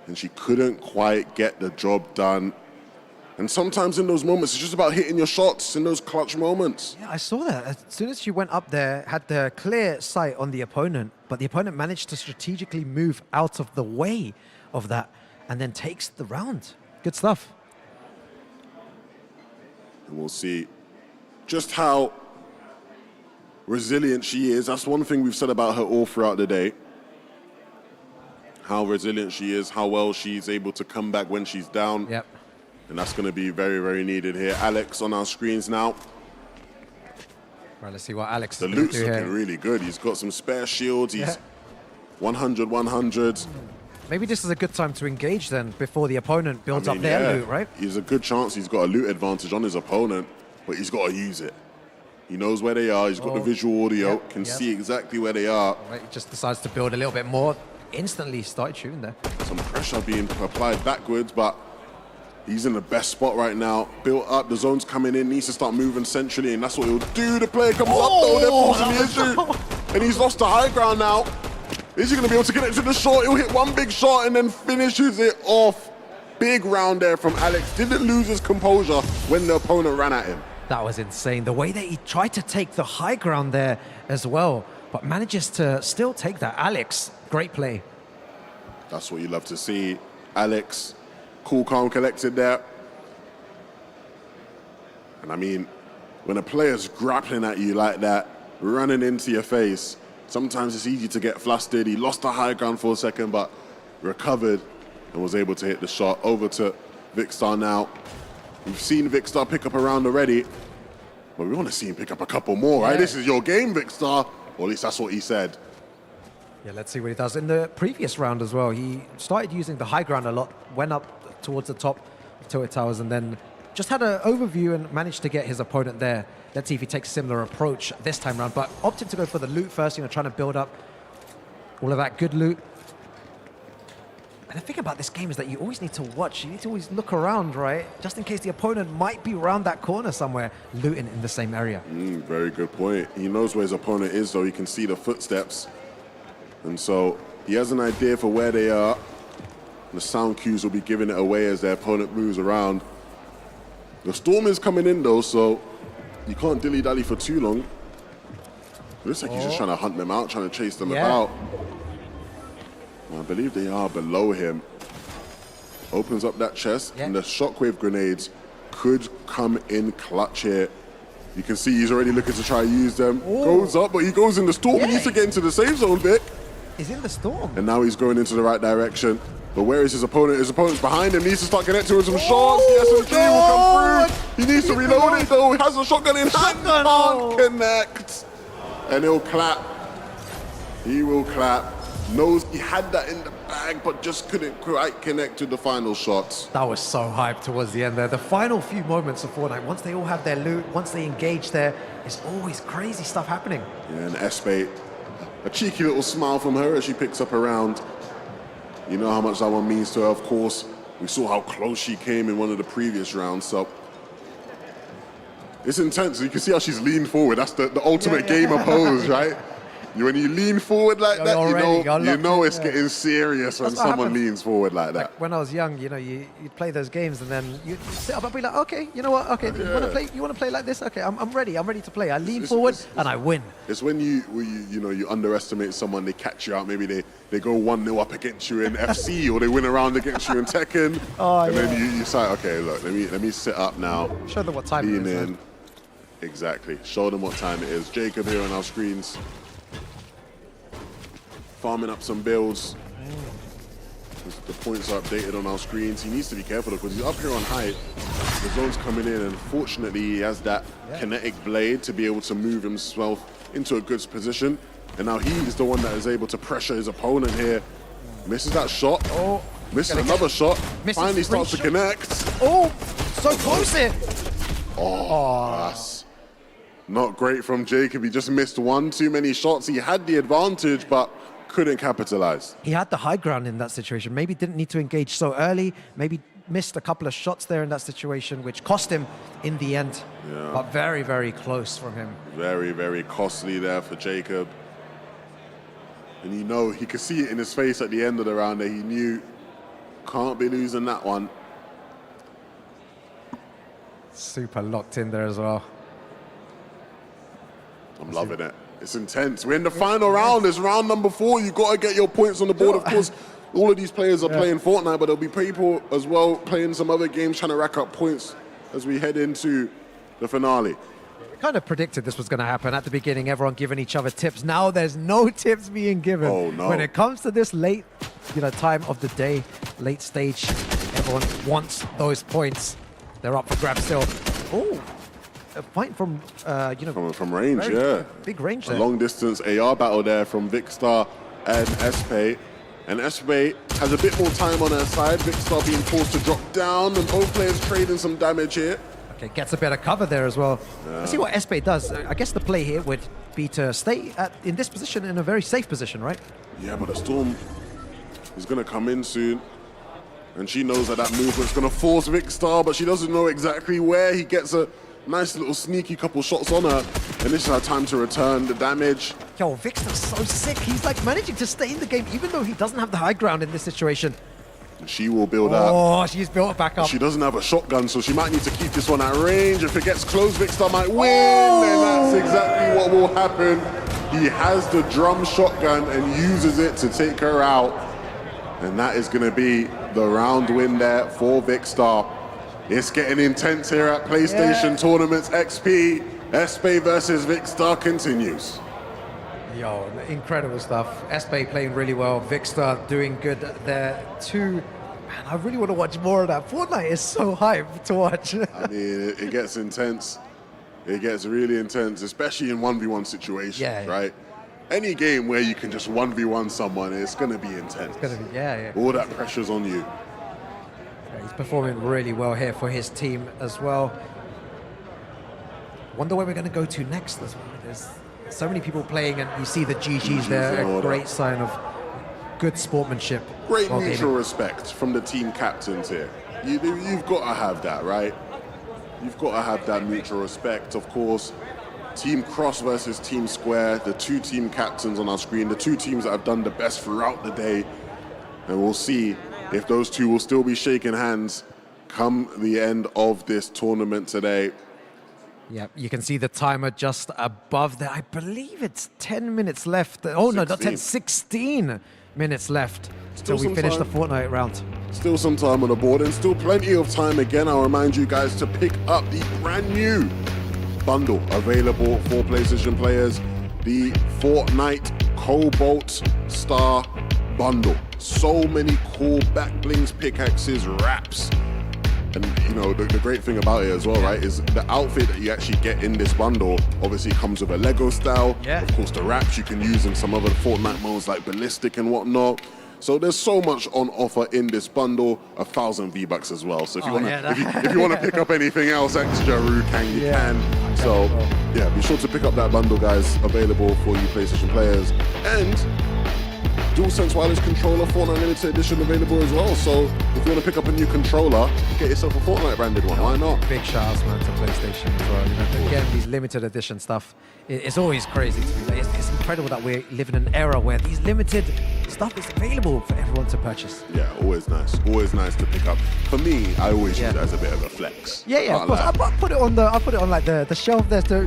D: And she couldn't quite get the job done. And sometimes in those moments, it's just about hitting your shots in those clutch moments.
C: Yeah, I saw that. As soon as she went up there, had the clear sight on the opponent, but the opponent managed to strategically move out of the way of that and then takes the round. Good stuff.
D: And we'll see just how resilient she is. That's one thing we've said about her all throughout the day. How resilient she is, how well she's able to come back when she's down.
C: Yep.
D: And that's going to be very needed here. Alex on our screens now.
C: Right, let's see what Alex
D: The
C: is going
D: loot's
C: to do
D: looking
C: here.
D: really good. He's got some spare shields. He's 100.
C: Maybe this is a good time to engage then before the opponent builds up their loot, right?
D: There's a good chance he's got a loot advantage on his opponent, but he's got to use it. He knows where they are. He's got the visual audio, can see exactly where they are.
C: Right, he just decides to build a little bit more. Instantly started shooting there.
D: Some pressure being applied backwards, but he's in the best spot right now. Built up, the zone's coming in, needs to start moving centrally, and that's what he'll do. The player comes up though, they're forcing the issue. And he's lost the high ground now. Is he going to be able to get it to the shot? He'll hit one big shot and then finishes it off. Big round there from Alex. Didn't lose his composure when the opponent ran at him.
C: That was insane. The way that he tried to take the high ground there as well, but manages to still take that. Alex, great play.
D: That's what you love to see. Alex, cool, calm, collected there. And I mean, when a player's grappling at you like that, running into your face, sometimes it's easy to get flustered. He lost the high ground for a second, but recovered and was able to hit the shot. Over to Vicstar now. We've seen Vicstar pick up a round already, but we want to see him pick up a couple more, right? This is your game, Vicstar. Or at least that's what he said.
C: Yeah, let's see what he does. In the previous round as well, he started using the high ground a lot, went up towards the top of Tilted Towers, and then just had an overview and managed to get his opponent there. Let's see if he takes a similar approach this time round, but opted to go for the loot first, trying to build up all of that good loot. I
I: And the thing about this game is that you always need to watch. You need to always look around, right? Just in case the opponent might be around that corner somewhere, looting in the same area.
D: Very good point. He knows where his opponent is, though. He can see the footsteps. And so he has an idea for where they are. The sound cues will be giving it away as their opponent moves around. The storm is coming in, though, so you can't dilly-dally for too long. It looks like he's just trying to hunt them out, trying to chase them about. Well, I believe they are below him. Opens up that chest, and the shockwave grenades could come in clutch here. You can see he's already looking to try and use them. Goes up, but he goes in the storm. He needs to get into the safe zone, Vic.
I: He's in the storm.
D: And now he's going into the right direction. But where is his opponent? His opponent's behind him. Needs to start connecting with some shots. The SMG will come through. He needs to reload it, though. He has a shotgun in hand. Can't connect. And he'll clap. He will clap. Knows he had that in the bag, but just couldn't quite connect to the final shots.
I: That was so hyped towards the end there. The final few moments of Fortnite, once they all have their loot, once they engage there, it's always crazy stuff happening.
D: Yeah, and Espe, a cheeky little smile from her as she picks up a round. You know how much that one means to her, of course. We saw how close she came in one of the previous rounds, so it's intense. You can see how she's leaned forward. That's the ultimate gamer pose, right? When you lean forward like that, you know it's getting serious when someone leans forward like that.
I: Like when I was young, you know, you'd play those games and then you'd sit up and be like, okay, you know what? Okay, you want to play like this? Okay, I'm ready. I'm ready to play. I lean forward and I win.
D: It's when you underestimate someone, they catch you out. Maybe they go 1-0 up against you in FC, or they win a round against you in Tekken. And then you say, okay, look, let me sit up now.
I: Show them what time it is.
D: In. Exactly. Show them what time it is. Jacob here on our screens. Farming up some builds. The points are updated on our screens. He needs to be careful because he's up here on height. The zone's coming in, and fortunately he has that kinetic blade to be able to move himself into a good position. And now he's the one that is able to pressure his opponent here. Misses that shot. Misses another shot. Finally starts to connect.
I: So close here.
D: That's not great from Jacob. He just missed one too many shots. He had the advantage, but couldn't capitalize.
I: He had the high ground in that situation. Maybe didn't need to engage so early. Maybe missed a couple of shots there in that situation, which cost him in the end.
D: Yeah.
I: But very, very close from him.
D: Very, very costly there for Jacob. And he could see it in his face at the end of the round that he knew can't be losing that one.
I: Super locked in there as well.
D: I'm loving it. It's intense. We're in the final round. It's round number 4. You've got to get your points on the board. Of course, all of these players are playing Fortnite, but there'll be people as well playing some other games trying to rack up points as we head into the finale.
I: We kind of predicted this was going to happen at the beginning, everyone giving each other tips. Now there's no tips being given.
D: Oh, no.
I: When it comes to this late time of the day, late stage, everyone wants those points. They're up for grabs still. A fight from,
D: from range,
I: big range there.
D: A long distance AR battle there from Vicstar and Espe. And Espe has a bit more time on her side. Vicstar being forced to drop down, and both players trading some damage here.
I: Okay, gets a better cover there as well. Let's see what Espe does. I guess the play here would be to stay in this position, in a very safe position, right?
D: Yeah, but the storm is going to come in soon. And she knows that movement's going to force Vicstar, but she doesn't know exactly where. He gets a nice little sneaky couple shots on her, and this is her time to return the damage.
I: Yo, Vicstar's so sick. He's like managing to stay in the game, even though he doesn't have the high ground in this situation.
D: And she will build up.
I: Oh, she's built it back up.
D: She doesn't have a shotgun, so she might need to keep this one at range. If it gets close, Vicstar might win, and that's exactly what will happen. He has the drum shotgun and uses it to take her out. And that is going to be the round win there for Vicstar. It's getting intense here at PlayStation Tournaments XP. Espe versus Vicstar continues.
I: Yo, incredible stuff. Espe playing really well. Vicstar doing good there too. Man, I really want to watch more of that. Fortnite is so hype to watch.
D: I mean, it gets intense. It gets really intense, especially in 1v1 situations, right? Any game where you can just 1v1 someone, it's going to be intense.
I: It's going to be,
D: All that pressure's on you.
I: He's performing really well here for his team as well. Wonder where we're going to go to next as well. There's so many people playing, and you see the GGs there, a great sign of
C: good sportsmanship.
D: Great
C: while
D: mutual
C: gaming.
D: respect from the team captains here. You've got to have that, right? You've got to have that mutual respect. Of course, Team Cross versus Team Square, the two team captains on our screen, the two teams that have done the best throughout the day. And we'll see if those two will still be shaking hands come the end of this tournament today.
C: Yeah, you can see the timer just above there. I believe it's 10 minutes left. Oh, no, not 10, 16 minutes left till we finish the Fortnite round.
D: Still some time on the board and still plenty of time again. I'll remind you guys to pick up the brand new bundle available for PlayStation players, the Fortnite Cobalt Star Bundle. So many cool back blings, pickaxes, wraps. And you know, the great thing about it as well, right, is the outfit that you actually get in this bundle obviously comes with a Lego style.
C: Yeah.
D: Of course, the wraps you can use in some other Fortnite modes like Ballistic and whatnot. So there's so much on offer in this bundle, 1,000 V-Bucks as well. So if you want to pick up anything else extra, Rukang, you can. So yeah, be sure to pick up that bundle, guys, available for you PlayStation players. And DualSense wireless controller, Fortnite limited edition available as well. So if you want to pick up a new controller, get yourself a Fortnite branded one. Why not?
C: Big shout outs, man, to PlayStation as well. You know, again, these limited edition stuff, it's always crazy to me. Like, it's incredible that we live in an era where these limited stuff is available for everyone to purchase.
D: Yeah, always nice. Always nice to pick up. For me, I always use it as a bit of a flex.
C: Yeah, of course. I put it on like the shelf there. So,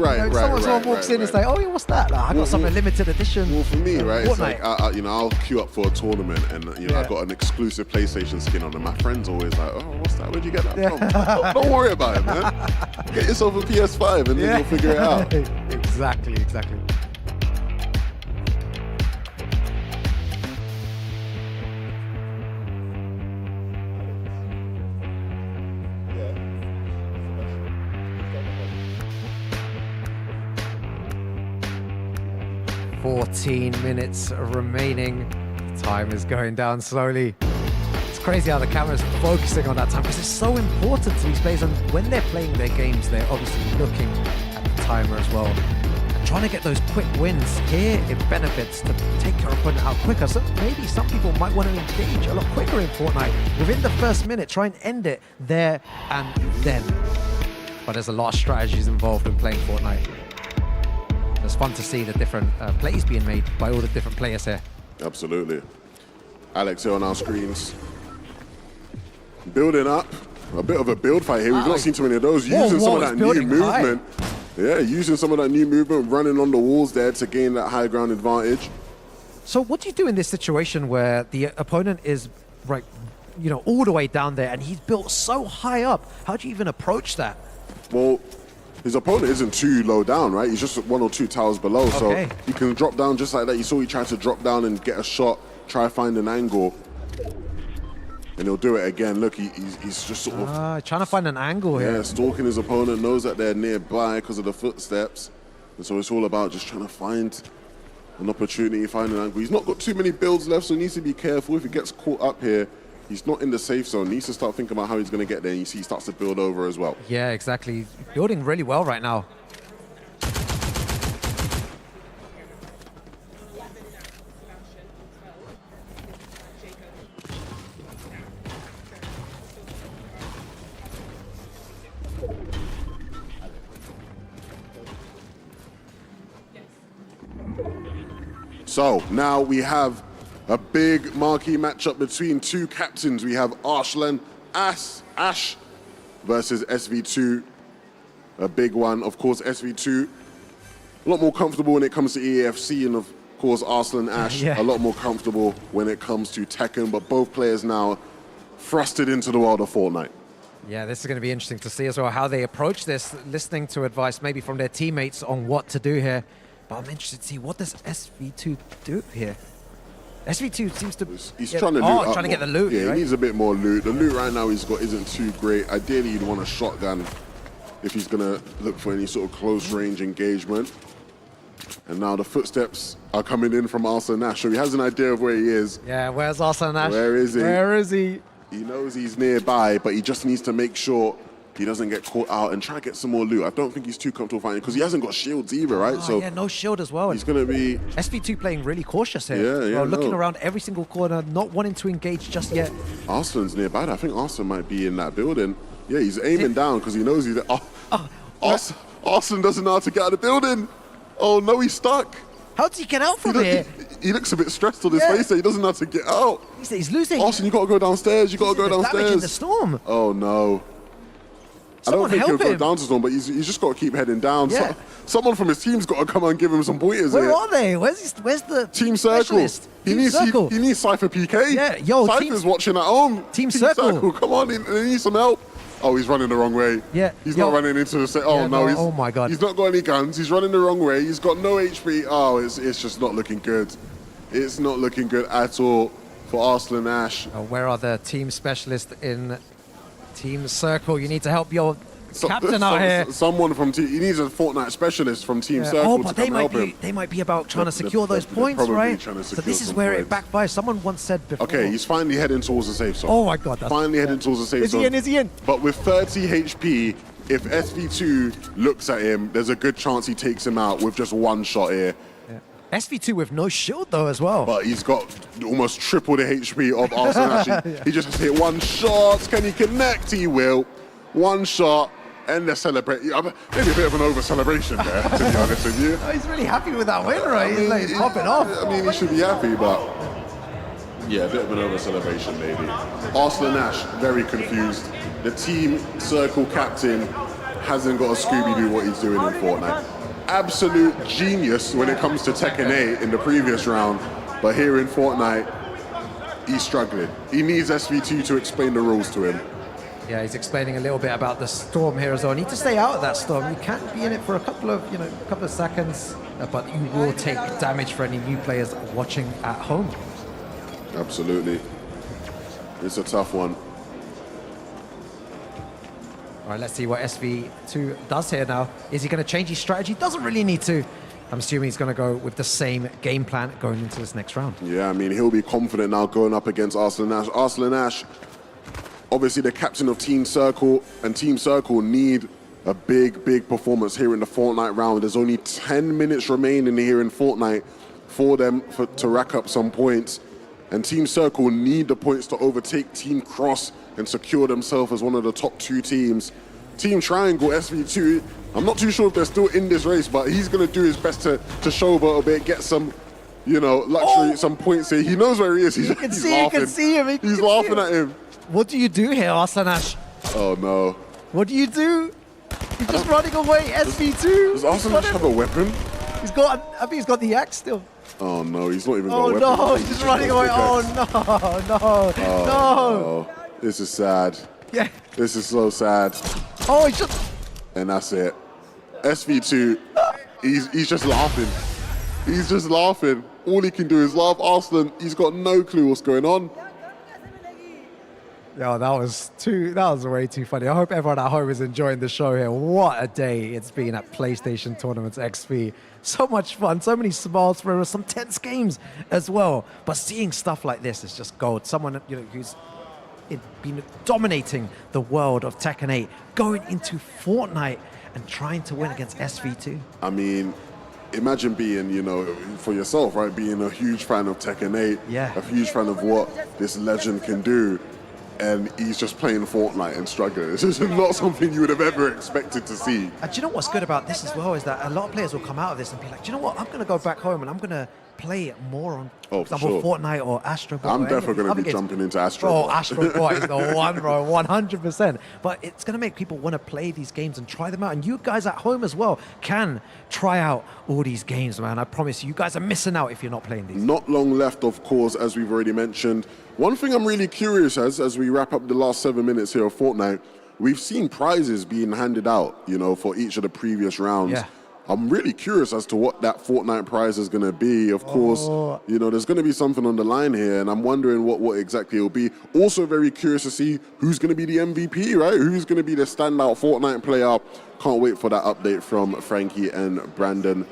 C: someone walks in, it's like, oh, yeah, what's that? Like, I got something limited edition.
D: Well, for me, right, it's
C: Fortnite.
D: like, you know, I'll queue up for a tournament and, you know, I got an exclusive PlayStation skin on and my friend's always like, oh, what's that? Where'd you get that from? Don't worry about it, man. Get yourself a PS5 and then you'll figure it out.
C: Exactly. Yeah. 14 minutes remaining. Time is going down slowly. It's crazy how the camera's focusing on that time because it's so important to these players, and when they're playing their games, they're obviously looking at the timer as well. And trying to get those quick wins here, it benefits to take your opponent out quicker. So maybe some people might want to engage a lot quicker in Fortnite. Within the first minute, try and end it there and then. But there's a lot of strategies involved in playing Fortnite. It's fun to see the different plays being made by all the different players here.
D: Absolutely. Alex here on our screens. Building up. A bit of a build fight here. We've not seen too many of those. Using some of that new movement. Yeah, using some of that new movement, running on the walls there to gain that high ground advantage.
C: So what do you do in this situation where the opponent is, right, you know, all the way down there and he's built so high up? How do you even approach that?
D: Well, his opponent isn't too low down, right? He's just 1 or 2 towers below. So he can drop down just like that. You saw he tried to drop down and get a shot, try find an angle. And he'll do it again. Look, he's just sort of...
C: trying to find an angle here.
D: Yeah, stalking his opponent, knows that they're nearby because of the footsteps. And so it's all about just trying to find an opportunity, find an angle. He's not got too many builds left, so he needs to be careful. If he gets caught up here, he's not in the safe zone. He needs to start thinking about how he's going to get there. And you see he starts to build over as well.
C: Yeah, exactly. Building really well right now.
D: So now we have a big marquee matchup between two captains. We have Arslan Ash versus SV2. A big one. Of course, SV2 a lot more comfortable when it comes to EAFC, and of course Arslan Ash a lot more comfortable when it comes to Tekken. But both players now thrusted into the world of Fortnite.
C: Yeah, this is going to be interesting to see as well how they approach this, listening to advice maybe from their teammates on what to do here. But I'm interested to see, what does SV2 do here? SV2 seems to...
D: He's trying to loot up
C: trying to get the loot.
D: Yeah,
C: right?
D: he needs a bit more loot. The loot right now he's got isn't too great. Ideally, you'd want a shotgun if he's going to look for any sort of close-range engagement. And now the footsteps are coming in from Arslan Ash, so he has an idea of where he is.
C: Yeah, where's Arslan Ash?
D: Where is he?
C: Where is he?
D: He knows he's nearby, but he just needs to make sure he doesn't get caught out and try to get some more loot. I don't think he's too comfortable fighting because he hasn't got shields either, right?
I: Oh, yeah, no shield as well.
D: He's going to be...
I: SV2 playing really cautious here.
D: Yeah,
I: looking around every single corner, not wanting to engage just yet.
D: Arslan's nearby. I think Arslan might be in that building. Yeah, he's aiming down because he knows he's... Arslan doesn't know how to get out of the building. Oh, no, he's stuck.
I: How does he get out from here?
D: He looks a bit stressed on his face there. He doesn't know how to get out.
I: He's losing.
D: Arslan, you got to go downstairs. You got to go downstairs.
I: Damage in the storm.
D: Oh, no. I don't think he'll go down to storm, but he's just got to keep heading down.
I: Yeah.
D: Someone from his team's got to come and give him some pointers.
I: Where are they? Where's the
D: Team Circle? He needs Cypher PK.
I: Yeah, yo,
D: Cypher's watching at home.
I: Team Circle.
D: Come on, he needs some help. Oh, he's running the wrong way.
I: Yeah.
D: He's not running into the...
I: oh my God.
D: He's not got any guns. He's running the wrong way. He's got no HP. Oh, it's just not looking good. It's not looking good at all for Arslan Ash.
I: Where are the team specialists in Team Circle? You need to help your captain out here.
D: Someone from Team... He needs a Fortnite specialist from Team Circle to come help him.
I: They might be about trying to secure those points, right? So this is where it backfires. Someone once said before.
D: Okay, he's finally heading towards the safe zone.
I: Oh my God.
D: Finally heading towards the safe zone.
I: Is he in?
D: But with 30 HP, if SV2 looks at him, there's a good chance he takes him out with just one shot here.
I: SV2 with no shield though as well.
D: But he's got almost triple the HP of Arslan Ash. He just has to hit one shot. Can he connect? He will. One shot. And they're celebrating. Maybe a bit of an over-celebration there, to be honest with you.
I: Oh, he's really happy with that win, right? He's popping off.
D: I mean, he should be happy, but... Yeah, a bit of an over-celebration, maybe. Arslan Ash, very confused. The Team Circle captain hasn't got a Scooby-Doo what he's doing in Fortnite. Absolute genius when it comes to Tekken 8 in the previous round, but here in Fortnite, he's struggling. He needs SV2 to explain the rules to him.
I: Yeah, he's explaining a little bit about the storm here as well. You need to stay out of that storm. You can't be in it for a couple of seconds, but you will take damage for any new players watching at home.
D: Absolutely. It's a tough one.
I: All right, let's see what SV2 does here now. Is he going to change his strategy? Doesn't really need to. I'm assuming he's going to go with the same game plan going into this next round.
D: Yeah, I mean, he'll be confident now going up against Arslan Ash. Arslan Ash, obviously the captain of Team Circle, and Team Circle need a big performance here in the Fortnite round. There's only 10 minutes remaining here in Fortnite for them to rack up some points. And Team Circle need the points to overtake Team Cross and secure themselves as one of the top 2 teams. Team Triangle, SV2, I'm not too sure if they're still in this race, but he's going to do his best to showboat a bit, get some, luxury, some points here. He knows where he is. He's laughing.
I: You can see him.
D: He's laughing at him.
I: What do you do here, Arslan Ash?
D: Oh, no.
I: What do you do? He's just running away, SV2.
D: Does Arslan Ash have a weapon?
I: I think he's got the axe still.
D: Oh, no, he's not even got a weapon.
I: Oh, no, he's just running away. Oh, no.
D: This is sad.
I: Yeah.
D: This is so sad.
I: Oh, he's just...
D: And that's it. SV2, he's just laughing. He's just laughing. All he can do is laugh. Arslan, he's got no clue what's going on.
I: Yo, that was way too funny. I hope everyone at home is enjoying the show here. What a day it's been at PlayStation Tournaments XP. So much fun, so many smiles for some tense games as well. But seeing stuff like this is just gold. Someone who's been dominating the world of Tekken 8, going into Fortnite and trying to win against SV2.
D: I mean, imagine being, for yourself, right? Being a huge fan of Tekken 8, a huge fan of what this legend can do. And he's just playing Fortnite and struggling. This is not something you would have ever expected to see.
I: And do you know what's good about this as well is that a lot of players will come out of this and be like, do you know what? I'm going to go back home and I'm going to play more on, for example, Fortnite or AstroBot.
D: I'm definitely going to be jumping into AstroBot.
I: Oh, AstroBot is the one, bro, 100%. But it's going to make people want to play these games and try them out. And you guys at home as well can try out all these games, man. I promise you guys are missing out if you're not playing these.
D: Not long left, of course, as we've already mentioned. One thing I'm really curious as we wrap up the last 7 minutes here of Fortnite, we've seen prizes being handed out, for each of the previous rounds.
I: Yeah.
D: I'm really curious as to what that Fortnite prize is going to be. Of course, there's going to be something on the line here, and I'm wondering what exactly it'll be. Also very curious to see who's going to be the MVP, right? Who's going to be the standout Fortnite player. Can't wait for that update from Frankie and Brandon.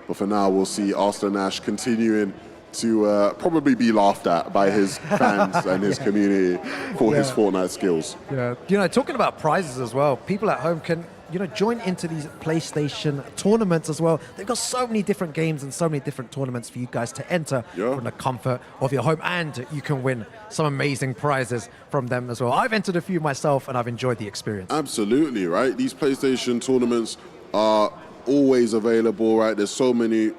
D: But for now, we'll see Arslan Ash continuing to probably be laughed at by his fans and his community for his Fortnite skills.
I: Yeah, you know, talking about prizes as well, people at home can, you know, join into these PlayStation tournaments as well. They've got so many different games and so many different tournaments for you guys to enter from the comfort of your home, and you can win some amazing prizes from them as well. I've entered a few myself and I've enjoyed the experience.
D: Absolutely, right? These PlayStation tournaments are always available, right? There's so many.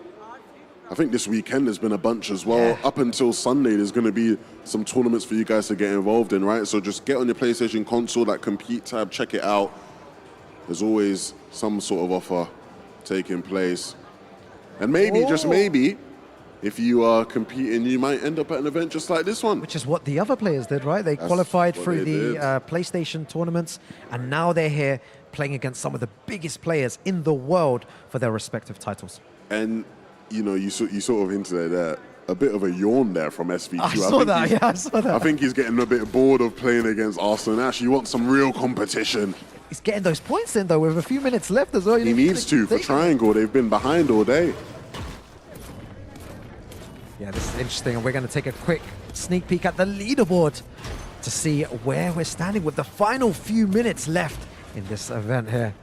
D: I think this weekend there's been a bunch as well.
I: Yeah.
D: Up until Sunday, there's going to be some tournaments for you guys to get involved in, right? So just get on your PlayStation console, that compete tab, check it out. There's always some sort of offer taking place. And maybe, just maybe, if you are competing, you might end up at an event just like this one.
I: Which is what the other players did, right? They qualified through the PlayStation tournaments, and now they're here playing against some of the biggest players in the world for their respective titles.
D: And, you know, you sort of hinted there, a bit of a yawn there from SV2.
I: I saw that.
D: I think he's getting a bit bored of playing against Arsenal and Ash. He wants some real competition.
I: He's getting those points in, though, with a few minutes left as well.
D: He needs to for Triangle. They've been behind all day.
I: Yeah, this is interesting, and we're going to take a quick sneak peek at the leaderboard to see where we're standing with the final few minutes left in this event here.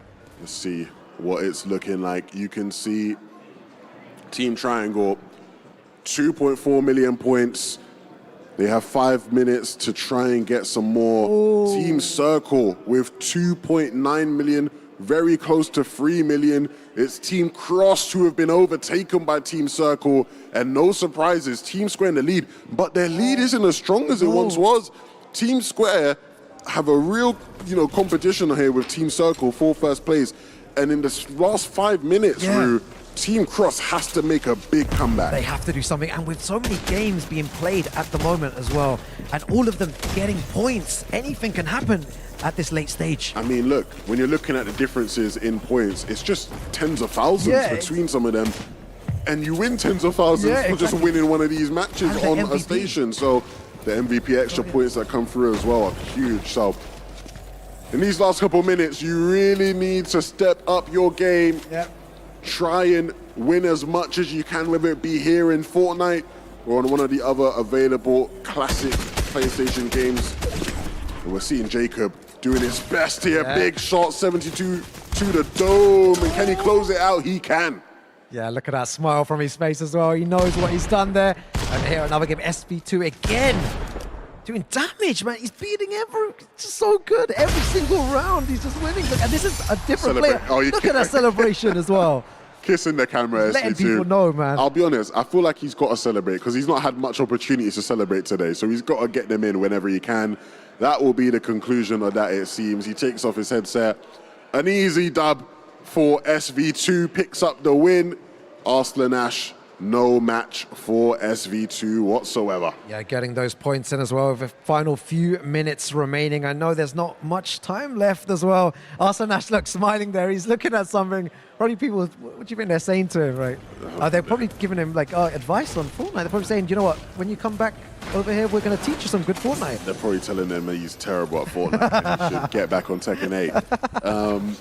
D: Let's see what it's looking like. You can see Team Triangle, 2.4 million points. They have 5 minutes to try and get some more. Team Circle with 2.9 million, very close to 3 million. It's Team Cross who have been overtaken by Team Circle, and no surprises, Team Square in the lead, but their lead isn't as strong as it once was. Team Square have a real, competition here with Team Circle for first place, and in the last 5 minutes, Rue, Team Cross has to make a big comeback.
I: They have to do something, and with so many games being played at the moment as well, and all of them getting points, anything can happen at this late stage.
D: I mean, look, when you're looking at the differences in points, it's just tens of thousands between some of them, and you win tens of thousands for just winning one of these matches on a station. So the MVP extra points that come through as well are huge. So in these last couple minutes, you really need to step up your game. Try and win as much as you can, whether it be here in Fortnite or on one of the other available classic PlayStation games. And we're seeing Jacob doing his best here. Big shot, 72 to the dome. And can he close it out? He can.
I: Yeah, look at that smile from his face as well. He knows what he's done there. And here, another game, SV2 again. Doing damage, man. He's beating just so good. Every single round, he's just winning. Look, and this is a different player. Look at that celebration as well.
D: Kissing the camera,
I: letting
D: SV2.
I: people know, man.
D: I'll be honest, I feel like he's got to celebrate because he's not had much opportunities to celebrate today. So he's got to get them in whenever he can. That will be the conclusion of that, it seems. He takes off his headset. An easy dub for SV2, picks up the win. Arslan Ash, no match for SV2 whatsoever.
I: Yeah, getting those points in as well with the final few minutes remaining. I know there's not much time left as well. Arslan Ash looks smiling there. He's looking at something. Probably people, what do you think they're saying to him, right? They're probably giving him like advice on Fortnite. They're probably saying, you know what, when you come back over here, we're going to teach you some good Fortnite.
D: They're probably telling him he's terrible at Fortnite and he should get back on Tekken 8.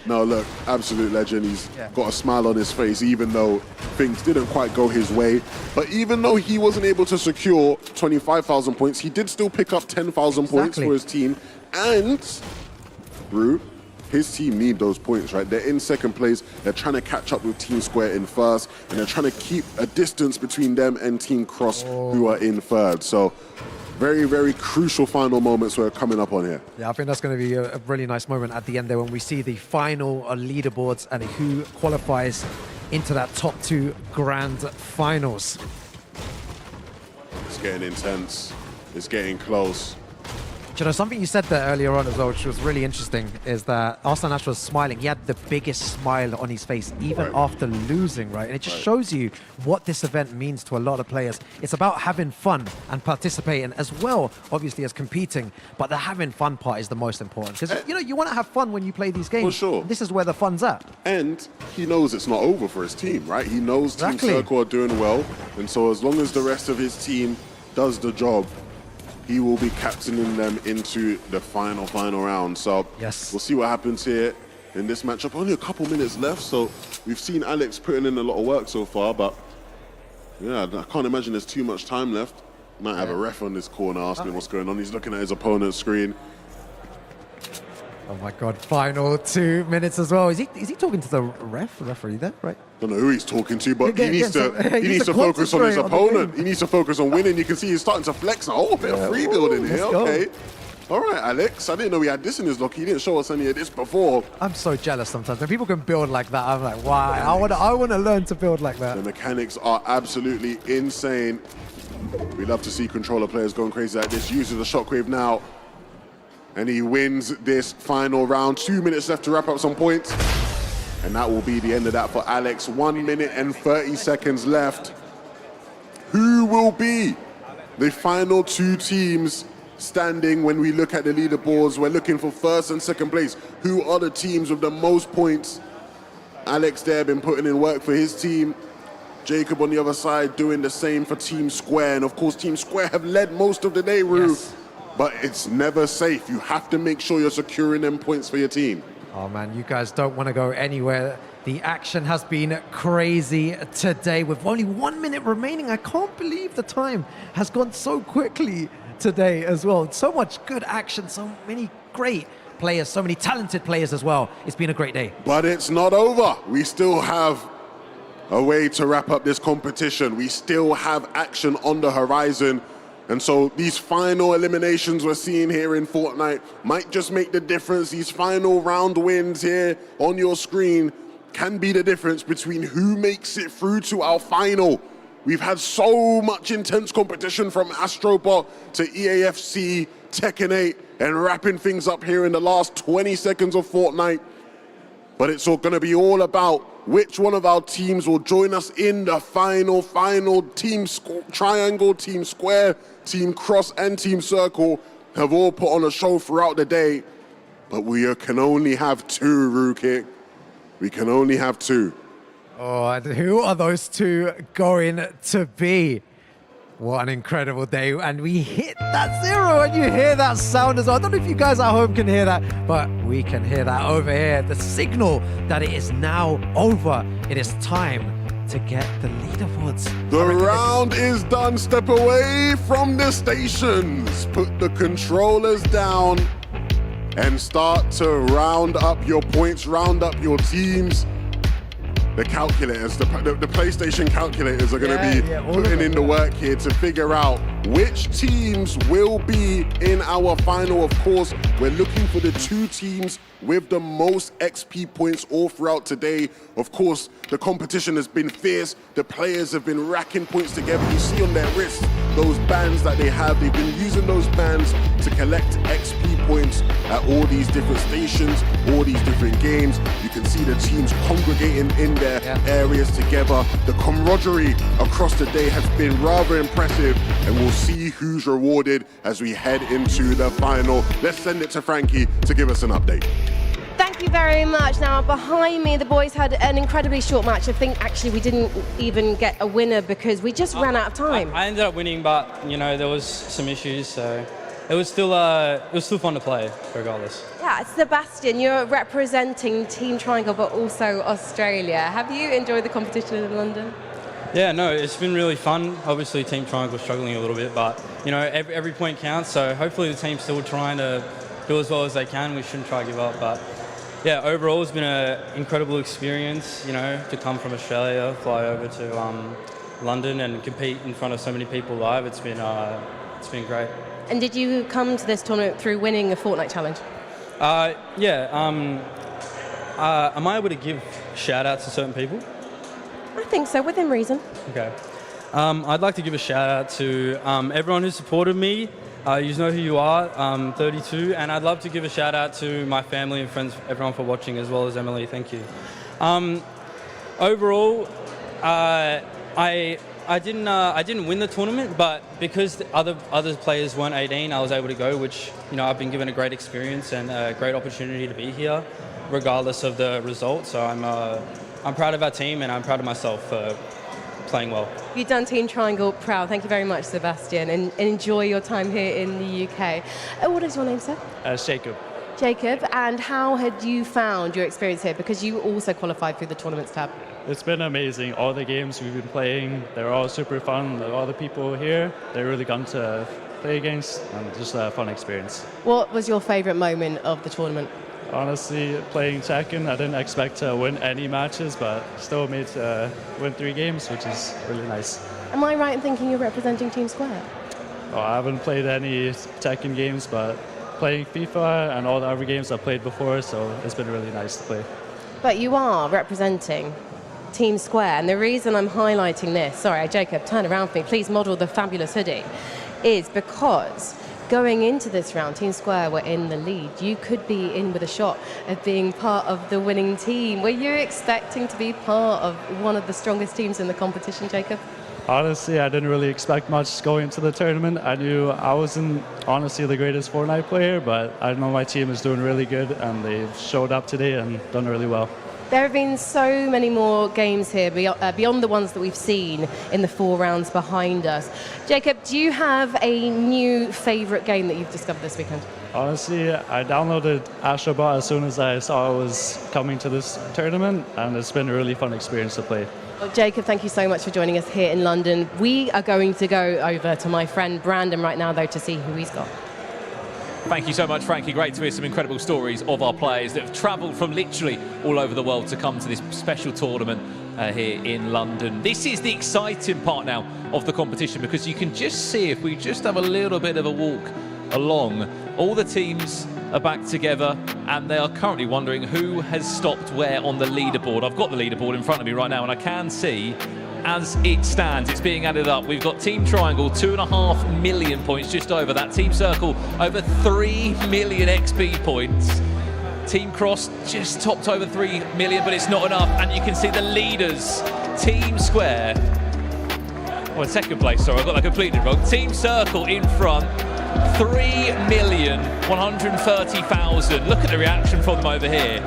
D: No, look, absolute legend. He's got a smile on his face, even though things didn't quite go his way. But even though he wasn't able to secure 25,000 points, he did still pick up 10,000 points for his team. And, Rue, his team need those points, right? They're in second place. They're trying to catch up with Team Square in first, and they're trying to keep a distance between them and Team Cross, who are in third. So, very, very crucial final moments we're coming up on here.
I: Yeah, I think that's going to be a really nice moment at the end there when we see the final leaderboards and who qualifies into that top 2 grand finals.
D: It's getting intense. It's getting close.
I: Do you know, something you said there earlier on as well, which was really interesting, is that Arslan Ash was smiling. He had the biggest smile on his face, even after losing, right? And it just shows you what this event means to a lot of players. It's about having fun and participating as well, obviously, as competing. But the having fun part is the most important. Because, you want to have fun when you play these games.
D: For sure.
I: This is where the fun's at.
D: And he knows it's not over for his team, right? He knows Team Circle are doing well. And so as long as the rest of his team does the job, he will be captaining them into the final round. So we'll see what happens here in this matchup. Only a couple minutes left, so we've seen Alex putting in a lot of work so far, but Yeah, I can't imagine there's too much time left. Might have a ref on this corner asking what's going on. He's looking at his opponent's screen.
I: Oh my God, final 2 minutes as well. Is he talking to the referee there, right?
D: I don't know who he's talking to, but he needs to focus on his
I: concentrate on the
D: opponent.
I: game.
D: He needs to focus on winning. You can see he's starting to flex now. Oh, a bit of free building here.
I: let's go.
D: Okay. All right, Alex. I didn't know he had this in his lock. He didn't show us any of this before.
I: I'm so jealous sometimes. When people can build like that, I'm like, wow, I want to learn to build like that.
D: The mechanics are absolutely insane. We love to see controller players going crazy like this. Uses the shockwave now. And he wins this final round. 2 minutes left to wrap up some points. And that will be the end of that for Alex. 1 minute and 30 seconds left. Who will be the final 2 teams standing when we look at the leaderboards? We're looking for first and second place. Who are the teams with the most points? Alex there been putting in work for his team. Jacob on the other side doing the same for Team Square. And of course, Team Square have led most of the day, Rue. Yes. But it's never safe. You have to make sure you're securing them points for your team.
I: Oh man, you guys don't want to go anywhere. The action has been crazy today with only 1 minute remaining. I can't believe the time has gone so quickly today as well. So much good action, so many great players, so many talented players as well. It's been a great day.
D: But it's not over. We still have a way to wrap up this competition. We still have action on the horizon. And so these final eliminations we're seeing here in Fortnite might just make the difference. These final round wins here on your screen can be the difference between who makes it through to our final. We've had so much intense competition from AstroBot to EAFC, Tekken 8, and wrapping things up here in the last 20 seconds of Fortnite. But it's all going to be all about which one of our teams will join us in the final Team Triangle, Team Square, Team Cross, and Team Circle have all put on a show throughout the day. But we can only have 2, Rukik. We can only have 2.
I: Oh, and who are those 2 going to be? What an incredible day. And we hit that 0, and you hear that sound as well. I don't know if you guys at home can hear that, but we can hear that over here. The signal that it is now over. It is time to get the leaderboards.
D: The round is done. Step away from the stations. Put the controllers down and start to round up your points, round up your teams. The calculators, the PlayStation calculators are going to be putting in the work here to figure out which teams will be in our final. Of course, we're looking for the 2 teams with the most XP points all throughout today. Of course, the competition has been fierce. The players have been racking points together. You see on their wrists those bands that they have. They've been using those bands to collect XP points at all these different stations, all these different games. You can see the teams congregating in their areas together. The camaraderie across the day has been rather impressive, and we'll see who's rewarded as we head into the final. Let's send it to Frankie to give us an update.
B: Thank you very much. Now, behind me, the boys had an incredibly short match. I think actually we didn't even get a winner because we just ran out of time.
J: I ended up winning, but you know there was some issues, so it was still fun to play regardless.
B: Yeah, Sebastian, you're representing Team Triangle, but also Australia. Have you enjoyed the competition in London?
J: Yeah, no, it's been really fun. Obviously, Team Triangle's struggling a little bit, but you know every point counts. So hopefully the team's still trying to do as well as they can. We shouldn't try to give up, but. Yeah, overall it's been an incredible experience, you know, to come from Australia, fly over to London and compete in front of so many people live. It's been great.
B: And did you come to this tournament through winning a Fortnite challenge?
J: Am I able to give shout-outs to certain people?
B: I think so, within reason.
J: Okay. I'd like to give a shout-out to everyone who supported me. You know who you are, 32, and I'd love to give a shout out to my family and friends, everyone for watching, as well as Emily. Thank you. Overall, I didn't win the tournament, but because the other players weren't 18, I was able to go, which I've been given a great experience and a great opportunity to be here, regardless of the result. So I'm proud of our team and I'm proud of myself for playing well.
B: You've done Team Triangle proud. Thank you very much, Sebastian, and enjoy your time here in the UK. What is your name, sir?
K: Jacob.
B: Jacob, and how had you found your experience here? Because you also qualified through the tournaments tab.
H: It's been amazing. All the games we've been playing, they're all super fun. All the people here, they're really fun to play against, and just a fun experience.
B: What was your favorite moment of the tournament?
H: Honestly, playing Tekken, I didn't expect to win any matches, but still made to win 3 games, which is really nice.
B: Am I right in thinking you're representing Team Square?
H: Well, I haven't played any Tekken games, but playing FIFA and all the other games I've played before, so it's been really nice to play.
B: But you are representing Team Square, and the reason I'm highlighting this, sorry, Jacob, turn around for me, please model the fabulous hoodie, is because going into this round, Team Square were in the lead. You could be in with a shot of being part of the winning team. Were you expecting to be part of one of the strongest teams in the competition, Jacob?
H: Honestly, I didn't really expect much going into the tournament. I knew I wasn't honestly the greatest Fortnite player, but I know my team is doing really good, and they've showed up today and done really well.
B: There have been so many more games here beyond the ones that we've seen in the 4 rounds behind us. Jacob, do you have a new favourite game that you've discovered this weekend?
H: Honestly, I downloaded AstroBot as soon as I saw it was coming to this tournament, and it's been a really fun experience to play.
B: Well, Jacob, thank you so much for joining us here in London. We are going to go over to my friend Brandon right now, though, to see who he's got.
A: Thank you so much, Frankie. Great to hear some incredible stories of our players that have travelled from literally all over the world to come to this special tournament here in London. This is the exciting part now of the competition, because you can just see, if we just have a little bit of a walk along, all the teams are back together, and they are currently wondering who has stopped where on the leaderboard. I've got the leaderboard in front of me right now, and I can see, as it stands, it's being added up. We've got Team Triangle, 2.5 million points, just over that. Team Circle, over 3 million XP points. Team Cross just topped over 3 million, but it's not enough. And you can see the leaders, Team Square, well, in second place, sorry, I got that completely wrong. Team Circle in front, 3,130,000. Look at the reaction from them over here.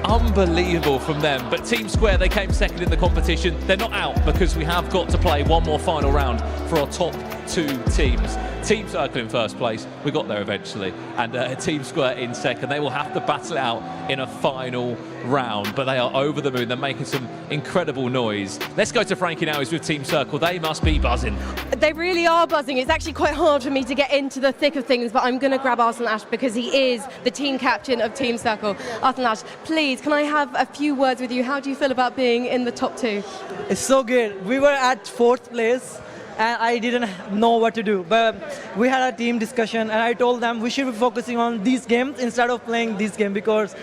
A: Unbelievable from them. But Team Square, they came second in the competition. They're not out, because we have got to play one more final round for our top 2 teams. Team Circle in first place, we got there eventually, and Team Square in second. They will have to battle it out in a final round, but they are over the moon. They're making some incredible noise. Let's go to Frankie now, who's with Team Circle. They must be buzzing.
B: They really are buzzing. It's actually quite hard for me to get into the thick of things, but I'm going to grab Arslan Ash because he is the team captain of Team Circle. Arslan Ash, please, can I have a few words with you? How do you feel about being in the top 2?
O: It's so good. We were at 4th place, and I didn't know what to do. But we had a team discussion, and I told them we should be focusing on these games instead of playing these games, because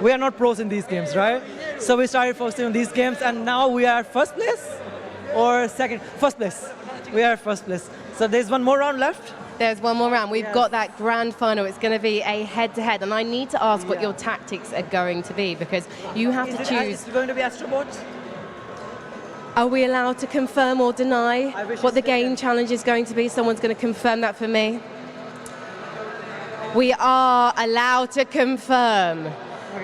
O: we are not pros in these games, right? So we started focusing on these games, and now we are first place or second? First place. We are first place. So there's one more round left.
B: There's one more round. We've got that grand final. It's going to be a head-to-head, and I need to ask what your tactics are going to be, because you have to choose.
O: Is it going to be AstroBot?
B: Are we allowed to confirm or deny what the game challenge is going to be? Someone's going to confirm that for me. We are allowed to confirm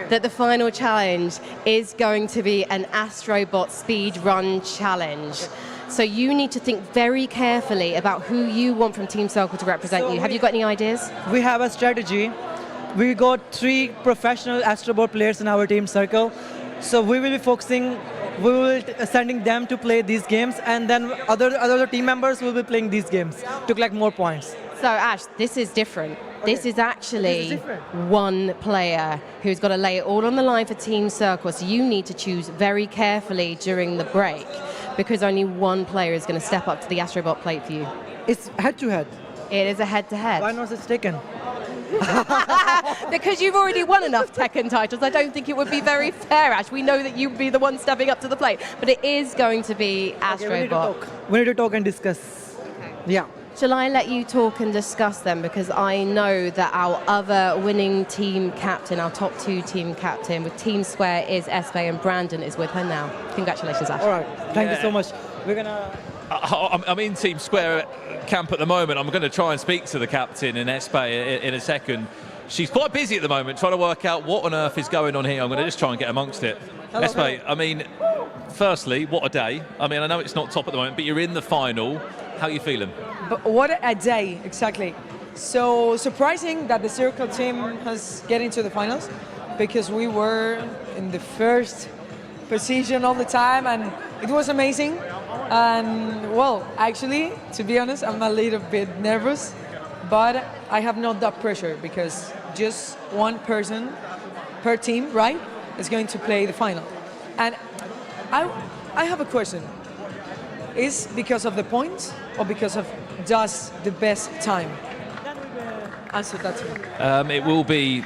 B: that the final challenge is going to be an AstroBot speed run challenge. So you need to think very carefully about who you want from Team Circle to represent you. Have you got any ideas?
O: We have a strategy. We got 3 professional AstroBot players in our Team Circle. So we will be focusing, we will be sending them to play these games, and then other team members will be playing these games to collect more points.
B: So Ash, this is different. Okay. This is actually one player who's got to lay it all on the line for Team Circle. So you need to choose very carefully during the break, because only one player is going to step up to the AstroBot plate for you.
O: It's head-to-head.
B: It is a head-to-head.
O: Why not it's Tekken?
B: Because you've already won enough Tekken titles. I don't think it would be very fair, Ash. We know that you'd be the one stepping up to the plate, but it is going to be AstroBot.
O: We need to talk and discuss.
B: Okay.
O: Yeah.
B: Shall I let you talk and discuss them? Because I know that our other winning team captain, our top 2 team captain with Team Square is Espe, and Brandon is with her now. Congratulations, Ash.
O: All right. Thank you so much. We're going to...
A: I'm in Team Square camp at the moment. I'm going to try and speak to the captain in Espe in a second. She's quite busy at the moment trying to work out what on earth is going on here. I'm going to just try and get amongst it.
O: Hello,
A: Espe, I mean, firstly, what a day. I mean, I know it's not top at the moment, but you're in the final. How are you feeling?
K: But what a day, exactly. So surprising that the Circle team has get into the finals, because we were in the first position all the time, and it was amazing. And well, actually, to be honest, I'm a little bit nervous, but I have not that pressure because just one person per team, right, is going to play the final. And I have a question. Is because of the points or because of just the best time? Answer that to me.
A: It will be,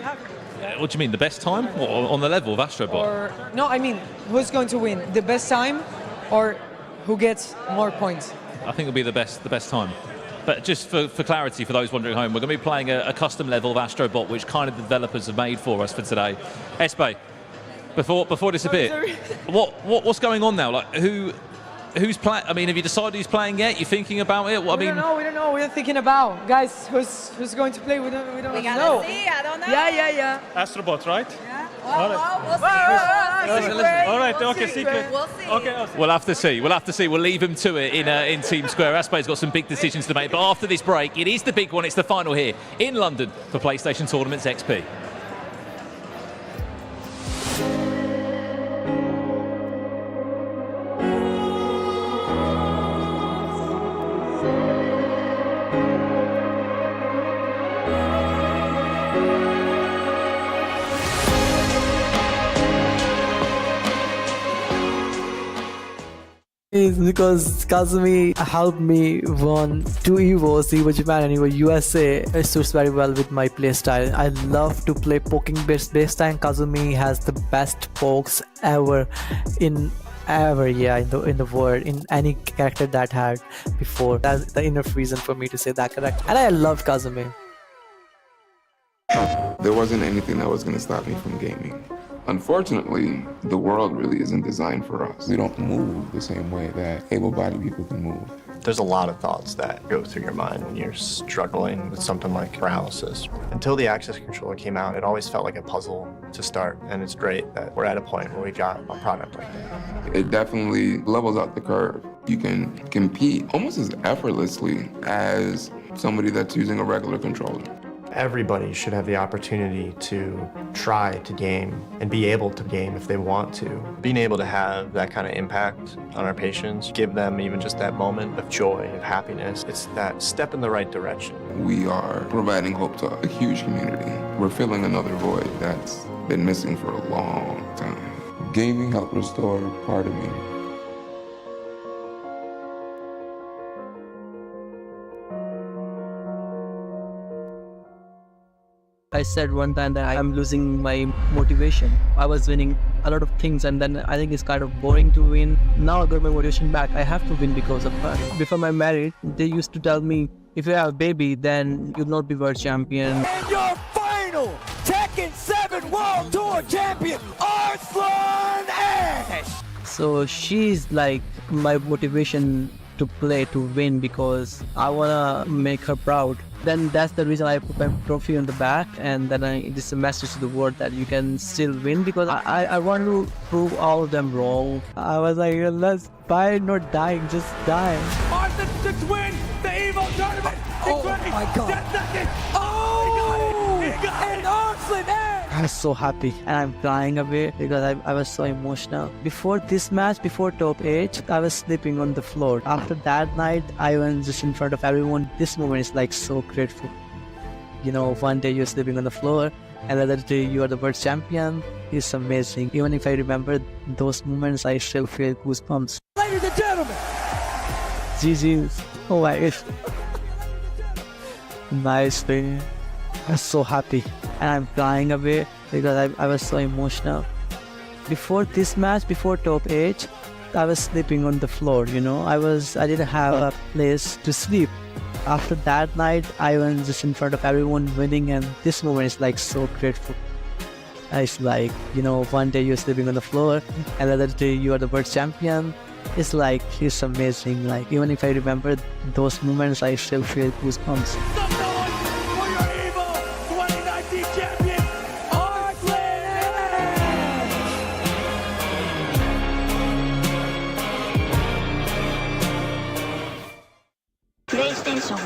A: what do you mean, the best time? Or on the level of AstroBot?
K: Or, no, I mean, who's going to win? The best time or who gets more points?
A: I think it'll be the best time. But just for clarity, for those wondering at home, we're going to be playing a custom level of AstroBot, which kind of the developers have made for us for today. Espe, before this a bit, what's going on now? Like, who's playing? I mean, have you decided who's playing yet? You thinking about it?
K: We don't know. We're thinking about, guys, who's going to play? We don't know.
L: See, I don't know.
K: Yeah.
H: AstroBot, right?
L: Yeah.
H: All right. Okay, secret.
L: We'll see.
H: Okay.
A: We'll have to see. We'll leave him to it in Team Square. Aspe's got some big decisions to make. But after this break, it is the big one. It's the final here in London for PlayStation Tournaments XP.
U: Is because Kazumi helped me won 2 EVOs, EVO Japan and EVO USA. It suits very well with my playstyle. I love to play poking based time. Kazumi has the best pokes ever in the world, in any character that had before. That's the enough reason for me to say that correct. And I love Kazumi.
M: There wasn't anything that was going to stop me from gaming. Unfortunately, the world really isn't designed for us. We don't move the same way that able-bodied people can move.
T: There's a lot of thoughts that go through your mind when you're struggling with something like paralysis. Until the Access controller came out, it always felt like a puzzle to start, and it's great that we're at a point where we got a product like that.
M: It definitely levels out the curve. You can compete almost as effortlessly as somebody that's using a regular controller.
T: Everybody should have the opportunity to try to game and be able to game if they want to. Being able to have that kind of impact on our patients, give them even just that moment of joy, of happiness, it's that step in the right direction.
M: We are providing hope to a huge community. We're filling another void that's been missing for a long time. Gaming helped restore part of me.
U: I said one time that I'm losing my motivation. I was winning a lot of things and then I think it's kind of boring to win. Now I got my motivation back. I have to win because of her. Before my marriage, they used to tell me, if you have a baby, then you'll not be world champion.
V: And your final Tekken 7 World Tour Champion, Arslan Ash!
U: So she's like my motivation to play, to win, because I wanna make her proud. Then that's the reason I put my trophy on the back, and then this is a message to the world that you can still win, because I want to prove all of them wrong. I was like, let's buy not dying, just die.
V: Arslan to win the EVO tournament!
U: Oh my God.
V: Oh! He got it! And Arslan Ash!
U: I was so happy and I'm crying a bit because I was so emotional. Before this match, before top 8, I was sleeping on the floor. After that night, I was just in front of everyone. This moment is like so grateful. You know, one day you're sleeping on the floor, and the other day you are the world champion. It's amazing. Even if I remember those moments, I still feel goosebumps.
V: Ladies and gentlemen!
U: GG's. Oh my gosh. Nice thing. I was so happy and I'm crying a bit because I was so emotional. Before this match, before top 8, I was sleeping on the floor, you know. I didn't have a place to sleep. After that night, I was just in front of everyone winning, and this moment is like so grateful. It's like, you know, one day you're sleeping on the floor and the other day you are the world champion. It's like, it's amazing. Like, even if I remember those moments, I still feel goosebumps.
N: PlayStation.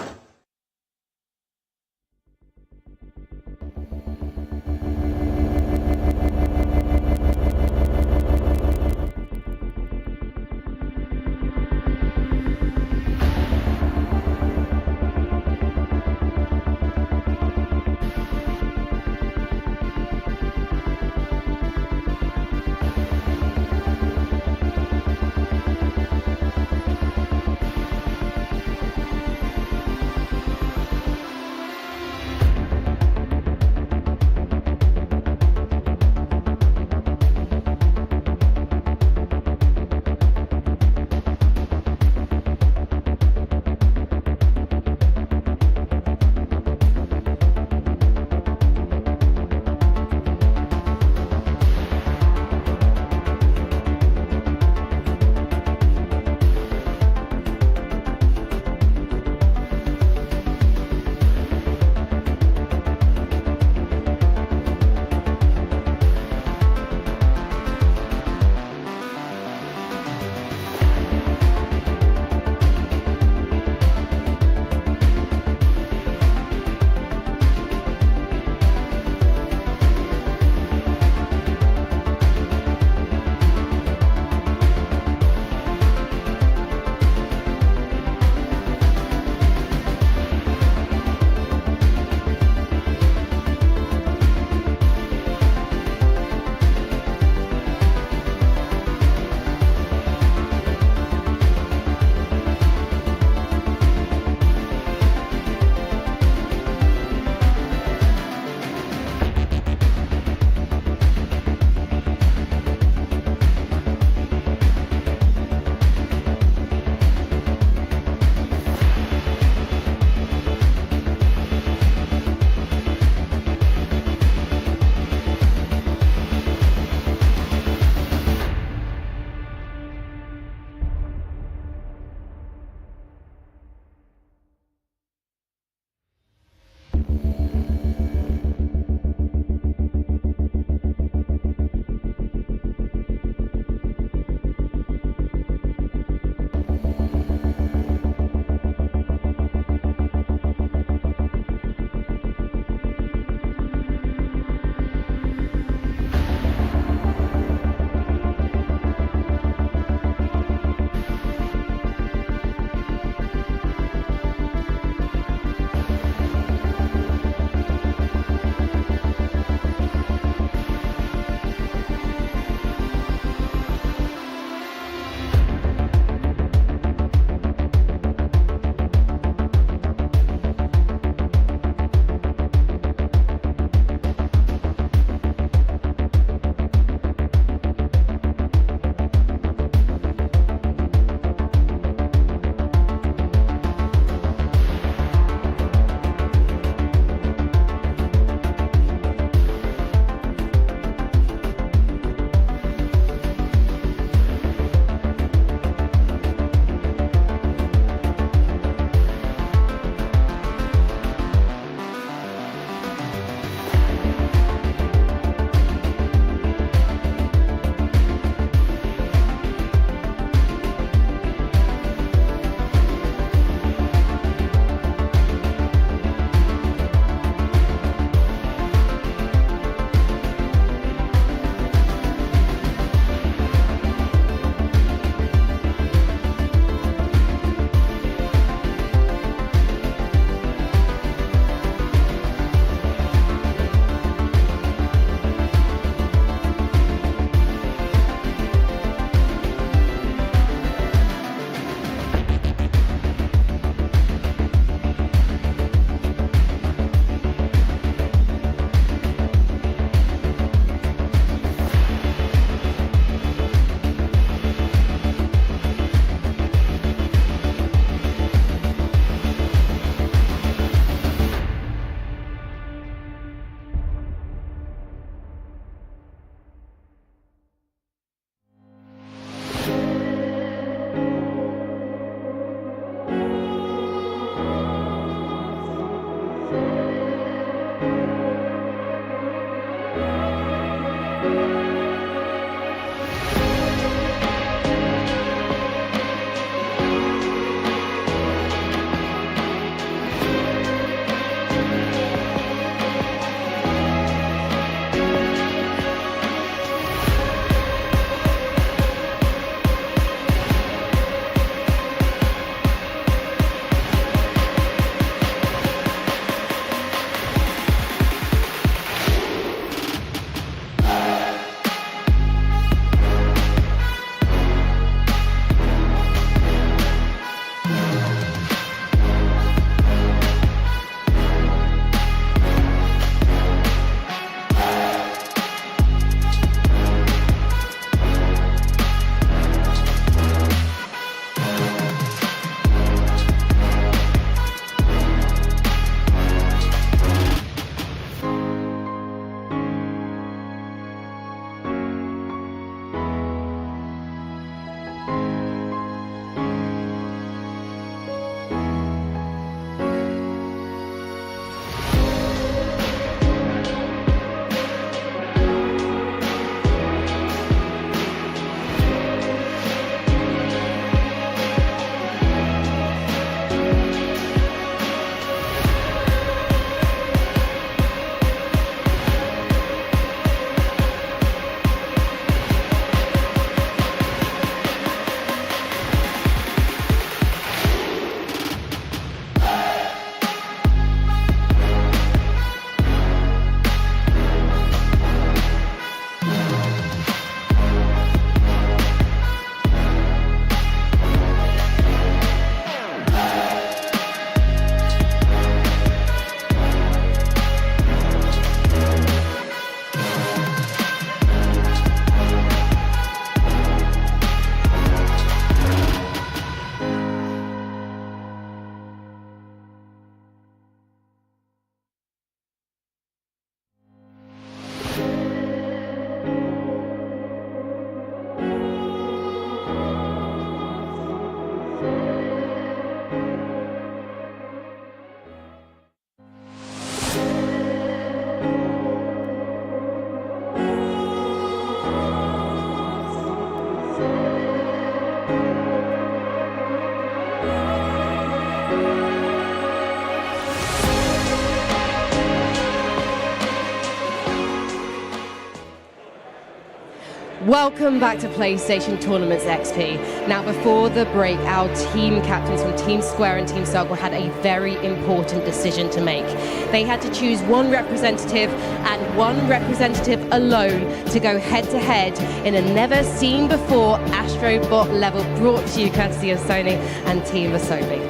B: Welcome back to PlayStation Tournaments XP. Now, before the break, our team captains from Team Square and Team Circle had a very important decision to make. They had to choose one representative and one representative alone to go head-to-head in a never-seen-before AstroBot level brought to you courtesy of Sony and Team Asobi.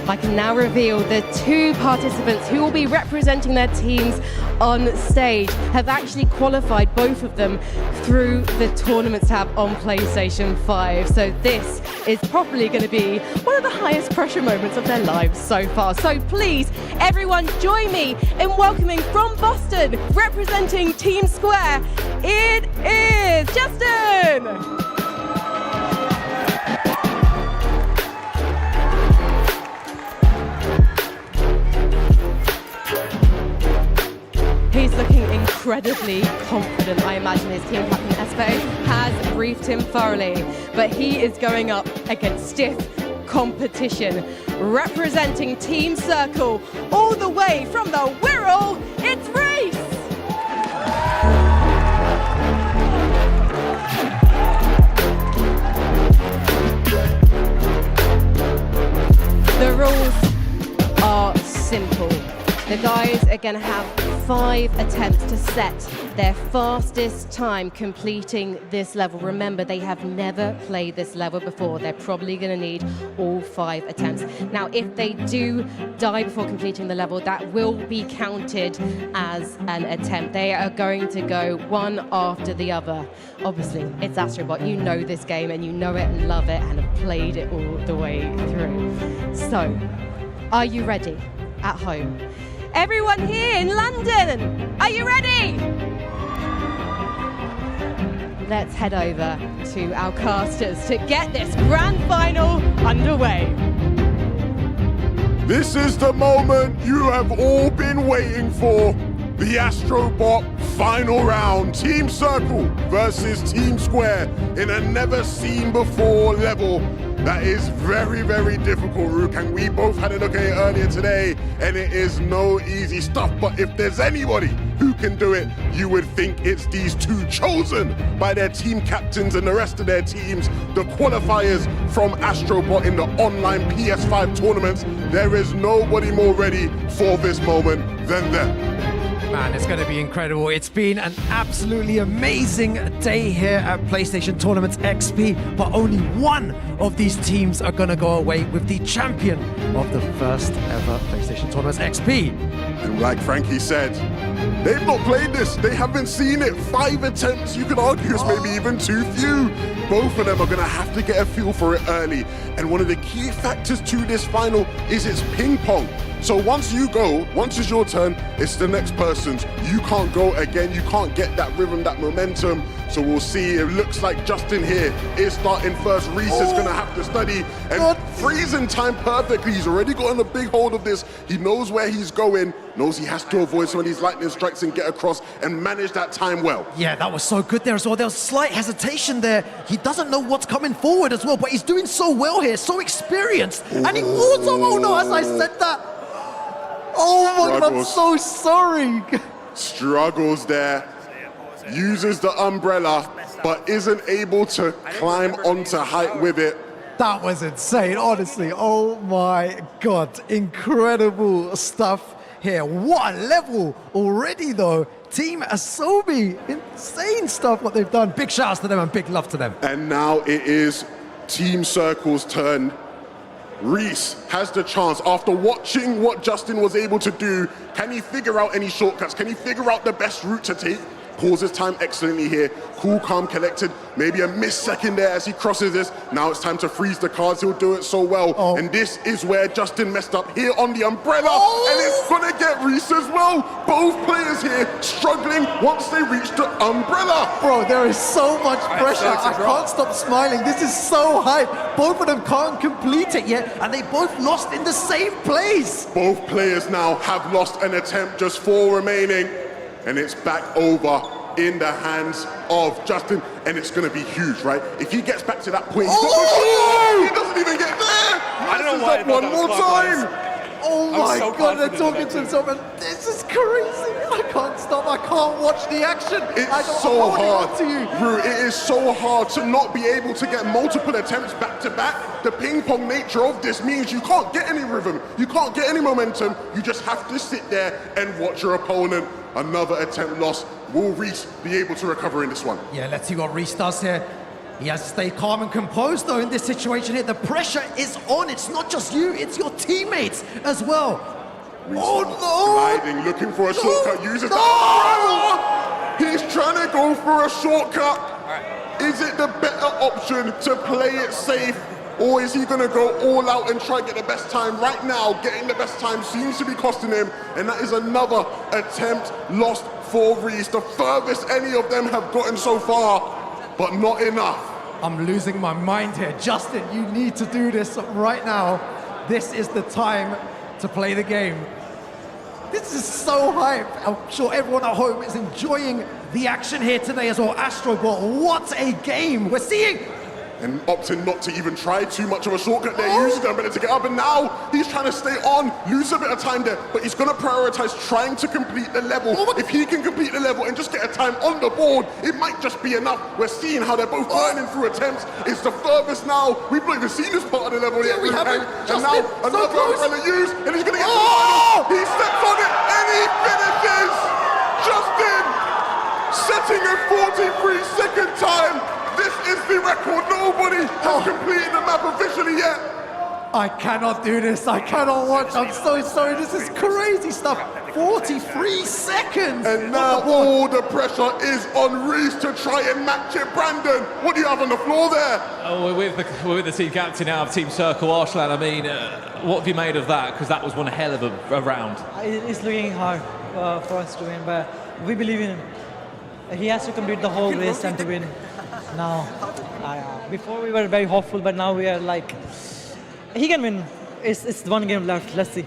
B: I can now reveal the two participants who will be representing their teams on stage have actually qualified, both of them, through the Tournaments tab on PlayStation 5. So this is probably going to be one of the highest pressure moments of their lives so far. So please, everyone, join me in welcoming from Boston, representing Team Square, it is Justin! He's looking incredibly confident. I imagine his team captain Espo has briefed him thoroughly, but he is going up against stiff competition. Representing Team Circle, all the way from the Wirral, it's Reese! The rules are simple. The guys are going to have 5 attempts to set their fastest time completing this level. Remember, they have never played this level before. They're probably going to need all 5 attempts. Now, if they do die before completing the level, that will be counted as an attempt. They are going to go one after the other. Obviously, it's AstroBot. You know this game and you know it and love it and have played it all the way through. So, are you ready at home? Everyone here in London, are you ready? Let's head over to our casters to get this grand final underway.
D: This is the moment you have all been waiting for. The AstroBot final round. Team Circle versus Team Square in a never-seen-before level. That is very, very difficult, Rook, and we both had a look at it earlier today, and it is no easy stuff. But if there's anybody who can do it, you would think it's these two, chosen by their team captains and the rest of their teams, the qualifiers from AstroBot in the online PS5 tournaments. There is nobody more ready for this moment than them.
C: Man, it's going to be incredible. It's been an absolutely amazing day here at PlayStation Tournaments XP, but only one of these teams are going to go away with the champion of the first ever PlayStation Tournaments XP.
D: And like Frankie said, they've not played this. They haven't seen it. 5 attempts, you could argue, is maybe even too few. Both of them are going to have to get a feel for it early. And one of the key factors to this final is it's ping pong. So once you go, once it's your turn, it's the next person's. You can't go again. You can't get that rhythm, that momentum. So we'll see. It looks like Justin here is starting first. Reese is going to have to study and freezing time perfectly. He's already gotten a big hold of this. He knows where he's going, knows he has to avoid some of these lightning strikes and get across and manage that time well.
C: Yeah, that was so good there as well. There was slight hesitation there. He doesn't know what's coming forward as well, but he's doing so well here, so experienced. Ooh. And he also, oh no, as I said that, oh my God, I'm so sorry.
D: Struggles there. Uses the umbrella, but isn't able to climb onto height with it.
C: That was insane, honestly. Oh my God, incredible stuff here. What a level already though. Team Asobi, insane stuff what they've done. Big shouts to them and big love to them.
D: And now it is Team Circle's turn. Reese has the chance, after watching what Justin was able to do, can he figure out any shortcuts? Can he figure out the best route to take? Pauses time excellently here. Cool, calm, collected. Maybe a missed second there as he crosses this. Now it's time to freeze the cards. He'll do it so well. Oh. And this is where Justin messed up here on the umbrella. Oh. And it's gonna get Reese as well. Both players here struggling once they reach the umbrella.
C: Bro, there is so much pressure. I can't stop smiling. This is so hype. Both of them can't complete it yet, and they both lost in the same place.
D: Both players now have lost an attempt, just 4 remaining. And it's back over in the hands of Justin, and it's going to be huge, right? If he gets back to that point, he doesn't even get there.
F: I don't know why.
C: One more time. Oh my God, they're talking to himself, and this is
I: crazy. I can't stop. I can't watch the action.
D: It's so hard.
I: To you.
D: Rue, it is so hard to not be able to get multiple attempts back to back. The ping pong nature of this means you can't get any rhythm. You can't get any momentum. You just have to sit there and watch your opponent. Another attempt lost. Will Reese be able to recover in this one?
I: Yeah, let's see what Reese does here. He has to stay calm and composed, though, in this situation here. The pressure is on. It's not just you, it's your teammates as well.
D: Reese
I: oh, no!
D: Gliding, looking for a shortcut, uses the umbrella! He's trying to go for a shortcut. Is it the better option to play it safe? Or is he going to go all out and try to get the best time? Right now, getting the best time seems to be costing him, and that is another attempt lost for Reese. The furthest any of them have gotten so far, but not enough.
I: I'm losing my mind here. Justin, you need to do this right now. This is the time to play the game. This is so hype. I'm sure everyone at home is enjoying the action here today as well. AstroBot, what a game we're seeing.
D: And opting not to even try too much of a shortcut there, using the ability to get up, and now he's trying to stay on, lose a bit of time there, but he's going to prioritize trying to complete the level. If he can complete the level and just get a time on the board, it might just be enough. We're seeing how they're both burning through attempts. It's the furthest now. We've not even seen this part of the level yet.
I: We haven't.
D: And now another umbrella use, and he's going to get to the final. He steps on it, and he finishes. Justin setting a 43-second time. This is the record. Nobody has completed the map officially yet.
I: I cannot do this. I cannot watch. I'm so sorry. This is crazy stuff. 43 seconds.
D: And now all the pressure is on Reese to try and match it. Brandon, what do you have on the floor there?
A: Oh, we're with the team captain now of Team Circle, Arslan. I mean, what have you made of that? Because that was one hell of a round.
O: It's looking hard for us to win, but we believe in him. He has to complete the whole race and to win. Now, before we were very hopeful, but now we are like, he can win. It's one game left. Let's see.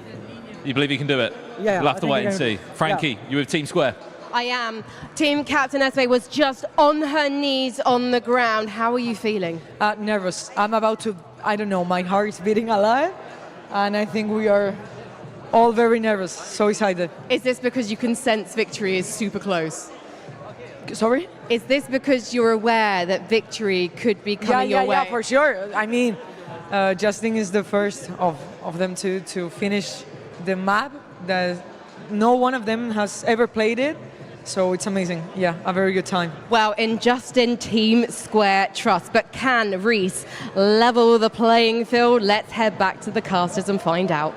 A: You believe he can do it?
O: Yeah.
A: We'll have to wait and see. Frankie, you with Team Square?
B: I am. Team captain Esme was just on her knees on the ground. How are you feeling?
K: Nervous. I'm about to, I don't know, my heart is beating a lot, and I think we are all very nervous, so excited.
B: Is this because you can sense victory is super close?
K: Sorry?
B: Is this because you're aware that victory could be coming your way?
K: Yeah, for sure. I mean, Justin is the first of them to finish the map. That no one of them has ever played it, so it's amazing. Yeah, a very good time.
B: Well, in Justin, Team Square trust, but can Reese level the playing field? Let's head back to the casters and find out.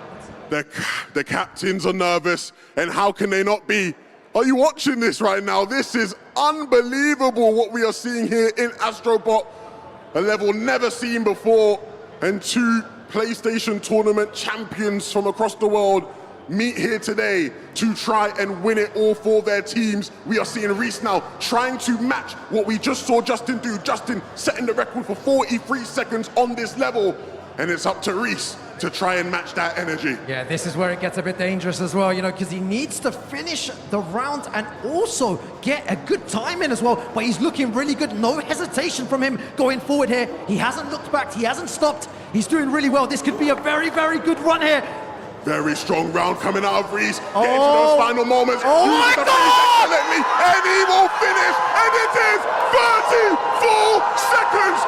D: The captains are nervous, and how can they not be? Are you watching this right now? This is unbelievable what we are seeing here in AstroBot. A level never seen before, and two PlayStation tournament champions from across the world meet here today to try and win it all for their teams. We are seeing Reese now trying to match what we just saw Justin do. Justin setting the record for 43 seconds on this level, and it's up to Reese to try and match that energy.
I: Yeah, this is where it gets a bit dangerous as well, you know, because he needs to finish the round and also get a good time in as well. But he's looking really good. No hesitation from him going forward here. He hasn't looked back. He hasn't stopped. He's doing really well. This could be a very, very good run here.
D: Very strong round coming out of Reese. Getting to those final moments.
I: Oh my God!
D: Excellently, and he will finish. And it is 34 seconds.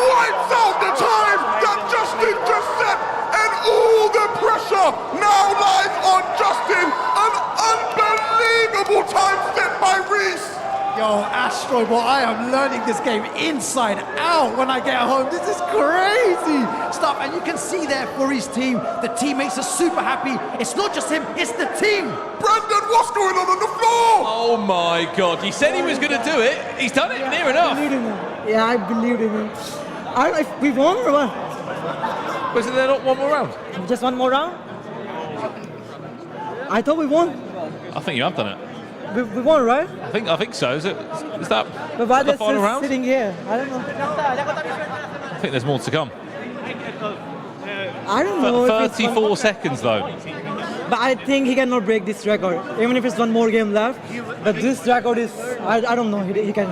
D: Wipes out the time that Justin just set. And all the pressure now lies on Justin. An unbelievable time set by Reese.
I: Yo, AstroBot, I am learning this game inside out when I get home. This is crazy stuff. And you can see there for his team, the teammates are super happy. It's not just him, it's the team.
D: Brandon, what's going on the floor?
A: Oh my God, he said he was going to do it. He's done it near enough.
O: I believed in him. Yeah, I believed in him. We won or what?
A: Was there not one more round?
O: Just one more round? I thought we won.
A: I think you have done it.
O: We won, right?
A: I think so. Is that
O: but why
A: the
O: they're
A: final
O: still
A: round?
O: sitting here? I don't know.
A: I think there's more to come.
O: I don't know.
A: 34 seconds though.
O: But I think he cannot break this record, even if it's one more game left. But this record is, I don't know, he can.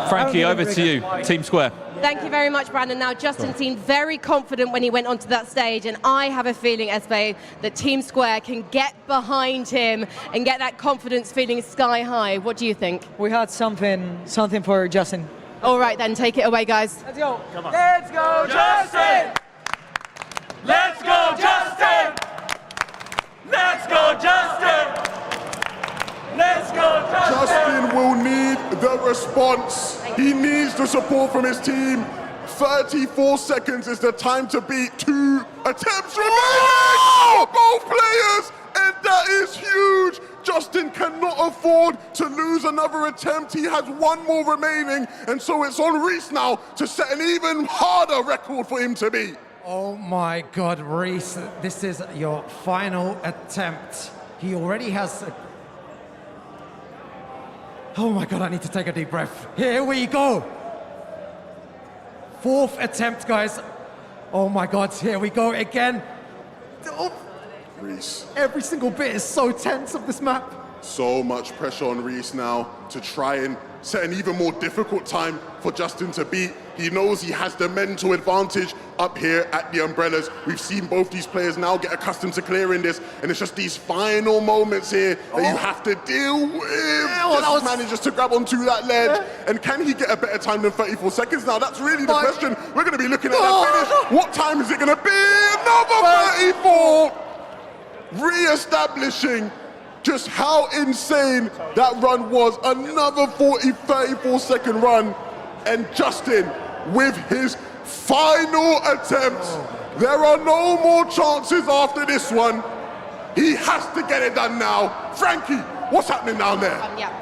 A: Frankie, over to you. Team Square.
B: Thank you very much, Brandon. Now, Justin seemed very confident when he went onto that stage, and I have a feeling, Espe, that Team Square can get behind him and get that confidence feeling sky high. What do you think?
K: We had something for Justin.
B: All right, then, take it away, guys.
K: Let's go.
V: Come on. Let's go, Justin! Let's go, Justin! Let's go, Justin! Let's go, Justin!
D: Justin will need the response. He needs the support from his team. 34 seconds is the time to beat 2 attempts remaining for both players, and that is huge. Justin cannot afford to lose another attempt. He has 1 more remaining, and so it's on Reese now to set an even harder record for him to beat.
C: Oh my God, Reese, this is your final attempt. He already has Oh my God, I need to take a deep breath. Here we go. 4th attempt, guys. Oh my God, here we go again. Oh.
D: Reese.
C: Every single bit is so tense of this map.
D: So much pressure on Reese now to try and set an even more difficult time for Justin to beat. He knows he has the mental advantage up here at the umbrellas. We've seen both these players now get accustomed to clearing this, and it's just these final moments here that you have to deal with. Just manages to grab onto that ledge, and can he get a better time than 34 seconds now? That's really the question. We're going to be looking at that finish. What time is it going to be? Another 34! Re-establishing just how insane that run was. Another 34-second run, and Justin with his final attempt. There are no more chances after this one. He has to get it done now. Frankie, what's happening down there?
B: Yeah.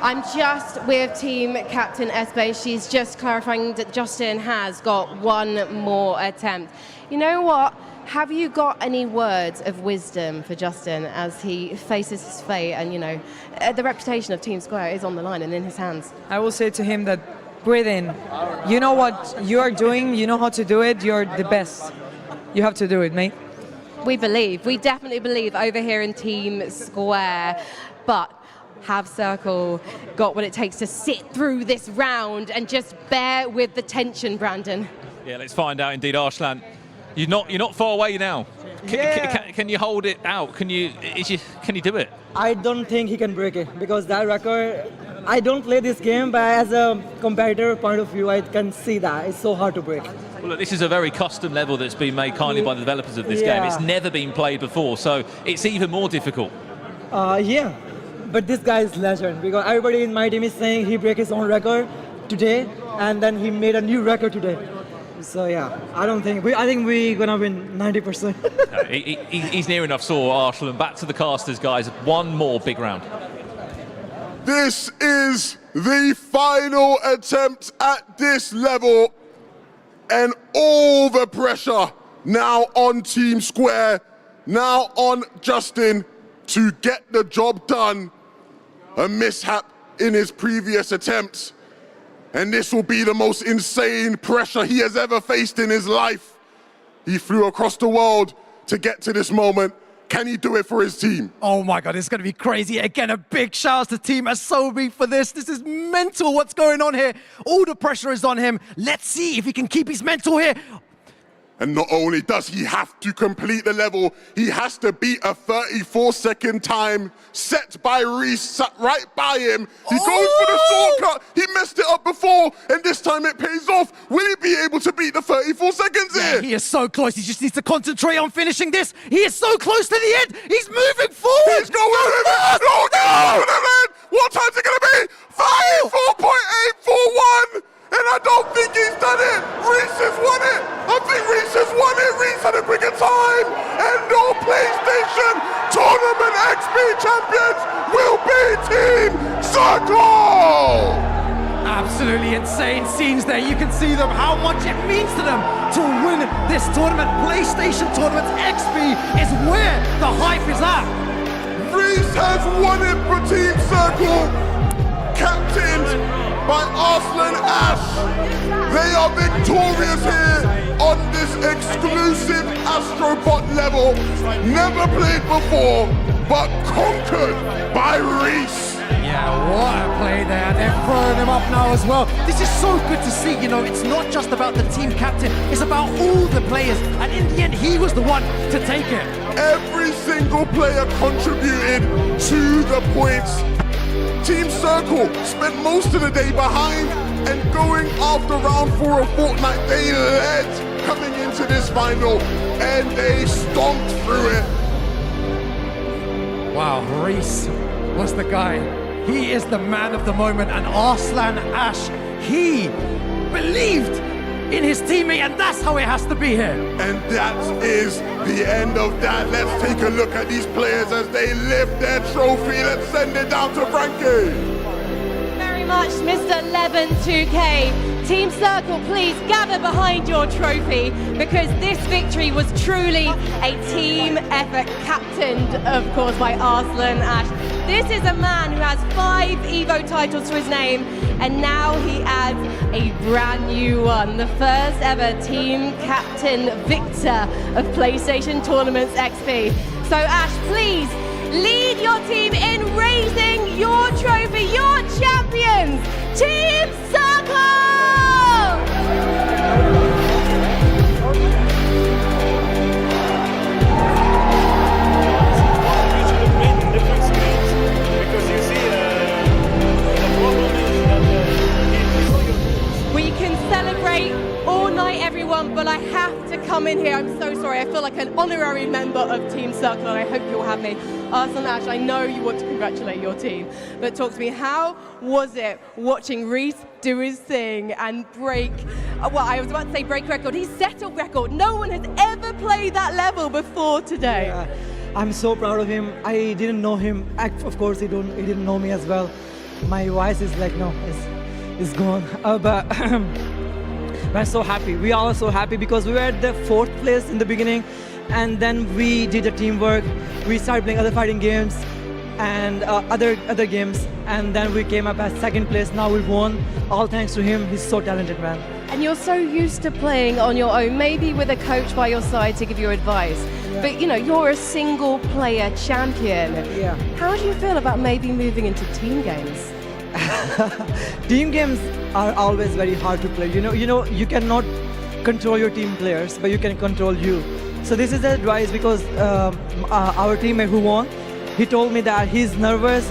B: I'm just with team captain Espe. She's just clarifying that Justin has got 1 more attempt. You know what? Have you got any words of wisdom for Justin as he faces his fate, and you know, the reputation of Team Square is on the line and in his hands?
K: I will say to him that breathe in. You know what you are doing, you know how to do it, you're the best. You have to do it, mate.
B: We definitely believe over here in Team Square, but have Circle got what it takes to sit through this round and just bear with the tension, Brandon?
A: Yeah, let's find out indeed, Arslan. You're not far away now. Can you hold it out? Can you do it?
O: I don't think he can break it, because that record, I don't play this game, but as a competitor point of view, I can see that it's so hard to break.
A: Well, look, this is a very custom level that's been made kindly by the developers of this game. It's never been played before, so it's even more difficult.
O: Yeah, but this guy is legend, because everybody in my team is saying he broke his own record today, and then he made a new record today. So yeah, I think we're gonna win 90%.
A: He's near enough, so Arslan. Back to the casters, guys. 1 more big round.
D: This is the final attempt at this level, and all the pressure now on Team Square, now on Justin to get the job done. A mishap in his previous attempts, and this will be the most insane pressure he has ever faced in his life. He flew across the world to get to this moment. Can he do it for his team?
C: Oh my God, it's going to be crazy. Again, a big shout out to Team Asobi for this. This is mental what's going on here. All the pressure is on him. Let's see if he can keep his mental here.
D: And not only does he have to complete the level, he has to beat a 34-second time set by Reese, sat right by him. He goes for the shortcut. He messed it up before, and this time it pays off. Will he be able to beat the 34 seconds here?
C: He is so close. He just needs to concentrate on finishing this. He is so close to the end. He's moving forward.
D: He's going with it. No, no. What time's it going to be? 34.841. And I don't think he's done it. Reese has won it. I think Reese has won it. Reese had a quicker time. And no PlayStation Tournament XP champions will be Team Circle.
C: Absolutely insane scenes there. You can see them, how much it means to them to win this tournament. PlayStation Tournament XP is where the hype is at.
D: Reese has won it for Team Circle. Captained by Arslan Ash. They are victorious here on this exclusive AstroBot level. Never played before, but conquered by Reese.
C: Yeah, what a play there. They're throwing him up now as well. This is so good to see. You know, it's not just about the team captain. It's about all the players. And in the end, he was the one to take it.
D: Every single player contributed to the points. Team Circle spent most of the day behind and going after round 4 of Fortnite. They led coming into this final and they stomped through it.
C: Wow, Reese was the guy. He is the man of the moment, and Arslan Ash, he believed in his teammate, and that's how it has to be here.
D: And that is the end of that. Let's take a look at these players as they lift their trophy. Let's send it down to Frankie.
B: Very much, Mr. 11-2K. Team Circle, please gather behind your trophy, because this victory was truly a team effort, captained, of course, by Arslan Ash. This is a man who has 5 EVO titles to his name, and now he adds a brand new one, the first ever team captain victor of PlayStation Tournaments XP. So Ash, please lead your team in raising your trophy, your champions, Team Circle! We can celebrate all night, everyone, but I have to come in here. I'm so sorry. I feel like an honorary member of Team Circle, and I hope you'll have me. Arslan Ash, I know you want to congratulate your team, but talk to me. How was it watching Reese do his thing and break, well, I was about to say break record. He set a record. No one has ever played that level before today.
O: Yeah, I'm so proud of him. I didn't know him. Of course, he didn't know me as well. My voice is like, no, it's gone. But we're so happy. We all are so happy because we were at the 4th place in the beginning, and then we did the teamwork. We started playing other fighting games and other games, and then we came up at 2nd place. Now we won, all thanks to him. He's so talented, man.
B: And you're so used to playing on your own, maybe with a coach by your side to give you advice. Yeah. But you know, you're a single player champion.
O: Yeah.
B: How do you feel about maybe moving into team games?
O: Team games are always very hard to play. You know, you cannot control your team players, but you can control you. So this is the advice, because our teammate who won, he told me that he's nervous.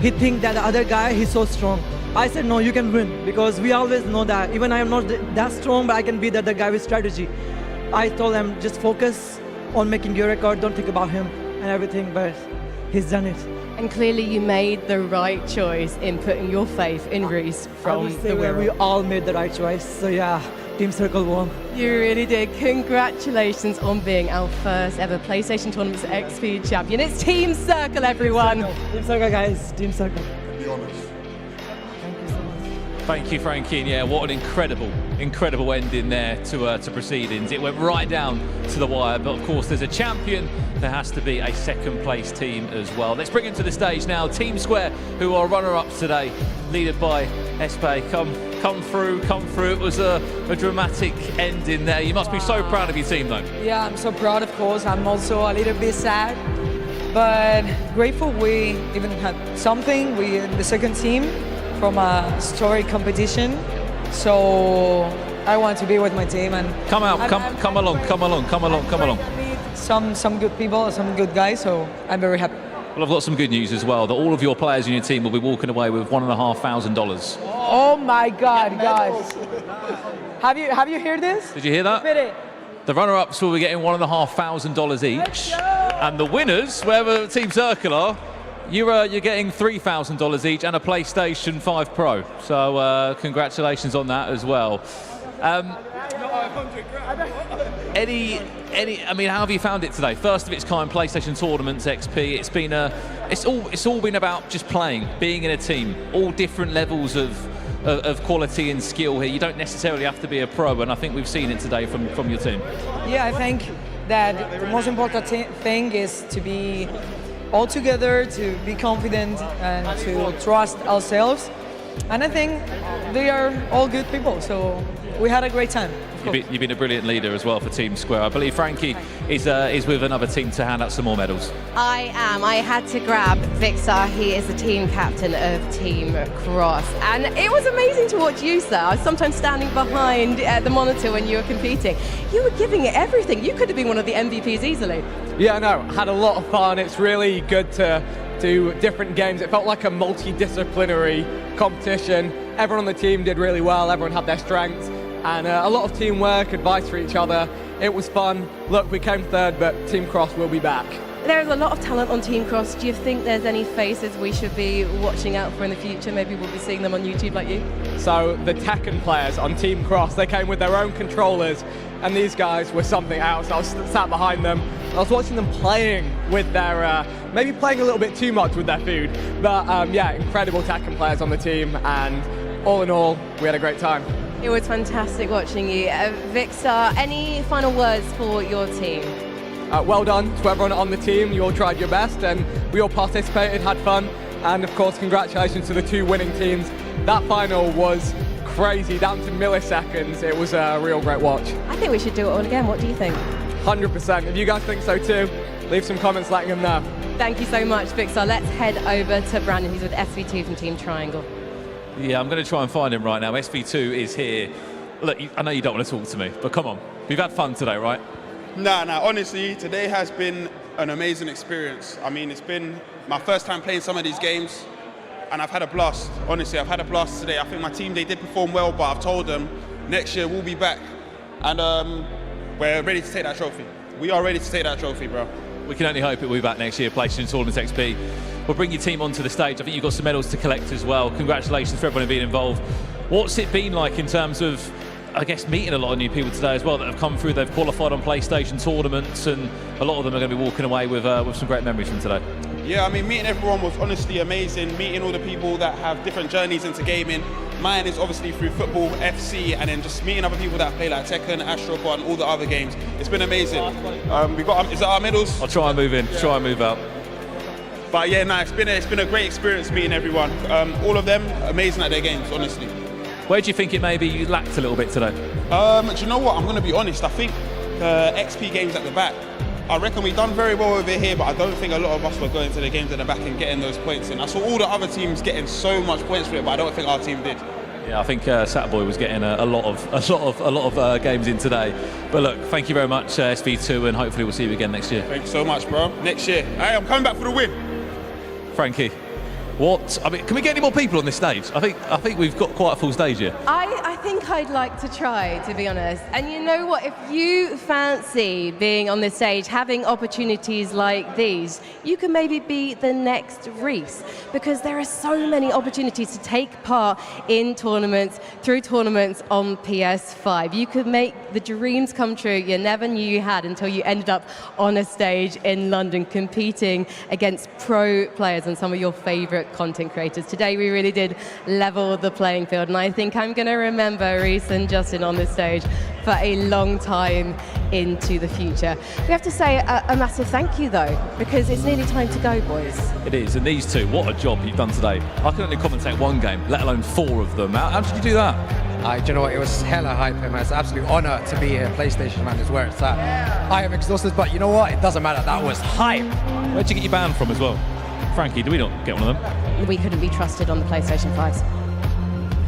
O: He thinks that the other guy, he's so strong. I said, no, you can win, because we always know that. Even I am not that strong, but I can beat the other guy with strategy. I told him, just focus on making your record, don't think about him and everything, but he's done it.
B: And clearly you made the right choice in putting your faith in Reese from the Wirral.
O: We all made the right choice, so yeah, Team Circle won.
B: You really did. Congratulations on being our first ever PlayStation Tournaments XP champion. It's Team Circle, everyone.
O: Team Circle, guys. Team Circle.
D: Be honest.
A: Thank you, Frankie. And yeah, what an incredible ending there to proceedings. It went right down to the wire, but of course there's a champion. There has to be a 2nd place team as well. Let's bring him to the stage now. Team Square, who are runner-ups today, led by Espe. Come through. It was a dramatic ending there. You must be so proud of your team, though.
K: Yeah, I'm so proud, of course. I'm also a little bit sad, but grateful we even had something. We in the 2nd team from a story competition, so I want to be with my team and
A: come along.
K: Some good people, some good guys, so I'm very happy.
A: Well, I've got some good news as well, that all of your players in your team will be walking away with $1,500.
K: Oh my God, guys! Have you heard this?
A: Did you hear that? The runner-ups will be getting $1,500 each, and the winners, wherever Team Circle are, you're getting $3,000 each and a PlayStation 5 Pro. So congratulations on that as well. I mean, how have you found it today? First of its kind, PlayStation Tournaments XP. It's all been about just playing, being in a team, all different levels of quality and skill here. You don't necessarily have to be a pro, and I think we've seen it today from your team.
K: Yeah, I think that the most important thing is to be all together, to be confident and to trust ourselves. And I think they are all good people, so we had a great time.
A: You've been a brilliant leader as well for Team Square. I believe Frankie is with another team to hand out some more medals.
B: I am. I had to grab Victor. He is the team captain of Team Cross. And it was amazing to watch you, sir. I was sometimes standing behind the monitor when you were competing. You were giving it everything. You could have been one of the MVPs easily.
L: Yeah, no, had a lot of fun. It's really good to do different games. It felt like a multidisciplinary competition. Everyone on the team did really well. Everyone had their strengths. And a lot of teamwork, advice for each other. It was fun. Look, we came third, but Team Cross will be back.
B: There's a lot of talent on Team Cross. Do you think there's any faces we should be watching out for in the future? Maybe we'll be seeing them on YouTube like you?
L: So the Tekken players on Team Cross, they came with their own controllers, and these guys were something else. I was sat behind them. I was watching them playing with their, maybe playing a little bit too much with their food. But yeah, incredible Tekken players on the team, and all in all, we had a great time.
B: It was fantastic watching you. Victor, any final words for your team?
L: Well done to everyone on the team. You all tried your best and we all participated, had fun. And of course, congratulations to the two winning teams. That final was crazy, down to milliseconds. It was a real great watch.
B: I think we should do it all again. What do you think?
L: 100%. If you guys think so too, leave some comments letting them know.
B: Thank you so much, Victor. Let's head over to Brandon, who's with SV2 from Team Triangle.
A: Yeah, I'm going to try and find him right now. SV2 is here. Look, I know you don't want to talk to me, but come on. We've had fun today, right?
P: Nah, honestly, today has been an amazing experience. I mean, it's been my first time playing some of these games, and I've had a blast. Honestly, I've had a blast today. I think my team, they did perform well, but I've told them next year we'll be back. And we're ready to take that trophy. We are ready to take that trophy, bro.
A: We can only hope it will be back next year, PlayStation Tournament XP. We'll bring your team onto the stage. I think you've got some medals to collect as well. Congratulations for everyone being involved. What's it been like in terms of, I guess, meeting a lot of new people today as well that have come through? They've qualified on PlayStation tournaments, and a lot of them are going to be walking away with some great memories from today.
P: Yeah, I mean, meeting everyone was honestly amazing. Meeting all the people that have different journeys into gaming. Mine is obviously through football, FC, and then just meeting other people that play like Tekken, AstroBot, and all the other games. It's been amazing. We got, is that our medals?
A: I'll try and move in, try and move out.
P: But yeah, it's been a great experience meeting everyone. All of them amazing at their games, honestly.
A: Where do you think it maybe you lacked a little bit today?
P: Do you know what? I'm going to be honest. I think the XP games at the back, I reckon we've done very well over here, but I don't think a lot of us were going to the games at the back and getting those points in. I saw all the other teams getting so much points for it, but I don't think our team did.
A: Yeah, I think Satboy was getting a lot of games in today. But look, thank you very much, SV2, and hopefully we'll see you again next year.
P: Thank you so much, bro. Next year. Hey, I'm coming back for the win.
A: Frankie, what? I mean, can we get any more people on this stage? I think we've got quite a full stage here.
B: I think I'd like to try, to be honest. And you know what? If you fancy being on this stage, having opportunities like these, you can maybe be the next Reese, because there are so many opportunities to take part in tournaments, through tournaments on PS5. You could make the dreams come true you never knew you had until you ended up on a stage in London competing against pro players and some of your favorite content creators. Today we really did level the playing field, and I think I'm going to remember Reese and Justin on this stage for a long time into the future. We have to say a massive thank you though, because it's nearly time to go, boys.
A: It is, and these two, what a job you've done today. I can only commentate one game, let alone 4 of them. How did you do that?
C: Do you know what, it was hella hype, man. It's an absolute honour to be here. PlayStation, man, is where it's at. I am exhausted, but you know what, it doesn't matter, that was hype.
A: Where'd you get your band from as well? Frankie, do we not get one of them?
B: We couldn't be trusted on the PlayStation 5s.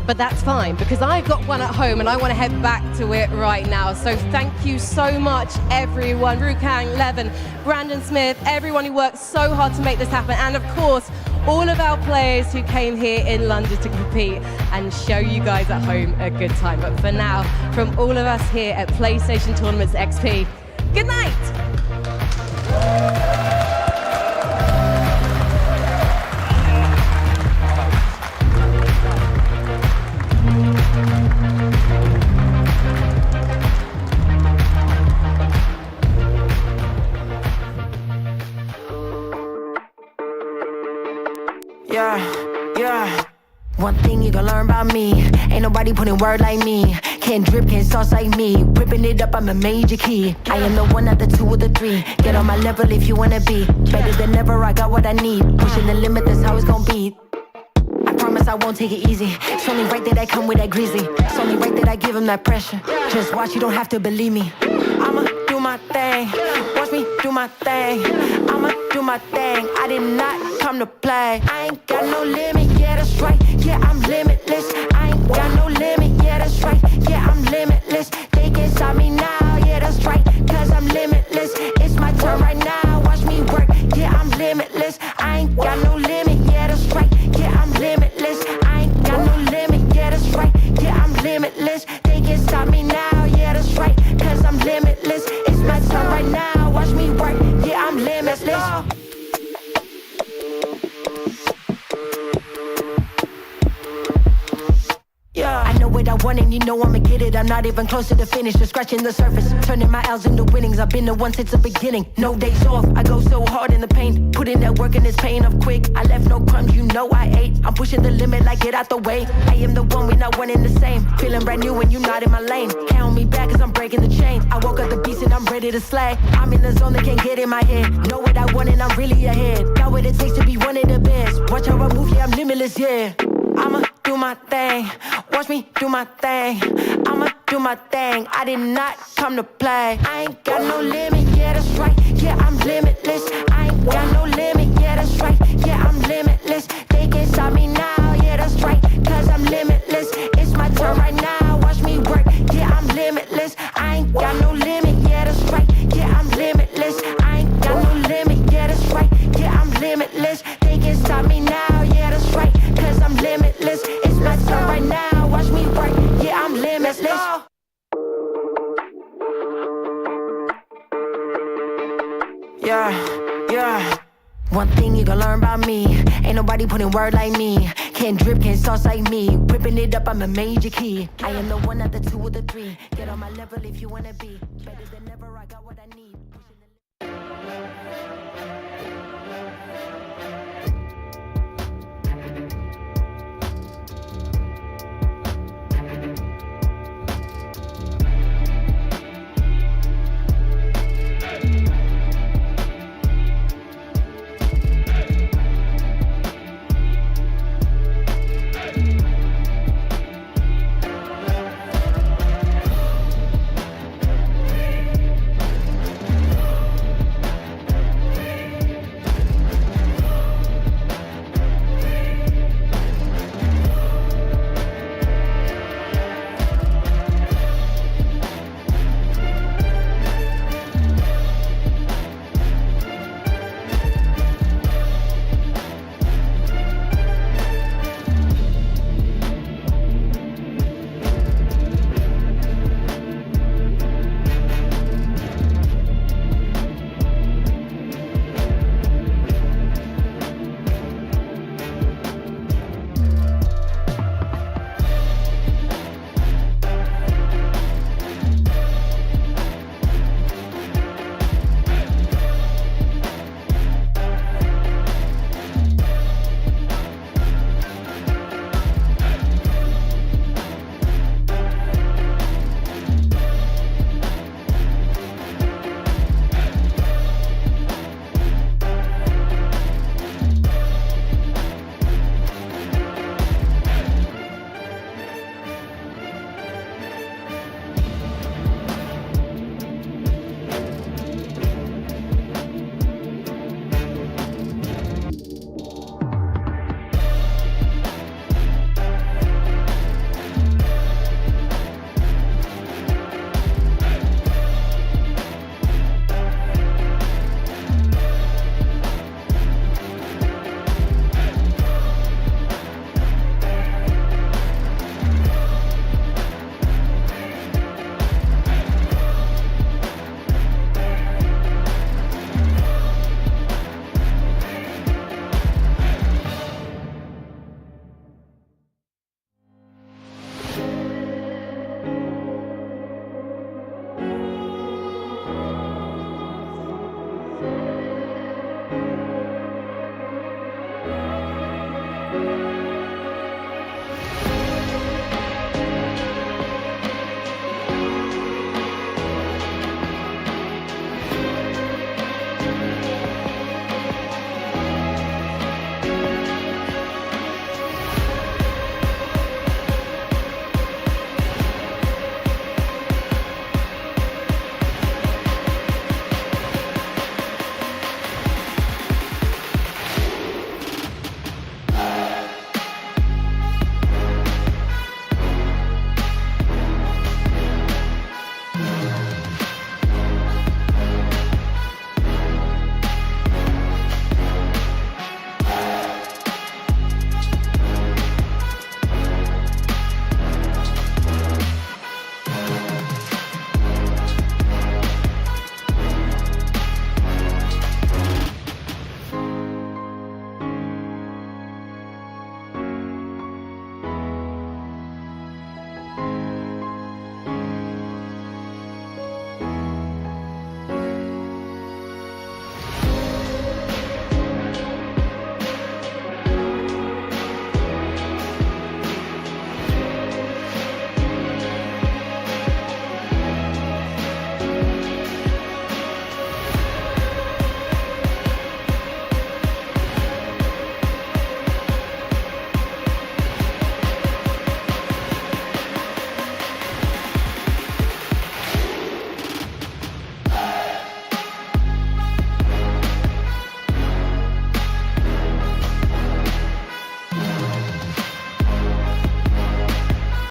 B: But that's fine, because I've got one at home and I want to head back to it right now. So thank you so much, everyone. Rukang, Levin, Brandon Smith, everyone who worked so hard to make this happen. And of course, all of our players who came here in London to compete and show you guys at home a good time. But for now, from all of us here at PlayStation Tournaments XP, good night.
R: Yeah. One thing you gon' learn about me, ain't nobody putting word like me. Can't drip, can't sauce like me. Ripping it up, I'm a major key. I am the 1 out the 2 or the 3. Get on my level if you wanna be better than ever. I got what I need. Pushing the limit, that's how it's gon' be. I promise I won't take it easy. It's only right that I come with that greasy. It's only right that I give him that pressure. Just watch, you don't have to believe me. I'ma do my thing. Watch me do my thing. I'ma do my thing. I did not come to play. I ain't got no limit, yeah, that's right. Yeah, I'm limitless. I ain't got no limit, yeah, that's right. Yeah, I'm limitless. They can't stop me now, yeah, that's right. Cause I'm limitless. It's my turn right now. Watch me work, yeah, I'm limitless. I ain't got no limit, yeah, that's right. Yeah, I'm limitless. I ain't got no limit, yeah, that's right. Yeah, I'm limitless. They can't stop me now, yeah, that's right. Cause I'm limitless. It's my turn right now. Watch me work, yeah, I'm limitless. Yeah. I know what I want and you know I'ma get it. I'm not even close to the finish, just scratching the surface. Turning my L's into winnings. I've been the one since the beginning. No days off, I go so hard in the pain. Put in that work and it's paying off quick. I left no crumbs, you know I ate. I'm pushing the limit like get out the way. I am the one, we not one in the same. Feeling brand new when you not in my lane. Count me back cause I'm breaking the chain. I woke up the beast and I'm ready to slay. I'm in the zone that can't get in my head. Know what I want and I'm really ahead. Got what it takes to be one of the best. Watch how I move, yeah, I'm limitless, yeah. I'ma do my thing, watch me do my thing. I'ma do my thing, I did not come to play. I ain't got no limit, yeah, that's right. Yeah, I'm limitless. I ain't got no limit, yeah, that's right. Yeah, I'm limitless. They can't stop me now, yeah, that's right. Cause I'm limitless. It's my turn right now, watch me work. Yeah, I'm limitless. I ain't got no limit, yeah, that's right. Yeah, I'm limitless. I ain't got no limit, yeah, that's right. Yeah, I'm limitless. They can't stop me now, yeah, that's right. Cause I'm limitless. It's my turn right now. Watch me work. Yeah, I'm limitless. Yeah. One thing you gon' learn about me. Ain't nobody putting word like me. Can't drip, can't sauce like me. Whipping it up, I'm a major key. I am the one, not the two or the three. Get on my level if you wanna be. Better than ever, I got what I need.